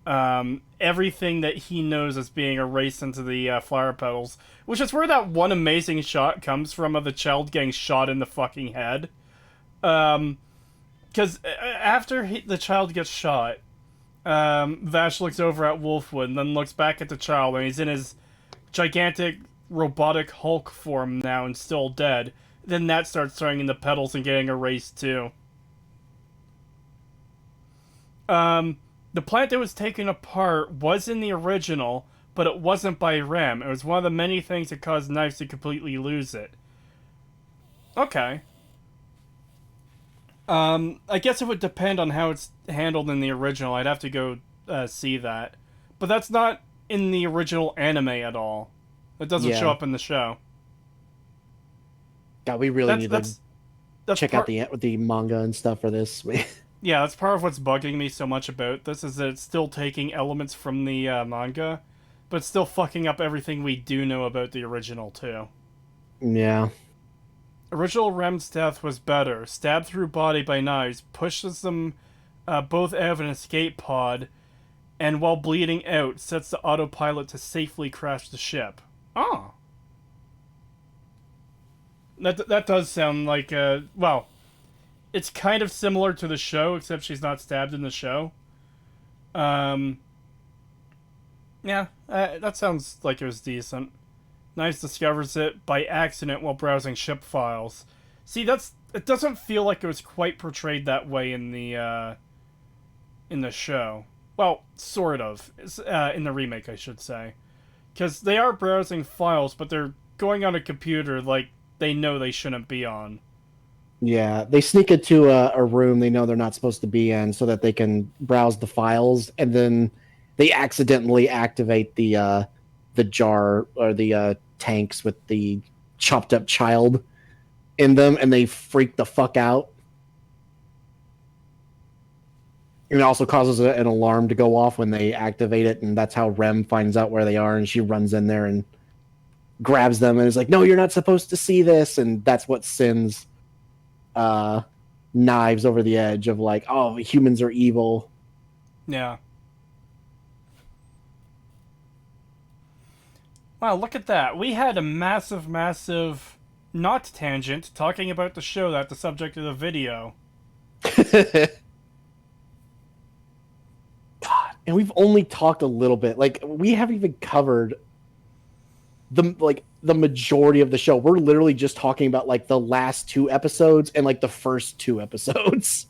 everything that he knows is being erased into the flower petals, which is where that one amazing shot comes from of the child getting shot in the fucking head. Because after the child gets shot, Vash looks over at Wolfwood and then looks back at the child, and he's in his gigantic robotic Hulk form now and still dead. Then that starts throwing in the petals and getting erased too. The plant that was taken apart was in the original, but it wasn't by Rem. It was one of the many things that caused Knives to completely lose it. Okay. I guess it would depend on how it's handled in the original. I'd have to go see that. But that's not in the original anime at all. It doesn't show up in the show. God, we really need to that's check out the manga and stuff for this. Yeah, that's part of what's bugging me so much about this, is that it's still taking elements from the manga, but still fucking up everything we do know about the original, too. Yeah. Original Rem's death was better. Stabbed through body by knives, pushes them both out of an escape pod, and while bleeding out, sets the autopilot to safely crash the ship. Oh. That does sound like, well, it's kind of similar to the show, except she's not stabbed in the show. Yeah, that sounds like it was decent. Knives discovers it by accident while browsing ship files. See, it doesn't feel like it was quite portrayed that way in the show. Well, sort of. In the remake, I should say. Because they are browsing files, but they're going on a computer like they know they shouldn't be on. Yeah, they sneak into a room they know they're not supposed to be in so that they can browse the files, and then they accidentally activate the jar or the tanks with the chopped up child in them, and they freak the fuck out. And it also causes an alarm to go off when they activate it, and that's how Rem finds out where they are, and she runs in there and grabs them and is like, "No, you're not supposed to see this," and that's what sends Knives over the edge of like, oh, humans are evil. Yeah. Wow, look at that. We had a massive, not tangent, talking about the show that's the subject of the video. God, and we've only talked a little bit. Like, we haven't even covered the majority of the show. We're literally just talking about like the last 2 episodes and like the first 2 episodes.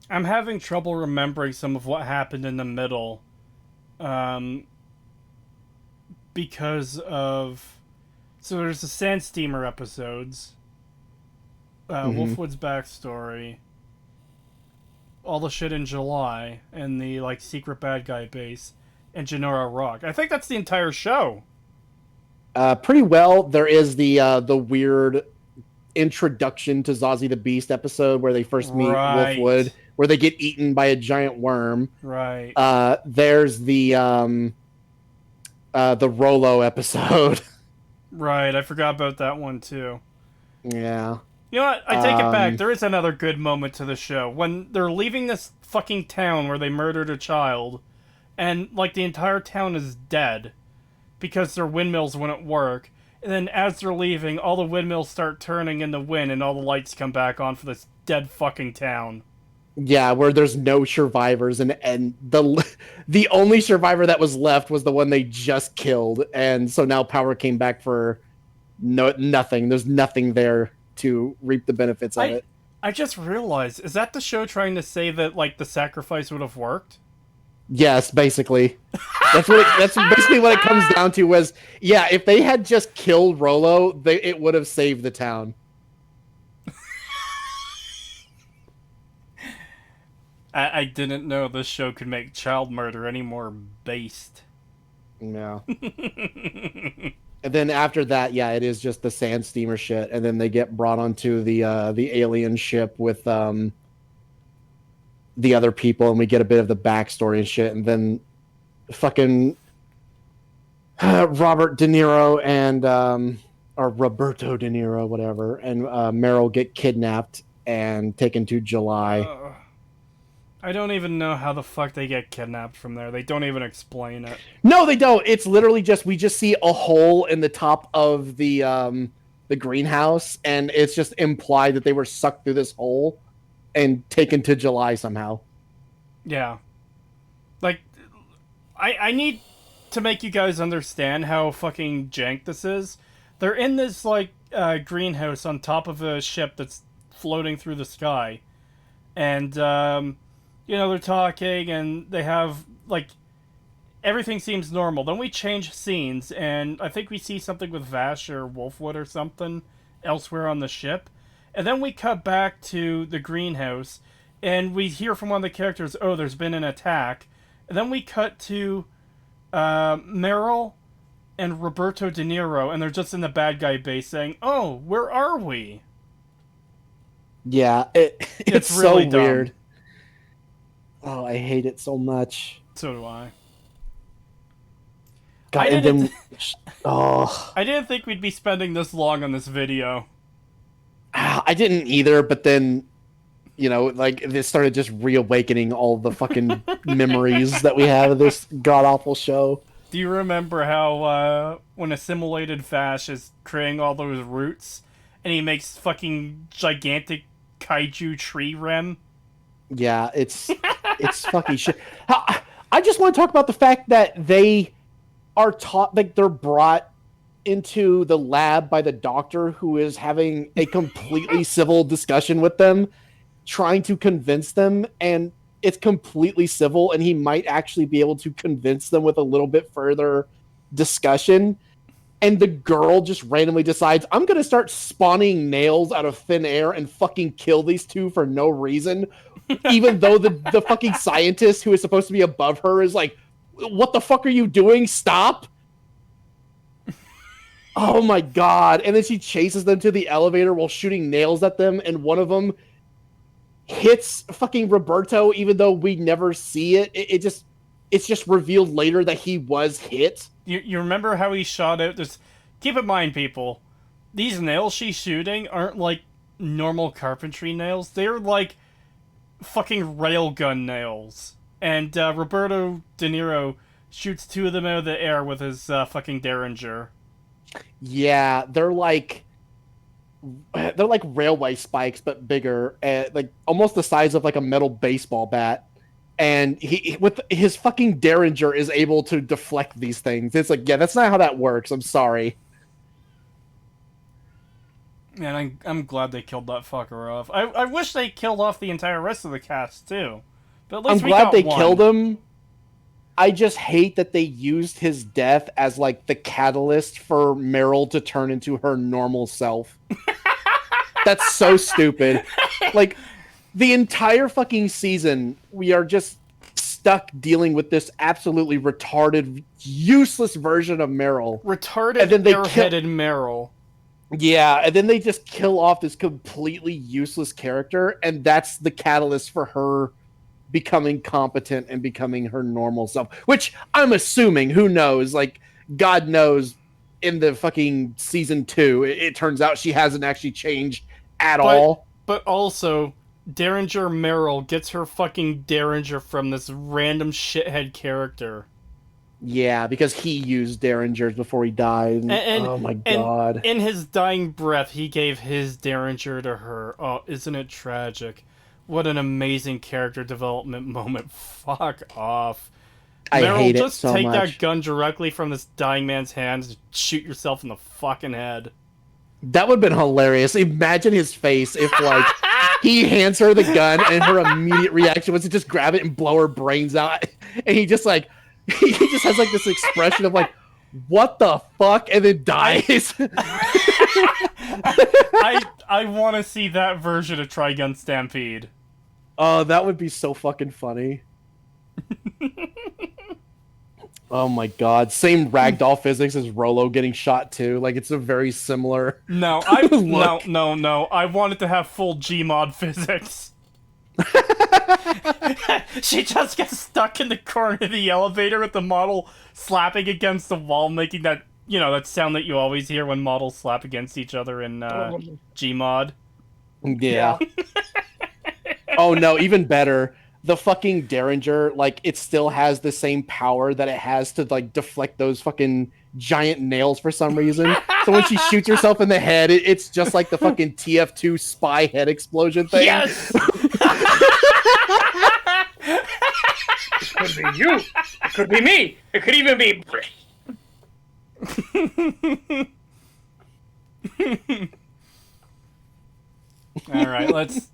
I'm having trouble remembering some of what happened in the middle. Because of... So there's the Sand Steamer episodes. Wolfwood's backstory. All the shit in July. And the, like, secret bad guy base. And Genora Rock. I think that's the entire show. Pretty well. There is the weird introduction to Zazie the Beast episode where they first meet Wolfwood, where they get eaten by a giant worm. Right. There's the Rolo episode. Right, I forgot about that one too. Yeah. You know what? I take it back. There is another good moment to the show. When they're leaving this fucking town where they murdered a child, and, like, the entire town is dead because their windmills wouldn't work. And then as they're leaving, all the windmills start turning in the wind and all the lights come back on for this dead fucking town. Yeah, where there's no survivors, and the only survivor that was left was the one they just killed, and so now power came back for nothing. There's nothing there to reap the benefits of it. I just realized, is that the show trying to say that, like, the sacrifice would have worked? Yes, basically. That's basically what it comes down to. Was yeah, if they had just killed Rolo, it would have saved the town. I didn't know this show could make child murder any more based. Yeah. And then after that, yeah, it is just the sand steamer shit, and then they get brought onto the alien ship with the other people, and we get a bit of the backstory and shit, and then fucking Robert De Niro and or Roberto De Niro, whatever, and Meryl get kidnapped and taken to July. I don't even know how the fuck they get kidnapped from there. They don't even explain it. No, they don't. It's literally we just see a hole in the top of the greenhouse, and it's just implied that they were sucked through this hole and taken to July somehow. Yeah. Like, I need to make you guys understand how fucking jank this is. They're in this, like, greenhouse on top of a ship that's floating through the sky. And, they're talking, and they have, like, everything seems normal. Then we change scenes, and I think we see something with Vash or Wolfwood or something elsewhere on the ship. And then we cut back to the greenhouse, and we hear from one of the characters, oh, there's been an attack. And then we cut to Meryl and Roberto De Niro, and they're just in the bad guy base saying, oh, where are we? Yeah, it's really so dumb. weird. Oh, I hate it so much. So do I. God, and then, oh, I didn't think we'd be spending this long on this video. I didn't either, but then, like, this started just reawakening all the fucking memories that we have of this god-awful show. Do you remember how, when Assimilated Vash is creating all those roots, and he makes fucking gigantic kaiju tree rem? Yeah, it's fucking shit. I just want to talk about the fact that they are taught, like, they're brought into the lab by the doctor, who is having a completely civil discussion with them, trying to convince them, and it's completely civil, and he might actually be able to convince them with a little bit further discussion. And the girl just randomly decides, I'm going to start spawning nails out of thin air and fucking kill these two for no reason. Even though the fucking scientist who is supposed to be above her is like, what the fuck are you doing? Stop. Oh my god. And then she chases them to the elevator while shooting nails at them. And one of them hits fucking Roberto, even though we never see it. It's just revealed later that he was hit. You remember how he shot out? Just keep in mind, people, these nails she's shooting aren't like normal carpentry nails. They're like fucking railgun nails. And Roberto De Niro shoots two of them out of the air with his fucking Derringer. Yeah, they're like railway spikes, but bigger, like almost the size of like a metal baseball bat. And he with his fucking Derringer is able to deflect these things. It's like, yeah, that's not how that works. I'm sorry. Man, I'm glad they killed that fucker off. I wish they killed off the entire rest of the cast too. But at least I'm glad they killed him. I just hate that they used his death as like the catalyst for Meryl to turn into her normal self. That's so stupid. Like, the entire fucking season, we are just stuck dealing with this absolutely retarded, useless version of Meryl. Retarded, and then they airheaded Meryl. Yeah, and then they just kill off this completely useless character, and that's the catalyst for her becoming competent and becoming her normal self. Which I'm assuming, who knows? Like, God knows, in the fucking season 2, it turns out she hasn't actually changed at all. But also, Derringer Meryl gets her fucking Derringer from this random shithead character. Yeah, because he used Derringers before he died. And oh my god. In his dying breath, he gave his Derringer to her. Oh, isn't it tragic? What an amazing character development moment. Fuck off. I Meryl, hate it just so take much. that gun directly from this dying man's hands and shoot yourself in the fucking head. That would have been hilarious. Imagine his face if, like, he hands her the gun, and her immediate reaction was to just grab it and blow her brains out. And he just has like this expression of like, what the fuck, and then dies. I want to see that version of Trigun Stampede. Oh, that would be so fucking funny. Oh my god. Same ragdoll physics as Rolo getting shot too. Like, it's a very similar No, no. I wanted to have full Gmod physics. She just gets stuck in the corner of the elevator with the model slapping against the wall, making that, that sound that you always hear when models slap against each other in Gmod. Yeah. Oh no, even better. The fucking Derringer, like, it still has the same power that it has to, like, deflect those fucking giant nails for some reason. So when she shoots herself in the head, it's just like the fucking TF2 spy head explosion thing. Yes! It could be you. It could be me. It could even be... Alright, let's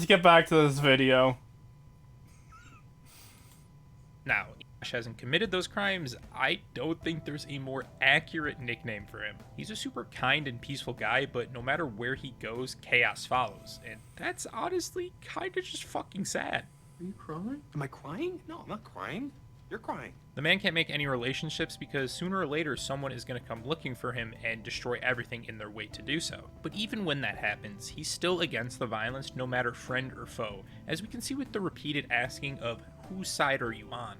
get back to this video. Now, Ash hasn't committed those crimes. I don't think there's a more accurate nickname for him. He's a super kind and peaceful guy, but no matter where he goes, chaos follows. And that's honestly kind of just fucking sad. Are you crying? Am I crying? No, I'm not crying. You're crying. The man can't make any relationships because sooner or later someone is going to come looking for him and destroy everything in their way to do so. But even when that happens, he's still against the violence no matter friend or foe, as we can see with the repeated asking of whose side are you on?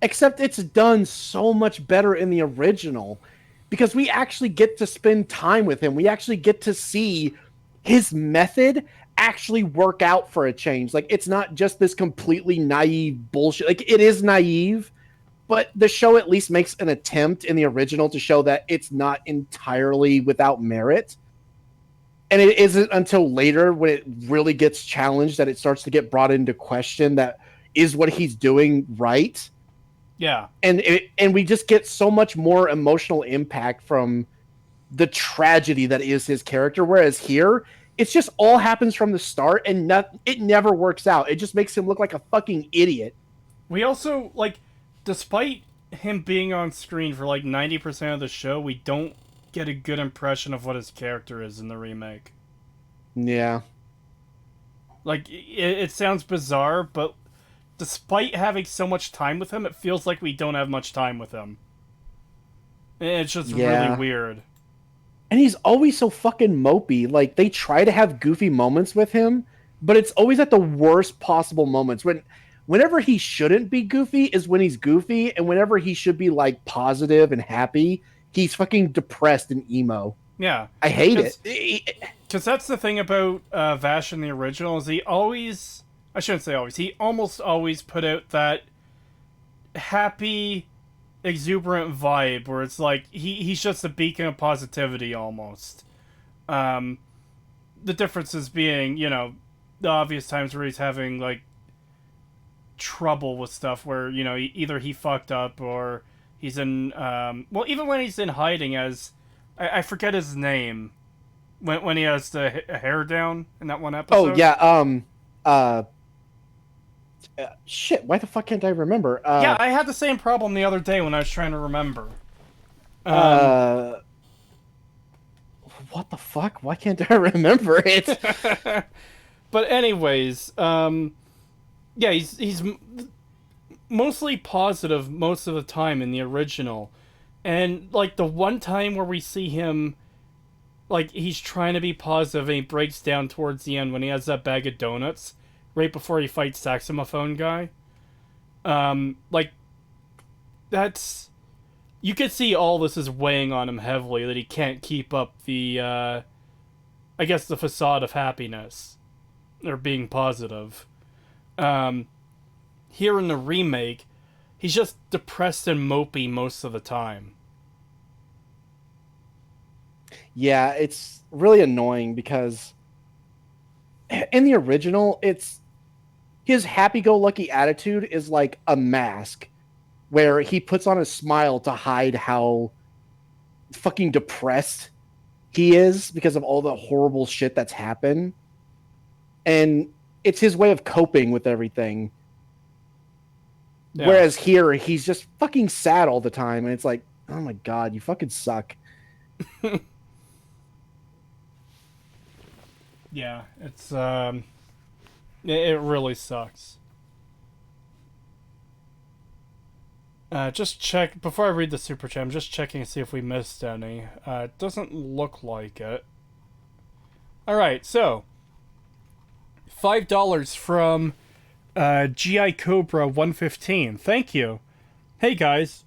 Except it's done so much better in the original because we actually get to spend time with him. We actually get to see his method actually work out for a change. Like, it's not just this completely naive bullshit. Like, it is naive, but the show at least makes an attempt in the original to show that it's not entirely without merit. And it isn't until later when it really gets challenged that it starts to get brought into question that is what he's doing right. Yeah. And we just get so much more emotional impact from the tragedy that is his character. Whereas here, it's just all happens from the start and it never works out. It just makes him look like a fucking idiot. We also, like, despite him being on screen for like 90% of the show, we don't get a good impression of what his character is in the remake. Yeah. Like, it sounds bizarre, but despite having so much time with him, it feels like we don't have much time with him. It's just really weird. And he's always so fucking mopey. Like, they try to have goofy moments with him, but it's always at the worst possible moments. Whenever he shouldn't be goofy is when he's goofy, and whenever he should be, like, positive and happy, he's fucking depressed and emo. Yeah. I hate it. Because that's the thing about Vash in the original, is he always... I shouldn't say always. He almost always put out that happy, exuberant vibe where it's like he's just a beacon of positivity almost. The differences being, the obvious times where he's having, like, trouble with stuff where, either he fucked up or he's in... well, even when he's in hiding as... I forget his name. When he has the hair down in that one episode. Oh, yeah, shit, why the fuck can't I remember? Yeah, I had the same problem the other day when I was trying to remember. What the fuck? Why can't I remember it? But anyways, yeah, he's mostly positive most of the time in the original. And, like, the one time where we see him, like, he's trying to be positive and he breaks down towards the end when he has that bag of donuts right before he fights Saxophone Guy. Like, that's... You could see all this is weighing on him heavily, that he can't keep up the, I guess the facade of happiness. Or being positive. Here in the remake, he's just depressed and mopey most of the time. Yeah, it's really annoying because in the original, his happy-go-lucky attitude is like a mask where he puts on a smile to hide how fucking depressed he is because of all the horrible shit that's happened. and it's his way of coping with everything. Yeah. Whereas here, he's just fucking sad all the time, and it's like, oh my god, you fucking suck. Yeah, it's it really sucks. Just check before I read the super chat. I'm just checking to see if we missed any. It doesn't look like it. All right, so $5 from GI Cobra 115. Thank you. Hey guys,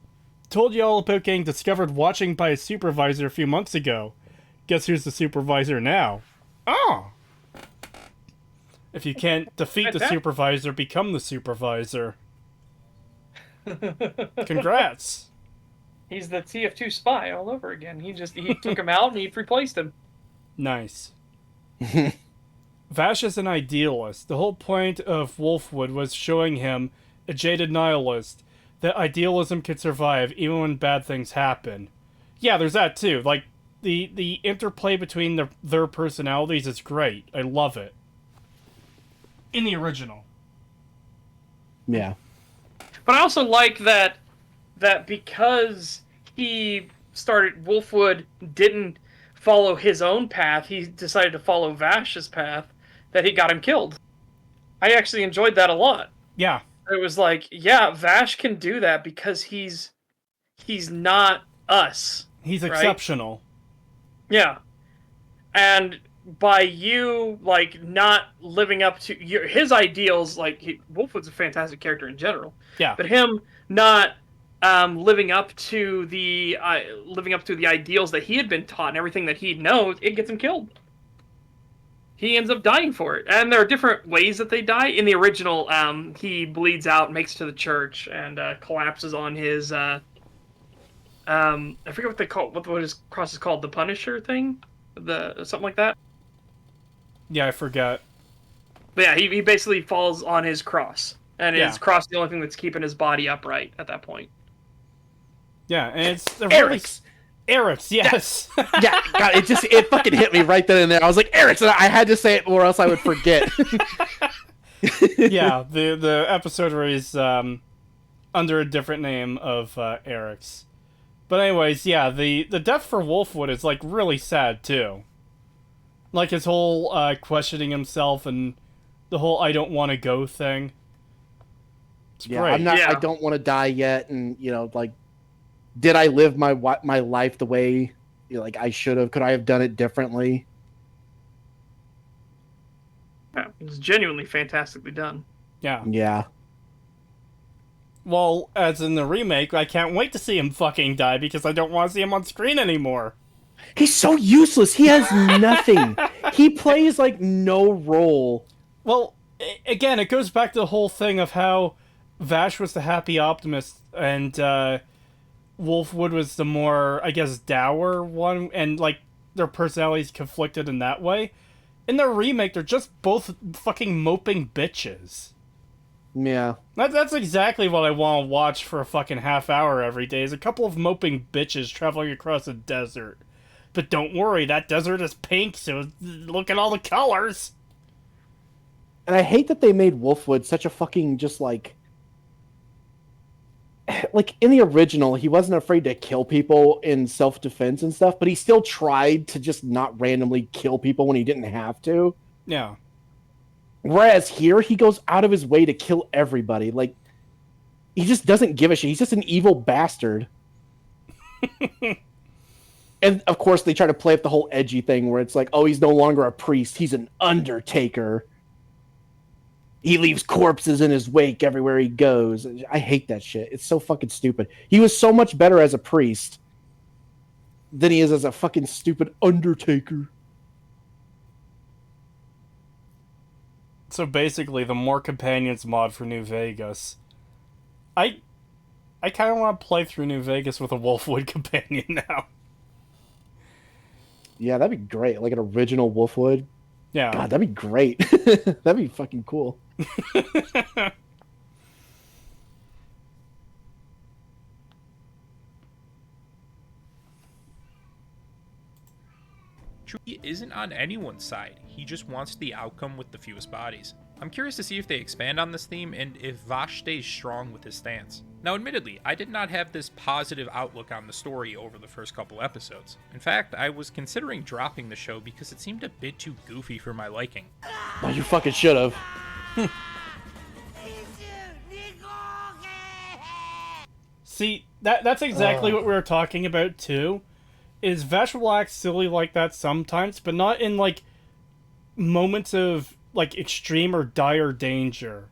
told you all about getting discovered watching by a supervisor a few months ago. Guess who's the supervisor now? Oh. If you can't defeat the supervisor, become the supervisor. Congrats. He's the TF2 spy all over again. He took him out and he replaced him. Nice. Vash is an idealist. The whole point of Wolfwood was showing him, a jaded nihilist, that idealism could survive even when bad things happen. Yeah, there's that too. Like, the interplay between their personalities is great. I love it. In the original. Yeah. But I also like that because Wolfwood didn't follow his own path, he decided to follow Vash's path, that he got him killed. I actually enjoyed that a lot. Yeah. It was like, yeah, Vash can do that because he's not us. He's right? exceptional. Yeah. And by you, like, not living up to his ideals, like, Wolfwood's a fantastic character in general. Yeah. But him not living up to the ideals that he had been taught and everything that he knows, it gets him killed. He ends up dying for it. And there are different ways that they die. In the original, he bleeds out, makes it to the church, and collapses on his, I forget what they call, what his cross is called, the Punisher thing? Something like that? Yeah, I forgot. But yeah, he basically falls on his cross. And his cross is the only thing that's keeping his body upright at that point. Yeah, and it's Eric's. Eric's, yes. Yeah, God, it fucking hit me right then and there. I was like, Eric's, and I had to say it or else I would forget. Yeah, the episode where he's under a different name of Eric's. But anyways, yeah, the death for Wolfwood is, like, really sad, too. Like, his whole questioning himself and the whole I don't want to go thing. It's great. I don't want to die yet, and, like, did I live my life the way, like, I should have? Could I have done it differently? Yeah, it was genuinely fantastically done. Yeah. Yeah. Well, as in the remake, I can't wait to see him fucking die because I don't want to see him on screen anymore. He's so useless. He has nothing. He plays, like, no role. Well, again, it goes back to the whole thing of how Vash was the happy optimist and Wolfwood was the more, I guess, dour one, and, like, their personalities conflicted in that way. In the remake, they're just both fucking moping bitches. Yeah. That's exactly what I want to watch for a fucking half hour every day, is a couple of moping bitches traveling across a desert. But don't worry, that desert is pink, so look at all the colors! And I hate that they made Wolfwood such a fucking, just, like, in the original, he wasn't afraid to kill people in self-defense and stuff, but he still tried to just not randomly kill people when he didn't have to. Yeah. Whereas here, he goes out of his way to kill everybody. Like, he just doesn't give a shit. He's just an evil bastard. And, of course, they try to play up the whole edgy thing where it's like, oh, he's no longer a priest. He's an undertaker. He leaves corpses in his wake everywhere he goes. I hate that shit. It's so fucking stupid. He was so much better as a priest than he is as a fucking stupid undertaker. So basically, the More Companions mod for New Vegas. I kind of want to play through New Vegas with a Wolfwood companion now. Yeah, that'd be great. Like an original Wolfwood. Yeah. God, that'd be great. That'd be fucking cool. truly isn't on anyone's side. He just wants the outcome with the fewest bodies. I'm curious to see if they expand on this theme and if Vash stays strong with his stance. Now, admittedly, I did not have this positive outlook on the story over the first couple episodes. In fact, I was considering dropping the show because it seemed a bit too goofy for my liking. Oh, you fucking should have. See, that's exactly what we were talking about too. Is Vash will act silly like that sometimes, but not in like moments of like extreme or dire danger,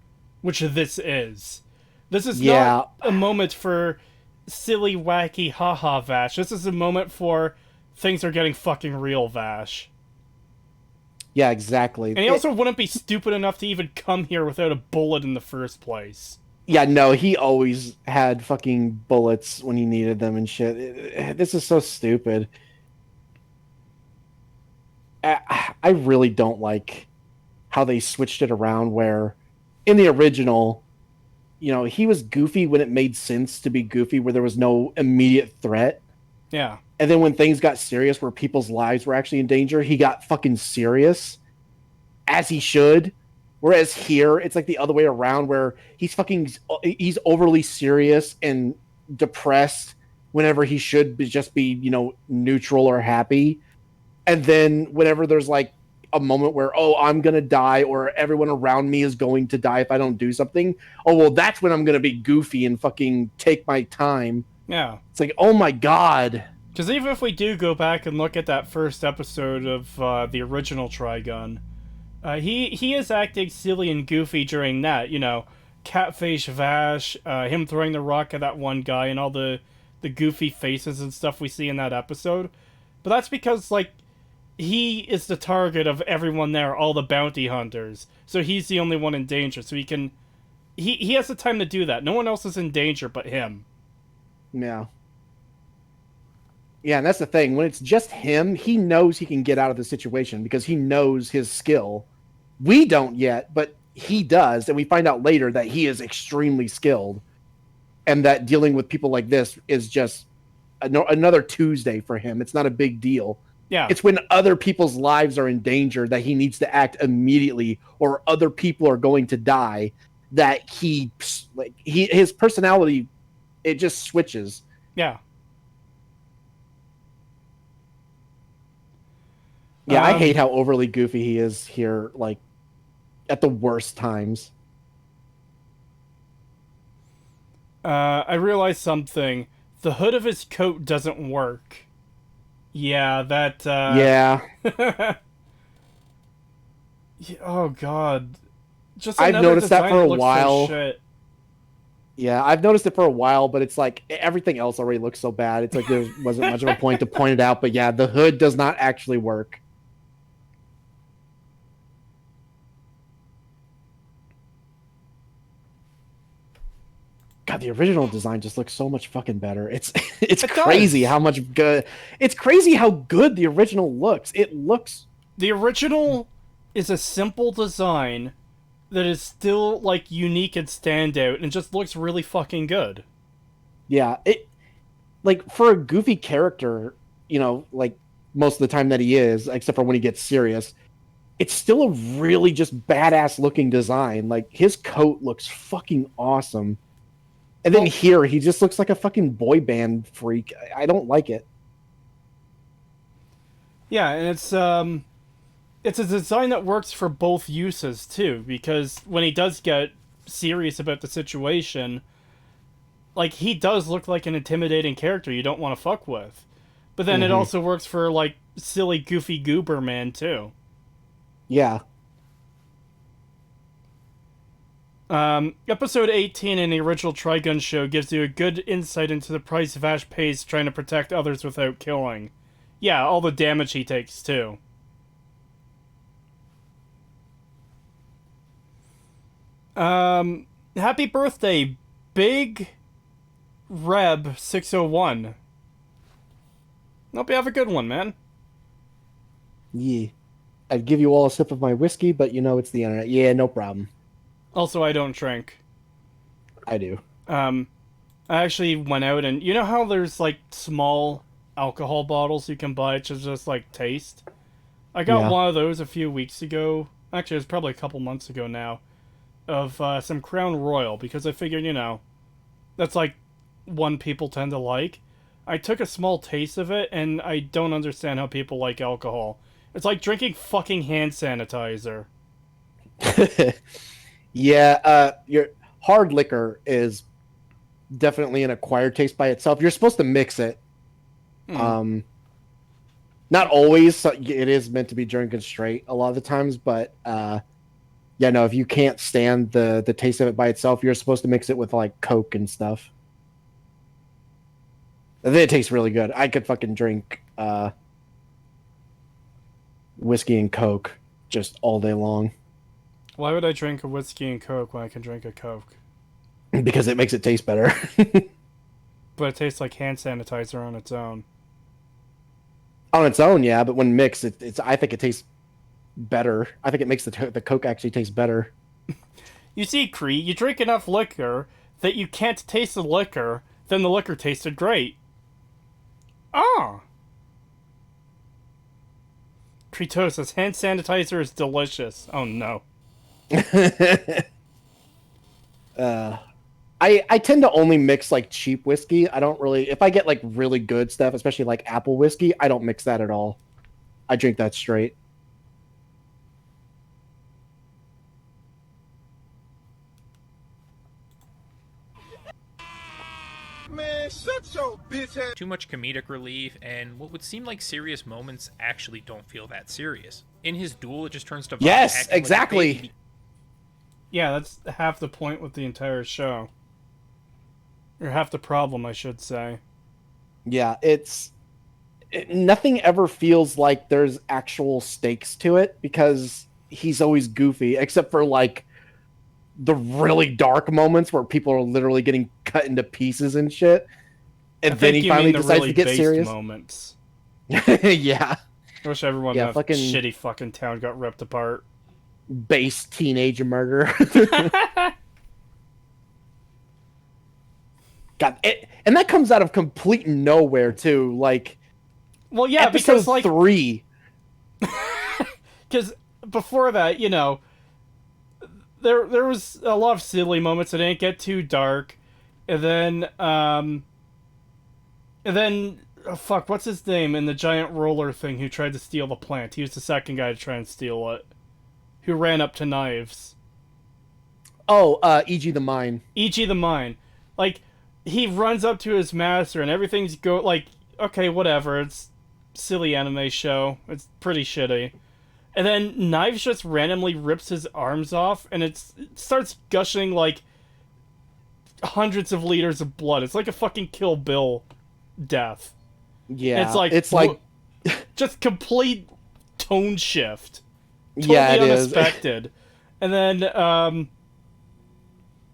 which this is. This is not a moment for silly, wacky, haha Vash. This is a moment for things are getting fucking real Vash. Yeah, exactly. And he also wouldn't be stupid enough to even come here without a bullet in the first place. Yeah, no, he always had fucking bullets when he needed them and shit. This is so stupid. I really don't like how they switched it around where in the original, you know, he was goofy when it made sense to be goofy, where there was no immediate threat. Yeah. And then when things got serious, where people's lives were actually in danger, he got fucking serious, as he should. Whereas here, it's like the other way around, where he's overly serious and depressed whenever he should just be, you know, neutral or happy. And then whenever there's like a moment where, oh, I'm going to die, or everyone around me is going to die if I don't do something, oh, well, that's when I'm going to be goofy and fucking take my time. Yeah. It's like, oh my God. Because even if we do go back and look at that first episode of the original Trigun, he is acting silly and goofy during that, you know, Catfish Vash, him throwing the rock at that one guy, and all the goofy faces and stuff we see in that episode. But that's because, like, he is the target of everyone there, all the bounty hunters. So he's the only one in danger, so he has the time to do that. No one else is in danger but him. Yeah. Yeah, and that's the thing. When it's just him, he knows he can get out of the situation because he knows his skill. We don't yet, but he does, and we find out later that he is extremely skilled, and that dealing with people like this is just another Tuesday for him. It's not a big deal. Yeah. It's when other people's lives are in danger that he needs to act immediately, or other people are going to die, that his personality, it just switches. Yeah. Yeah, I hate how overly goofy he is here, like, at the worst times. I realized something. The hood of his coat doesn't work. Yeah, that, Yeah. Oh, God. I've noticed that for a while. So shit. Yeah, I've noticed it for a while, but it's like everything else already looks so bad. It's like there wasn't much of a point to point it out, but yeah, the hood does not actually work. God, the original design just looks so much fucking better. It's crazy how much good. It's crazy how good the original looks. It looks. The original is a simple design that is still like unique and standout, and just looks really fucking good. Yeah, it like for a goofy character, you know, like most of the time that he is, except for when he gets serious, it's still a really just badass looking design. Like his coat looks fucking awesome. And then here, he just looks like a fucking boy band freak. I don't like it. Yeah, and it's a design that works for both uses, too, because when he does get serious about the situation, like, he does look like an intimidating character you don't want to fuck with. But then it also works for, like, silly, goofy goober man, too. Yeah. Episode 18 in the original Trigun show gives you a good insight into the price Vash pays trying to protect others without killing. Yeah, all the damage he takes, too. Happy birthday, Big Reb 601. Hope you have a good one, man. Yeah. I'd give you all a sip of my whiskey, but you know it's the internet. Yeah, no problem. Also, I don't drink. I do. I actually went out and... You know how there's, like, small alcohol bottles you can buy to just, like, taste? I got Yeah. one of those a few weeks ago. Actually, it was probably a couple months ago now. Of some Crown Royal, because I figured, that's like one people tend to like. I took a small taste of it, and I don't understand how people like alcohol. It's like drinking fucking hand sanitizer. Yeah, your hard liquor is definitely an acquired taste by itself. You're supposed to mix it. Hmm. Not always. It is meant to be drinking straight a lot of the times, but yeah, no. If you can't stand the taste of it by itself, you're supposed to mix it with like Coke and stuff. And then it tastes really good. I could fucking drink whiskey and Coke just all day long Why would I drink a whiskey and Coke when I can drink a Coke? because it makes it taste better. But it tastes like hand sanitizer on its own. On its own, yeah, but when mixed, it's. I think it tastes better. I think it makes the Coke actually taste better. You see, Cree, you drink enough liquor that you can't taste the liquor, then the liquor tasted great. Ah! Creetosis, hand sanitizer is delicious. Oh no. I tend to only mix like cheap whiskey. I don't really. If I get like really good stuff, especially like apple whiskey, I don't mix that at all. I drink that straight. Man, shut your bitch ass. Too much comedic relief, and what would seem like serious moments actually don't feel that serious. In his duel, it just turns to Vought Yes, acting like a exactly. baby. Yeah, that's half the point with the entire show. Or half the problem, I should say. Yeah, nothing ever feels like there's actual stakes to it because he's always goofy, except for like the really dark moments where people are literally getting cut into pieces and shit. And I then think he you finally mean the decides really to get based serious. moments. Yeah, I wish everyone Yeah, in that fucking- shitty fucking town got ripped apart. base teenage murder. God, and that comes out of complete nowhere too. Like Well, yeah, episode because like 3. because before that, there was a lot of silly moments that didn't get too dark, and then oh, fuck, what's his name in the giant roller thing who tried to steal the plant? He was the second guy to try and steal it, who ran up to knives. Oh, E.G. the Mine. E.G. the Mine, like he runs up to his master and everything's like okay, whatever, it's silly anime show, it's pretty shitty. And then Knives just randomly rips his arms off, and it starts gushing like hundreds of liters of blood. It's like a fucking Kill Bill death. Yeah, It's like just complete tone shift. Totally yeah, it is. unexpected. And then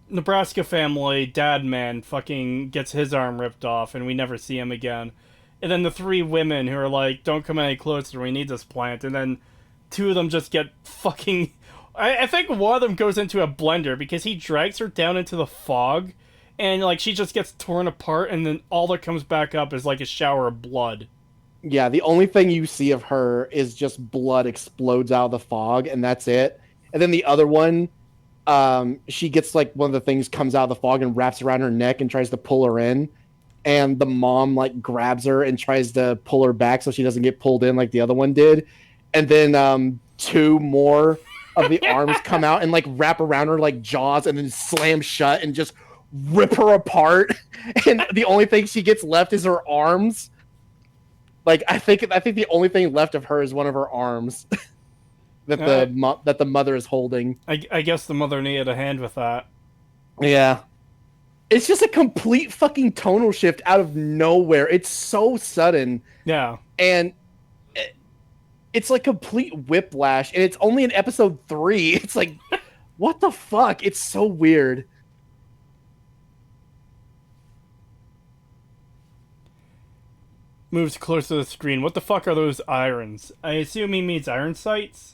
Nebraska family dad man fucking gets his arm ripped off, and we never see him again. And then the 3 women who are like, "Don't come any closer. We need this plant." And then 2 of them just get fucking. I think one of them goes into a blender because he drags her down into the fog, and like she just gets torn apart, and then all that comes back up is like a shower of blood. Yeah, the only thing you see of her is just blood explodes out of the fog, and that's it. And then the other one, she gets like one of the things comes out of the fog and wraps around her neck and tries to pull her in. And the mom like grabs her and tries to pull her back so she doesn't get pulled in like the other one did. And then 2 more of the arms come out and like wrap around her like jaws and then slam shut and just rip her apart. And the only thing she gets left is her arms. Like I think the only thing left of her is one of her arms that the mother is holding. I guess the mother needed a hand with that. Yeah. It's just a complete fucking tonal shift out of nowhere. It's so sudden. Yeah. And it's like complete whiplash. And it's only in episode 3. It's like, what the fuck? It's so weird. Moves close to the screen. What the fuck are those irons? I assume he means iron sights?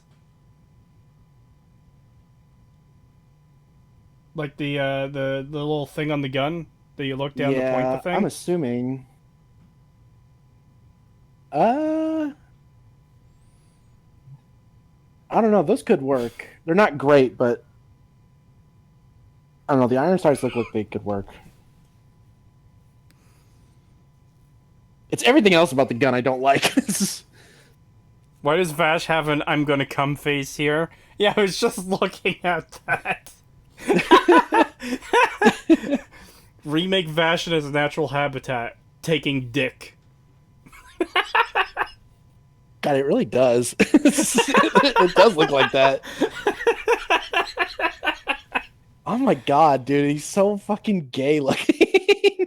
Like the little thing on the gun that you look down to point the thing? I'm assuming. I don't know. Those could work. They're not great, but I don't know. The iron sights look like they could work. It's everything else about the gun I don't like. Why does Vash have an "I'm gonna come" face here? Yeah, I was just looking at that. Remake Vash in his natural habitat, taking dick. God, it really does. It does look like that. Oh my god, dude, he's so fucking gay looking.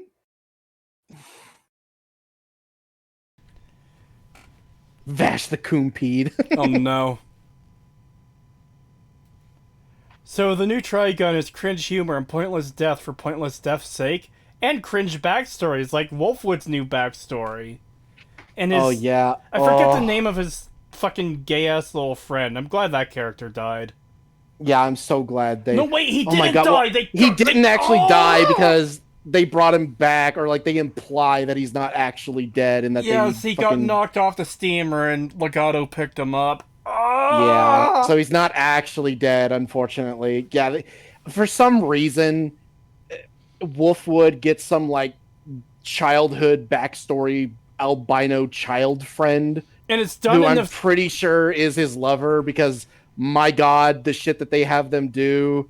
Vash the Coompede. Oh no. So the new Trigun is cringe humor and pointless death for pointless death's sake, and cringe backstories like Wolfwood's new backstory. And his, Oh yeah. I forget the name of his fucking gay ass little friend. I'm glad that character died. Yeah, I'm so glad they. No, wait, he Oh my didn't God, die. well, he didn't actually die because they brought him back, or like they imply that he's not actually dead, and that yes, they he got knocked off the steamer, and Legato picked him up. Yeah, so he's not actually dead, unfortunately. Yeah, for some reason, Wolfwood gets some like childhood backstory albino child friend, and it's done. Who I'm pretty sure is his lover, because my God, the shit that they have them do.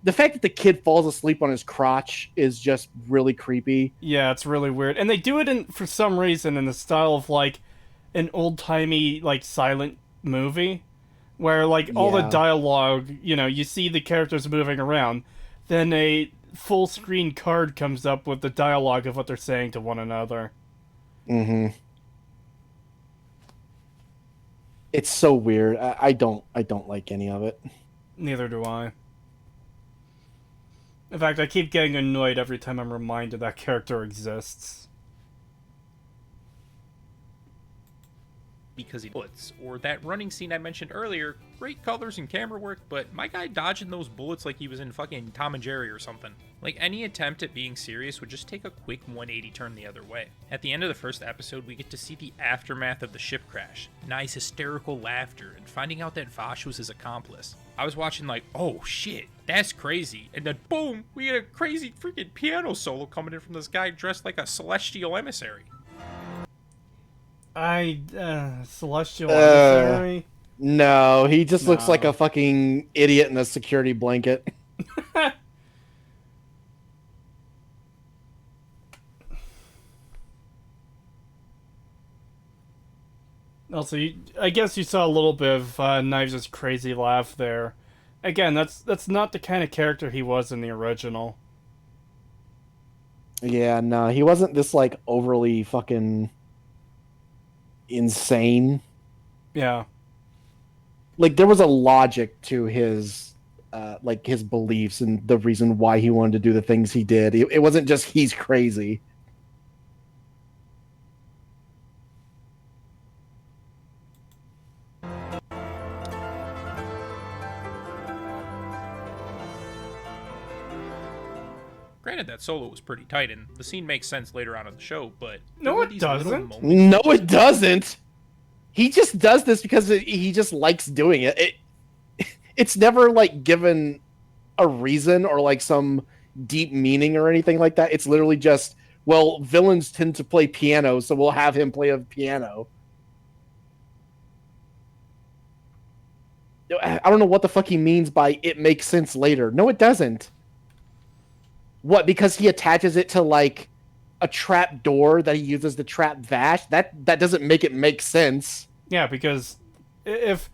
The fact that the kid falls asleep on his crotch is just really creepy. Yeah, it's really weird, and they do it in for some reason in the style of like an old timey like silent movie. Where, like, all the dialogue, you know, you see the characters moving around, then a full-screen card comes up with the dialogue of what they're saying to one another. Mm-hmm. It's so weird. I don't like any of it. Neither do I. In fact, I keep getting annoyed every time I'm reminded that character exists. Because he bullets. Or that running scene I mentioned earlier, great colors and camera work, but my guy dodging those bullets like he was in fucking Tom and Jerry or something. Like, any attempt at being serious would just take a quick 180 turn the other way. At the end of the first episode, we get to see the aftermath of the ship crash. Nice hysterical laughter, and finding out that Vash was his accomplice. I was watching like, oh shit, that's crazy. And then boom, we get a crazy freaking piano solo coming in from this guy dressed like a celestial emissary. Celestial emissary? No, he just looks like a fucking idiot in a security blanket. Also, I guess you saw a little bit of Knives' crazy laugh there. Again, that's not the kind of character he was in the original. Yeah, no, he wasn't this, like, overly fucking insane. Yeah. Like, there was a logic to his like his beliefs and the reason why he wanted to do the things he did. It wasn't just he's crazy. Granted, that solo was pretty tight, and the scene makes sense later on in the show, but... No, it doesn't. No, it doesn't. He just does this because he just likes doing it. It's never, like, given a reason or, like, some deep meaning or anything like that. It's literally just, well, villains tend to play piano, so we'll have him play a piano. I don't know what the fuck he means by it makes sense later. No, it doesn't. What, because he attaches it to, like, a trap door that he uses to trap Vash? That doesn't make it make sense. Yeah, because if...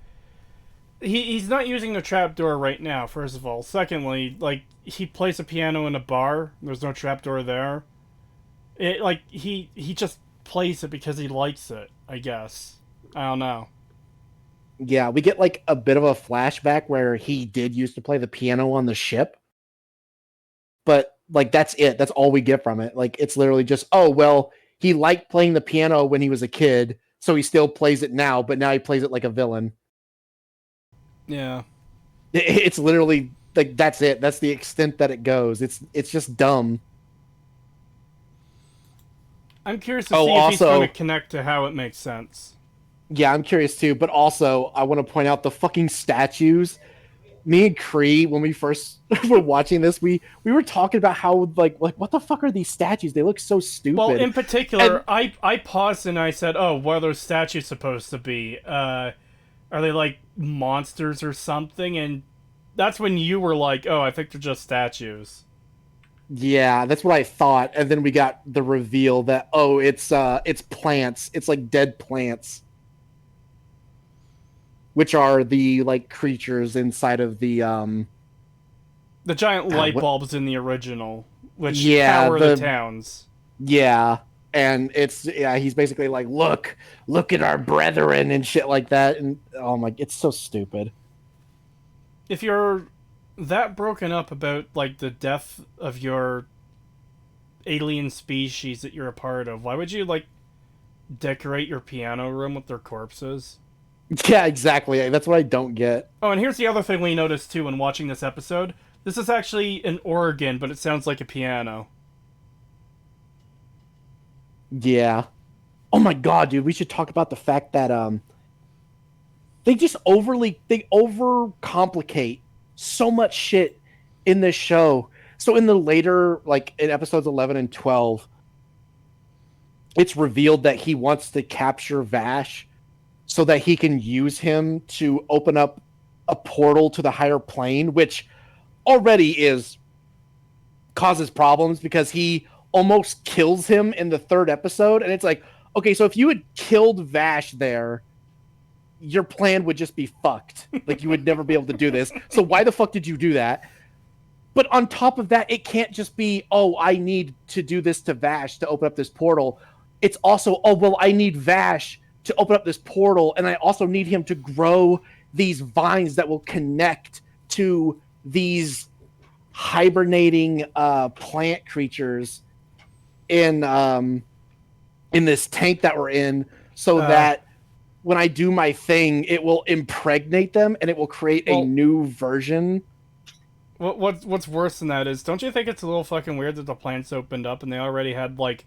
He's not using the trap door right now, first of all. Secondly, like, he plays a piano in a bar. There's no trap door there. He just plays it because he likes it, I guess. I don't know. Yeah, we get, like, a bit of a flashback where he did used to play the piano on the ship. But, like, that's it. That's all we get from it. Like, it's literally just, oh, well, he liked playing the piano when he was a kid, so he still plays it now, but now he plays it like a villain. Yeah. It's literally, like, that's it. That's the extent that it goes. It's just dumb. I'm curious to see if he's going to connect to how it makes sense. Yeah, I'm curious too. But also, I want to point out the fucking statues. Me and Cree, when we first were watching this, we were talking about how like what the fuck are these statues? They look so Well, stupid. in particular, I paused and I said, "Oh, what are those statues supposed to be? Are they like monsters or something?" And that's when you were like, "Oh, I think they're just statues." Yeah, that's what I thought. And then we got the reveal that it's plants. It's like dead plants, which are the like creatures inside of The giant light what bulbs in the original, which yeah, power the towns. yeah. And he's basically like, look at our brethren and shit like that. And oh my, it's so stupid. If you're that broken up about like the death of your alien species that you're a part of, why would you like decorate your piano room with their corpses? Yeah, exactly. That's what I don't get. Oh, and here's the other thing we noticed too when watching this episode. This is actually an organ, but it sounds like a piano. Yeah. Oh my god, dude, we should talk about the fact that they overcomplicate so much shit in this show. So in the later, like in episodes 11 and 12, it's revealed that he wants to capture Vash so that he can use him to open up a portal to the higher plane, which already causes problems because he almost kills him in the third episode. And it's like, okay, so if you had killed Vash there, your plan would just be fucked. Like, you would never be able to do this. So why the fuck did you do that? But on top of that, it can't just be, oh, I need to do this to Vash to open up this portal. It's also, oh, well, I need Vash to open up this portal, and I also need him to grow these vines that will connect to these hibernating plant creatures in this tank that we're in, so that when I do my thing, it will impregnate them and it will create a new version. What's worse than that is, don't you think it's a little fucking weird that the plants opened up and they already had like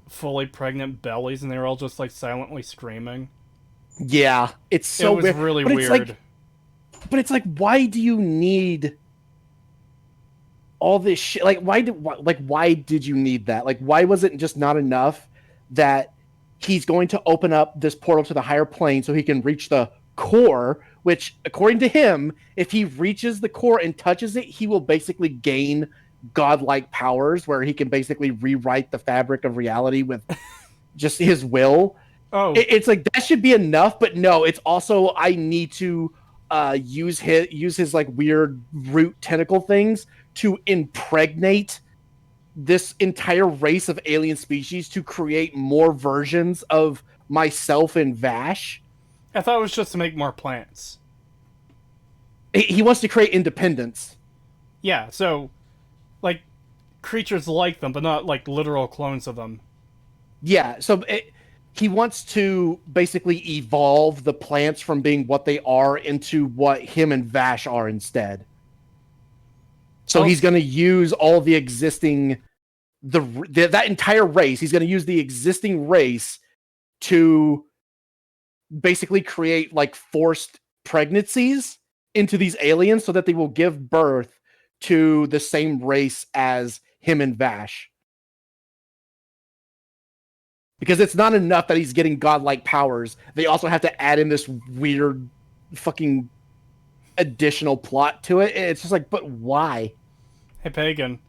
fully pregnant bellies and they were all just like silently screaming? Yeah, it's so it was weird. really but weird. But it's like, why do you need all this shit? Like, why did you need that? Like, why was it just not enough that he's going to open up this portal to the higher plane so he can reach the core, which, according to him, if he reaches the core and touches it, he will basically gain godlike powers where he can basically rewrite the fabric of reality with just his will. Oh, It's like, that should be enough, but no, it's also, I need to use his like weird root tentacle things to impregnate this entire race of alien species to create more versions of myself and Vash. I thought it was just to make more plants. He wants to create independence. Yeah, so like creatures like them, but not like literal clones of them. Yeah, so he wants to basically evolve the plants from being what they are into what him and Vash are instead. So he's going to use all the existing that entire race. He's going to use the existing race to basically create like forced pregnancies into these aliens so that they will give birth to the same race as him and Vash. Because it's not enough that he's getting godlike powers. They also have to add in this weird fucking additional plot to it. It's just like, but why? Hey Pagan,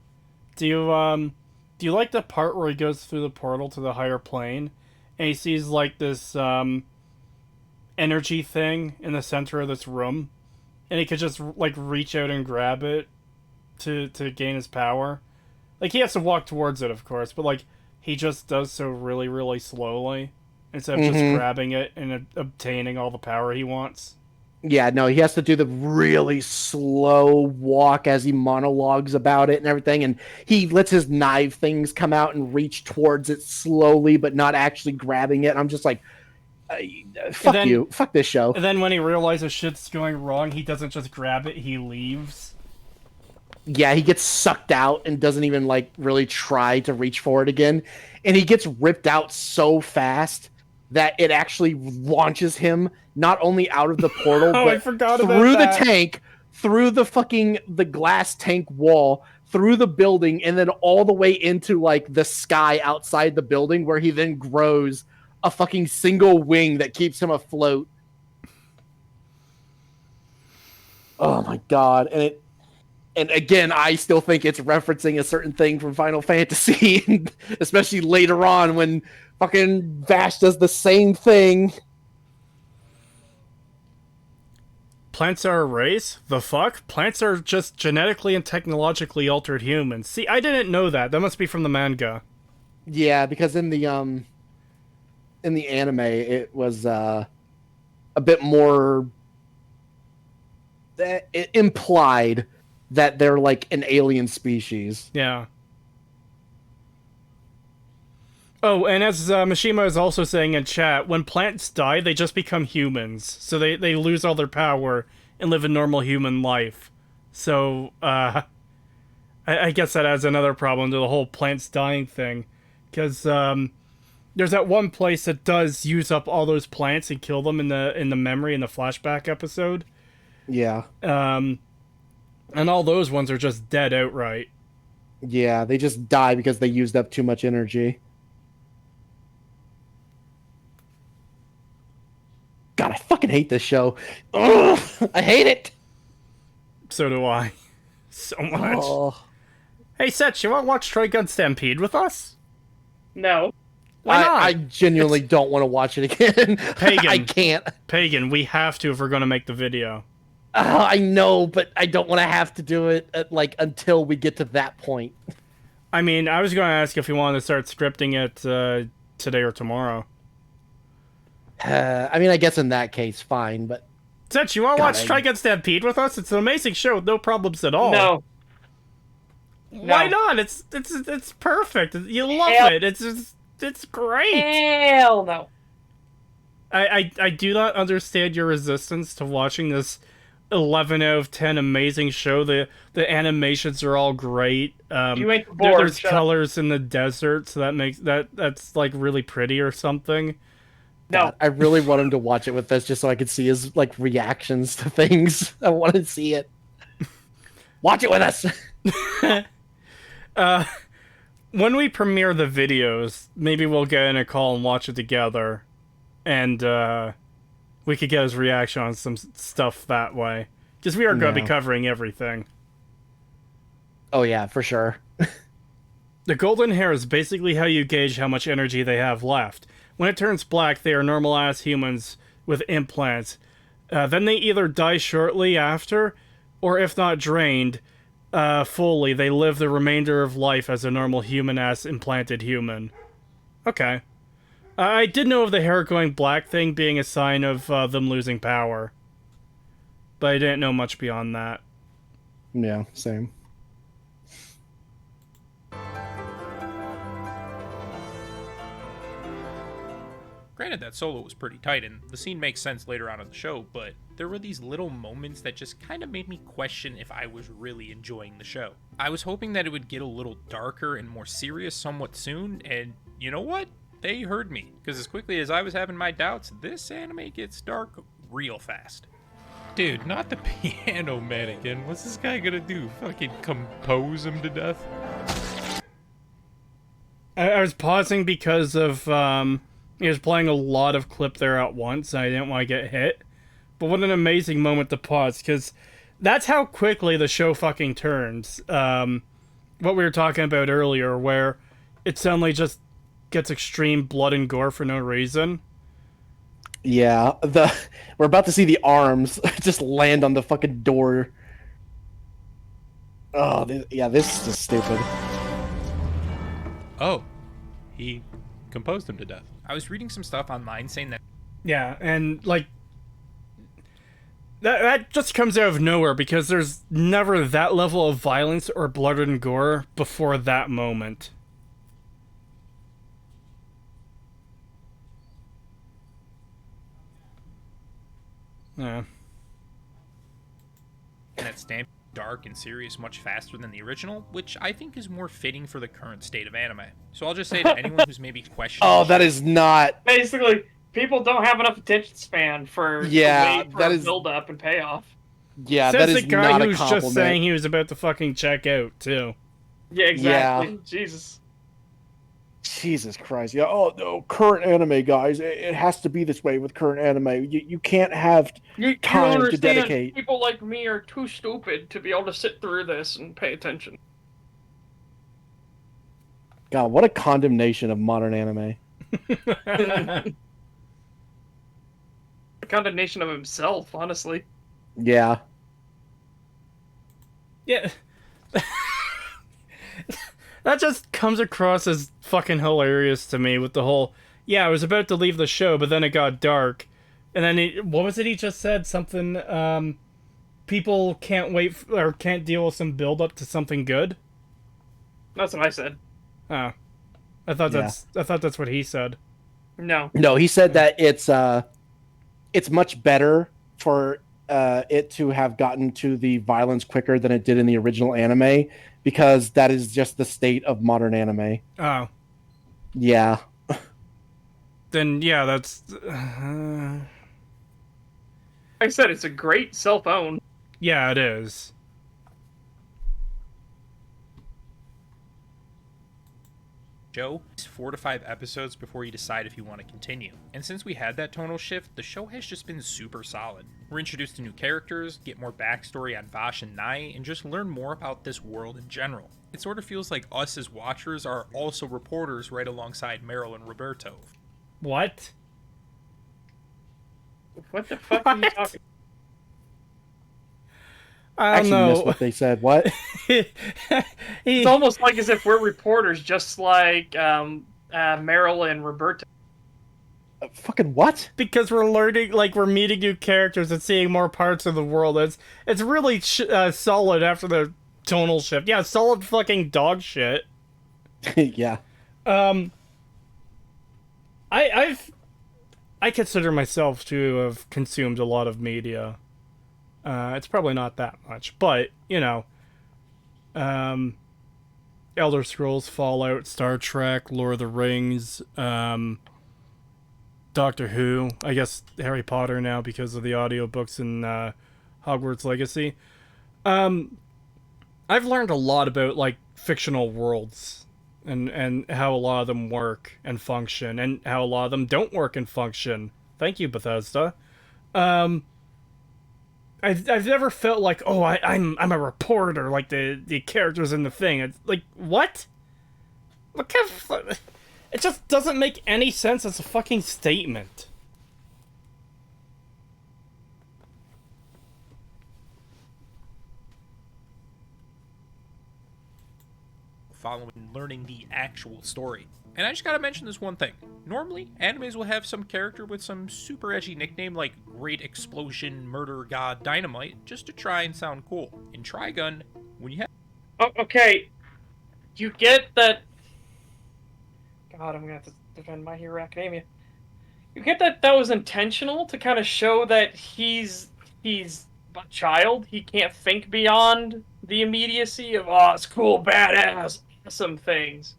do you like the part where he goes through the portal to the higher plane and he sees like this energy thing in the center of this room and he could just like reach out and grab it to gain his power? Like, he has to walk towards it, of course, but like he just does so really, really slowly instead of just grabbing it and obtaining all the power he wants. Yeah, no, he has to do the really slow walk as he monologues about it and everything, and he lets his knife things come out and reach towards it slowly, but not actually grabbing it. I'm just like, fuck you. Fuck this show. And then when he realizes shit's going wrong, he doesn't just grab it, he leaves. Yeah, he gets sucked out and doesn't even like really try to reach for it again. And he gets ripped out so fast that it actually launches him not only out of the portal, Oh, I but forgot about through the that. tank, through the glass tank wall, through the building, and then all the way into like the sky outside the building, where he then grows a fucking single wing that keeps him afloat. Oh my god. And again, I still think it's referencing a certain thing from Final Fantasy, especially later on when fucking Vash does the same thing. Plants are a race? The fuck? Plants are just genetically and technologically altered humans. See, I didn't know that. That must be from the manga. Yeah, because in the anime it was a bit more it implied that they're like an alien species. Yeah. Oh, and as Mishima is also saying in chat, when plants die, they just become humans. So they lose all their power and live a normal human life. So, I guess that adds another problem to the whole plants dying thing. Because, there's that one place that does use up all those plants and kill them in the memory in the flashback episode. Yeah. And all those ones are just dead outright. Yeah, they just die because they used up too much energy. God, I fucking hate this show. Ugh, I hate it. So do I. So much. Oh. Hey, Seth, you want to watch Trigun Stampede with us? No. Why not? I genuinely don't want to watch it again. Pagan. I can't. Pagan, we have to if we're going to make the video. I know, but I don't want to have to do it until we get to that point. I mean, I was going to ask if you wanted to start scripting it today or tomorrow. I mean, I guess in that case, fine, but... Seth, you want to watch God, Trigun Stampede with us? It's an amazing show with no problems at all. No. Why No. not? It's perfect. You love Hell. it. It's great. Hell no. I do not understand your resistance to watching this 11 out of 10 amazing show. The animations are all great. You ain't bored. There's shut up. colors in the desert, so that's like really pretty or something. No. God, I really want him to watch it with us just so I could see his like reactions to things. I want to see it. Watch it with us. When we premiere the videos, maybe we'll get in a call and watch it together, and we could get his reaction on some stuff that way. Because we are going to be Yeah. covering everything. Oh yeah, for sure. The golden hair is basically how you gauge how much energy they have left. When it turns black, they are normal-ass humans with implants. Then they either die shortly after, or if not drained fully, they live the remainder of life as a normal human-ass implanted human. Okay. I did know of the hair going black thing being a sign of them losing power. But I didn't know much beyond that. Yeah, same. Granted, that solo was pretty tight, and the scene makes sense later on in the show, but there were these little moments that just kind of made me question if I was really enjoying the show. I was hoping that it would get a little darker and more serious somewhat soon, and you know what? They heard me, because as quickly as I was having my doubts, this anime gets dark real fast. Dude, not the piano mannequin. What's this guy gonna do? Fucking compose him to death? I was pausing because of, he was playing a lot of clip there at once, and I didn't want to get hit. But what an amazing moment to pause, because that's how quickly the show fucking turns. What we were talking about earlier, where it suddenly just gets extreme blood and gore for no reason. Yeah, we're about to see the arms just land on the fucking door. Oh, yeah, this is just stupid. Oh, he composed him to death. I was reading some stuff online saying that Yeah, and, like, that just comes out of nowhere, because there's never that level of violence or blood and gore before that moment. Yeah. Stamp dark and serious much faster than the original, which I think is more fitting for the current state of anime. So I'll just say to anyone who's maybe questioning... Oh, that is not. Basically, People don't have enough attention span for Yeah, wait for that a is- build up and payoff. Yeah, Says that the is guy not a who's compliment. just saying he was about to fucking check out, too. Yeah, exactly. Jesus. Jesus Christ. Yeah. Oh, no. Current anime, guys. It has to be this way with current anime. You can't have You time to understand? dedicate. People like me are too stupid to be able to sit through this and pay attention. God, what a condemnation of modern anime. A condemnation of himself, honestly. Yeah. Yeah. That just comes across as fucking hilarious to me with the whole, yeah, I was about to leave the show, but then it got dark. And then, what was it he just said? Something, people can't wait, or can't deal with some build-up to something good? That's what I said. Oh. I thought that's what he said. No. No, he said that it's much better for it to have gotten to the violence quicker than it did in the original anime, because that is just the state of modern anime. Oh. Yeah. Then, yeah, that's... Like I said, it's a great cell phone. yeah, it is. Show is 4 to 5 episodes before you decide if you want to continue. And since we had that tonal shift, the show has just been super solid. We're introduced to new characters, get more backstory on Vash and Nai, and just learn more about this world in general. It sort of feels like us as watchers are also reporters right alongside Meryl and Roberto. What? What the fuck are you talking? I don't Actually missed know. what they said. What? It's almost like as if we're reporters, just like Meryl and Roberto. Fucking what? Because we're learning, like, we're meeting new characters and seeing more parts of the world. It's really solid after the tonal shift. Yeah, solid fucking dog shit. Yeah. I consider myself to have consumed a lot of media. It's probably not that much, but, you know, Elder Scrolls, Fallout, Star Trek, Lord of the Rings, Doctor Who, I guess Harry Potter now because of the audiobooks in Hogwarts Legacy. I've learned a lot about, like, fictional worlds and how a lot of them work and function, and how a lot of them don't work and function. Thank you, Bethesda. I've never felt like, oh, I'm a reporter, like the characters in the thing. It's like, what? What kind of... It just doesn't make any sense as a fucking statement. Following and learning the actual story. And I just gotta mention this one thing. Normally, animes will have some character with some super edgy nickname like Great Explosion, Murder God, Dynamite, just to try and sound cool. In Trigun, when you have... Oh, okay. You get that... God, I'm gonna have to defend My Hero Academia. You get that was intentional to kind of show that he's a child. He can't think beyond the immediacy of, oh, it's cool, badass, awesome things,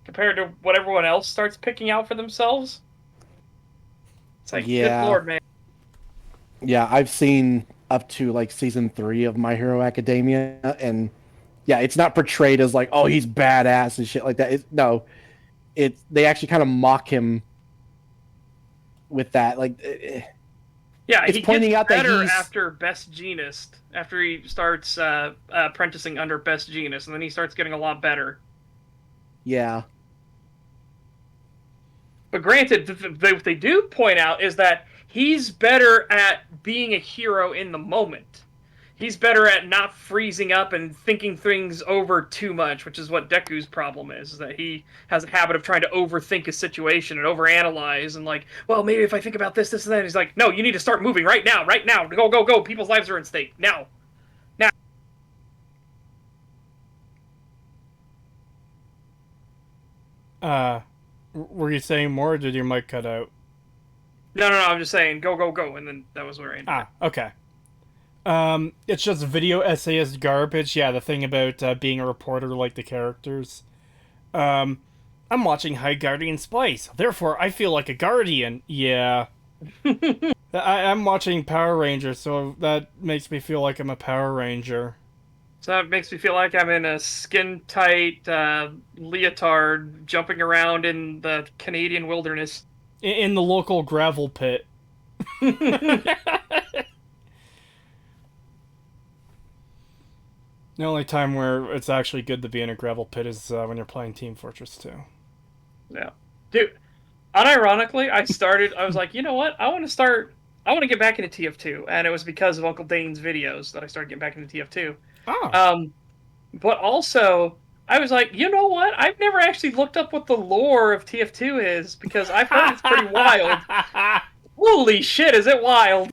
compared to what everyone else starts picking out for themselves. It's like, Yeah. good lord, man. Yeah, I've seen up to like season 3 of My Hero Academia, and yeah, it's not portrayed as like, oh, he's badass and shit like that. They actually kind of mock him with that. Like, Yeah, it's he pointing gets out that better he's- after Best Genist, after he starts apprenticing under Best Genist, and then he starts getting a lot better. yeah, But granted, what they do point out is that he's better at being a hero in the moment. He's better at not freezing up and thinking things over too much, which is what Deku's problem is that he has a habit of trying to overthink a situation and overanalyze and like, well, maybe if I think about this, and that. He's like, no, you need to start moving right now. Go, go, go. People's lives are at stake. Now. Were you saying more, or did your mic cut out? No, I'm just saying, go, go, go. And then that was where I ended. Ah, okay. It's just video essayist garbage. Yeah, the thing about being a reporter like the characters. I'm watching High Guardian Spice, therefore I feel like a guardian. Yeah. I'm watching Power Rangers, so that makes me feel like I'm a Power Ranger. So that makes me feel like I'm in a skin-tight leotard jumping around in the Canadian wilderness. In the local gravel pit. The only time where it's actually good to be in a gravel pit is when you're playing Team Fortress 2. Yeah. Dude, unironically, I was like, you know what? I want to get back into TF2. And it was because of Uncle Dane's videos that I started getting back into TF2. Oh. But also, I was like, you know what? I've never actually looked up what the lore of TF2 is, because I've heard it's pretty wild. Holy shit, is it wild?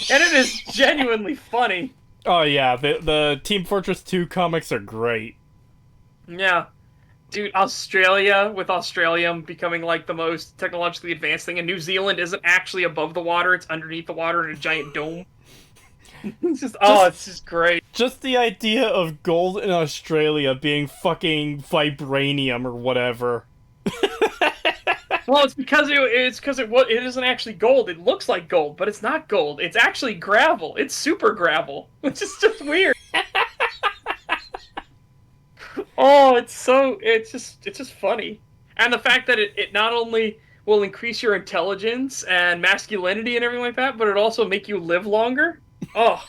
And it is genuinely funny. Oh yeah, the Team Fortress 2 comics are great. Yeah. Dude, Australia, with Australia becoming like the most technologically advanced thing, and New Zealand isn't actually above the water, it's underneath the water in a giant dome. It's just great. Just the idea of gold in Australia being fucking vibranium or whatever. Well, it's because it isn't actually gold. It looks like gold, but it's not gold. It's actually gravel. It's super gravel, which is just weird. Oh, it's just funny. And the fact that it not only will increase your intelligence and masculinity and everything like that, but it also make you live longer. Oh,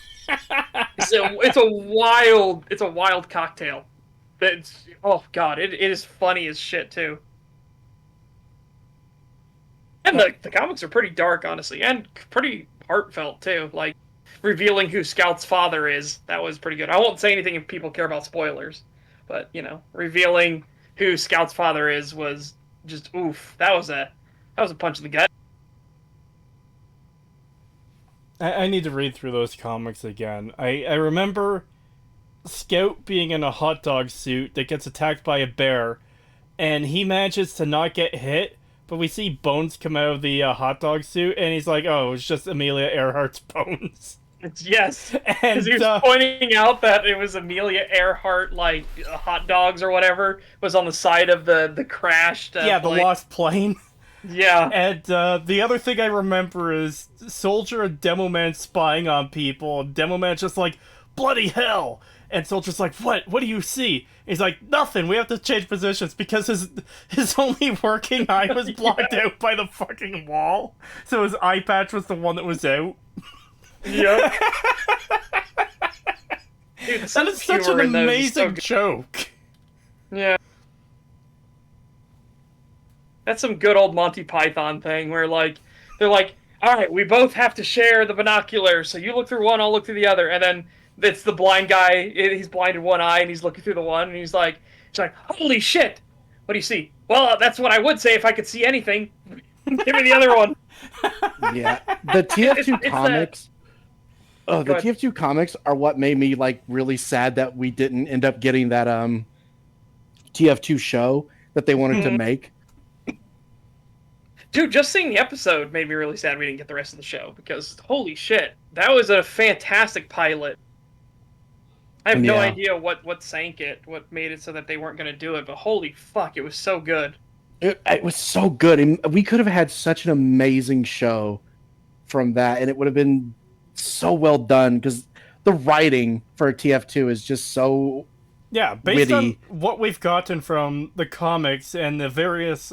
it's a wild cocktail. Oh god, it is funny as shit too. And the comics are pretty dark, honestly, and pretty heartfelt too. Like revealing who Scout's father is, that was pretty good. I won't say anything if people care about spoilers, but revealing who Scout's father is was just oof. That was a punch in the gut. I need to read through those comics again. I remember Scout being in a hot dog suit that gets attacked by a bear, and he manages to not get hit, but we see bones come out of the hot dog suit, and he's like, oh, it's just Amelia Earhart's bones. Yes, And because he was pointing out that it was Amelia Earhart, like hot dogs or whatever, was on the side of the crashed the plane. lost plane. Yeah. And the other thing I remember is Soldier and Demo Man spying on people, and Demo Man's just like, bloody hell! And Soldier's like, what? What do you see? He's like, nothing, we have to change positions, because his only working eye was blocked out by the fucking wall. So his eye patch was the one that was out. Yep. Dude, That is such an amazing joke. Yeah. That's some good old Monty Python thing where, like, they're like, all right, we both have to share the binoculars, so you look through one, I'll look through the other. And then it's the blind guy, he's blind in one eye, and he's looking through the one, and he's like, holy shit! What do you see? Well, that's what I would say if I could see anything. Give me the other one. Yeah, the TF2 it's comics. Oh, the Go ahead. TF2 comics are what made me like really sad that we didn't end up getting that TF2 show that they wanted to make. Dude, just seeing the episode made me really sad we didn't get the rest of the show, because holy shit, that was a fantastic pilot. I have no Yeah. idea what sank it, what made it so that they weren't going to do it, but holy fuck, it was so good. It was so good, and we could have had such an amazing show from that, and it would have been so well done because the writing for TF2 is just so Yeah, based witty. on what we've gotten from the comics and the various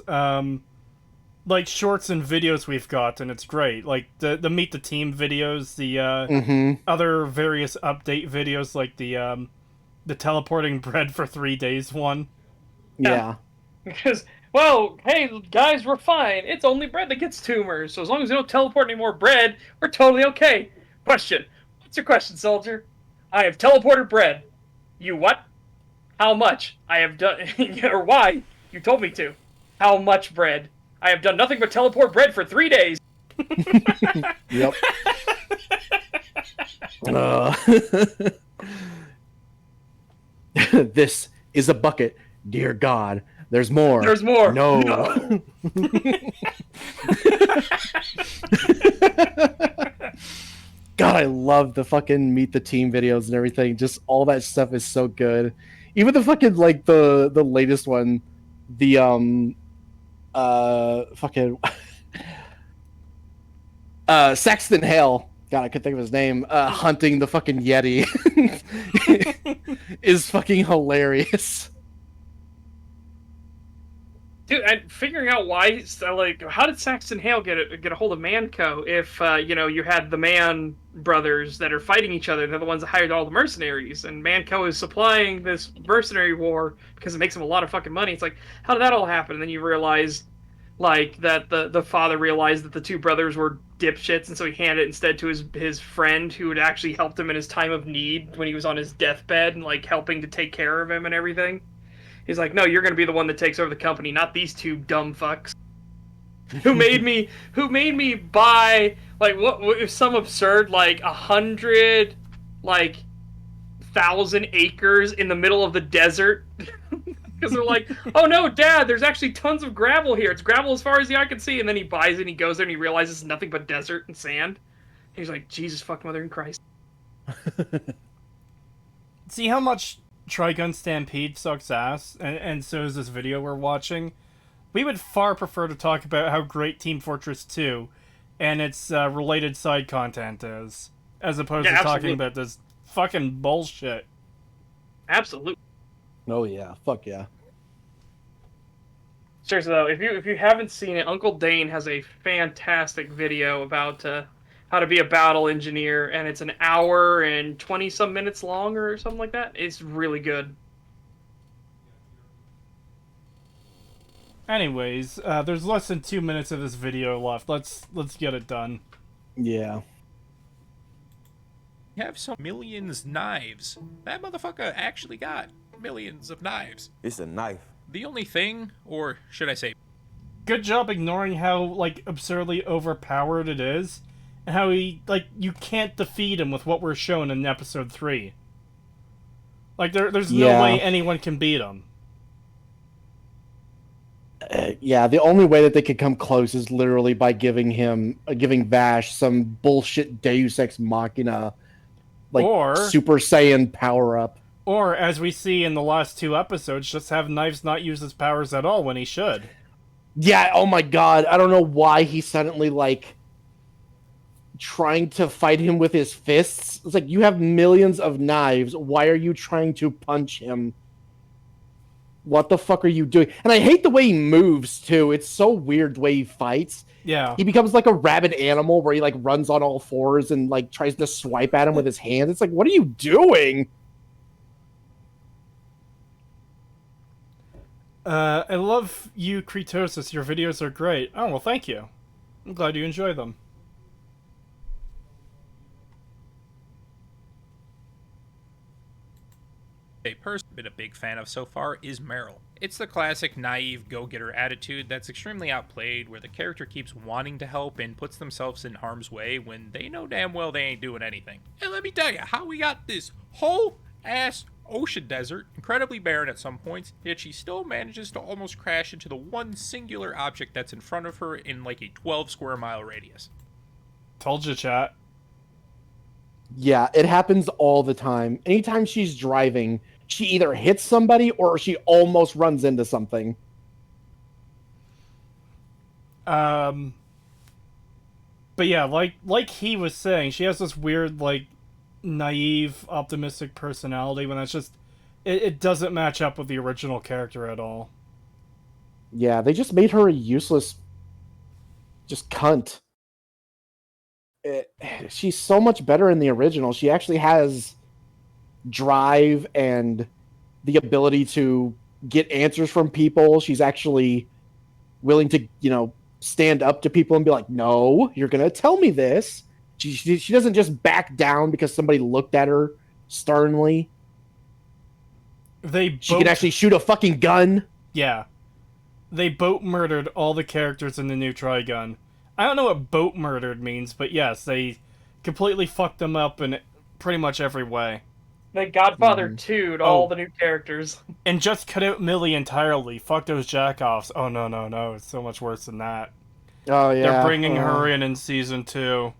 like shorts and videos we've gotten, it's great. Like the Meet the Team videos, the other various update videos, like the teleporting bread for 3 days one. Yeah. Because, well, hey, guys, we're fine. It's only bread that gets tumors, so as long as we don't teleport any more bread, we're totally okay. Question. What's your question, soldier? I have teleported bread. You what? How much? I have done... or why? You told me to. How much bread? I have done nothing but teleport bread for 3 days. Yep. This is a bucket. Dear God, there's more. There's more. No. God, I love the fucking Meet the Team videos and everything. Just all that stuff is so good. Even the fucking like the latest one, the fucking Saxton Hale. God, I couldn't think of his name. Hunting the fucking Yeti is fucking hilarious. Dude, and figuring out why, like, how did Saxton Hale get a hold of Manco if you had the Man brothers that are fighting each other? They're the ones that hired all the mercenaries, and Manco is supplying this mercenary war because it makes him a lot of fucking money. It's like, how did that all happen? And then you realize, like, that the father realized that the two brothers were dipshits, and so he handed it instead to his friend who had actually helped him in his time of need when he was on his deathbed and like helping to take care of him and everything. He's like, no, you're going to be the one that takes over the company, not these two dumb fucks who made me buy like what some absurd like 100 like 1,000 acres in the middle of the desert because they're like, oh no, Dad, there's actually tons of gravel here. It's gravel as far as the eye can see. And then he buys it and he goes there and he realizes it's nothing but desert and sand. He's like, Jesus fuck mother in Christ. See how much Trigun Stampede sucks ass, and so is this video we're watching. We would far prefer to talk about how great Team Fortress 2 and its related side content is, as opposed to talking about this fucking bullshit. Absolutely. Oh yeah, fuck yeah. Seriously though, if you haven't seen it, Uncle Dane has a fantastic video about how to be a battle engineer, and it's an hour and 20-some minutes long or something like that. It's really good. Anyways, there's less than 2 minutes of this video left. Let's get it done. Yeah. You have some millions knives. That motherfucker actually got millions of knives. It's a knife. The only thing, or should I say, Good job ignoring how, like, absurdly overpowered it is, and how he, like, you can't defeat him with what we're shown in episode 3. Like, there's no way anyone can beat him. Yeah, the only way that they could come close is literally by giving Vash some bullshit Deus Ex Machina, like, Or Super Saiyan power-up. Or, as we see in the last 2 episodes, just have Knives not use his powers at all when he should. Yeah, oh my god, I don't know why he's suddenly, like, trying to fight him with his fists. It's like, you have millions of knives, why are you trying to punch him? What the fuck are you doing? And I hate the way he moves, too. It's so weird the way he fights. Yeah. He becomes like a rabid animal where he, like, runs on all fours and, like, tries to swipe at him with his hands. It's like, what are you doing? I love you, Creetosis. Your videos are great. Oh, well, thank you. I'm glad you enjoy them. a person I've been a big fan of so far is Meryl. It's the classic naive go-getter attitude that's extremely outplayed, where the character keeps wanting to help and puts themselves in harm's way when they know damn well they ain't doing anything. And let me tell you how we got this whole ass ocean desert, incredibly barren at some points, yet she still manages to almost crash into the one singular object that's in front of her in like a 12 square mile radius. Told you, chat. Yeah, it happens all the time. Anytime she's driving, she either hits somebody or she almost runs into something. But yeah, like he was saying, she has this weird, like, naive, optimistic personality when it's just... It doesn't match up with the original character at all. Yeah, they just made her a useless... just cunt. She's so much better in the original. She actually has drive and the ability to get answers from people. She's actually willing to, you know, stand up to people and be like, no, you're going to tell me this. She doesn't just back down because somebody looked at her sternly. She can actually shoot a fucking gun. Yeah. They boat murdered all the characters in the new Trigun. I don't know what boat murdered means, but yes, they completely fucked them up in pretty much every way. They Godfather 2'd all the new characters. And just cut out Millie entirely. Fuck those jackoffs. Oh, no. It's so much worse than that. Oh, yeah. They're bringing her in Season 2.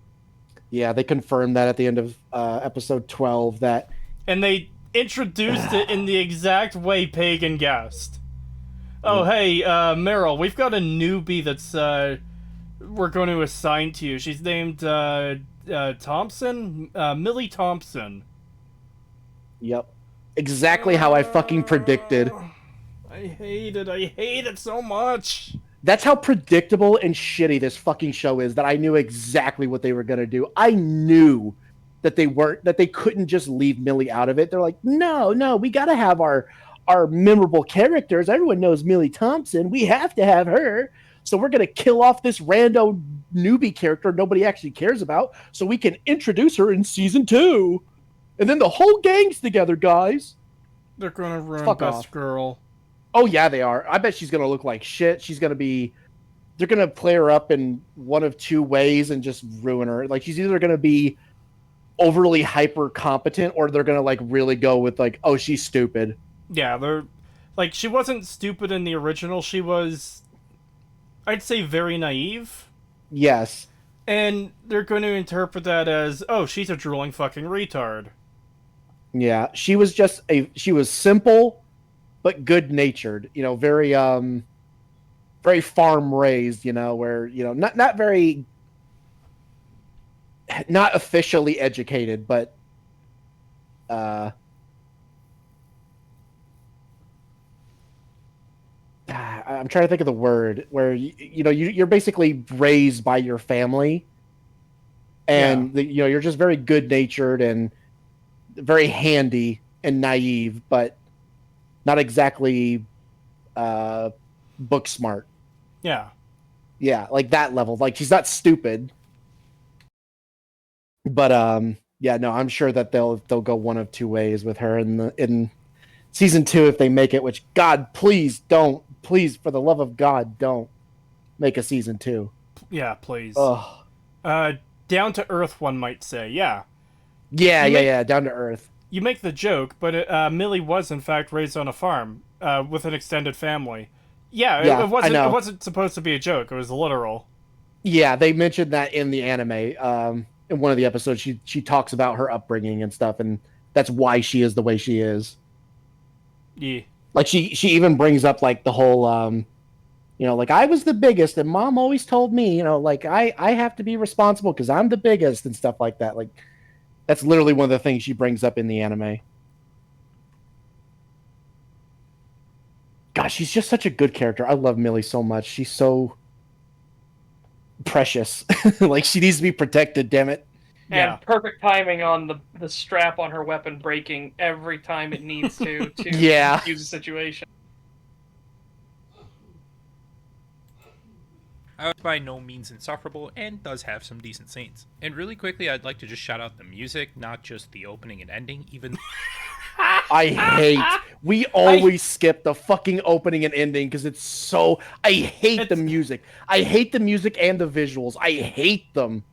Yeah, they confirmed that at the end of episode 12. That... And they introduced it in the exact way Pagan guessed. Oh, hey, Meryl, we've got a newbie that's, we're going to assign to you. She's named, Thompson? Millie Thompson. Yep. Exactly how I fucking predicted. I hate it. I hate it so much. That's how predictable and shitty this fucking show is, that I knew exactly what they were going to do. I knew that they couldn't just leave Millie out of it. They're like, no, we got to have our memorable characters. Everyone knows Millie Thompson. We have to have her. So we're going to kill off this rando newbie character nobody actually cares about so we can introduce her in season 2. And then the whole gang's together, guys. They're going to ruin Fuck Best off. Girl. Oh, yeah, they are. I bet she's going to look like shit. They're going to play her up in one of two ways and just ruin her. Like, she's either going to be overly hyper competent, or they're going to, like, really go with, like, oh, she's stupid. Yeah, they're... Like, she wasn't stupid in the original. She was, I'd say, very naive. Yes. And they're going to interpret that as, oh, she's a drooling fucking retard. Yeah, she was simple, but good-natured. You know, very very farm-raised. You know, where not very, not officially educated, but I'm trying to think of the word where you're basically raised by your family, and you're just very good-natured and very handy and naive, but not exactly book smart. Yeah. Yeah, like that level. Like, she's not stupid. But yeah, no, I'm sure that they'll go one of two ways with her in season 2 if they make it, which, God, please don't. Please, for the love of God, don't make a season 2. Yeah, please. Ugh. Down to earth, one might say. Yeah. Yeah, down to earth. You make the joke, but Millie was in fact raised on a farm with an extended family. Yeah, it wasn't. It wasn't supposed to be a joke. It was literal. Yeah, they mentioned that in the anime. In one of the episodes, she talks about her upbringing and stuff, and that's why she is the way she is. Yeah. Like, she even brings up, like, the whole, like, I was the biggest, and Mom always told me, like, I have to be responsible because I'm the biggest and stuff like that. Like, that's literally one of the things she brings up in the anime. Gosh, she's just such a good character. I love Millie so much. She's so precious. Like, she needs to be protected, damn it. And perfect timing on the strap on her weapon breaking every time it needs to Yeah. use a situation. It's by no means insufferable and does have some decent scenes. And really quickly, I'd like to just shout out the music, not just the opening and ending, even... We always skip the fucking opening and ending because it's so... I hate the music. I hate the music and the visuals. I hate them.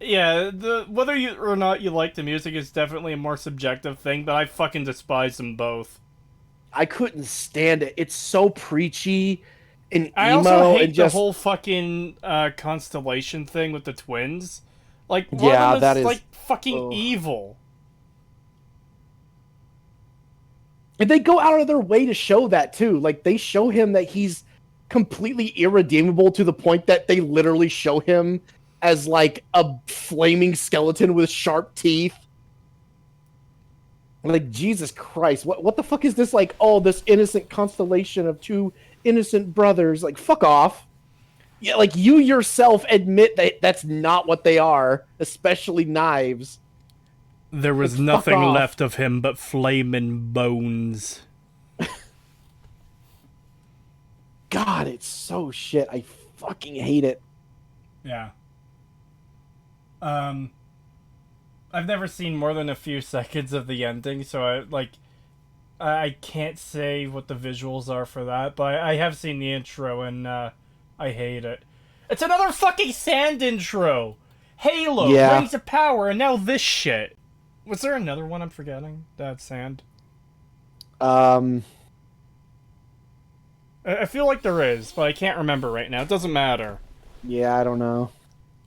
Yeah, whether you or not you like the music is definitely a more subjective thing, but I fucking despise them both. I couldn't stand it. It's so preachy and emo. I also hate and just... the whole fucking constellation thing with the twins. Like, yeah, that is like fucking evil. And they go out of their way to show that too. Like, they show him that he's completely irredeemable to the point that they literally show him as, like, a flaming skeleton with sharp teeth. Like, Jesus Christ, what the fuck is this? Like, oh, this innocent constellation of two innocent brothers. Like, fuck off. Yeah, like, you yourself admit that that's not what they are, especially Knives. There was nothing left of him but flaming bones. God, it's so shit. I fucking hate it. Yeah. I've never seen more than a few seconds of the ending, so I can't say what the visuals are for that, but I have seen the intro and I hate it. It's another fucking sand intro. Halo, Rings of Power, and now this shit. Was there another one I'm forgetting? That's sand. I feel like there is, but I can't remember right now. It doesn't matter. Yeah, I don't know.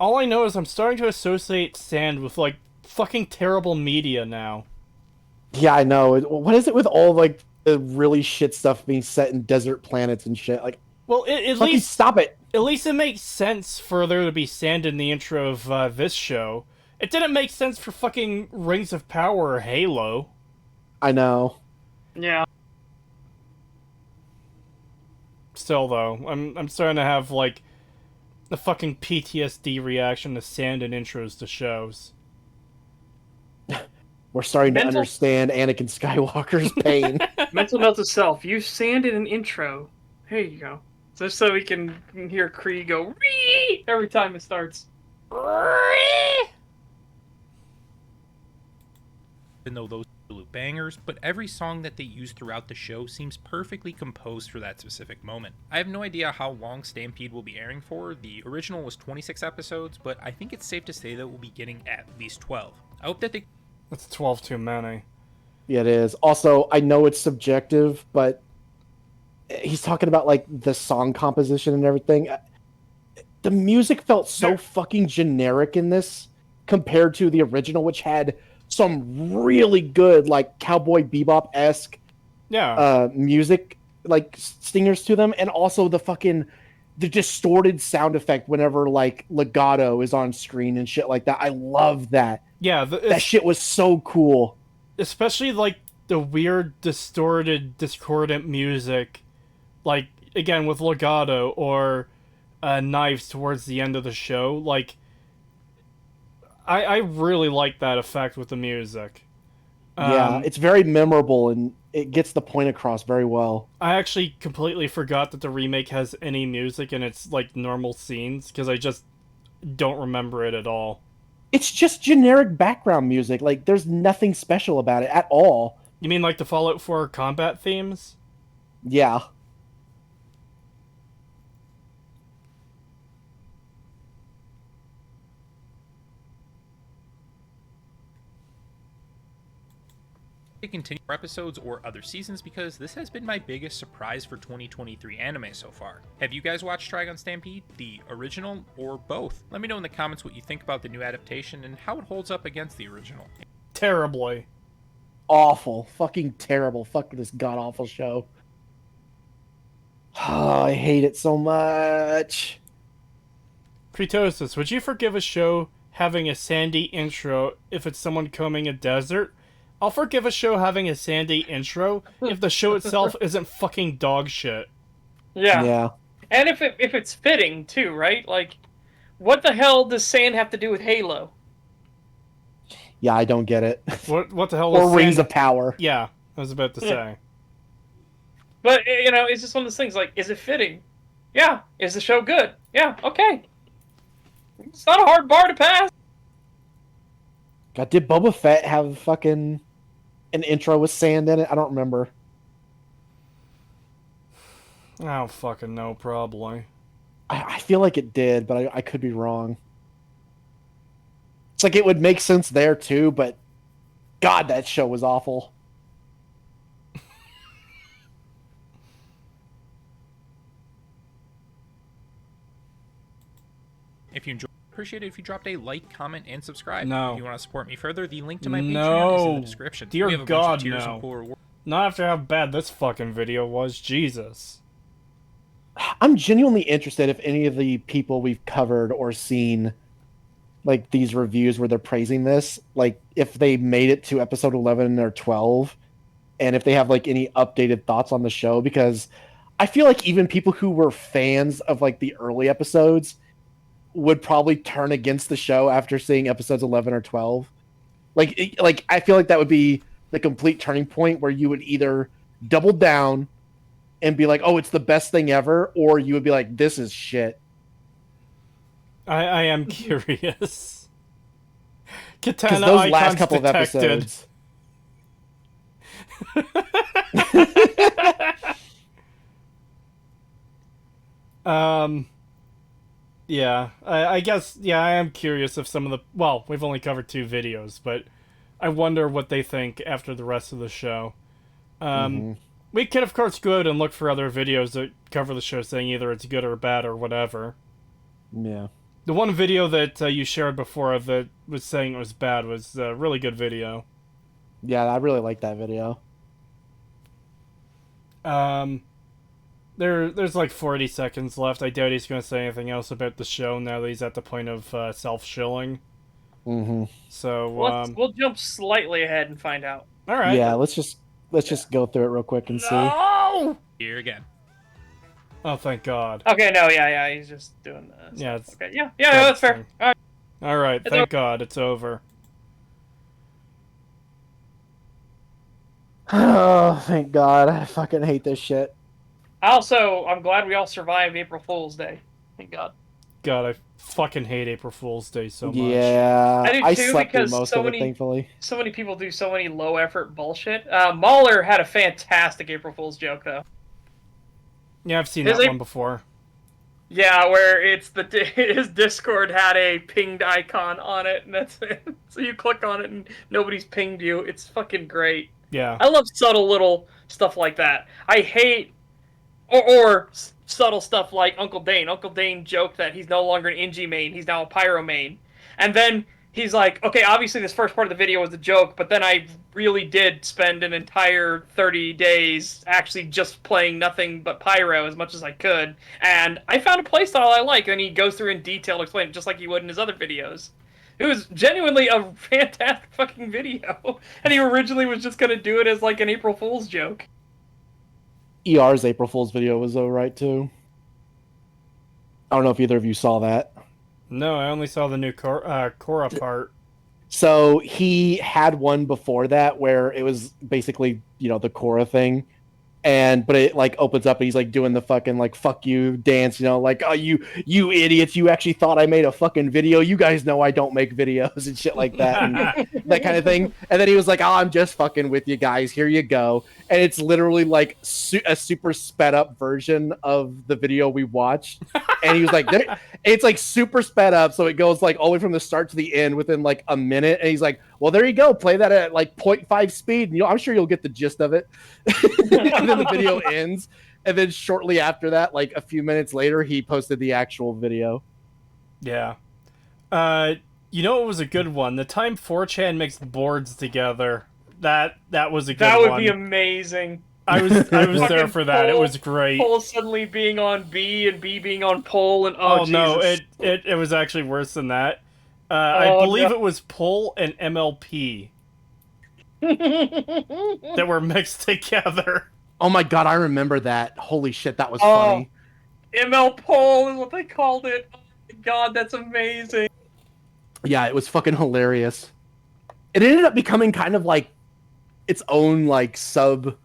All I know is I'm starting to associate sand with, like, fucking terrible media now. Yeah, I know. What is it with all like the really shit stuff being set in desert planets and shit? Like, Well, at fucking least stop it. at least it makes sense for there to be sand in the intro of this show. It didn't make sense for fucking Rings of Power or Halo. I know. Yeah. Still though, I'm starting to have like the fucking PTSD reaction to sand and intros to shows. We're starting to Mental- understand Anakin Skywalker's pain. Mental note to self: use sand in an intro. Here you go. Just so we can hear Kree go "Ree" every time it starts. Even though those are absolute bangers, but every song that they use throughout the show seems perfectly composed for that specific moment. I have no idea how long Stampede will be airing for. The original was 26 episodes, but I think it's safe to say that we'll be getting at least 12. I hope that they... That's 12 too many. Yeah, it is. Also, I know it's subjective, but he's talking about like the song composition and everything. The music felt so fucking generic in this compared to the original, which had some really good like Cowboy Bebop-esque Yeah. music like stingers to them, and also the distorted sound effect whenever like legato is on screen and shit like that. I love that. Yeah, That shit was so cool. especially like the weird, distorted, discordant music, like again with legato or knives towards the end of the show. Like, I really like that effect with the music. Yeah, it's very memorable and it gets the point across very well. I actually completely forgot that the remake has any music in its like normal scenes because I just don't remember it at all. It's just generic background music. Like, there's nothing special about it at all. You mean like the Fallout 4 combat themes? Yeah. to continue more episodes or other seasons because this has been my biggest surprise for 2023 anime so far. Have you guys watched Trigun Stampede, the original, or both? Let me know in the comments what you think about the new adaptation and how it holds up against the original. Terribly. Awful. Fucking terrible. Fuck this god-awful show. Oh, I hate it so much. Creetosis, would you forgive a show having a sandy intro if it's someone combing a desert? I'll forgive a show having a sandy intro if the show itself isn't fucking dog shit. Yeah. Yeah. And if it's fitting too, right? Like, what the hell does sand have to do with Halo? Yeah, I don't get it. What the hell Or was Rings sand... of Power. Yeah, I was about to say. But you know, it's just one of those things. Like, is it fitting? Yeah. Is the show good? Yeah. Okay. It's not a hard bar to pass. God, did Boba Fett have fucking an intro with sand in it? I don't remember. I don't fucking know, probably. I feel like it did, but I could be wrong. It's like it would make sense there too, but God, that show was awful. If you enjoyed, appreciate it if you dropped a like, comment, and subscribe. No. If you want to support me further, the link to my Patreon is in No. the description. Dear we have a God, bunch of tiers no. and cool rewards. Not after how bad this fucking video was. Jesus. I'm genuinely interested if any of the people we've covered or seen like these reviews where they're praising this, like if they made it to episode 11 or 12 and if they have like any updated thoughts on the show, because I feel like even people who were fans of like the early episodes would probably turn against the show after seeing episodes 11 or 12. Like I feel like that would be the complete turning point where you would either double down and be like, oh, it's the best thing ever, or you would be like, this is shit. I am curious. Because Katana those icons last couple detected. of episodes. Yeah, I guess, yeah, I am curious if some of the, well, we've only covered 2 videos, but I wonder what they think after the rest of the show. We can, of course, go out and look for other videos that cover the show saying either it's good or bad or whatever. Yeah. The one video that you shared before that was saying it was bad was a really good video. Yeah, I really like that video. There's like 40 seconds left. I doubt he's going to say anything else about the show now that he's at the point of self-shilling. Mm-hmm. So, We'll jump slightly ahead and find out. all right. Yeah, let's just go through it real quick and see. No! Here again. Oh, thank God. Okay, no, yeah, he's just doing this. Yeah, it's Okay, yeah, that's fair. All right. all right. It's Thank God it's over. Oh, thank God. I fucking hate this shit. I'm glad we all survived April Fool's Day. Thank God. God, I fucking hate April Fool's Day so much. Yeah, I do I too, slept through because most so of it, many- thankfully. So many people do so many low effort bullshit. Mahler had a fantastic April Fool's joke though. Yeah, I've seen Is that it- one before. Yeah, where it's his Discord had a pinged icon on it, and that's it. So you click on it and nobody's pinged you. It's fucking great. Yeah. I love subtle little stuff like that. I hate or subtle stuff like Uncle Dane. Uncle Dane joked that he's no longer an Ingi main, he's now a Pyro main. And then he's like, okay, obviously this first part of the video was a joke, but then I really did spend an entire 30 days actually just playing nothing but Pyro as much as I could, and I found a playstyle I like, and he goes through in detail to explain it just like he would in his other videos. It was genuinely a fantastic fucking video, and he originally was just gonna do it as like an April Fool's joke. ER's April Fool's video was alright too. I don't know if either of you saw that. No, I only saw the new Korra part. So he had one before that where it was basically, the Korra thing. But it like opens up and he's like doing the fucking like fuck you dance, like, oh you idiots, you actually thought I made a fucking video. You guys know I don't make videos and shit like that and that kind of thing. And then he was like, oh, I'm just fucking with you guys. Here you go. And it's literally like a super sped up version of the video we watched. And he was like, it's like super sped up, so it goes like all the way from the start to the end within like a minute. And he's like, well, there you go. Play that at like 0.5 speed. And, I'm sure you'll get the gist of it. And then the video ends. And then shortly after that, like a few minutes later, he posted the actual video. Yeah. You know what was a good one? The time 4chan mixed boards together. That was a good one. That would be amazing. I was there for that. It was great. Pole suddenly being on B and B being on pole and Oh no, Jesus. it was actually worse than that. I believe it was Pole and MLP that were mixed together. Oh my God, I remember that. Holy shit, that was funny. ML pole is what they called it. Oh my God, that's amazing. Yeah, it was fucking hilarious. It ended up becoming kind of like its own like sub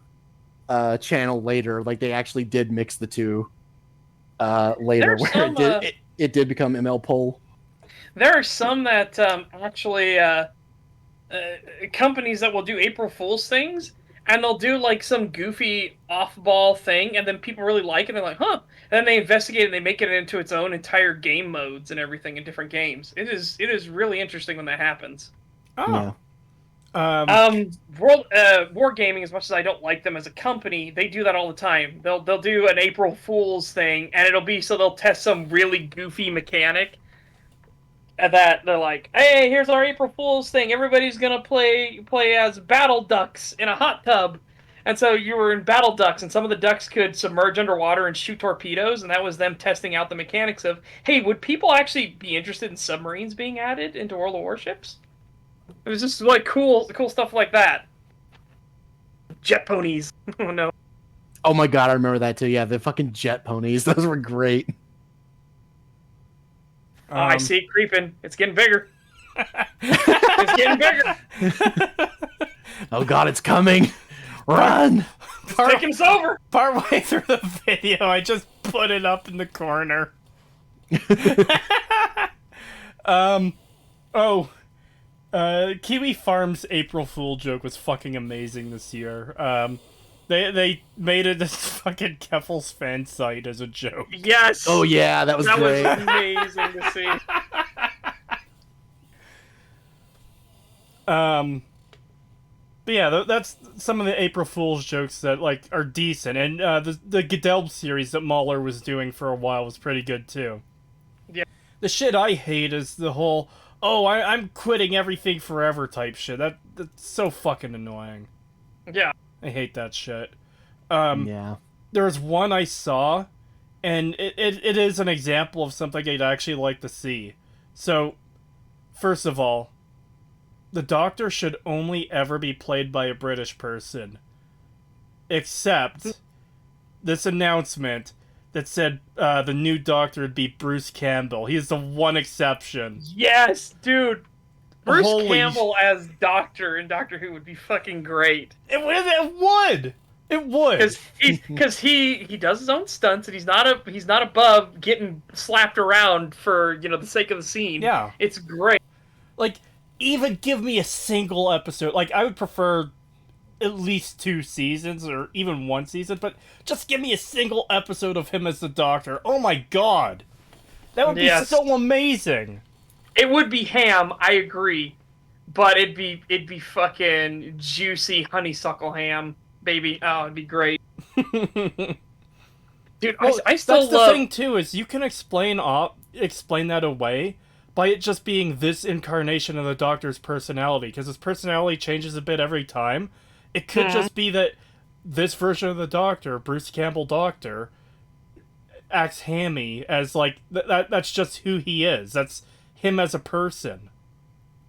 channel later. Like they actually did mix the two later, There's where some, it did become ML Pole. There are some that actually companies that will do April Fool's things, and they'll do like some goofy off-ball thing, and then people really like it. And they're like, huh? And then they investigate it and they make it into its own entire game modes and everything in different games. It is really interesting when that happens. Oh. Yeah. Wargaming, as much as I don't like them as a company, they do that all the time. They'll do an April Fool's thing, and it'll be so they'll test some really goofy mechanic. And that they're like, hey, here's our April Fool's thing. Everybody's gonna play as battle ducks in a hot tub. And so you were in battle ducks, and some of the ducks could submerge underwater and shoot torpedoes, and that was them testing out the mechanics of, hey, would people actually be interested in submarines being added into World of Warships? It was just like cool stuff like that. Jet ponies. Oh no. Oh my God, I remember that too. Yeah, the fucking jet ponies. Those were great. Oh, I see it creeping. It's getting bigger. It's getting bigger. Oh God, it's coming. Run. Taking us over. Partway through the video, I just put it up in the corner. Kiwi Farm's April Fool joke was fucking amazing this year. They made it this fucking Keffel's fan site as a joke. Yes. Oh yeah, that was great. That was amazing to see. But yeah, that's some of the April Fool's jokes that like are decent, and the Gedelb series that Mahler was doing for a while was pretty good too. Yeah. The shit I hate is the whole, oh, I'm quitting everything forever type shit. That's so fucking annoying. Yeah. I hate that shit. Yeah. There's one I saw, and it is an example of something I'd actually like to see. So, first of all, the Doctor should only ever be played by a British person. Except this announcement that said the new Doctor would be Bruce Campbell. He is the one exception. Yes, dude. Bruce Holy Campbell as Doctor in Doctor Who would be fucking great. It would! It would! Because he does his own stunts and he's not above getting slapped around for the sake of the scene. Yeah. It's great. Like, even give me a single episode. Like, I would prefer at least 2 seasons or even 1 season, but just give me a single episode of him as the Doctor. Oh my god! That would be so amazing! It would be ham, I agree. But it'd be fucking juicy honeysuckle ham, baby. Oh, it'd be great. Dude, well, I still that's love... the thing too, is you can explain that away by it just being this incarnation of the Doctor's personality, because his personality changes a bit every time. It could just be that this version of the Doctor, Bruce Campbell Doctor, acts hammy as like that's just who he is. That's him as a person.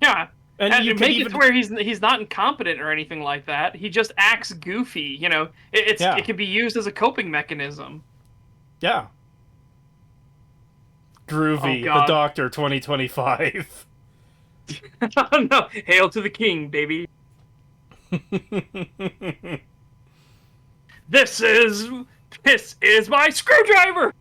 Yeah. And you make it to where he's not incompetent or anything like that. He just acts goofy. It can be used as a coping mechanism. Yeah. Groovy, the Doctor 2025. Oh no! Hail to the king, baby. This is my screwdriver.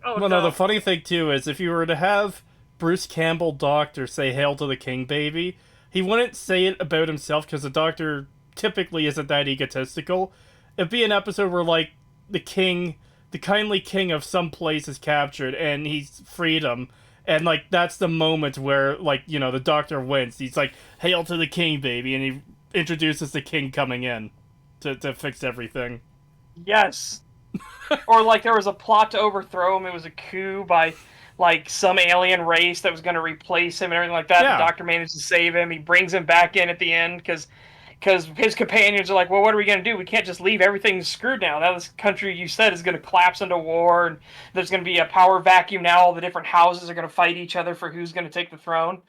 Well, no, the funny thing too is if you were to have Bruce Campbell Doctor say "Hail to the King, baby," he wouldn't say it about himself because the Doctor typically isn't that egotistical. It'd be an episode where like the kindly king of some place is captured and he's freedom, and like that's the moment where like the Doctor wins. He's like "Hail to the King, baby," and he introduces the king coming in to fix everything. Yes. Or like there was a plot to overthrow him. It was a coup by like some alien race that was going to replace him and everything like that. Yeah. The Doctor managed to save him. He brings him back in at the end because his companions are like, well, what are we going to do? We can't just leave everything screwed now. Now this country you said is going to collapse into war, and there's going to be a power vacuum now. All the different houses are going to fight each other for who's going to take the throne.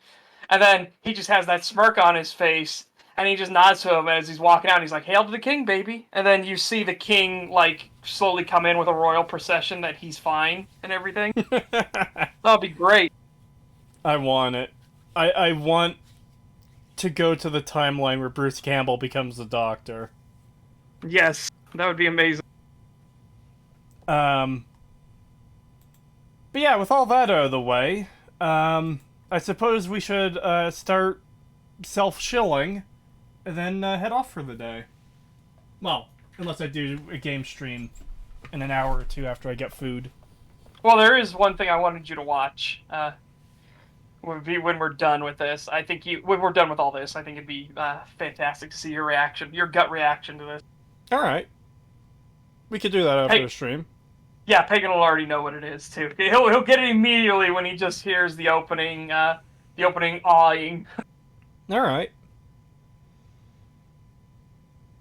And then he just has that smirk on his face, and he just nods to him as he's walking out. And he's like, "Hail to the king, baby!" And then you see the king like slowly come in with a royal procession that he's fine and everything. That'll be great. I want it. I want to go to the timeline where Bruce Campbell becomes the Doctor. Yes, that would be amazing. But yeah, with all that out of the way, I suppose we should start self-shilling and then head off for the day. Well, unless I do a game stream in an hour or 2 after I get food. Well, there is one thing I wanted you to watch. Would be when we're done with this. I think when we're done with all this, I think it'd be fantastic to see your reaction, your gut reaction to this. All right, we could do that after the stream. Yeah, Pagan will already know what it is too. He'll get it immediately when he just hears the opening awing. All right,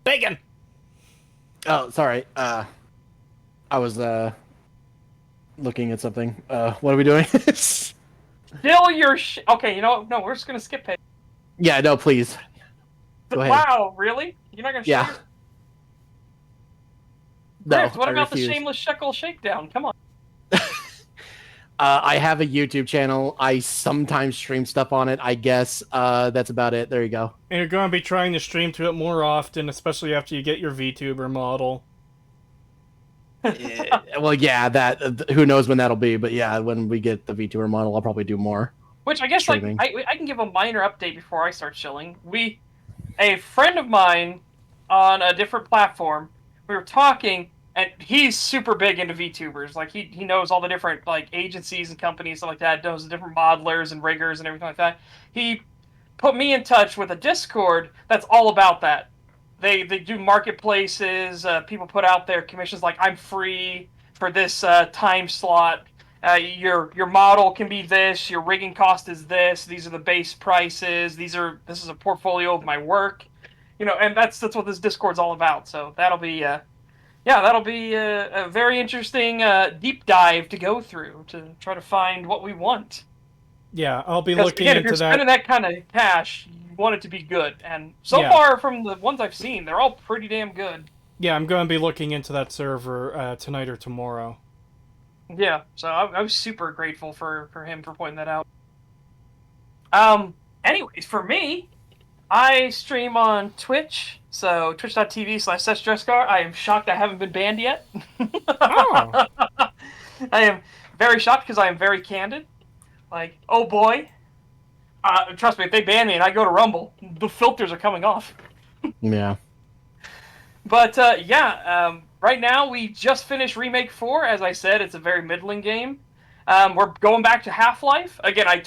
Pagan. Oh, sorry. I was looking at something. What are we doing? Still your okay, no, we're just gonna skip Pagan. Yeah, no, please. Go ahead. Wow, really? You're not gonna show Yeah. No, Griff, what I about refuse. the Shameless Shekel Shakedown? Come on. I have a YouTube channel. I sometimes stream stuff on it, I guess. That's about it. There you go. And you're going to be trying to stream to it more often, especially after you get your VTuber model. Well, yeah, that who knows when that'll be, but yeah, when we get the VTuber model, I'll probably do more. Which I guess streaming. I can give a minor update before I start chilling. A friend of mine on a different platform, we were talking, and he's super big into VTubers. Like he knows all the different like agencies and companies stuff like that, knows the different modelers and riggers and everything like that. He put me in touch with a Discord that's all about that. They do marketplaces. People put out their commissions like I'm free for this time slot, Your model can be this. Your rigging cost is this. These are the base prices. This is a portfolio of my work. And that's what this Discord's all about. So that'll be that'll be a very interesting deep dive to go through to try to find what we want. Yeah, I'll be Because looking again, if you're into spending that. that kind of cash, you want it to be good. And so Yeah. far, from the ones I've seen, they're all pretty damn good. Yeah, I'm going to be looking into that server tonight or tomorrow. Yeah, so I was super grateful for him for pointing that out. Anyways, for me, I stream on Twitch, so twitch.tv/SetStresscar. I am shocked I haven't been banned yet. Oh! I am very shocked because I am very candid. Like, oh boy. Trust me, if they ban me and I go to Rumble, the filters are coming off. Yeah. But right now we just finished Remake 4. As I said, it's a very middling game. We're going back to Half-Life. Again, I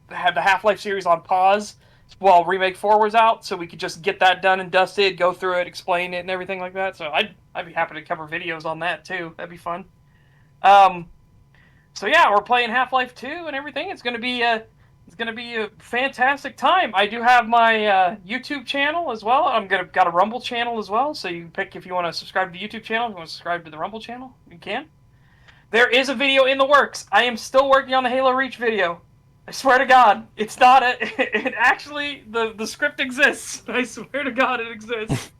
had the Half-Life series on pause while Remake 4 was out, so we could just get that done and dusted, go through it, explain it, and everything like that. So I'd be happy to cover videos on that too. That'd be fun. So yeah, we're playing Half-Life 2 and everything. It's gonna be a fantastic time. I do have my YouTube channel as well. Got a Rumble channel as well, so you can pick if you want to subscribe to the YouTube channel. If you want to subscribe to the Rumble channel, you can. There is a video in the works. I am still working on the Halo Reach video. I swear to God, it's not it actually, the script exists. I swear to God, it exists.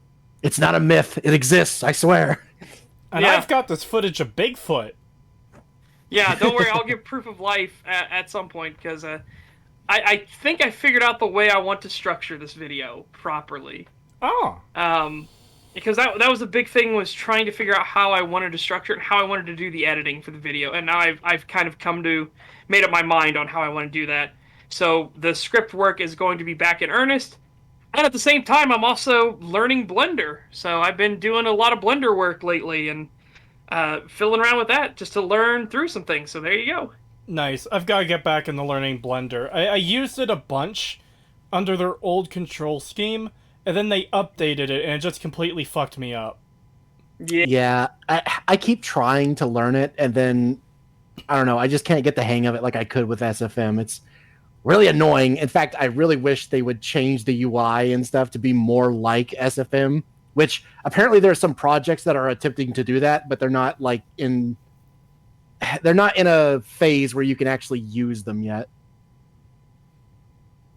It's not a myth. It exists, I swear. And Yeah. I've got this footage of Bigfoot. Yeah, don't worry. I'll give proof of life at some point, because I think I figured out the way I want to structure this video properly. Oh. Because that was the big thing, was trying to figure out how I wanted to structure it and how I wanted to do the editing for the video. And now I've kind of made up my mind on how I want to do that. So the script work is going to be back in earnest. And at the same time, I'm also learning Blender. So I've been doing a lot of Blender work lately and fiddling around with that just to learn through some things. So there you go. Nice. I've got to get back into learning Blender. I used it a bunch under their old control scheme, and then they updated it, and it just completely fucked me up. Yeah. I keep trying to learn it, and then, I don't know, I just can't get the hang of it like I could with SFM. It's really annoying. In fact, I really wish they would change the UI and stuff to be more like SFM, which apparently there are some projects that are attempting to do that, but they're not in a phase where you can actually use them yet.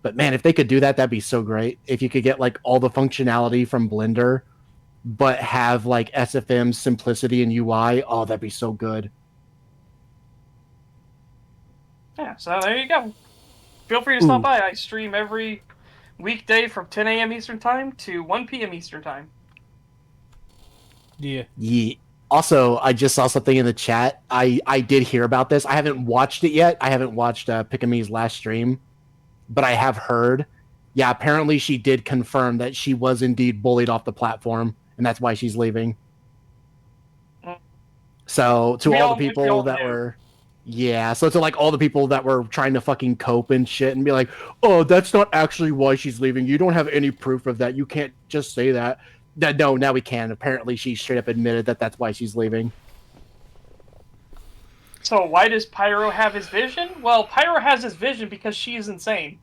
But man, if they could do that, that'd be so great. If you could get all the functionality from Blender, but have SFM simplicity and UI, oh, that'd be so good. Yeah, so there you go. Feel free to stop by. I stream every weekday from 10 a.m. Eastern Time to 1 p.m. Eastern Time. Yeah. Yeah. Also, I just saw something in the chat. I did hear about this. I haven't watched it yet. I haven't watched Pikame's last stream, but I have heard. Yeah, apparently she did confirm that she was indeed bullied off the platform, and that's why she's leaving. So to all the people that were... Yeah, so to all the people that were trying to fucking cope and shit and be like, oh, that's not actually why she's leaving. You don't have any proof of that. You can't just say that. No, now we can. Apparently she straight up admitted that that's why she's leaving. So why does Pyro have his vision? Well, Pyro has his vision because she is insane.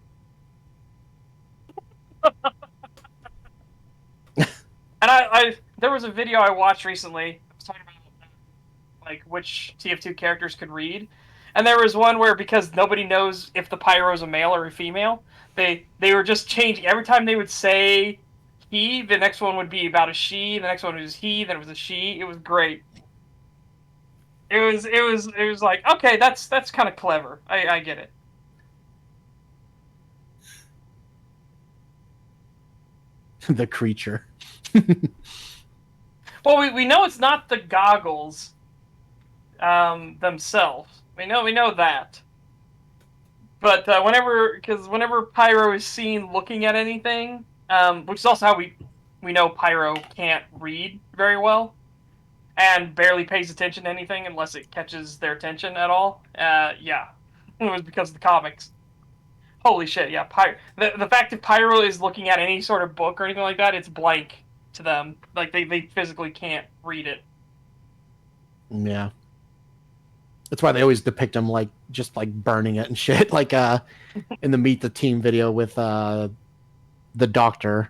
And there was a video I watched recently. I was talking about which TF2 characters could read, and there was one where, because nobody knows if the Pyro is a male or a female, they were just changing every time they would say he. The next one would be about a she. The next one was he. Then it was a she. It was great. It was like, okay, that's kind of clever. I get it. The creature. Well, we know it's not the goggles themselves. We know that. But whenever Pyro is seen looking at anything, which is also how we know Pyro can't read very well, and barely pays attention to anything unless it catches their attention at all. Yeah, it was because of the comics. Holy shit! Yeah, the fact that Pyro is looking at any sort of book or anything like that, it's blank to them. They physically can't read it. Yeah. That's why they always depict him like just like burning it and shit. Like in the Meet the Team video with the doctor,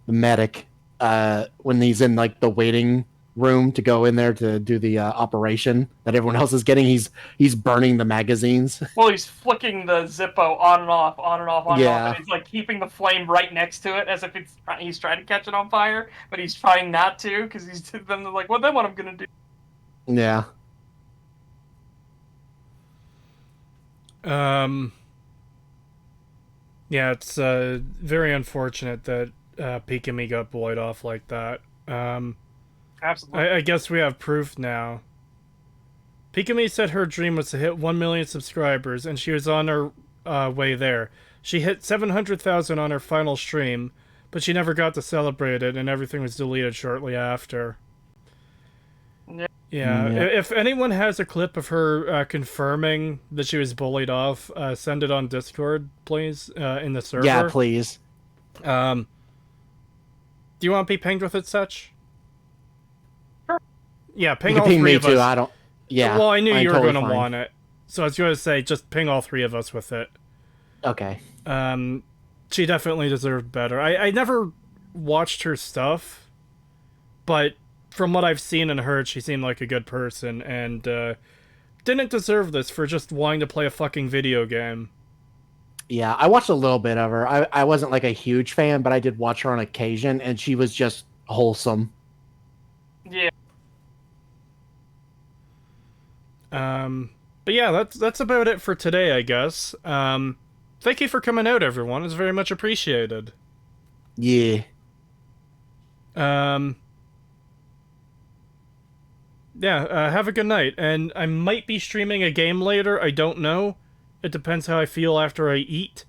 the medic, when he's in like the waiting room to go in there to do the operation that everyone else is getting, he's burning the magazines. Well, he's flicking the Zippo on and off, on and off, on and off, Yeah. and he's like keeping the flame right next to it as if he's trying to catch it on fire, but he's trying not to because he's then they're like, well, then what I'm gonna do? Yeah. Yeah, it's very unfortunate that Pikami got bullied off like that. Absolutely. I guess we have proof now. Pikami said her dream was to hit 1 million subscribers, and she was on her way there. She hit 700,000 on her final stream, but she never got to celebrate it, and everything was deleted shortly after. Yeah. If anyone has a clip of her confirming that she was bullied off, send it on Discord, please, in the server. Yeah, please. Do you want to be pinged with it, such? Sure. Yeah, You ping can all ping three me of too. us. I don't. Yeah. Well, I knew I'm you were totally going to fine. want it. So I was going to say, just ping all three of us with it. Okay. She definitely deserved better. I never watched her stuff, but from what I've seen and heard, she seemed like a good person, and didn't deserve this for just wanting to play a fucking video game. Yeah, I watched a little bit of her. I wasn't like a huge fan, but I did watch her on occasion, and she was just wholesome. Yeah. But yeah, that's about it for today, I guess. Thank you for coming out, everyone. It's very much appreciated. Yeah. Yeah, have a good night. And I might be streaming a game later. I don't know. It depends how I feel after I eat.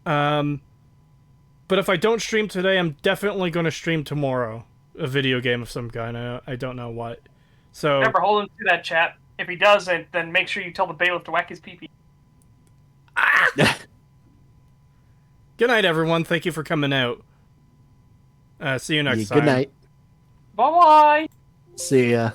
But if I don't stream today, I'm definitely going to stream tomorrow. A video game of some kind. I don't know what. So Remember, hold him to that, chat. If he doesn't, then make sure you tell the bailiff to whack his pee-pee. good night, everyone. Thank you for coming out. See you next time. Good night. Bye-bye! See ya.